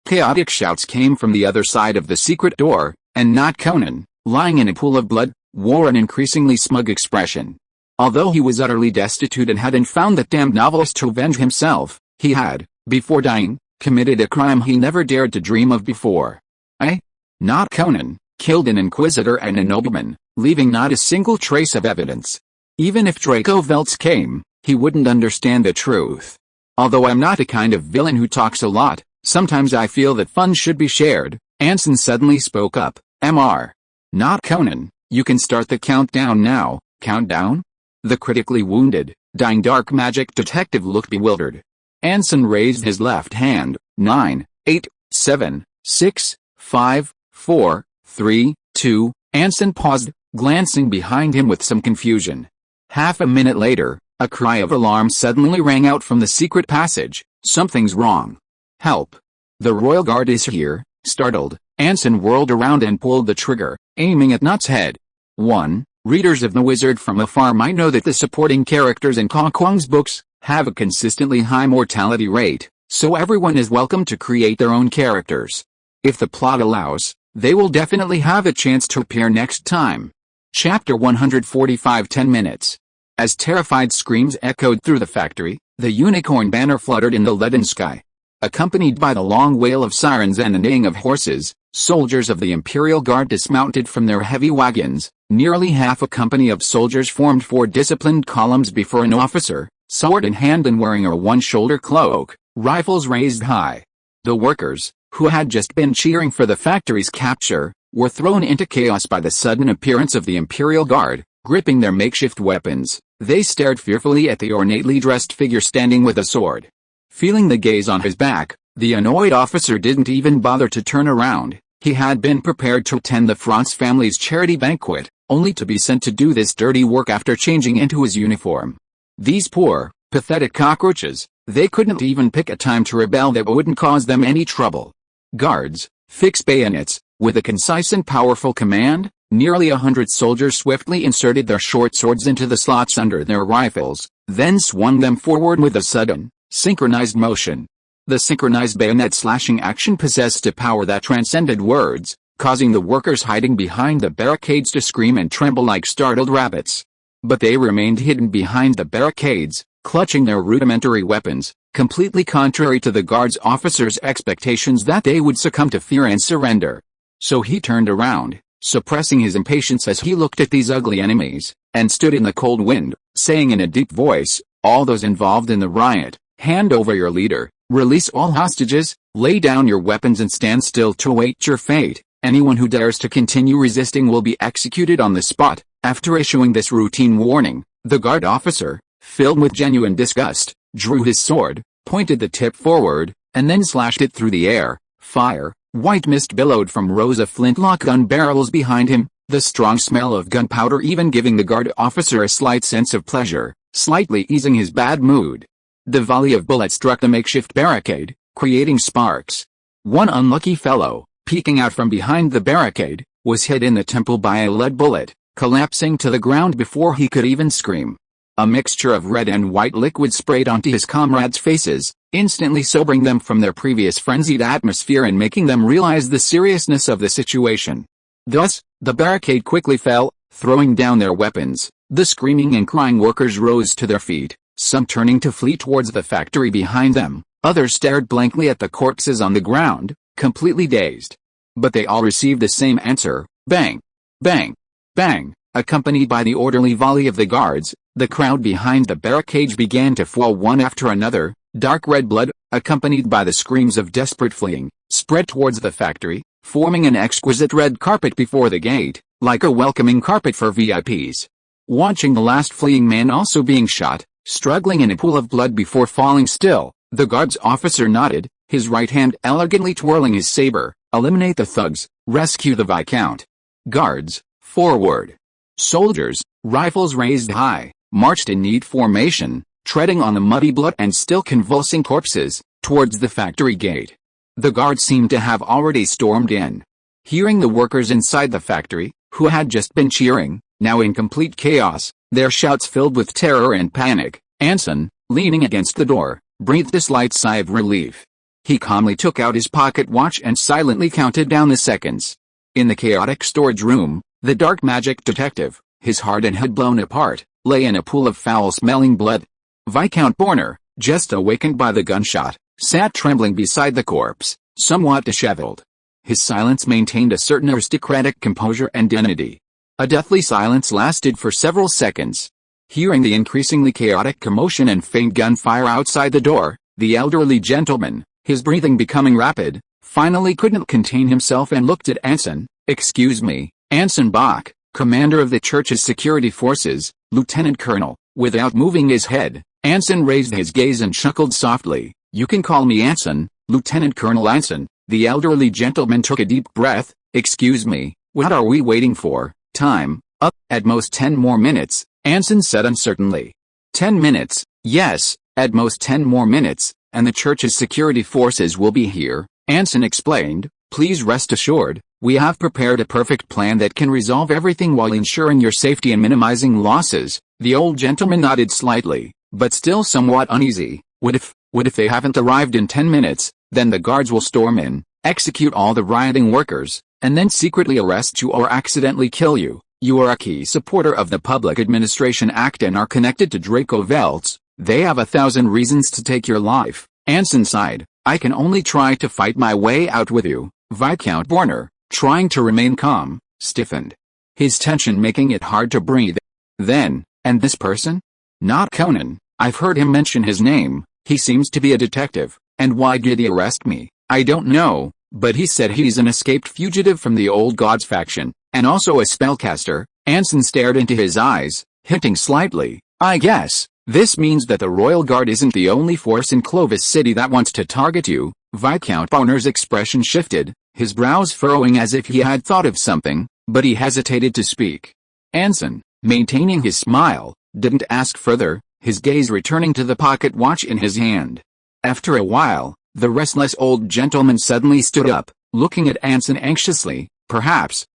Chaotic shouts came from the other side of the secret door, and not Conan, lying in a pool of blood, wore an increasingly smug expression. Although he was utterly destitute and hadn't found that damned novelist to avenge himself, he had, before dying, committed a crime he never dared to dream of before. Not Conan, killed an inquisitor and a nobleman, leaving not a single trace of evidence. Even if Draco Veltz came, he wouldn't understand the truth. Although I'm not the kind of villain who talks a lot, sometimes I feel that fun should be shared. Anson suddenly spoke up. Mr. Not Conan, you can start the countdown now. Countdown? The critically wounded, dying dark magic detective looked bewildered. Anson raised his left hand. 9, 8, 7, 6, 5, 4, 3, 2. Anson paused, glancing behind him with some confusion. Half a minute later, a cry of alarm suddenly rang out from the secret passage. Something's wrong. Help. The Royal Guard is here. Startled, Anson whirled around and pulled the trigger, aiming at Nut's head. 1. Readers of The Wizard from afar might know that the supporting characters in Kong Kwang's books have a consistently high mortality rate, so everyone is welcome to create their own characters. If the plot allows, they will definitely have a chance to appear next time. Chapter 145 10 minutes. As terrified screams echoed through the factory, the unicorn banner fluttered in the leaden sky. Accompanied by the long wail of sirens and the neighing of horses, soldiers of the Imperial Guard dismounted from their heavy wagons. Nearly half a company of soldiers formed 4 disciplined columns before an officer, sword in hand and wearing a one-shoulder cloak, rifles raised high. The workers, who had just been cheering for the factory's capture, were thrown into chaos by the sudden appearance of the Imperial Guard. Gripping their makeshift weapons, they stared fearfully at the ornately dressed figure standing with a sword. Feeling the gaze on his back, the annoyed officer didn't even bother to turn around. He had been prepared to attend the Franz family's charity banquet, only to be sent to do this dirty work after changing into his uniform. These poor, pathetic cockroaches, they couldn't even pick a time to rebel that wouldn't cause them any trouble. Guards, fix bayonets. With a concise and powerful command, nearly 100 soldiers swiftly inserted their short swords into the slots under their rifles, then swung them forward with a sudden, synchronized motion. The synchronized bayonet slashing action possessed a power that transcended words, causing the workers hiding behind the barricades to scream and tremble like startled rabbits. But they remained hidden behind the barricades, clutching their rudimentary weapons, completely contrary to the guard's officer's expectations that they would succumb to fear and surrender. So he turned around, suppressing his impatience as he looked at these ugly enemies, and stood in the cold wind, saying in a deep voice, "All those involved in the riot, hand over your leader, release all hostages, lay down your weapons and stand still to await your fate. Anyone who dares to continue resisting will be executed on the spot." After issuing this routine warning, the guard officer, filled with genuine disgust, drew his sword, pointed the tip forward, and then slashed it through the air. Fire. White mist billowed from rows of flintlock gun barrels behind him, the strong smell of gunpowder even giving the guard officer a slight sense of pleasure, slightly easing his bad mood. The volley of bullets struck the makeshift barricade, creating sparks. One unlucky fellow, peeking out from behind the barricade, was hit in the temple by a lead bullet, collapsing to the ground before he could even scream. A mixture of red and white liquid sprayed onto his comrades' faces, instantly sobering them from their previous frenzied atmosphere and making them realize the seriousness of the situation. Thus, the barricade quickly fell, throwing down their weapons. The screaming and crying workers rose to their feet, some turning to flee towards the factory behind them, others stared blankly at the corpses on the ground, completely dazed. But they all received the same answer: bang, bang, bang. Accompanied by the orderly volley of the guards, the crowd behind the barricades began to fall one after another. Dark red blood, accompanied by the screams of desperate fleeing, spread towards the factory, forming an exquisite red carpet before the gate, like a welcoming carpet for VIPs. Watching the last fleeing man also being shot, struggling in a pool of blood before falling still, the guard's officer nodded, his right hand elegantly twirling his saber. Eliminate the thugs, rescue the Viscount. Guards, forward. Soldiers, rifles raised high, marched in neat formation, treading on the muddy blood and still convulsing corpses, towards the factory gate. The guards seemed to have already stormed in. Hearing the workers inside the factory, who had just been cheering, now in complete chaos, their shouts filled with terror and panic, Anson, leaning against the door, breathed a slight sigh of relief. He calmly took out his pocket watch and silently counted down the seconds. In the chaotic storage room, the dark magic detective, his heart and head blown apart, lay in a pool of foul-smelling blood. Viscount Borner, just awakened by the gunshot, sat trembling beside the corpse, somewhat disheveled. His silence maintained a certain aristocratic composure and dignity. A deathly silence lasted for several seconds. Hearing the increasingly chaotic commotion and faint gunfire outside the door, the elderly gentleman, his breathing becoming rapid, finally couldn't contain himself and looked at Anson. "Excuse me, Anson Bach, commander of the church's security forces, Lieutenant Colonel." Without moving his head, Anson raised his gaze and chuckled softly. "You can call me Anson, Lieutenant Colonel Anson." The elderly gentleman took a deep breath. "Excuse me, what are we waiting for? Time up, at most 10 more minutes, Anson said uncertainly. 10 minutes, yes, at most 10 more minutes, and the church's security forces will be here, Anson explained. Please rest assured, we have prepared a perfect plan that can resolve everything while ensuring your safety and minimizing losses. The old gentleman nodded slightly, but still somewhat uneasy. What if they haven't arrived in 10 minutes, then the guards will storm in, execute all the rioting workers, and then secretly arrest you or accidentally kill you. You are a key supporter of the Public Administration Act and are connected to Draco Veltz. They have 1,000 reasons to take your life. Anson sighed. I can only try to fight my way out with you. Viscount Borner, trying to remain calm, stiffened. His tension making it hard to breathe. Then, and this person? Not Conan. I've heard him mention his name. He seems to be a detective. And why did he arrest me? I don't know, but he said he's an escaped fugitive from the Old Gods faction, and also a spellcaster. Anson stared into his eyes, hinting slightly. I guess this means that the Royal Guard isn't the only force in Clovis City that wants to target you. Viscount Borner's expression shifted, his brows furrowing as if he had thought of something, but he hesitated to speak. Anson, maintaining his smile, didn't ask further, his gaze returning to the pocket watch in his hand. After a while, the restless old gentleman suddenly stood up, looking at Anson anxiously. Perhaps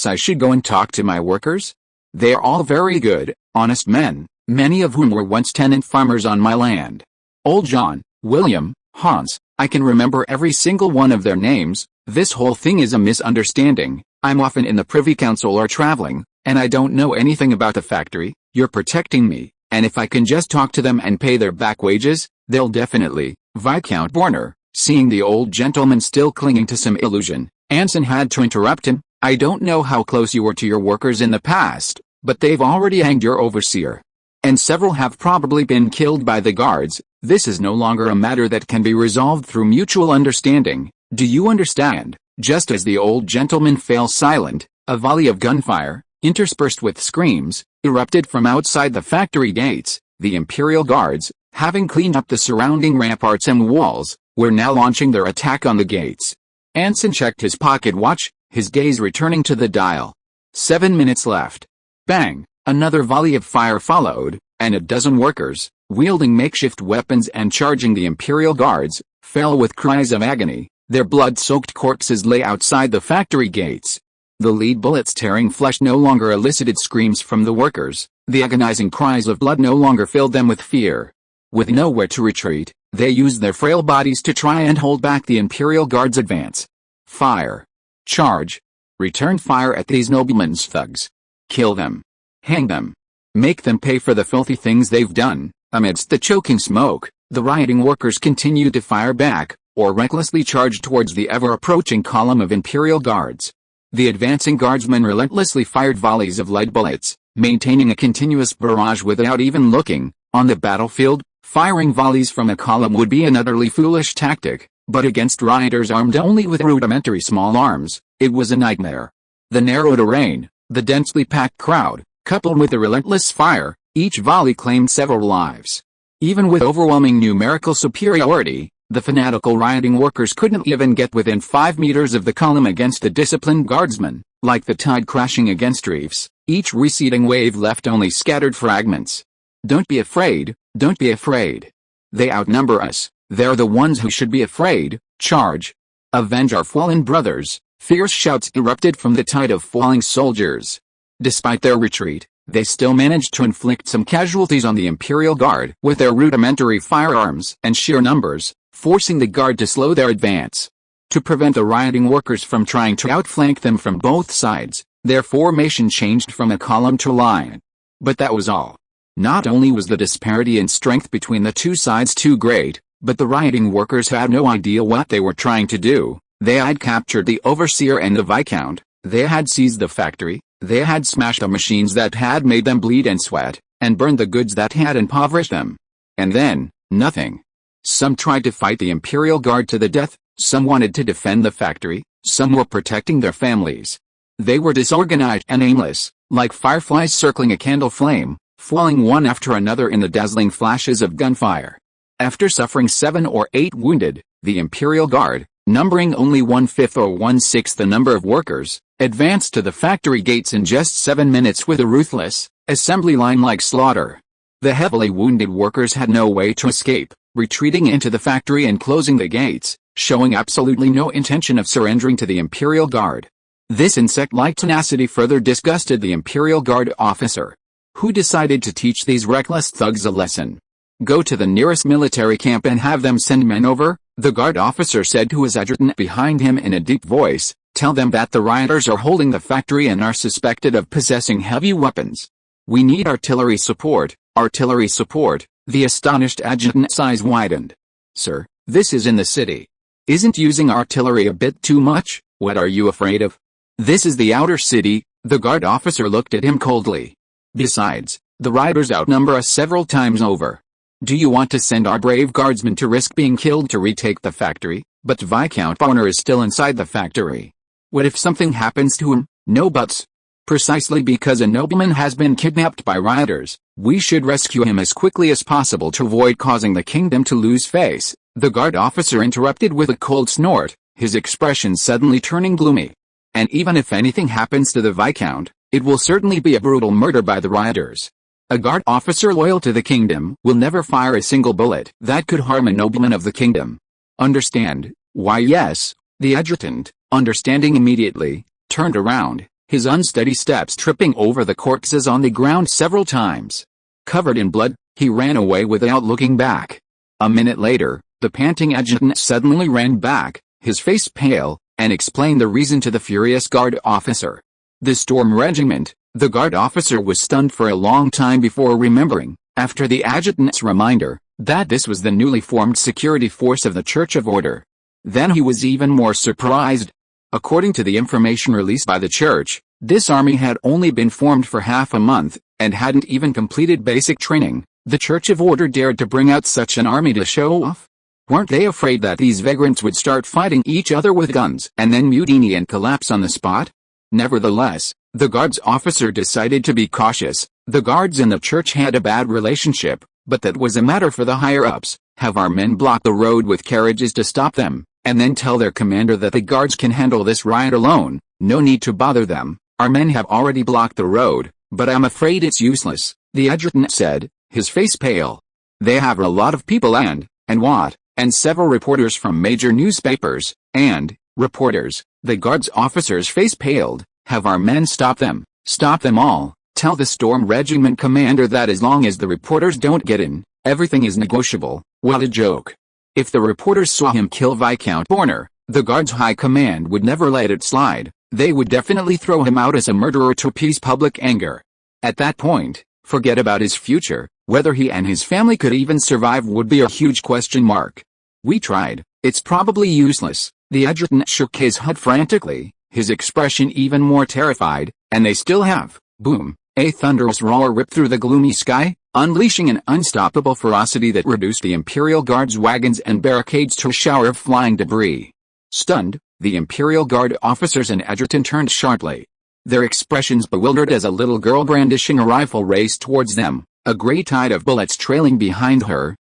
I should go and talk to my workers? They are all very good, honest men, many of whom were once tenant farmers on my land. Old John, William, Hans, I can remember every single one of their names. This whole thing is a misunderstanding. I'm often in the Privy Council or traveling, and I don't know anything about the factory. You're protecting me, and if I can just talk to them and pay their back wages, they'll definitely. Viscount Borner, seeing the old gentleman still clinging to some illusion, Anson had to interrupt him. I don't know how close you were to your workers in the past, but they've already hanged your overseer. And several have probably been killed by the guards. This is no longer a matter that can be resolved through mutual understanding. Do you understand? Just as the old gentleman fell silent, a volley of gunfire, interspersed with screams, erupted from outside the factory gates. The Imperial Guards, having cleaned up the surrounding ramparts and walls, were now launching their attack on the gates. Anson checked his pocket watch, his gaze returning to the dial. 7 minutes left. Bang! Another volley of fire followed, and a dozen workers, wielding makeshift weapons and charging the Imperial Guards, fell with cries of agony. Their blood-soaked corpses lay outside the factory gates. The lead bullets tearing flesh no longer elicited screams from the workers. The agonizing cries of blood no longer filled them with fear. With nowhere to retreat, they used their frail bodies to try and hold back the Imperial Guard's advance. Fire. Charge. Return fire at these noblemen's thugs. Kill them. Hang them. Make them pay for the filthy things they've done. Amidst the choking smoke, the rioting workers continued to fire back, or recklessly charged towards the ever-approaching column of Imperial Guards. The advancing guardsmen relentlessly fired volleys of lead bullets, maintaining a continuous barrage without even looking. On the battlefield, firing volleys from a column would be an utterly foolish tactic, but against rioters armed only with rudimentary small arms, it was a nightmare. The narrow terrain, the densely packed crowd, coupled with the relentless fire, each volley claimed several lives. Even with overwhelming numerical superiority, the fanatical rioting workers couldn't even get within 5 meters of the column against the disciplined guardsmen. Like the tide crashing against reefs, each receding wave left only scattered fragments. Don't be afraid, don't be afraid. They outnumber us, they're the ones who should be afraid. Charge. Avenge our fallen brothers. Fierce shouts erupted from the tide of falling soldiers. Despite their retreat, they still managed to inflict some casualties on the Imperial Guard with their rudimentary firearms and sheer numbers, forcing the Guard to slow their advance. To prevent the rioting workers from trying to outflank them from both sides, their formation changed from a column to line. But that was all. Not only was the disparity in strength between the two sides too great, but the rioting workers had no idea what they were trying to do. They had captured the overseer and the viscount, they had seized the factory, they had smashed the machines that had made them bleed and sweat, and burned the goods that had impoverished them. And then, nothing. Some tried to fight the Imperial Guard to the death, some wanted to defend the factory, some were protecting their families. They were disorganized and aimless, like fireflies circling a candle flame, falling one after another in the dazzling flashes of gunfire. After suffering 7 or 8 wounded, the Imperial Guard, numbering only 1/5 or 1/6 the number of workers, advanced to the factory gates in just 7 minutes with a ruthless, assembly line-like slaughter. The heavily wounded workers had no way to escape, retreating into the factory and closing the gates, showing absolutely no intention of surrendering to the Imperial Guard. This insect-like tenacity further disgusted the Imperial Guard officer, who decided to teach these reckless thugs a lesson. "Go to the nearest military camp and have them send men over," the guard officer said to his adjutant behind him in a deep voice. "Tell them that the rioters are holding the factory and are suspected of possessing heavy weapons. We need artillery support, artillery support." The astonished adjutant's eyes widened. "Sir, this is in the city. Isn't using artillery a bit too much? What are you afraid of? This is the outer city." The guard officer looked at him coldly. "Besides, the rioters outnumber us several times over. Do you want to send our brave guardsmen to risk being killed to retake the factory? But Viscount Bonner is still inside the factory. What if something happens to him? No buts. Precisely because a nobleman has been kidnapped by rioters, we should rescue him as quickly as possible to avoid causing the kingdom to lose face." The guard officer interrupted with a cold snort, his expression suddenly turning gloomy. "And even if anything happens to the Viscount, it will certainly be a brutal murder by the rioters. A guard officer loyal to the kingdom will never fire a single bullet that could harm a nobleman of the kingdom. Understand?" "Why, yes." The adjutant, understanding immediately, turned around, his unsteady steps tripping over the corpses on the ground several times. Covered in blood, he ran away without looking back. A minute later, the panting adjutant suddenly ran back, his face pale, and explained the reason to the furious guard officer. "The Storm Regiment." The guard officer was stunned for a long time before remembering, after the adjutant's reminder, that this was the newly formed security force of the Church of Order. Then he was even more surprised. According to the information released by the Church, this army had only been formed for half a month, and hadn't even completed basic training. The Church of Order dared to bring out such an army to show off? Weren't they afraid that these vagrants would start fighting each other with guns and then mutiny and collapse on the spot? Nevertheless, the guards officer decided to be cautious. The guards and the church had a bad relationship, but that was a matter for the higher-ups. Have our men block the road with carriages to stop them, and then tell their commander that the guards can handle this riot alone. No need to bother them. Our men have already blocked the road, but I'm afraid it's useless," the adjutant said, his face pale. "They have a lot of people and what? And several reporters from major newspapers, and reporters." The guards officer's face paled. "Have our men stop them. Stop them all. Tell the Storm Regiment commander that as long as the reporters don't get in, everything is negotiable." What a joke. If the reporters saw him kill Viscount Bonner, the guards' high command would never let it slide. They would definitely throw him out as a murderer to appease public anger. At that point, forget about his future. Whether he and his family could even survive would be a huge question mark. "We tried. It's probably useless." The adjutant shook his head frantically, his expression even more terrified. "And they still have." Boom! A thunderous roar ripped through the gloomy sky, unleashing an unstoppable ferocity that reduced the Imperial Guard's wagons and barricades to a shower of flying debris. Stunned, the Imperial Guard officers and adjutant turned sharply, their expressions bewildered as a little girl brandishing a rifle raced towards them, a great tide of bullets trailing behind her.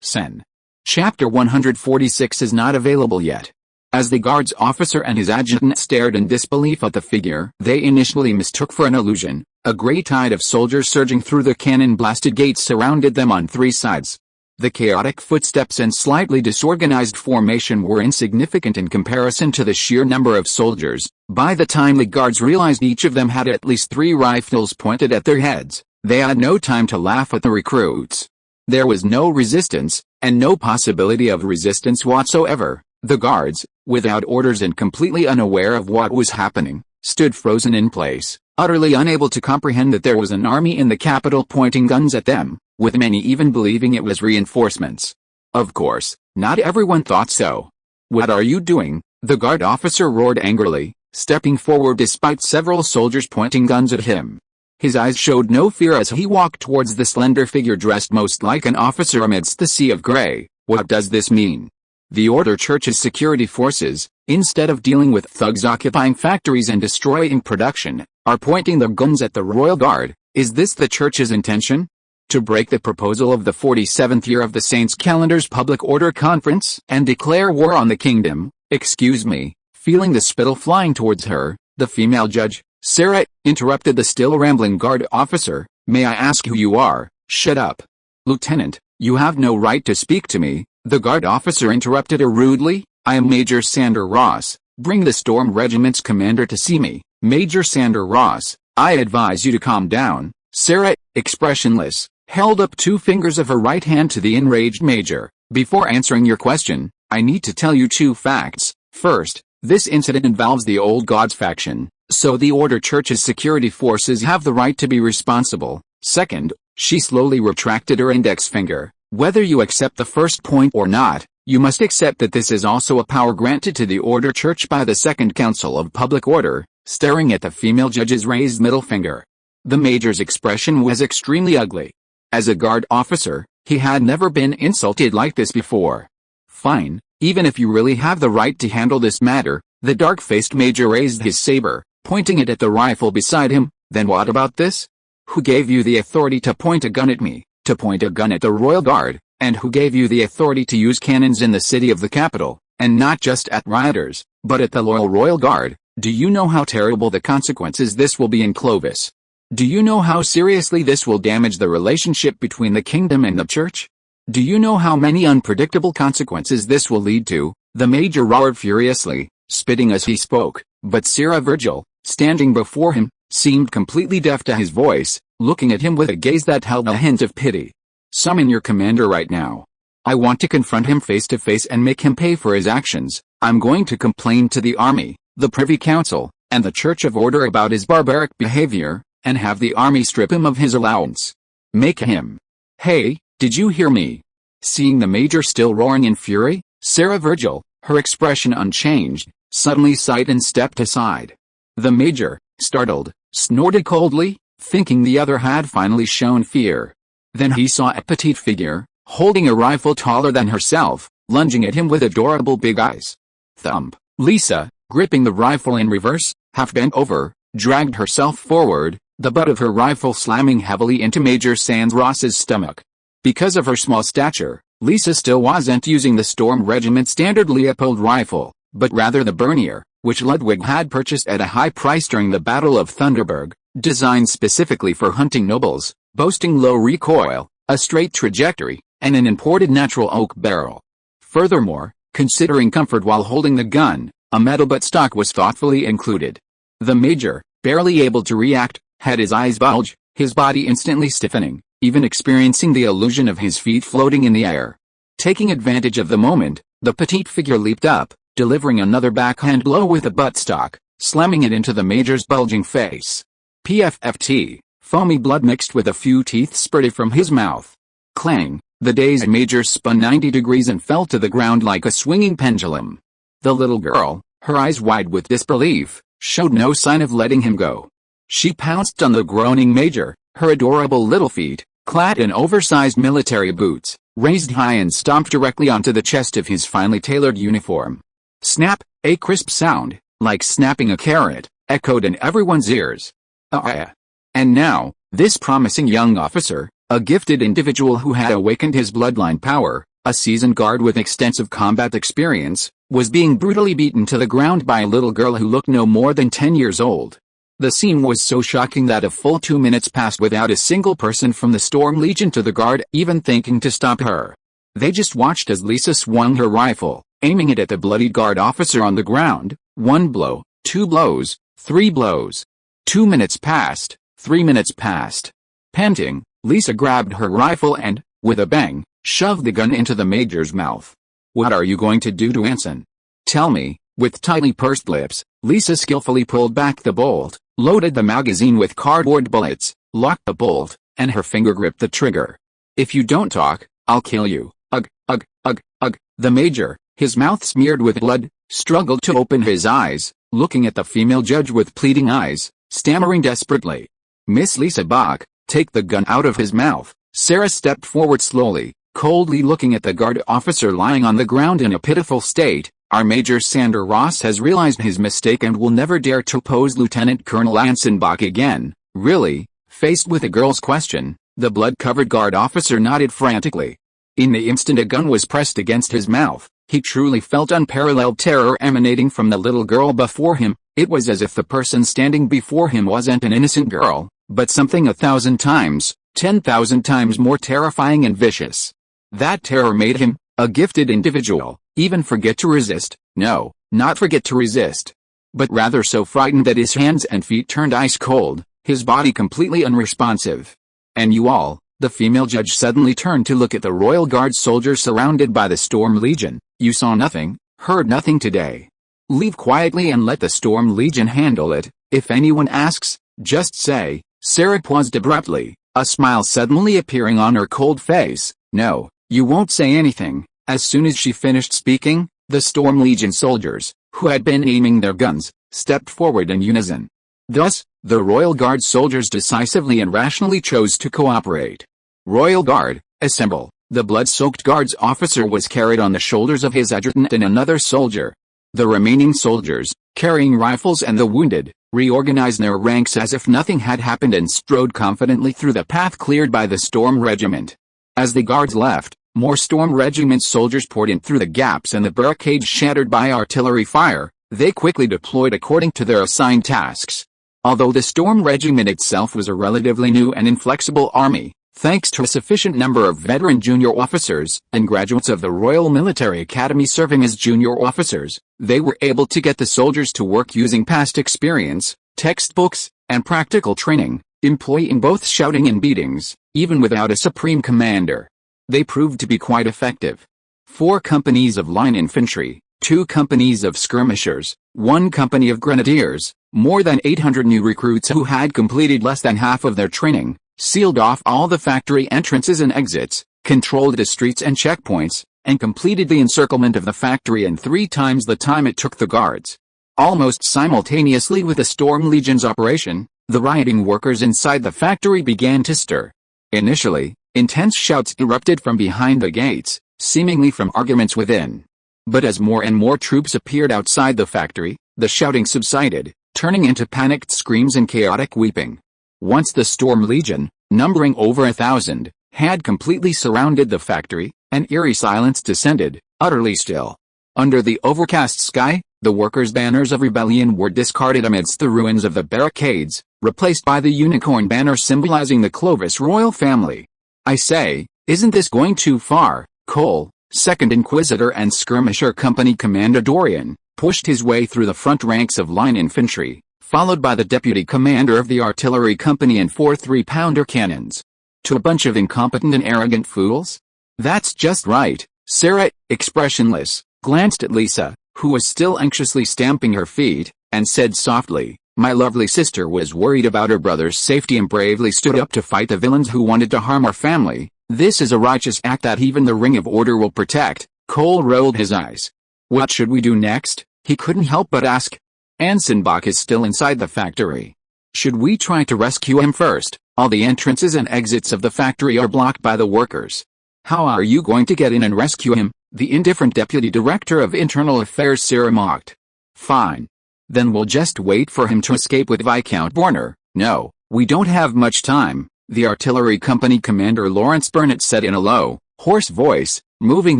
Sen. Chapter 146 is not available yet. As the guards officer and his adjutant stared in disbelief at the figure they initially mistook for an illusion, a great tide of soldiers surging through the cannon-blasted gates surrounded them on 3 sides. The chaotic footsteps and slightly disorganized formation were insignificant in comparison to the sheer number of soldiers. By the time the guards realized each of them had at least 3 rifles pointed at their heads, they had no time to laugh at the recruits. There was no resistance, and no possibility of resistance whatsoever. The guards, without orders and completely unaware of what was happening, stood frozen in place, utterly unable to comprehend that there was an army in the capital pointing guns at them, with many even believing it was reinforcements. Of course, not everyone thought so. "What are you doing?" the guard officer roared angrily, stepping forward despite several soldiers pointing guns at him. His eyes showed no fear as he walked towards the slender figure dressed most like an officer amidst the sea of gray. "What does this mean?" The Order Church's security forces, instead of dealing with thugs occupying factories and destroying production, are pointing their guns at the Royal Guard. Is this the Church's intention? To break the proposal of the 47th year of the Saints' Calendar's Public Order Conference and declare war on the kingdom? "Excuse me," feeling the spittle flying towards her, the female judge, Sarah, interrupted the still rambling guard officer. "May I ask who you are?" "Shut up. Lieutenant, you have no right to speak to me," the guard officer interrupted her rudely. "I am Major Sander Ross. Bring the Storm Regiment's commander to see me." "Major Sander Ross, I advise you to calm down." Sarah, expressionless, held up 2 fingers of her right hand to the enraged major. "Before answering your question, I need to tell you 2 facts. First, this incident involves the Old Gods faction, so the Order Church's security forces have the right to be responsible. Second," she slowly retracted her index finger, "whether you accept the first point or not, you must accept that this is also a power granted to the Order Church by the Second Council of Public Order," staring at the female judge's raised middle finger. The major's expression was extremely ugly. As a guard officer, he had never been insulted like this before. "Fine, even if you really have the right to handle this matter," the dark-faced major raised his saber, pointing it at the rifle beside him. "Then what about this? Who gave you the authority to point a gun at me, to point a gun at the Royal Guard, and who gave you the authority to use cannons in the city of the capital, and not just at rioters, but at the loyal Royal Guard? Do you know how terrible the consequences this will be in Clovis? Do you know how seriously this will damage the relationship between the kingdom and the church? Do you know how many unpredictable consequences this will lead to?" The major roared furiously, spitting as he spoke, but Sarah Virgil, standing before him, seemed completely deaf to his voice, looking at him with a gaze that held a hint of pity. "Summon your commander right now. I want to confront him face to face and make him pay for his actions. I'm going to complain to the army, the Privy Council, and the Church of Order about his barbaric behavior, and have the army strip him of his allowance. Make him." "Hey, did you hear me?" Seeing the major still roaring in fury, Sarah Virgil, her expression unchanged, suddenly sighed and stepped aside. The major, startled, snorted coldly, thinking the other had finally shown fear. Then he saw a petite figure, holding a rifle taller than herself, lunging at him with adorable big eyes. Thump. Lisa, gripping the rifle in reverse, half bent over, dragged herself forward, the butt of her rifle slamming heavily into Major Sands Ross's stomach. Because of her small stature, Lisa still wasn't using the Storm Regiment standard Leopold rifle, but rather the Bernier, which Ludwig had purchased at a high price during the Battle of Thunderberg, designed specifically for hunting nobles, boasting low recoil, a straight trajectory, and an imported natural oak barrel. Furthermore, considering comfort while holding the gun, a metal buttstock was thoughtfully included. The major, barely able to react, had his eyes bulge, his body instantly stiffening, even experiencing the illusion of his feet floating in the air. Taking advantage of the moment, the petite figure leaped up, delivering another backhand blow with a buttstock, slamming it into the major's bulging face. PFFT, foamy blood mixed with a few teeth spurted from his mouth. Clang, the dazed major spun 90 degrees and fell to the ground like a swinging pendulum. The little girl, her eyes wide with disbelief, showed no sign of letting him go. She pounced on the groaning major, her adorable little feet, clad in oversized military boots, raised high and stomped directly onto the chest of his finely tailored uniform. Snap, a crisp sound, like snapping a carrot, echoed in everyone's ears. And now, this promising young officer, a gifted individual who had awakened his bloodline power, a seasoned guard with extensive combat experience, was being brutally beaten to the ground by a little girl who looked no more than 10 years old. The scene was so shocking that a full 2 minutes passed without a single person from the Storm Legion to the Guard even thinking to stop her. They just watched as Lisa swung her rifle, aiming it at the bloodied guard officer on the ground. 1 blow, 2 blows, 3 blows. 2 minutes passed, 3 minutes passed. Panting, Lisa grabbed her rifle and, with a bang, shoved the gun into the major's mouth. "What are you going to do to Anson? Tell me." With tightly pursed lips, Lisa skillfully pulled back the bolt, loaded the magazine with cardboard bullets, locked the bolt, and her finger gripped the trigger. "If you don't talk, I'll kill you." Ugh, ugh, ugh, ugh. The major, his mouth smeared with blood, struggled to open his eyes, looking at the female judge with pleading eyes, stammering desperately. "Miss Lisa Bach, take the gun out of his mouth." Sarah stepped forward slowly, coldly looking at the guard officer lying on the ground in a pitiful state. "Our Major Sander Ross has realized his mistake and will never dare to oppose Lieutenant Colonel Anson Bach again." "Really?" Faced with the girl's question, the blood-covered guard officer nodded frantically. In the instant a gun was pressed against his mouth, he truly felt unparalleled terror emanating from the little girl before him. It was as if the person standing before him wasn't an innocent girl, but something 1,000 times, 10,000 times more terrifying and vicious. That terror made him, a gifted individual, even forget to resist. No, not forget to resist, but rather so frightened that his hands and feet turned ice cold, his body completely unresponsive. "And you all," the female judge suddenly turned to look at the Royal Guard soldiers surrounded by the Storm Legion. "You saw nothing, heard nothing today. Leave quietly and let the Storm Legion handle it. If anyone asks, just say." Sarah paused abruptly, a smile suddenly appearing on her cold face. "No, you won't say anything." As soon as she finished speaking, the Storm Legion soldiers, who had been aiming their guns, stepped forward in unison. Thus, the Royal Guard soldiers decisively and rationally chose to cooperate. "Royal Guard, assemble." The blood-soaked guards officer was carried on the shoulders of his adjutant and another soldier. The remaining soldiers, carrying rifles and the wounded, reorganized their ranks as if nothing had happened and strode confidently through the path cleared by the Storm Regiment. As the guards left, more Storm Regiment soldiers poured in through the gaps and the barricades shattered by artillery fire. They quickly deployed according to their assigned tasks. Although the Storm Regiment itself was a relatively new and inflexible army, thanks to a sufficient number of veteran junior officers and graduates of the Royal Military Academy serving as junior officers, they were able to get the soldiers to work using past experience, textbooks, and practical training, employing both shouting and beatings, even without a supreme commander. They proved to be quite effective. 4 companies of line infantry, 2 companies of skirmishers, 1 company of grenadiers, more than 800 new recruits who had completed less than half of their training, sealed off all the factory entrances and exits, controlled the streets and checkpoints, and completed the encirclement of the factory in 3 times the time it took the guards. Almost simultaneously with the Storm Legion's operation, the rioting workers inside the factory began to stir. Initially, intense shouts erupted from behind the gates, seemingly from arguments within. But as more and more troops appeared outside the factory, the shouting subsided, turning into panicked screams and chaotic weeping. Once the Storm Legion, numbering over 1,000, had completely surrounded the factory, an eerie silence descended, utterly still. Under the overcast sky, the workers' banners of rebellion were discarded amidst the ruins of the barricades, replaced by the unicorn banner symbolizing the Clovis royal family. "I say, isn't this going too far?" Cole, 2nd Inquisitor and Skirmisher Company Commander Dorian, pushed his way through the front ranks of line infantry, followed by the Deputy Commander of the Artillery Company and 4 3-pounder cannons. "To a bunch of incompetent and arrogant fools?" "That's just right." Sarah, expressionless, glanced at Lisa, who was still anxiously stamping her feet, and said softly, "My lovely sister was worried about her brother's safety and bravely stood up to fight the villains who wanted to harm our family. This is a righteous act that even the Ring of Order will protect." Cole rolled his eyes. "What should we do next?" he couldn't help but ask. "Anson Bach is still inside the factory. Should we try to rescue him first? All the entrances and exits of the factory are blocked by the workers." "How are you going to get in and rescue him?" the indifferent Deputy Director of Internal Affairs Sarah mocked. "Fine. Then we'll just wait for him to escape with Viscount Borner." "No, we don't have much time," the Artillery Company Commander Lawrence Burnett said in a low, hoarse voice. "Moving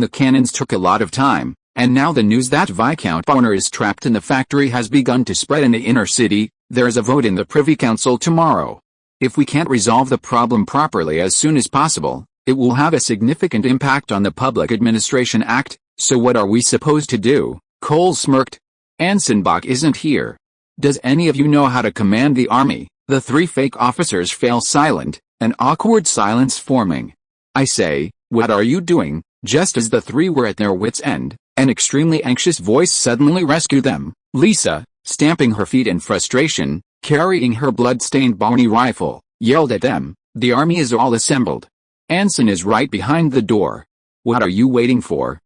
the cannons took a lot of time, and now the news that Viscount Borner is trapped in the factory has begun to spread in the inner city. There is a vote in the Privy Council tomorrow. If we can't resolve the problem properly as soon as possible, It will have a significant impact on the Public Administration Act, so what are we supposed to do? Cole smirked. Anson Bach isn't here. Does any of you know how to command the army? The three fake officers fell silent, an awkward silence forming. I say, what are you doing? Just as the three were at their wits' end, an extremely anxious voice suddenly rescued them. Lisa, stamping her feet in frustration, carrying her blood-stained Barney rifle, yelled at them, "The army is all assembled. Anson is right behind the door. What are you waiting for?"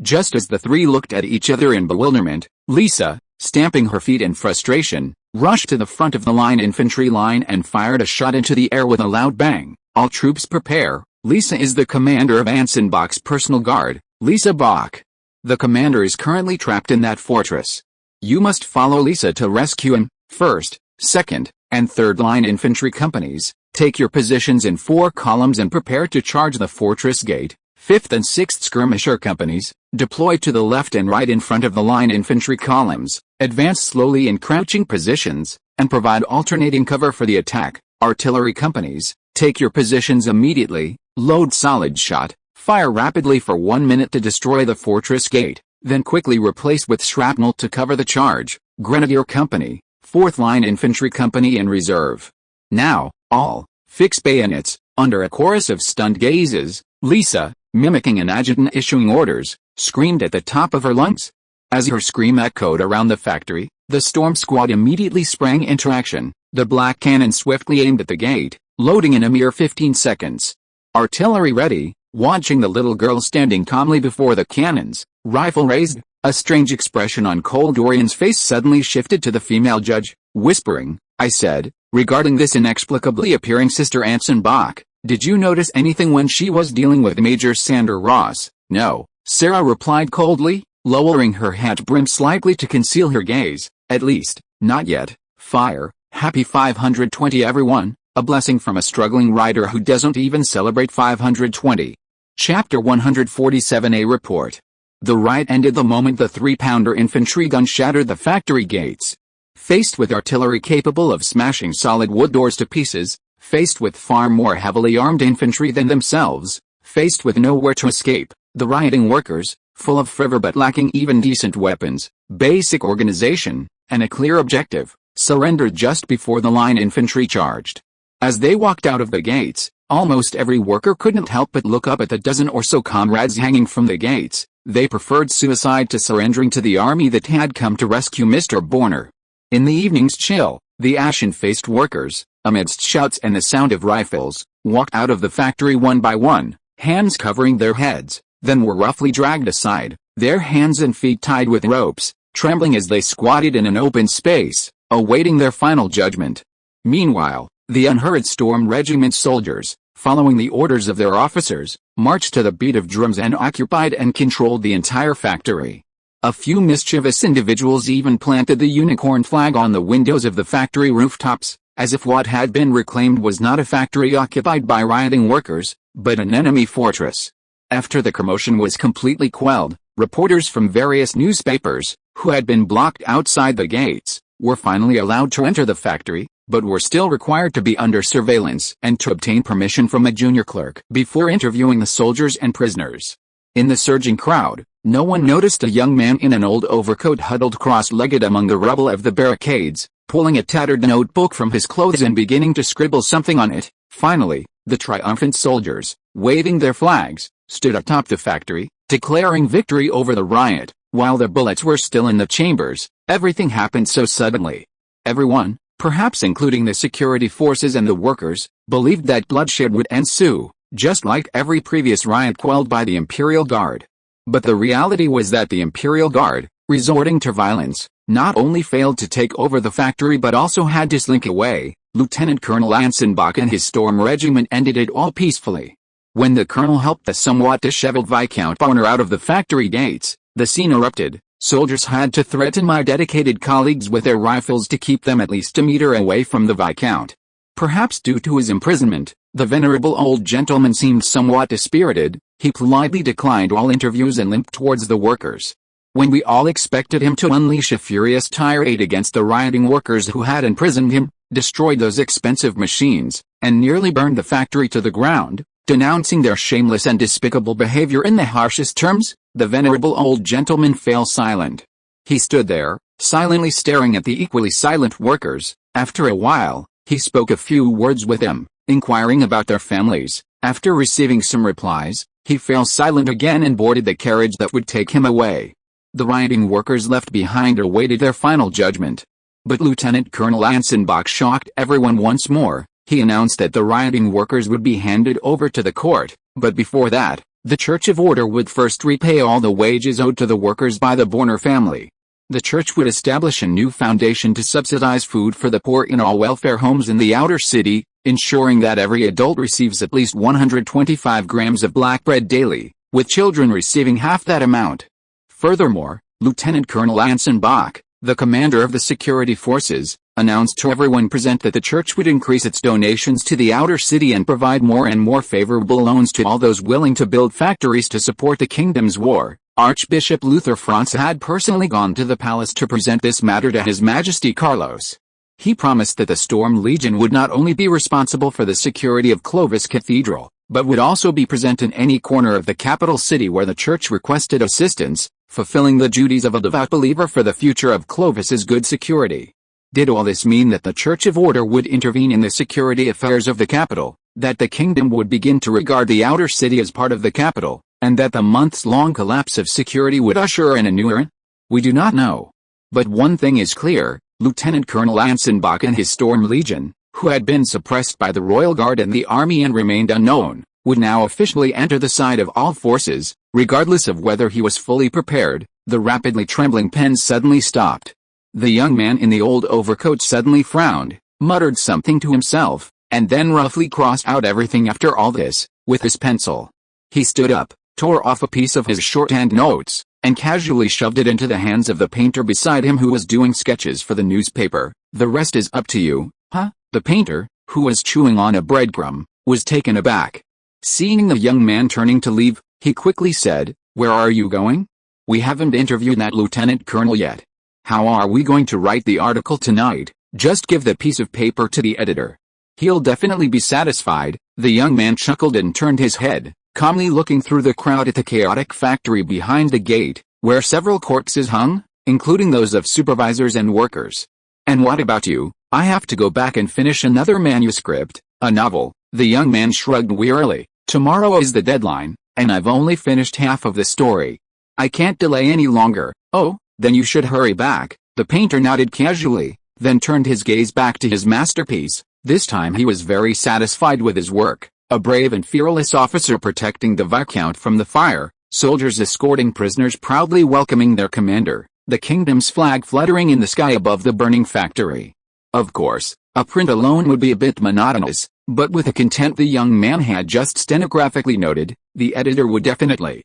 Just as the three looked at each other in bewilderment, Lisa, stamping her feet in frustration, rushed to the front of the line infantry line and fired a shot into the air with a loud bang. All troops prepare. Lisa is the commander of Anson Bach's personal guard, Lisa Bach. The commander is currently trapped in that fortress. You must follow Lisa to rescue him. 1st, 2nd, and 3rd line infantry companies, take your positions in 4 columns and prepare to charge the fortress gate. 5th and 6th skirmisher companies, deploy to the left and right in front of the line infantry columns, advance slowly in crouching positions, and provide alternating cover for the attack. Artillery companies, take your positions immediately, load solid shot, fire rapidly for 1 minute to destroy the fortress gate, then quickly replace with shrapnel to cover the charge. Grenadier Company, 4th Line Infantry Company in reserve. Now, all, fix bayonets. Under a chorus of stunned gazes, Lisa, mimicking an adjutant issuing orders, screamed at the top of her lungs. As her scream echoed around the factory, the storm squad immediately sprang into action. The black cannon swiftly aimed at the gate, loading in a mere 15 seconds. Artillery ready, watching the little girl standing calmly before the cannons, rifle raised, a strange expression on Cole Dorian's face suddenly shifted to the female judge, whispering, I said, regarding this inexplicably appearing Sister Anson Bach, did you notice anything when she was dealing with Major Sander Ross? No, Sarah replied coldly, lowering her hat brim slightly to conceal her gaze, at least, not yet. Fire, happy 520 everyone, a blessing from a struggling writer who doesn't even celebrate 520. Chapter 147A Report. The riot ended the moment the 3-pounder infantry gun shattered the factory gates. Faced with artillery capable of smashing solid wood doors to pieces, faced with far more heavily armed infantry than themselves, faced with nowhere to escape, the rioting workers, full of fervor but lacking even decent weapons, basic organization, and a clear objective, surrendered just before the line infantry charged. As they walked out of the gates, almost every worker couldn't help but look up at the dozen or so comrades hanging from the gates. They preferred suicide to surrendering to the army that had come to rescue Mr. Borner. In the evening's chill, the ashen-faced workers, amidst shouts and the sound of rifles, walked out of the factory one by one, hands covering their heads, then were roughly dragged aside, their hands and feet tied with ropes, trembling as they squatted in an open space, awaiting their final judgment. Meanwhile, the unhurried Storm Regiment soldiers, following the orders of their officers, marched to the beat of drums and occupied and controlled the entire factory. A few mischievous individuals even planted the unicorn flag on the windows of the factory rooftops, as if what had been reclaimed was not a factory occupied by rioting workers, but an enemy fortress. After the commotion was completely quelled, reporters from various newspapers, who had been blocked outside the gates, were finally allowed to enter the factory, but were still required to be under surveillance and to obtain permission from a junior clerk before interviewing the soldiers and prisoners. In the surging crowd, no one noticed a young man in an old overcoat huddled cross-legged among the rubble of the barricades, pulling a tattered notebook from his clothes and beginning to scribble something on it. Finally, the triumphant soldiers, waving their flags, stood atop the factory, declaring victory over the riot. While the bullets were still in the chambers, everything happened so suddenly. Everyone, perhaps including the security forces and the workers, believed that bloodshed would ensue, just like every previous riot quelled by the Imperial Guard. But the reality was that the Imperial Guard, resorting to violence, not only failed to take over the factory but also had to slink away. Lieutenant Colonel Anson Bach and his Storm Regiment ended it all peacefully. When the colonel helped the somewhat disheveled Viscount Bonner out of the factory gates, the scene erupted. Soldiers had to threaten my dedicated colleagues with their rifles to keep them at least a meter away from the Viscount. Perhaps due to his imprisonment, the venerable old gentleman seemed somewhat dispirited. He politely declined all interviews and limped towards the workers. When we all expected him to unleash a furious tirade against the rioting workers who had imprisoned him, destroyed those expensive machines, and nearly burned the factory to the ground, Denouncing their shameless and despicable behavior in the harshest terms, the venerable old gentleman fell silent. He stood there, silently staring at the equally silent workers. After a while, he spoke a few words with them, inquiring about their families. After receiving some replies, he fell silent again and boarded the carriage that would take him away. The rioting workers left behind awaited their final judgment. But Lieutenant Colonel Anson Bach shocked everyone once more. He announced that the rioting workers would be handed over to the court, but before that, the Church of Order would first repay all the wages owed to the workers by the Borner family. The church would establish a new foundation to subsidize food for the poor in all welfare homes in the outer city, ensuring that every adult receives at least 125 grams of black bread daily, with children receiving half that amount. Furthermore, Lieutenant Colonel Anson Bach, the commander of the security forces, announced to everyone present that the church would increase its donations to the outer city and provide more and more favorable loans to all those willing to build factories to support the kingdom's war. Archbishop Luther Franz had personally gone to the palace to present this matter to His Majesty Carlos. He promised that the Storm Legion would not only be responsible for the security of Clovis Cathedral, but would also be present in any corner of the capital city where the church requested assistance, fulfilling the duties of a devout believer for the future of Clovis's good security. Did all this mean that the Church of Order would intervene in the security affairs of the capital, that the kingdom would begin to regard the outer city as part of the capital, and that the months-long collapse of security would usher in a new era? We do not know. But one thing is clear, Lieutenant Colonel Anson Bach and his Storm Legion, who had been suppressed by the Royal Guard and the army and remained unknown, would now officially enter the side of all forces, regardless of whether he was fully prepared. The rapidly trembling pen suddenly stopped. The young man in the old overcoat suddenly frowned, muttered something to himself, and then roughly crossed out everything after all this, with his pencil. He stood up, tore off a piece of his shorthand notes, and casually shoved it into the hands of the painter beside him who was doing sketches for the newspaper. The rest is up to you, huh? The painter, who was chewing on a breadcrumb, was taken aback. Seeing the young man turning to leave, he quickly said, "Where are you going? We haven't interviewed that lieutenant colonel yet. How are we going to write the article tonight? Just give the piece of paper to the editor. He'll definitely be satisfied." The young man chuckled and turned his head, calmly looking through the crowd at the chaotic factory behind the gate, where several corpses hung, including those of supervisors and workers. "And what about you?" "I have to go back and finish another manuscript, a novel." The young man shrugged wearily. "Tomorrow is the deadline, and I've only finished half of the story. I can't delay any longer." "Oh, then you should hurry back." The painter nodded casually, then turned his gaze back to his masterpiece. This time he was very satisfied with his work. A brave and fearless officer protecting the Viscount from the fire, soldiers escorting prisoners proudly welcoming their commander, the kingdom's flag fluttering in the sky above the burning factory. Of course, a print alone would be a bit monotonous, but with the content the young man had just stenographically noted, the editor would definitely.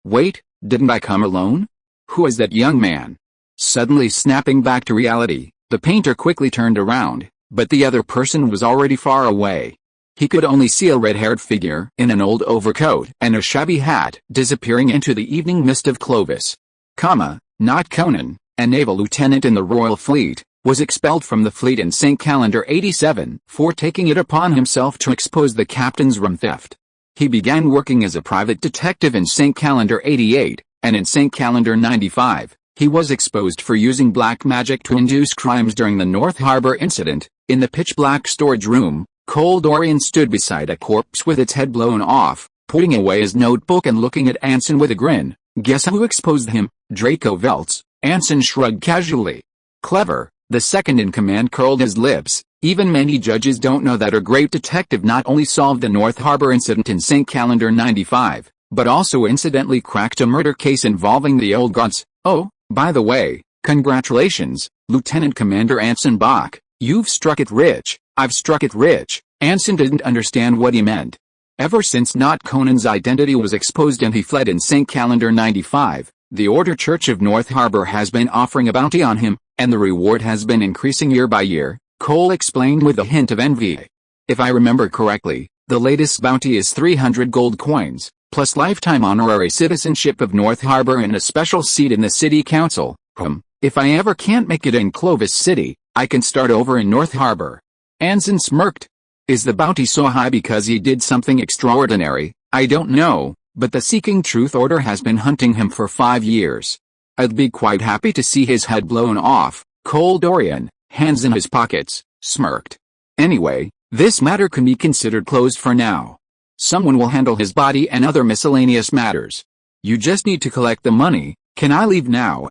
Wait, didn't I come alone? Who is that young man? Suddenly snapping back to reality, the painter quickly turned around, but the other person was already far away. He could only see a red-haired figure in an old overcoat and a shabby hat disappearing into the evening mist of Clovis. Not Conan, a naval lieutenant in the Royal Fleet, was expelled from the fleet in St. Calendar 87 for taking it upon himself to expose the captain's rum theft. He began working as a private detective in St. Calendar 88, and in St. Calendar 95, he was exposed for using black magic to induce crimes during the North Harbor incident. In the pitch-black storage room, Cole Dorian stood beside a corpse with its head blown off, putting away his notebook and looking at Anson with a grin. "Guess who exposed him? Draco Veltz." Anson shrugged casually. "Clever." The second-in-command curled his lips. "Even many judges don't know that a great detective not only solved the North Harbor incident in St. Calendar 95, but also incidentally cracked a murder case involving the old gods. Oh, by the way, congratulations, Lieutenant Commander Anson Bach, you've struck it rich." "I've struck it rich." Anson didn't understand what he meant. Ever since Not Conan's identity was exposed and he fled in St. Calendar 95, the Order Church of North Harbor has been offering a bounty on him, and the reward has been increasing year by year, Cole explained with a hint of envy. "If I remember correctly, the latest bounty is 300 gold coins, plus lifetime honorary citizenship of North Harbor and a special seat in the city council. If I ever can't make it in Clovis City, I can start over in North Harbor." Anson smirked. Is the bounty so high because he did something extraordinary? I don't know, but the Seeking Truth Order has been hunting him for 5 years. I'd be quite happy to see his head blown off. Cole Dorian, hands in his pockets, smirked. Anyway, this matter can be considered closed for now. Someone will handle his body and other miscellaneous matters. You just need to collect the money. Can I leave now?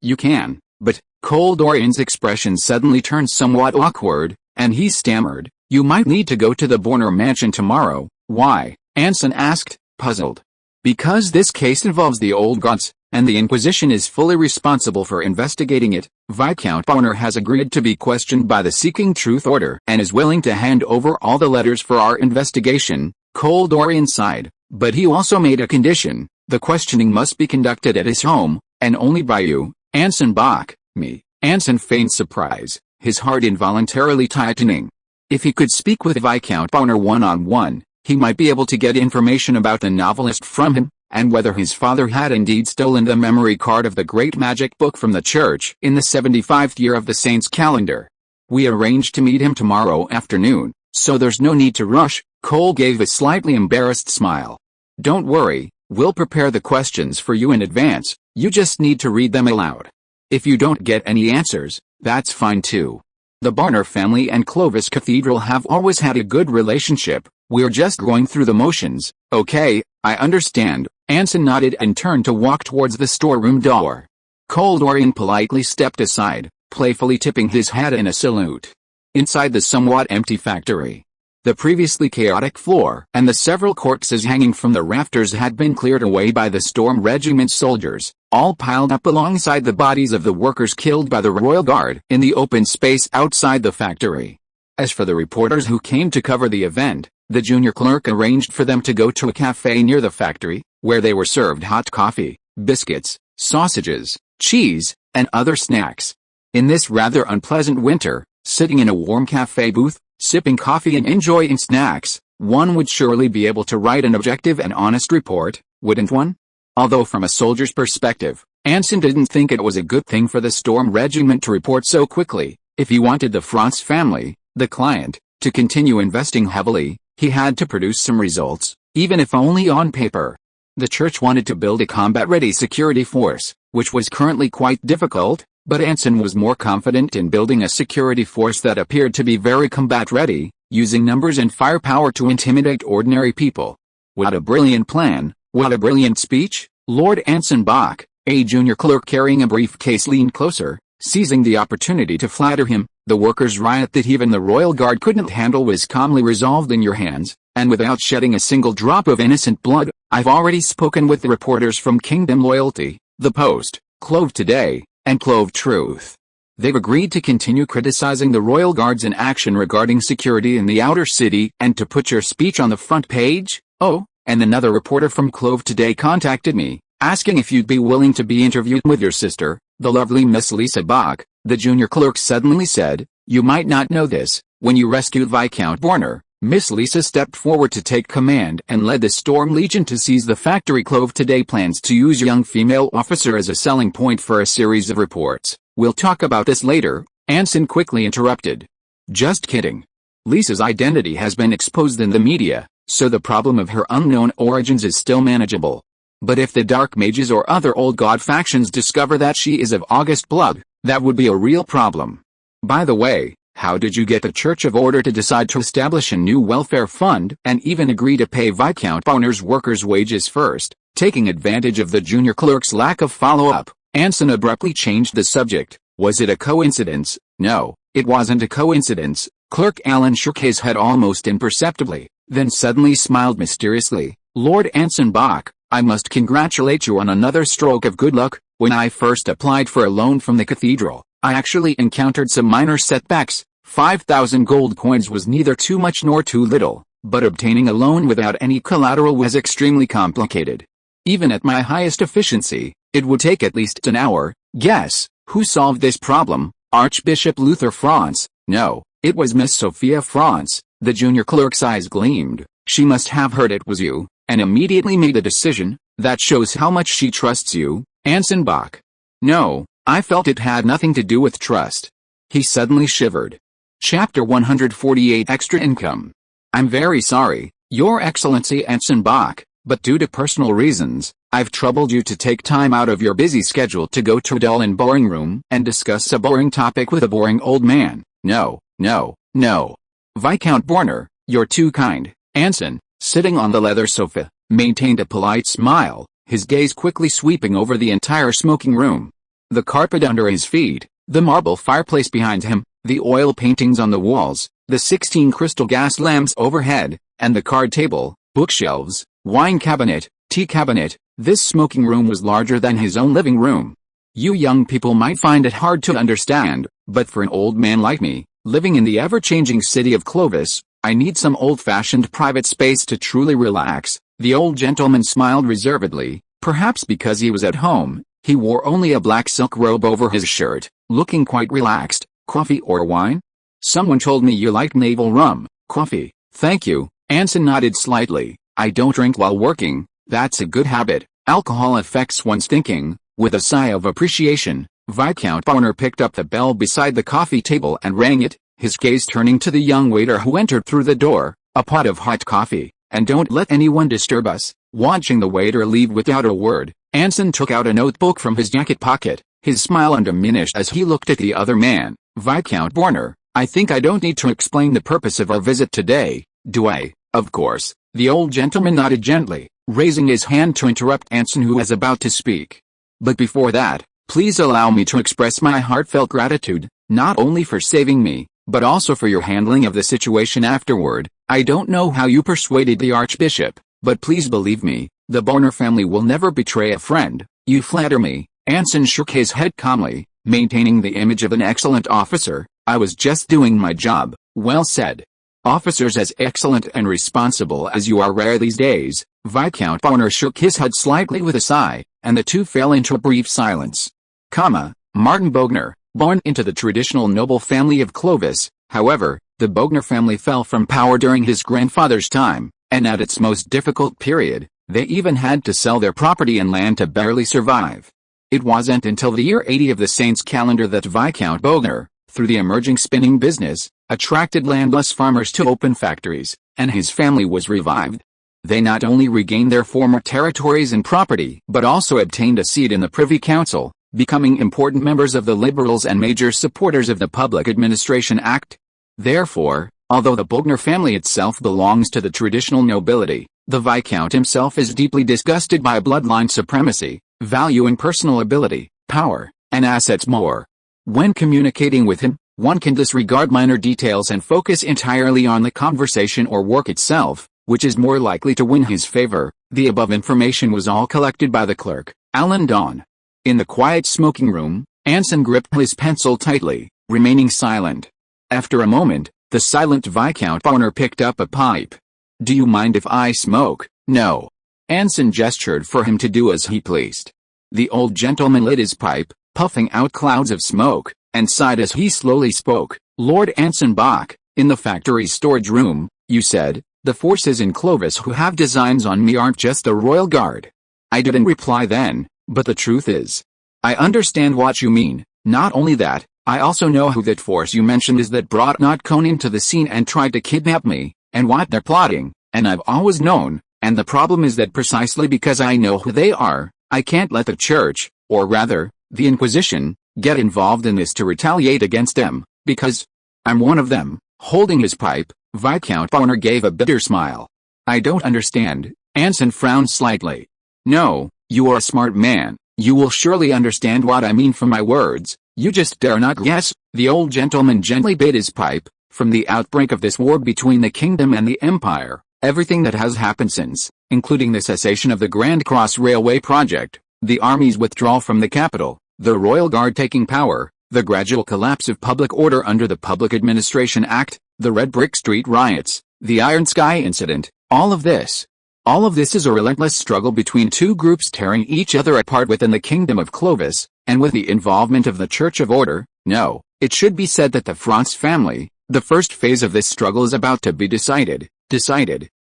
You can, but Cole Dorian's expression suddenly turned somewhat awkward, and he stammered, "You might need to go to the Borner mansion tomorrow." "Why?" Anson asked, puzzled. "Because this case involves the old gods, and the Inquisition is fully responsible for investigating it. Viscount Borner has agreed to be questioned by the Seeking Truth Order and is willing to hand over all the letters for our investigation." Cole Dorian sighed, but he also made a condition: the questioning must be conducted at his home, and only by you, Anson Bach. Me. Anson feigned surprise, his heart involuntarily tightening. If he could speak with Viscount Borner one-on-one, he might be able to get information about the novelist from him, and whether his father had indeed stolen the memory card of the great magic book from the church in the 75th year of the saint's calendar. "We arranged to meet him tomorrow afternoon, so there's no need to rush." Cole gave a slightly embarrassed smile. "Don't worry, we'll prepare the questions for you in advance, you just need to read them aloud. If you don't get any answers, that's fine too. The Borner family and Clovis Cathedral have always had a good relationship. We're just going through the motions." "Okay, I understand." Anson nodded and turned to walk towards the storeroom door. Cole Dorian politely stepped aside, playfully tipping his hat in a salute. Inside the somewhat empty factory, the previously chaotic floor and the several corpses hanging from the rafters had been cleared away by the Storm Regiment soldiers, all piled up alongside the bodies of the workers killed by the Royal Guard in the open space outside the factory. As for the reporters who came to cover the event, the junior clerk arranged for them to go to a cafe near the factory, where they were served hot coffee, biscuits, sausages, cheese, and other snacks. In this rather unpleasant winter, sitting in a warm cafe booth, sipping coffee and enjoying snacks, one would surely be able to write an objective and honest report, wouldn't one? Although from a soldier's perspective, Anson didn't think it was a good thing for the Storm Regiment to report so quickly. If he wanted the Franz family, the client, to continue investing heavily, he had to produce some results, even if only on paper. The church wanted to build a combat-ready security force, which was currently quite difficult, but Anson was more confident in building a security force that appeared to be very combat-ready, using numbers and firepower to intimidate ordinary people. What a brilliant plan, what a brilliant speech! Lord Anson Bach, a junior clerk carrying a briefcase, leaned closer, seizing the opportunity to flatter him. "The workers' riot that even the Royal Guard couldn't handle was calmly resolved in your hands, and without shedding a single drop of innocent blood. I've already spoken with the reporters from Kingdom Loyalty, The Post, Clove Today, and Clove Truth. They've agreed to continue criticizing the Royal Guards in action regarding security in the outer city and to put your speech on the front page." "Oh, and another reporter from Clove Today contacted me, asking if you'd be willing to be interviewed with your sister, the lovely Miss Lisa Bach," the junior clerk suddenly said. "You might not know this, when you rescued Viscount Borner, Miss Lisa stepped forward to take command and led the Storm Legion to seize the factory. Clove Today plans to use a young female officer as a selling point for a series of reports. We'll talk about this later," Anson quickly interrupted. "Just kidding. Lisa's identity has been exposed in the media, so the problem of her unknown origins is still manageable. But if the Dark Mages or other Old God factions discover that she is of August blood, that would be a real problem. By the way, how did you get the Church of Order to decide to establish a new welfare fund and even agree to pay Viscount Borner's workers' wages first?" Taking advantage of the junior clerk's lack of follow-up, Anson abruptly changed the subject. "Was it a coincidence?" "No, it wasn't a coincidence." Clerk Allen shook his head almost imperceptibly, then suddenly smiled mysteriously. "Lord Anson Bach, I must congratulate you on another stroke of good luck. When I first applied for a loan from the cathedral, I actually encountered some minor setbacks. 5,000 gold coins was neither too much nor too little, but obtaining a loan without any collateral was extremely complicated. Even at my highest efficiency, it would take at least an hour. Guess who solved this problem? Archbishop Luther Franz? No, it was Miss Sophia Franz." The junior clerk's eyes gleamed. "She must have heard it was you, and immediately made a decision. That shows how much she trusts you, Anson Bach." "No, I felt it had nothing to do with trust." He suddenly shivered. Chapter 148 Extra Income. I'm very sorry, Your Excellency Anson Bach, but due to personal reasons, I've troubled you to take time out of your busy schedule to go to a dull and boring room and discuss a boring topic with a boring old man. No, no, no. Viscount Borner, you're too kind. Anson, sitting on the leather sofa, maintained a polite smile, his gaze quickly sweeping over the entire smoking room. The carpet under his feet, the marble fireplace behind him, the oil paintings on the walls, the 16 crystal gas lamps overhead, and the card table, bookshelves, wine cabinet, tea cabinet. This smoking room was larger than his own living room. You young people might find it hard to understand, but for an old man like me, living in the ever-changing city of Clovis, I need some old-fashioned private space to truly relax. The old gentleman smiled reservedly, perhaps because he was at home. He wore only a black silk robe over his shirt, looking quite relaxed. Coffee or wine? Someone told me you like naval rum. Coffee, thank you. Anson nodded slightly. I don't drink while working. That's a good habit. Alcohol affects one's thinking. With a sigh of appreciation, Viscount Borner picked up the bell beside the coffee table and rang it, his gaze turning to the young waiter who entered through the door. A pot of hot coffee, and don't let anyone disturb us. Watching the waiter leave without a word, Anson took out a notebook from his jacket pocket, his smile undiminished as he looked at the other man. Viscount Borner, I think I don't need to explain the purpose of our visit today, do I? Of course. The old gentleman nodded gently, raising his hand to interrupt Anson, who was about to speak. But before that, please allow me to express my heartfelt gratitude, not only for saving me, but also for your handling of the situation afterward. I don't know how you persuaded the Archbishop, but please believe me, the Borner family will never betray a friend. You flatter me. Anson shook his head calmly, maintaining the image of an excellent officer. I was just doing my job. Well said. Officers as excellent and responsible as you are rare these days. Viscount Borner shook his head slightly with a sigh, and the two fell into a brief silence. Martin Bogner, born into the traditional noble family of Clovis. However, the Bogner family fell from power during his grandfather's time, and at its most difficult period, they even had to sell their property and land to barely survive. It wasn't until the year 80 of the Saints calendar that Viscount Bogner, through the emerging spinning business, attracted landless farmers to open factories, and his family was revived. They not only regained their former territories and property, but also obtained a seat in the Privy Council, becoming important members of the Liberals and major supporters of the Public Administration Act. Therefore, although the Bogner family itself belongs to the traditional nobility, the Viscount himself is deeply disgusted by bloodline supremacy, valuing personal ability, power, and assets more. When communicating with him, one can disregard minor details and focus entirely on the conversation or work itself, which is more likely to win his favor. The above information was all collected by the clerk, Alan Dawn. In the quiet smoking room, Anson gripped his pencil tightly, remaining silent. After a moment, the silent Viscount Borner picked up a pipe. Do you mind if I smoke? No. Anson gestured for him to do as he pleased. The old gentleman lit his pipe, puffing out clouds of smoke, and sighed as he slowly spoke. Lord Anson Bach, in the factory storage room, you said, the forces in Clovis who have designs on me aren't just the royal guard. I didn't reply then, but the truth is, I understand what you mean. Not only that, I also know who that force you mentioned is that brought not Conan to the scene and tried to kidnap me, and what they're plotting, and I've always known, and the problem is that precisely because I know who they are, I can't let the church, or rather, the Inquisition, get involved in this to retaliate against them, because I'm one of them. Holding his pipe, Viscount Borner gave a bitter smile. I don't understand. Anson frowned slightly. No, you are a smart man. You will surely understand what I mean from my words. You just dare not guess. The old gentleman gently bit his pipe. From the outbreak of this war between the kingdom and the empire, everything that has happened since, including the cessation of the Grand Cross Railway project, the army's withdrawal from the capital, the Royal Guard taking power, the gradual collapse of public order under the Public Administration Act, the Red Brick Street riots, the Iron Sky incident, all of this is a relentless struggle between two groups tearing each other apart within the kingdom of Clovis, and with the involvement of the Church of Order. No, it should be said that the France family, the first phase of this struggle is about to be decided.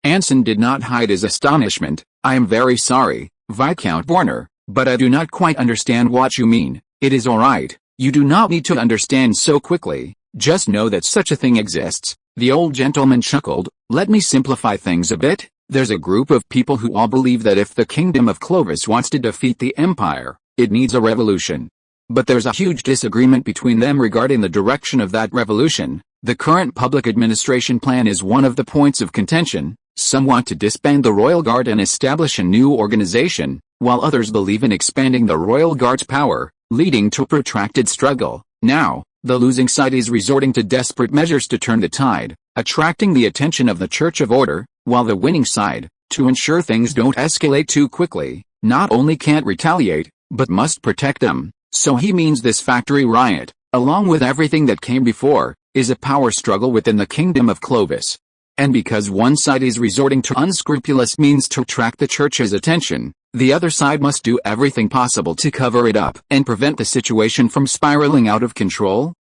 Anson did not hide his astonishment. I am very sorry, Viscount Borner, but I do not quite understand what you mean. It is all right. You do not need to understand so quickly. Just know that such a thing exists." The old gentleman chuckled. "Let me simplify things a bit. There's a group of people who all believe that if the kingdom of Clovis wants to defeat the empire, it needs a revolution. But there's a huge disagreement between them regarding the direction of that revolution. The current public administration plan is one of the points of contention. Some want to disband the Royal Guard and establish a new organization, while others believe in expanding the Royal Guard's power, leading to a protracted struggle. Now, the losing side is resorting to desperate measures to turn the tide, attracting the attention of the Church of Order, while the winning side, to ensure things don't escalate too quickly, not only can't retaliate, but must protect them. So he means this factory riot, along with everything that came before, is a power struggle within the kingdom of Clovis. And because one side is resorting to unscrupulous means to attract the church's attention, the other side must do everything possible to cover it up and prevent the situation from spiraling out of control.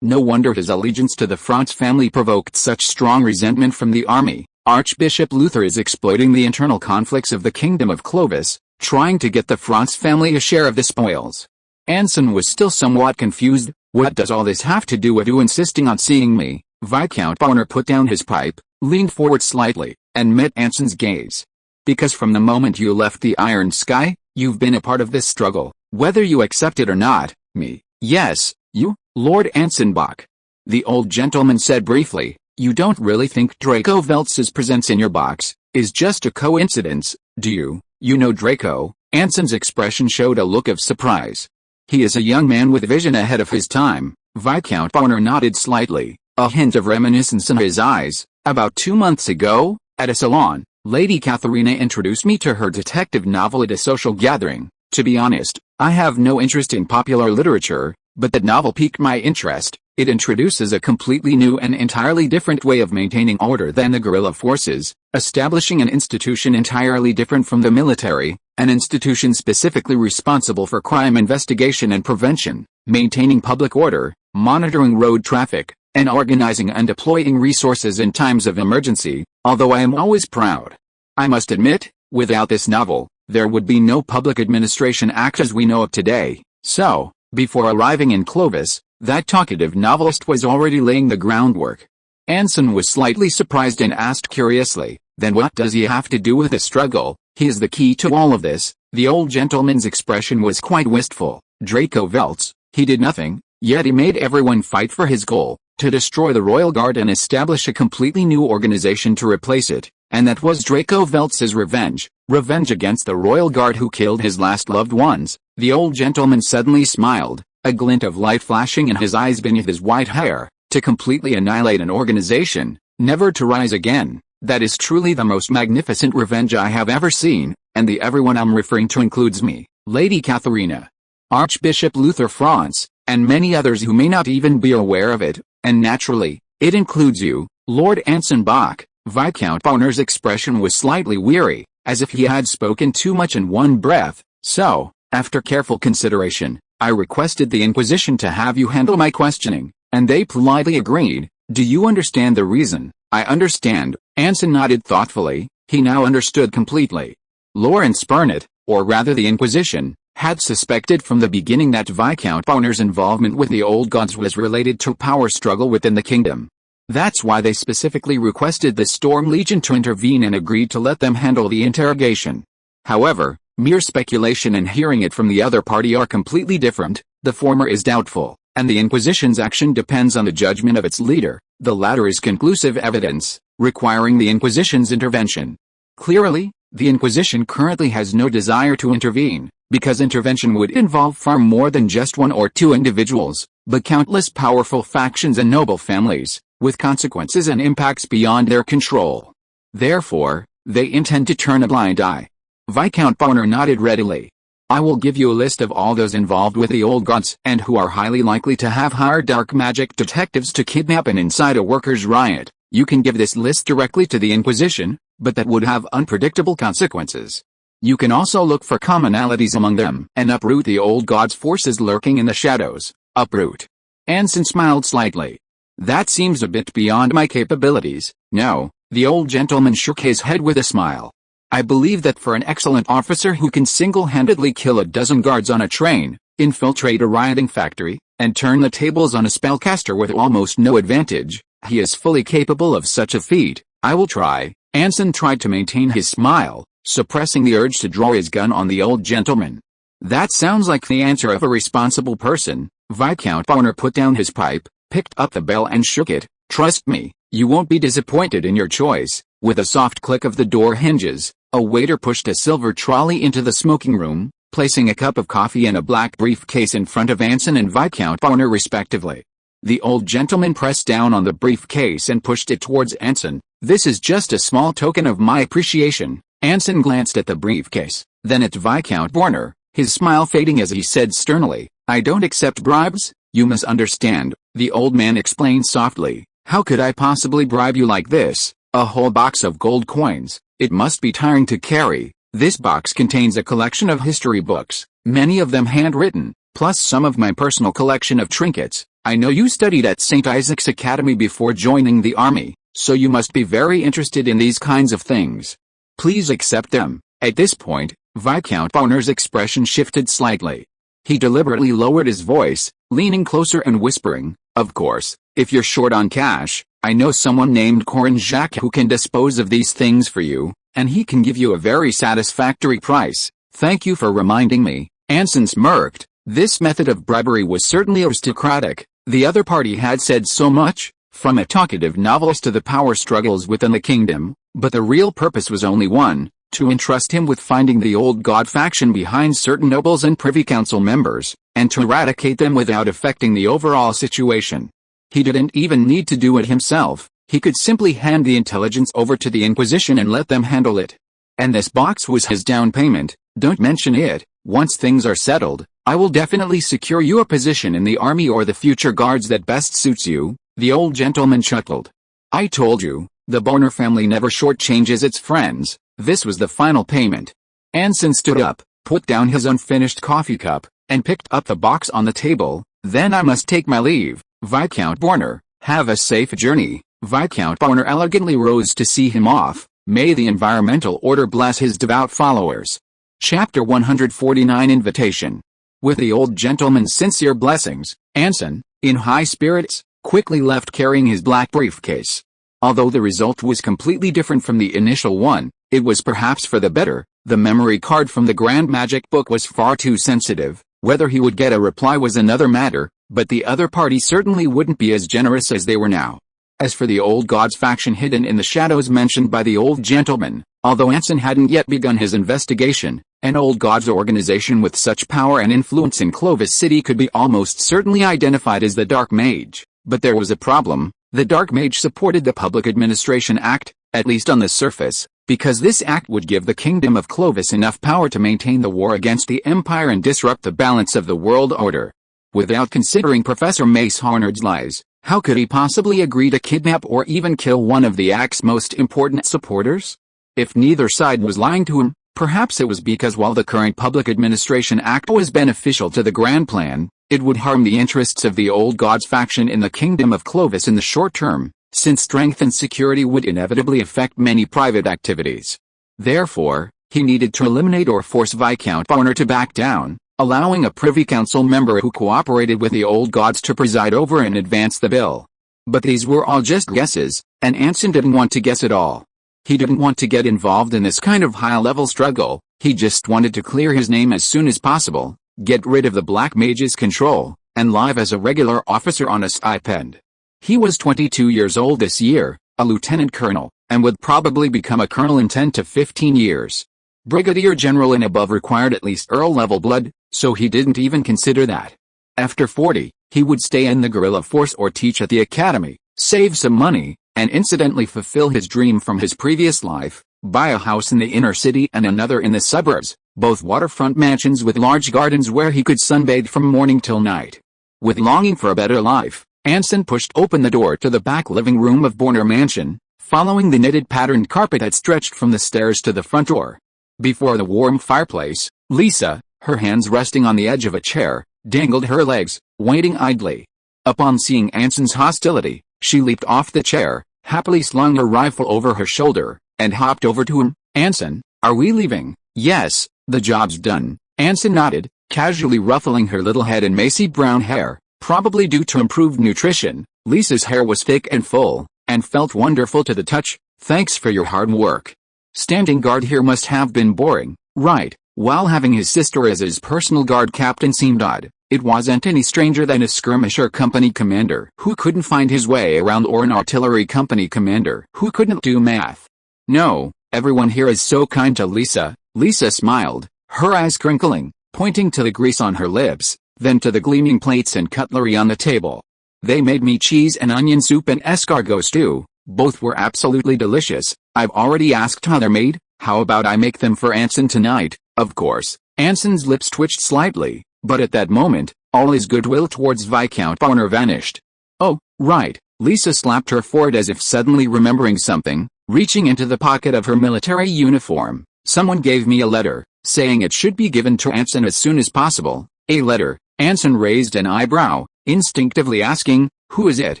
No wonder his allegiance to the Franz family provoked such strong resentment from the army. Archbishop Luther is exploiting the internal conflicts of the kingdom of Clovis, trying to get the Franz family a share of the spoils. Anson was still somewhat confused. "What does all this have to do with you insisting on seeing me?" Viscount Bonner put down his pipe, leaned forward slightly, and met Anson's gaze. "Because from the moment you left the Iron Sky, you've been a part of this struggle, whether you accept it or not." "Me?" "Yes, you, Lord Anson Bach." The old gentleman said briefly. "You don't really think Draco Veltz's presence in your box is just a coincidence, do you?" "You know Draco?" Anson's expression showed a look of surprise. "He is a young man with vision ahead of his time." Viscount Bonner nodded slightly, a hint of reminiscence in his eyes. "About 2 months ago, at a salon, Lady Katharina introduced me to her detective novel at a social gathering. To be honest, I have no interest in popular literature, but that novel piqued my interest. It introduces a completely new and entirely different way of maintaining order than the guerrilla forces, establishing an institution entirely different from the military, an institution specifically responsible for crime investigation and prevention, maintaining public order, monitoring road traffic, and organizing and deploying resources in times of emergency. Although I am always proud, I must admit, without this novel, there would be no public administration act as we know it today. So, before arriving in Clovis, that talkative novelist was already laying the groundwork." Anson was slightly surprised and asked curiously, "Then what does he have to do with the struggle? He is the key to all of this." The old gentleman's expression was quite wistful. "Draco Veltz, he did nothing, yet he made everyone fight for his goal, to destroy the Royal Guard and establish a completely new organization to replace it. And that was Draco Veltz's revenge. Revenge against the Royal Guard who killed his last loved ones." The old gentleman suddenly smiled, a glint of light flashing in his eyes beneath his white hair. "To completely annihilate an organization, never to rise again. That is truly the most magnificent revenge I have ever seen, and the everyone I'm referring to includes me, Lady Katharina, Archbishop Luther Franz, and many others who may not even be aware of it, and naturally, it includes you, Lord Anson Bach." Viscount Bonner's expression was slightly weary, as if he had spoken too much in one breath. "So, after careful consideration, I requested the Inquisition to have you handle my questioning, and they politely agreed. Do you understand the reason?" "I understand." Anson nodded thoughtfully. He now understood completely. Lawrence Burnett, or rather the Inquisition, had suspected from the beginning that Viscount Bonner's involvement with the old gods was related to power struggle within the kingdom. That's why they specifically requested the Storm Legion to intervene and agreed to let them handle the interrogation. However, mere speculation and hearing it from the other party are completely different. The former is doubtful, and the Inquisition's action depends on the judgment of its leader. The latter is conclusive evidence, requiring the Inquisition's intervention. Clearly, the Inquisition currently has no desire to intervene, because intervention would involve far more than just 1 or 2 individuals, but countless powerful factions and noble families, with consequences and impacts beyond their control. Therefore, they intend to turn a blind eye. Viscount Bonner nodded readily. "I will give you a list of all those involved with the old gods and who are highly likely to have hired dark magic detectives to kidnap and incite a workers' riot. You can give this list directly to the Inquisition, but that would have unpredictable consequences. You can also look for commonalities among them and uproot the old gods' forces lurking in the shadows." "Uproot?" Anson smiled slightly. "That seems a bit beyond my capabilities." "No." The old gentleman shook his head with a smile. "I believe that for an excellent officer who can single-handedly kill a dozen guards on a train, infiltrate a rioting factory, and turn the tables on a spellcaster with almost no advantage. He is fully capable of such a feat. I will try. Anson tried to maintain his smile, suppressing the urge to draw his gun on the old gentleman. That sounds like the answer of a responsible person. Viscount Bonner put down his pipe, picked up the bell and shook it. Trust me, you won't be disappointed in your choice. With a soft click of the door hinges, a waiter pushed a silver trolley into the smoking room, placing a cup of coffee and a black briefcase in front of Anson and Viscount Bonner respectively. The old gentleman pressed down on the briefcase and pushed it towards Anson. This is just a small token of my appreciation. Anson glanced at the briefcase, then at Viscount Bonner, his smile fading as he said sternly, I don't accept bribes. You must understand, the old man explained softly. How could I possibly bribe you like this? A whole box of gold coins. It must be tiring to carry. This box contains a collection of history books, many of them handwritten, plus some of my personal collection of trinkets. I know you studied at St. Isaac's Academy before joining the army, so you must be very interested in these kinds of things. Please accept them. At this point, Viscount Bonner's expression shifted slightly. He deliberately lowered his voice, leaning closer and whispering, of course, if you're short on cash, I know someone named Corin Jacques who can dispose of these things for you, and he can give you a very satisfactory price. Thank you for reminding me. Anson smirked. This method of bribery was certainly aristocratic. The other party had said so much, from a talkative novelist to the power struggles within the kingdom, but the real purpose was only one, to entrust him with finding the old god faction behind certain nobles and privy council members, and to eradicate them without affecting the overall situation. He didn't even need to do it himself. He could simply hand the intelligence over to the Inquisition and let them handle it. And this box was his down payment. Don't mention it. Once things are settled, I will definitely secure you a position in the army or the future guards that best suits you. The old gentleman chuckled. I told you, the Bonner family never shortchanges its friends. This was the final payment. Anson stood up, put down his unfinished coffee cup, and picked up the box on the table. Then I must take my leave. Viscount Bonner, have a safe journey. Viscount Bonner elegantly rose to see him off. May the environmental order bless his devout followers. Chapter 149 Invitation. With the old gentleman's sincere blessings, Anson, in high spirits, quickly left carrying his black briefcase. Although the result was completely different from the initial one, it was perhaps for the better. The memory card from the Grand Magic book was far too sensitive. Whether he would get a reply was another matter, but the other party certainly wouldn't be as generous as they were now. As for the old gods faction hidden in the shadows mentioned by the old gentleman, although Anson hadn't yet begun his investigation, an old gods organization with such power and influence in Clovis City could be almost certainly identified as the Dark Mage. But there was a problem. The Dark Mage supported the Public Administration Act, at least on the surface, because this act would give the Kingdom of Clovis enough power to maintain the war against the Empire and disrupt the balance of the world order. Without considering Professor Mace Harnard's lies, how could he possibly agree to kidnap or even kill one of the Act's most important supporters? If neither side was lying to him, perhaps it was because while the current Public Administration Act was beneficial to the Grand Plan, it would harm the interests of the old gods faction in the Kingdom of Clovis in the short term, since strength and security would inevitably affect many private activities. Therefore, he needed to eliminate or force Viscount Bonner to back down, allowing a Privy Council member who cooperated with the old gods to preside over and advance the bill. But these were all just guesses, and Anson didn't want to guess at all. He didn't want to get involved in this kind of high-level struggle. He just wanted to clear his name as soon as possible, get rid of the Black Mage's control, and live as a regular officer on a stipend. He was 22 years old this year, a lieutenant colonel, and would probably become a colonel in 10 to 15 years. Brigadier general and above required at least Earl-level blood, so he didn't even consider that. After 40, he would stay in the guerrilla force or teach at the academy, save some money, and incidentally fulfill his dream from his previous life, buy a house in the inner city and another in the suburbs, both waterfront mansions with large gardens where he could sunbathe from morning till night. With longing for a better life, Anson pushed open the door to the back living room of Bonner Mansion, following the knitted patterned carpet that stretched from the stairs to the front door. Before the warm fireplace, Lisa, her hands resting on the edge of a chair, dangled her legs, waiting idly. Upon seeing Anson's hostility, she leaped off the chair, happily slung her rifle over her shoulder, and hopped over to him. Anson, are we leaving? Yes, the job's done. Anson nodded, casually ruffling her little head and macy brown hair. Probably due to improved nutrition, Lisa's hair was thick and full, and felt wonderful to the touch. Thanks for your hard work. Standing guard here must have been boring, right? While having his sister as his personal guard captain seemed odd, it wasn't any stranger than a skirmisher company commander who couldn't find his way around or an artillery company commander who couldn't do math. No, everyone here is so kind to Lisa. Lisa smiled, her eyes crinkling, pointing to the grease on her lips, then to the gleaming plates and cutlery on the table. They made me cheese and onion soup and escargot stew. Both were absolutely delicious. I've already asked how they're made. How about I make them for Anson tonight? Of course. Anson's lips twitched slightly, but at that moment, all his goodwill towards Viscount Bonner vanished. Oh, right. Lisa slapped her forehead as if suddenly remembering something, reaching into the pocket of her military uniform. Someone gave me a letter, saying it should be given to Anson as soon as possible. A letter. Anson raised an eyebrow, instinctively asking, who is it?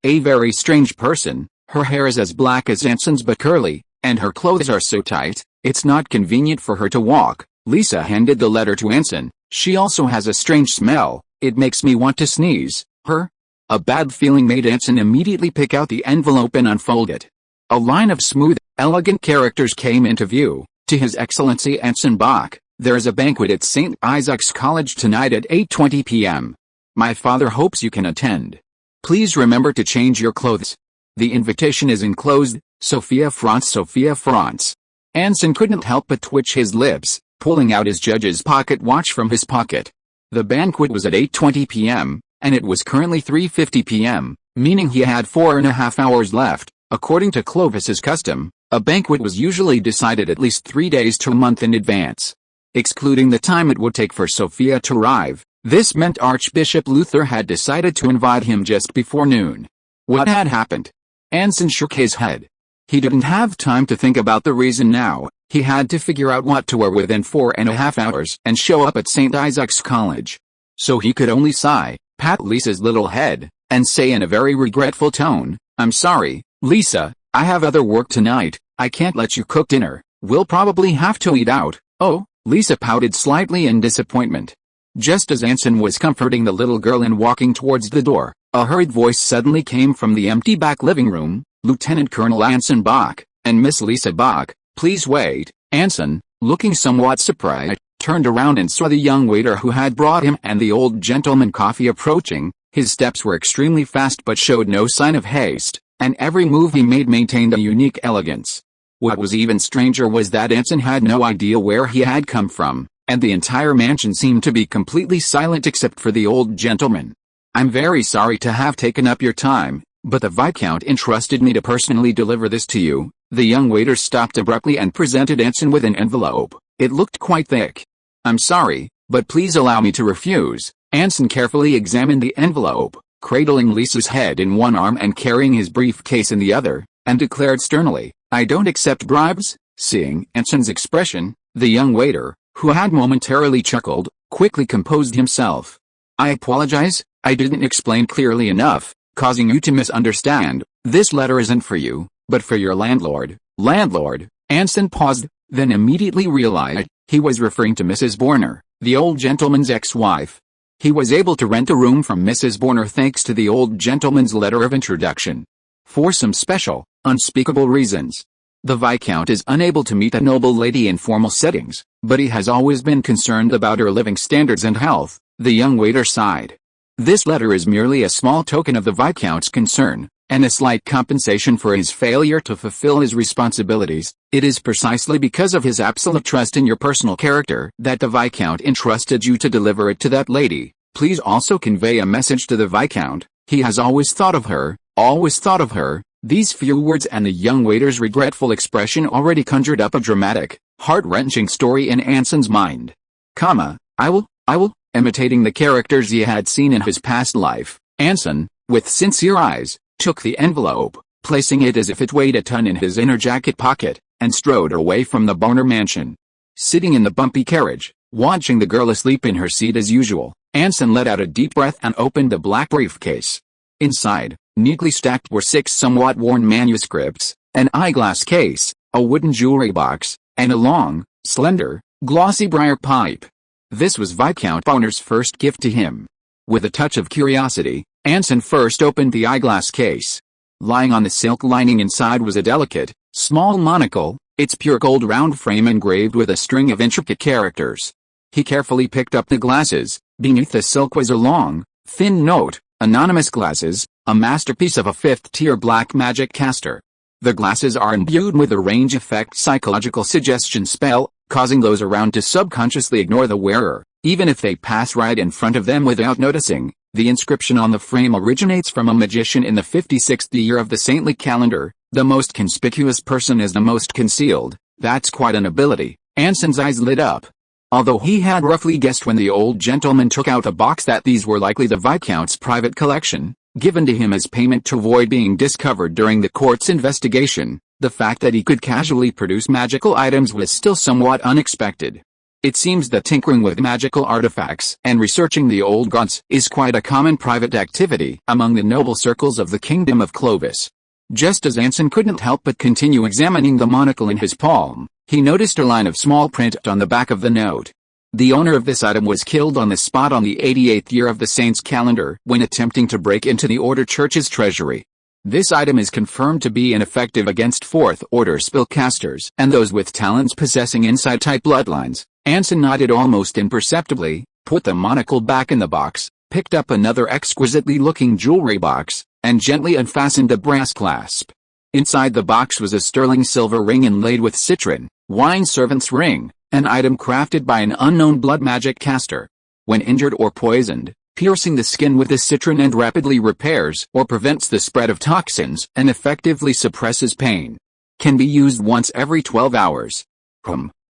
A very strange person. Her hair is as black as Anson's but curly, and her clothes are so tight, it's not convenient for her to walk. Lisa handed the letter to Anson. She also has a strange smell. It makes me want to sneeze. Her? A bad feeling made Anson immediately pick out the envelope and unfold it. A line of smooth, elegant characters came into view. To His Excellency Anson Bach, there is a banquet at St. Isaac's College tonight at 8:20 p.m. My father hopes you can attend. Please remember to change your clothes. The invitation is enclosed. Sophia France. Sophia France. Anson couldn't help but twitch his lips, pulling out his judge's pocket watch from his pocket. The banquet was at 8:20 p.m., and it was currently 3:50 p.m., meaning he had 4.5 hours left. According to Clovis's custom, a banquet was usually decided at least 3 days to a month in advance. Excluding the time it would take for Sophia to arrive, this meant Archbishop Luther had decided to invite him just before noon. What had happened? Anson shook his head. He didn't have time to think about the reason now. He had to figure out what to wear within 4.5 hours and show up at St. Isaac's College. So he could only sigh, pat Lisa's little head, and say in a very regretful tone, I'm sorry, Lisa, I have other work tonight. I can't let you cook dinner. We'll probably have to eat out. Oh, Lisa pouted slightly in disappointment. Just as Anson was comforting the little girl and walking towards the door, a hurried voice suddenly came from the empty back living room. Lieutenant Colonel Anson Bach, and Miss Lisa Bach, please wait. Anson, looking somewhat surprised, turned around and saw the young waiter who had brought him and the old gentleman coffee approaching. His steps were extremely fast but showed no sign of haste, and every move he made maintained a unique elegance. What was even stranger was that Anson had no idea where he had come from, and the entire mansion seemed to be completely silent except for the old gentleman. I'm very sorry to have taken up your time, but the Viscount entrusted me to personally deliver this to you. The young waiter stopped abruptly and presented Anson with an envelope. It looked quite thick. I'm sorry, but please allow me to refuse. Anson carefully examined the envelope, cradling Lisa's head in one arm and carrying his briefcase in the other, and declared sternly, I don't accept bribes. Seeing Anson's expression, the young waiter, who had momentarily chuckled, quickly composed himself. I apologize, I didn't explain clearly enough, causing you to misunderstand. This letter isn't for you, but for your landlord. Landlord? Anson paused, then immediately realized he was referring to Mrs. Borner, the old gentleman's ex-wife. He was able to rent a room from Mrs. Borner thanks to the old gentleman's letter of introduction. For some special, unspeakable reasons, the Viscount is unable to meet a noble lady in formal settings, but he has always been concerned about her living standards and health. The young waiter sighed. This letter is merely a small token of the Viscount's concern, and a slight compensation for his failure to fulfill his responsibilities. It is precisely because of his absolute trust in your personal character that the Viscount entrusted you to deliver it to that lady. Please also convey a message to the Viscount. He has always thought of her, always thought of her. These few words and the young waiter's regretful expression already conjured up a dramatic, heart-wrenching story in Anson's mind. I will, imitating the characters he had seen in his past life, Anson, with sincere eyes, took the envelope, placing it as if it weighed a ton in his inner jacket pocket, and strode away from the Bonner mansion. Sitting in the bumpy carriage, watching the girl asleep in her seat as usual, Anson let out a deep breath and opened the black briefcase. Inside, neatly stacked were 6 somewhat worn manuscripts, an eyeglass case, a wooden jewelry box, and a long, slender, glossy briar pipe. This was Viscount Bonner's first gift to him. With a touch of curiosity, Anson first opened the eyeglass case. Lying on the silk lining inside was a delicate, small monocle, its pure gold round frame engraved with a string of intricate characters. He carefully picked up the glasses. Beneath the silk was a long, thin note, "Anonymous glasses, a masterpiece of a fifth-tier black magic caster. The glasses are imbued with a range effect psychological suggestion spell, causing those around to subconsciously ignore the wearer, even if they pass right in front of them without noticing." The inscription on the frame originates from a magician in the 56th year of the saintly calendar. The most conspicuous person is the most concealed. That's quite an ability. Anson's eyes lit up. Although he had roughly guessed when the old gentleman took out the box that these were likely the Viscount's private collection, given to him as payment to avoid being discovered during the court's investigation, the fact that he could casually produce magical items was still somewhat unexpected. It seems that tinkering with magical artifacts and researching the old gods is quite a common private activity among the noble circles of the Kingdom of Clovis. Just as Anson couldn't help but continue examining the monocle in his palm, he noticed a line of small print on the back of the note. The owner of this item was killed on the spot on the 88th year of the saint's calendar when attempting to break into the Order Church's treasury. This item is confirmed to be ineffective against fourth-order spellcasters and those with talents possessing inside-type bloodlines. Anson nodded almost imperceptibly, put the monocle back in the box, picked up another exquisitely looking jewelry box, and gently unfastened a brass clasp. Inside the box was a sterling silver ring inlaid with citron, wine servant's ring, an item crafted by an unknown blood magic caster. When injured or poisoned, piercing the skin with the citron and rapidly repairs or prevents the spread of toxins and effectively suppresses pain. Can be used once every 12 hours.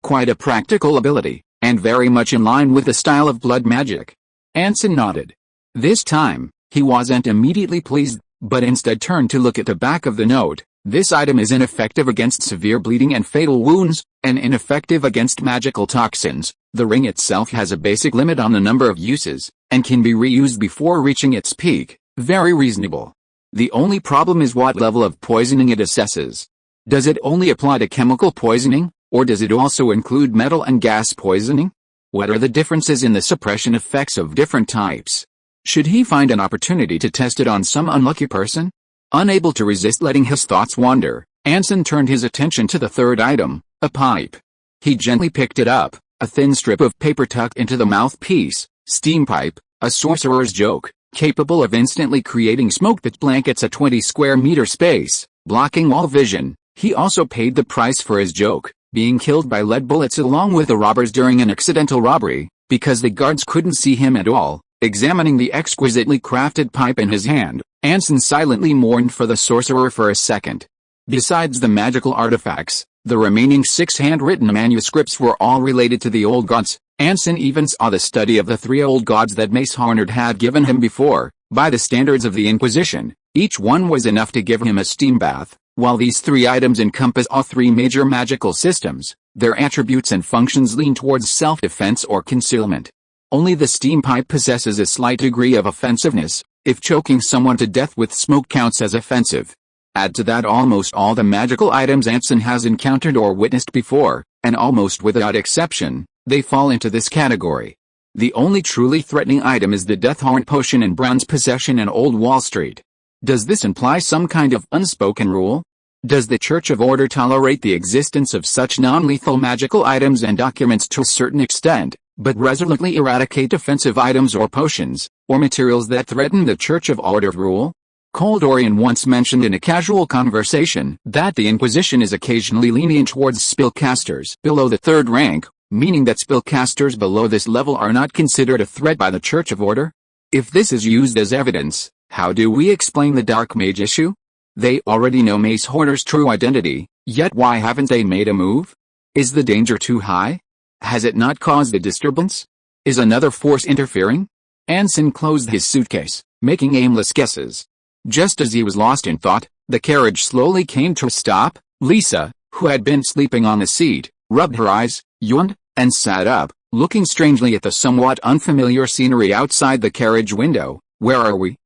Quite a practical ability, and very much in line with the style of blood magic. Anson nodded. This time, he wasn't immediately pleased, but instead turned to look at the back of the note. This item is ineffective against severe bleeding and fatal wounds, and ineffective against magical toxins. The ring itself has a basic limit on the number of uses, and can be reused before reaching its peak. Very reasonable. The only problem is what level of poisoning it assesses. Does it only apply to chemical poisoning, or does it also include metal and gas poisoning? What are the differences in the suppression effects of different types? Should he find an opportunity to test it on some unlucky person? Unable to resist letting his thoughts wander, Anson turned his attention to the third item, a pipe. He gently picked it up, a thin strip of paper tucked into the mouthpiece, steam pipe, a sorcerer's joke, capable of instantly creating smoke that blankets a 20 square meter space, blocking all vision. He also paid the price for his joke, being killed by lead bullets along with the robbers during an accidental robbery, because the guards couldn't see him at all. Examining the exquisitely crafted pipe in his hand, Anson silently mourned for the sorcerer for a second. Besides the magical artifacts, the remaining 6 handwritten manuscripts were all related to the old gods. Anson even saw the study of the 3 old gods that Mace Harnard had given him before. By the standards of the Inquisition, each one was enough to give him a steam bath. While these 3 items encompass all 3 major magical systems, their attributes and functions lean towards self-defense or concealment. Only the steam pipe possesses a slight degree of offensiveness, if choking someone to death with smoke counts as offensive. Add to that almost all the magical items Anson has encountered or witnessed before, and almost without exception, they fall into this category. The only truly threatening item is the Death Horn potion in Brown's possession in Old Wall Street. Does this imply some kind of unspoken rule? Does the Church of Order tolerate the existence of such non-lethal magical items and documents to a certain extent, but resolutely eradicate offensive items or potions, or materials that threaten the Church of Order rule? Coldorian once mentioned in a casual conversation that the Inquisition is occasionally lenient towards spellcasters below the 3rd rank, meaning that spellcasters below this level are not considered a threat by the Church of Order. If this is used as evidence, how do we explain the Dark Mage issue? They already know Mace Horner's true identity, yet why haven't they made a move? Is the danger too high? Has it not caused a disturbance? Is another force interfering? Anson closed his suitcase, making aimless guesses. Just as he was lost in thought, the carriage slowly came to a stop. Lisa, who had been sleeping on the seat, rubbed her eyes, yawned, and sat up, looking strangely at the somewhat unfamiliar scenery outside the carriage window. Where are we?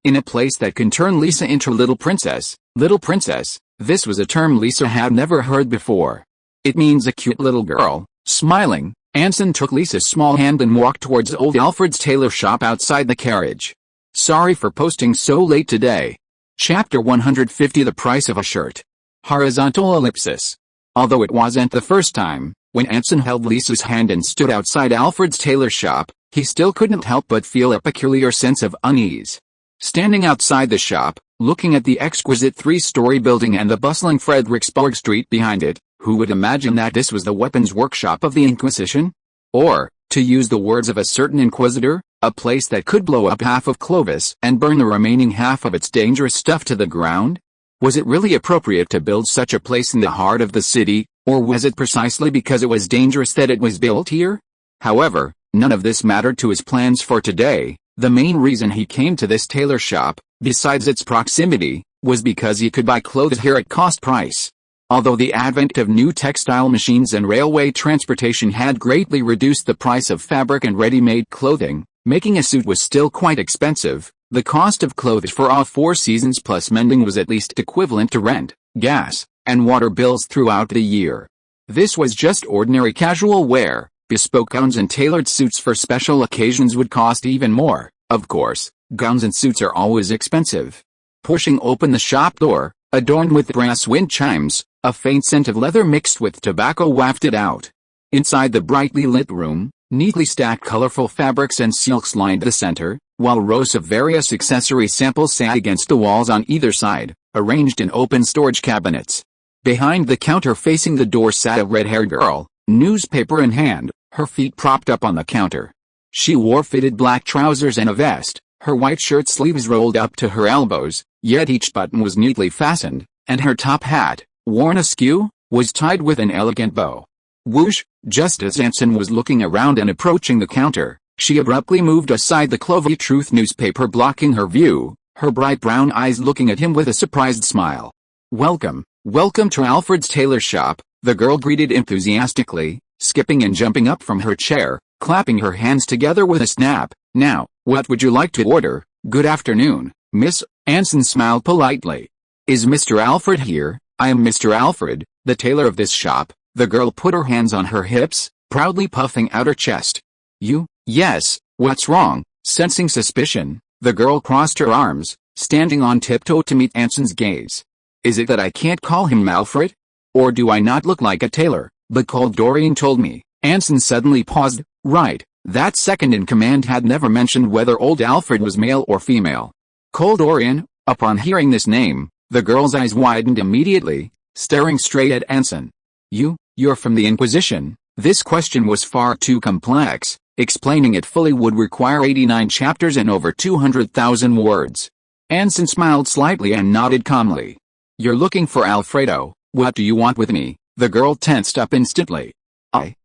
In a place that can turn Lisa into Little Princess. Little Princess, this was a term Lisa had never heard before. It means a cute little girl, smiling, Anson took Lisa's small hand and walked towards old Alfred's tailor shop outside the carriage. Sorry for posting so late today. Chapter 150 The Price of a Shirt. Horizontal ellipsis. Although it wasn't the first time, when Anson held Lisa's hand and stood outside Alfred's tailor shop, he still couldn't help but feel a peculiar sense of unease. Standing outside the shop, looking at the exquisite three-story building and the bustling Fredericksburg Street behind it, who would imagine that this was the weapons workshop of the Inquisition? Or, to use the words of a certain inquisitor, a place that could blow up half of Clovis and burn the remaining half of its dangerous stuff to the ground? Was it really appropriate to build such a place in the heart of the city, or was it precisely because it was dangerous that it was built here? However, none of this mattered to his plans for today. The main reason he came to this tailor shop, besides its proximity, was because he could buy clothes here at cost price. Although the advent of new textile machines and railway transportation had greatly reduced the price of fabric and ready-made clothing, making a suit was still quite expensive. The cost of clothes for all 4 seasons plus mending was at least equivalent to rent, gas, and water bills throughout the year. This was just ordinary casual wear. Bespoke gowns and tailored suits for special occasions would cost even more. Of course, gowns and suits are always expensive. Pushing open the shop door, adorned with brass wind chimes, a faint scent of leather mixed with tobacco wafted out. Inside the brightly lit room, neatly stacked colorful fabrics and silks lined the center, while rows of various accessory samples sat against the walls on either side, arranged in open storage cabinets. Behind the counter facing the door sat a red-haired girl, newspaper in hand, her feet propped up on the counter. She wore fitted black trousers and a vest, her white shirt sleeves rolled up to her elbows, yet each button was neatly fastened, and her top hat, worn askew, was tied with an elegant bow. Whoosh! Just as Anson was looking around and approaching the counter, she abruptly moved aside the Clovey Truth newspaper blocking her view, her bright brown eyes looking at him with a surprised smile. Welcome to Alfred's tailor shop, the girl greeted enthusiastically, skipping and jumping up from her chair, clapping her hands together with a snap. Now, what would you like to order? Good afternoon, Miss. Anson smiled politely. Is Mr. Alfred here? I am Mr. Alfred, the tailor of this shop. The girl put her hands on her hips, proudly puffing out her chest. You? Yes, what's wrong? Sensing suspicion, the girl crossed her arms, standing on tiptoe to meet Anson's gaze. Is it that I can't call him Alfred? Or do I not look like a tailor? But Cold Dorian told me. Anson suddenly paused. Right, that second-in-command had never mentioned whether old Alfred was male or female. Cold Dorian. Upon hearing this name, the girl's eyes widened immediately, staring straight at Anson. You're from the Inquisition? This question was far too complex. Explaining it fully would require 89 chapters and over 200,000 words. Anson smiled slightly and nodded calmly. You're looking for Alfredo. What do you want with me? The girl tensed up instantly.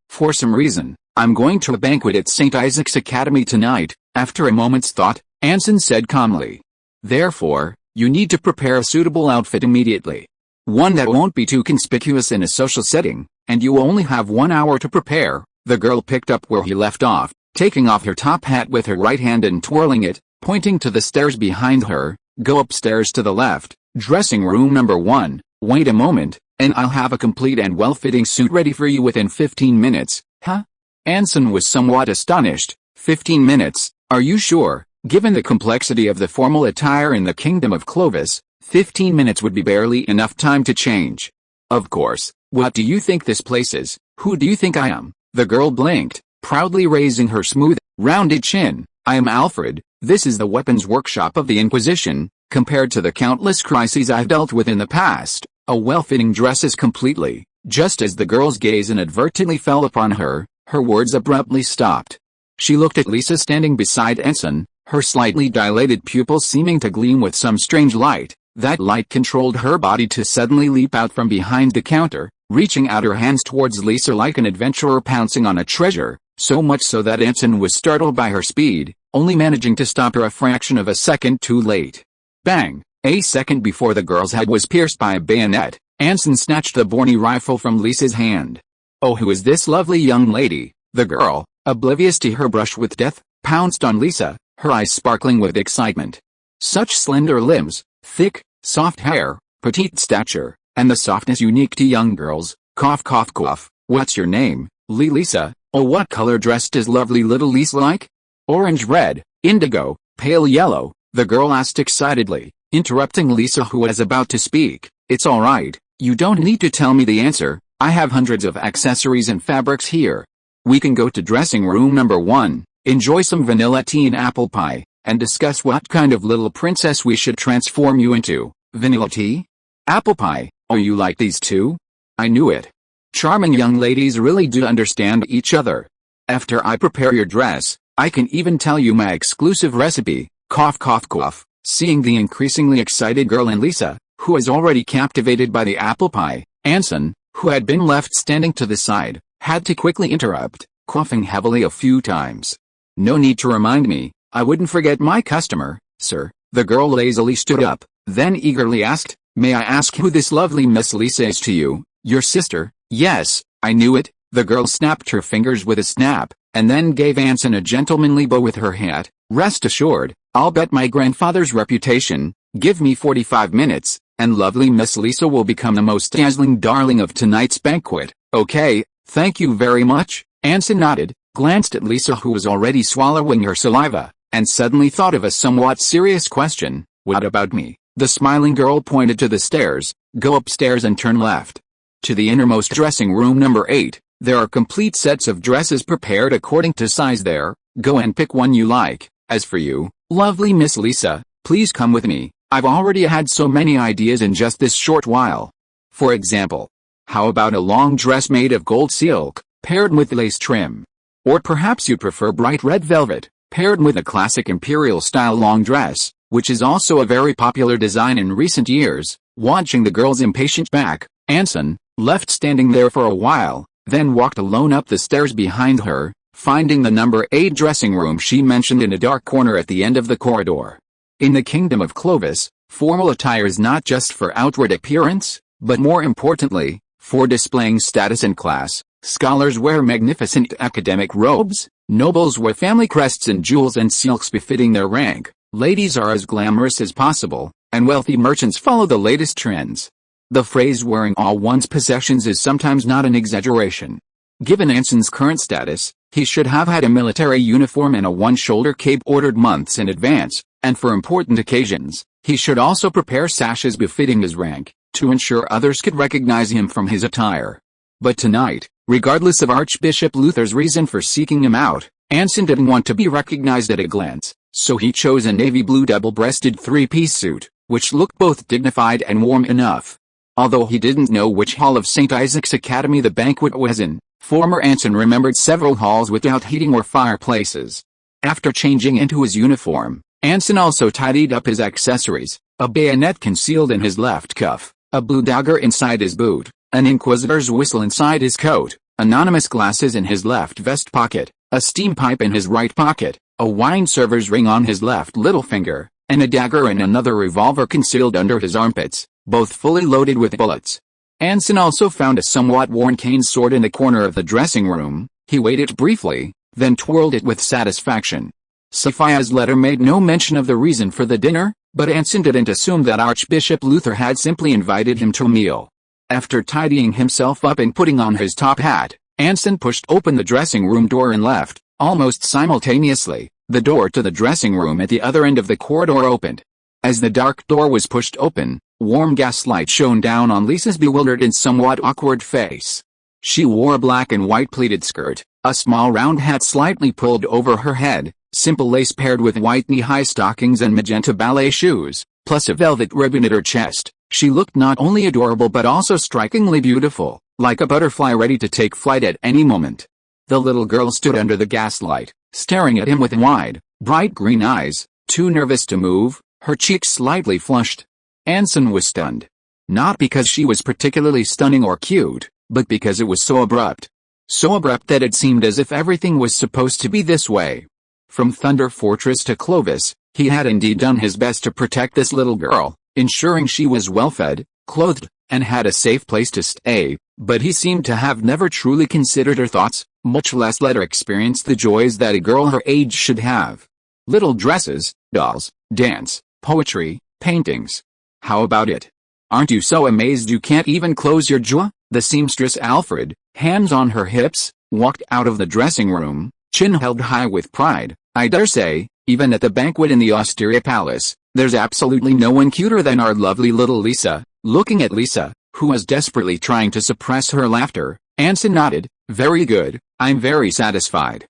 For some reason, I'm going to a banquet at St. Isaac's Academy tonight. After a moment's thought, Anson said calmly. Therefore, you need to prepare a suitable outfit immediately. One that won't be too conspicuous in a social setting, and you only have 1 hour to prepare. The girl picked up where he left off, taking off her top hat with her right hand and twirling it, pointing to the stairs behind her. Go upstairs to the left, dressing room number 1, wait a moment, and I'll have a complete and well-fitting suit ready for you within 15 minutes. Huh? Anson was somewhat astonished. 15 minutes, are you sure? Given the complexity of the formal attire in the Kingdom of Clovis, 15 minutes would be barely enough time to change. Of course, what do you think this place is? Who do you think I am? The girl blinked, proudly raising her smooth, rounded chin. I am Alfred. This is the weapons workshop of the Inquisition. Compared to the countless crises I've dealt with in the past, a well-fitting dress is completely. Just as the girl's gaze inadvertently fell upon her, her words abruptly stopped. She looked at Lisa standing beside Anson, her slightly dilated pupils seeming to gleam with some strange light. That light controlled her body to suddenly leap out from behind the counter, reaching out her hands towards Lisa like an adventurer pouncing on a treasure, so much so that Anson was startled by her speed, only managing to stop her a fraction of a second too late. Bang! A second before the girl's head was pierced by a bayonet, Anson snatched the bony rifle from Lisa's hand. Oh, who is this lovely young lady? The girl, oblivious to her brush with death, pounced on Lisa, her eyes sparkling with excitement. Such slender limbs, thick, soft hair, petite stature, and the softness unique to young girls. Cough cough cough. What's your name? Lisa. Oh, what color dress does lovely little Lisa like? Orange, red, indigo, pale yellow, the girl asked excitedly, interrupting Lisa, who was about to speak. It's all right, you don't need to tell me the answer. I have hundreds of accessories and fabrics here. We can go to dressing room number 1, enjoy some vanilla tea and apple pie, and discuss what kind of little princess we should transform you into. Vanilla tea? Apple pie? Oh, you like these too? I knew it. Charming young ladies really do understand each other. After I prepare your dress, I can even tell you my exclusive recipe. Cough, cough, cough. Seeing the increasingly excited girl and Lisa, who was already captivated by the apple pie, Anson, who had been left standing to the side, had to quickly interrupt, coughing heavily a few times. No need to remind me, I wouldn't forget my customer, sir. The girl lazily stood up, then eagerly asked, may I ask who this lovely Miss Lisa is to you? Your sister? Yes, I knew it. The girl snapped her fingers with a snap, and then gave Anson a gentlemanly bow with her hat. Rest assured, I'll bet my grandfather's reputation. Give me 45 minutes, and lovely Miss Lisa will become the most dazzling darling of tonight's banquet. Okay, thank you very much. Anson nodded, glanced at Lisa, who was already swallowing her saliva, and suddenly thought of a somewhat serious question. What about me? The smiling girl pointed to the stairs. Go upstairs and turn left. To the innermost dressing room number 8. There are complete sets of dresses prepared according to size there. Go and pick one you like. As for you, lovely Miss Lisa, please come with me. I've already had so many ideas in just this short while. For example, how about a long dress made of gold silk, paired with lace trim? Or perhaps you prefer bright red velvet, paired with a classic imperial-style long dress, which is also a very popular design in recent years. Watching the girl's impatient back, Anson, left standing there for a while, then walked alone up the stairs behind her, finding the number 8 dressing room she mentioned in a dark corner at the end of the corridor. In the kingdom of Clovis, formal attire is not just for outward appearance, but more importantly, for displaying status and class. Scholars wear magnificent academic robes, nobles wear family crests and jewels and silks befitting their rank, ladies are as glamorous as possible, and wealthy merchants follow the latest trends. The phrase wearing all one's possessions is sometimes not an exaggeration. Given Anson's current status, he should have had a military uniform and a one-shoulder cape ordered months in advance, and for important occasions, he should also prepare sashes befitting his rank, to ensure others could recognize him from his attire. But tonight, regardless of Archbishop Luther's reason for seeking him out, Anson didn't want to be recognized at a glance, so he chose a navy blue double-breasted three-piece suit, which looked both dignified and warm enough. Although he didn't know which hall of St. Isaac's Academy the banquet was in, former Anson remembered several halls without heating or fireplaces. After changing into his uniform, Anson also tidied up his accessories, a bayonet concealed in his left cuff, a blue dagger inside his boot, an inquisitor's whistle inside his coat, anonymous glasses in his left vest pocket, a steam pipe in his right pocket, a wine server's ring on his left little finger, and a dagger and another revolver concealed under his armpits, both fully loaded with bullets. Anson also found a somewhat worn cane sword in the corner of the dressing room. He weighed it briefly, then twirled it with satisfaction. Sophia's letter made no mention of the reason for the dinner, but Anson didn't assume that Archbishop Luther had simply invited him to a meal. After tidying himself up and putting on his top hat, Anson pushed open the dressing room door and left. Almost simultaneously, the door to the dressing room at the other end of the corridor opened. As the dark door was pushed open, warm gaslight shone down on Lisa's bewildered and somewhat awkward face. She wore a black and white pleated skirt, a small round hat slightly pulled over her head, simple lace paired with white knee-high stockings and magenta ballet shoes, plus a velvet ribbon at her chest. She looked not only adorable but also strikingly beautiful, like a butterfly ready to take flight at any moment. The little girl stood under the gaslight, staring at him with wide, bright green eyes, too nervous to move, her cheeks slightly flushed. Anson was stunned. Not because she was particularly stunning or cute, but because it was so abrupt. So abrupt that it seemed as if everything was supposed to be this way. From Thunder Fortress to Clovis, he had indeed done his best to protect this little girl, ensuring she was well-fed, clothed, and had a safe place to stay, but he seemed to have never truly considered her thoughts, much less let her experience the joys that a girl her age should have. Little dresses, dolls, dance, poetry, paintings. How about it? Aren't you so amazed you can't even close your jaw? The seamstress Alfred, hands on her hips, walked out of the dressing room, chin held high with pride. I dare say, even at the banquet in the Osteria Palace, there's absolutely no one cuter than our lovely little Lisa. Looking at Lisa, who was desperately trying to suppress her laughter, Anson nodded. Very good, I'm very satisfied.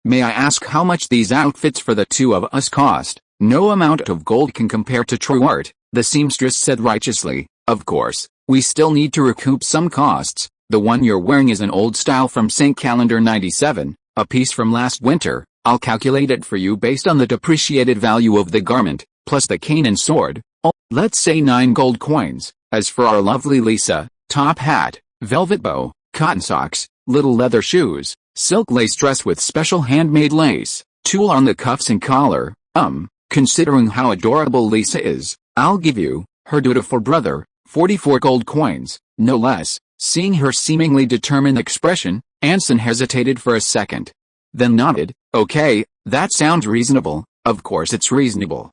May I ask how much these outfits for the two of us cost? No amount of gold can compare to true art, the seamstress said righteously. Of course, we still need to recoup some costs. The one you're wearing is an old style from St. Calendar 97, a piece from last winter. I'll calculate it for you based on the depreciated value of the garment, plus the cane and sword. Oh, let's say 9 gold coins. As for our lovely Lisa, top hat, velvet bow, cotton socks, little leather shoes, silk lace dress with special handmade lace, tulle on the cuffs and collar. Considering how adorable Lisa is, I'll give you, her dutiful brother, 44 gold coins, no less. Seeing her seemingly determined expression, Anson hesitated for a second. Then nodded. Okay, that sounds reasonable. Of course it's reasonable.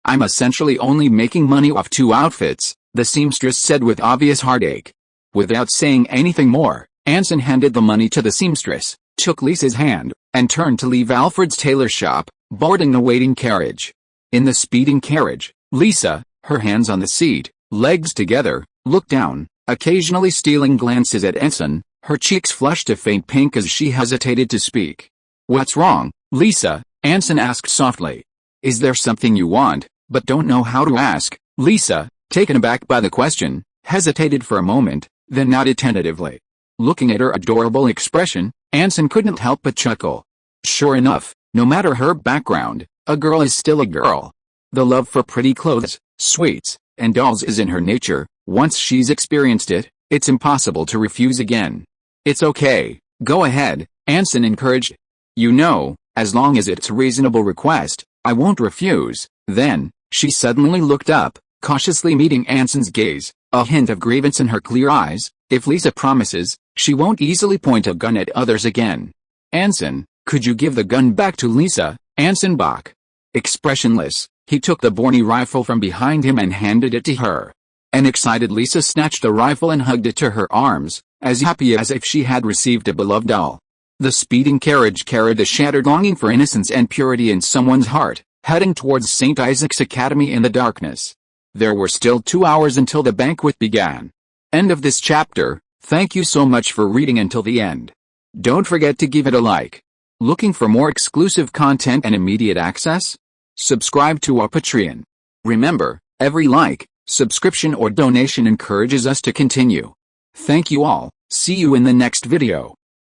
I'm essentially only making money off 2 outfits, the seamstress said with obvious heartache. Without saying anything more, Anson handed the money to the seamstress, took Lisa's hand, and turned to leave Alfred's tailor shop, boarding the waiting carriage. In the speeding carriage, Lisa, her hands on the seat, legs together, looked down, occasionally stealing glances at Anson, her cheeks flushed a faint pink as she hesitated to speak. What's wrong, Lisa? Anson asked softly. Is there something you want, but don't know how to ask? Lisa, taken aback by the question, hesitated for a moment, then nodded tentatively. Looking at her adorable expression, Anson couldn't help but chuckle. Sure enough, no matter her background, a girl is still a girl. The love for pretty clothes, sweets, and dolls is in her nature. Once she's experienced it, it's impossible to refuse again. It's okay, go ahead, Anson encouraged. You know, as long as it's a reasonable request, I won't refuse. Then, she suddenly looked up, cautiously meeting Anson's gaze, a hint of grievance in her clear eyes. If Lisa promises, she won't easily point a gun at others again. Anson, could you give the gun back to Lisa? Anson Bach. Expressionless, he took the Borny rifle from behind him and handed it to her. An excited Lisa snatched the rifle and hugged it to her arms, as happy as if she had received a beloved doll. The speeding carriage carried the shattered longing for innocence and purity in someone's heart, heading towards St. Isaac's Academy in the darkness. There were still 2 hours until the banquet began. End of this chapter. Thank you so much for reading until the end. Don't forget to give it a like. Looking for more exclusive content and immediate access? Subscribe to our Patreon. Remember, every like, subscription or donation encourages us to continue. Thank you all. See you in the next video.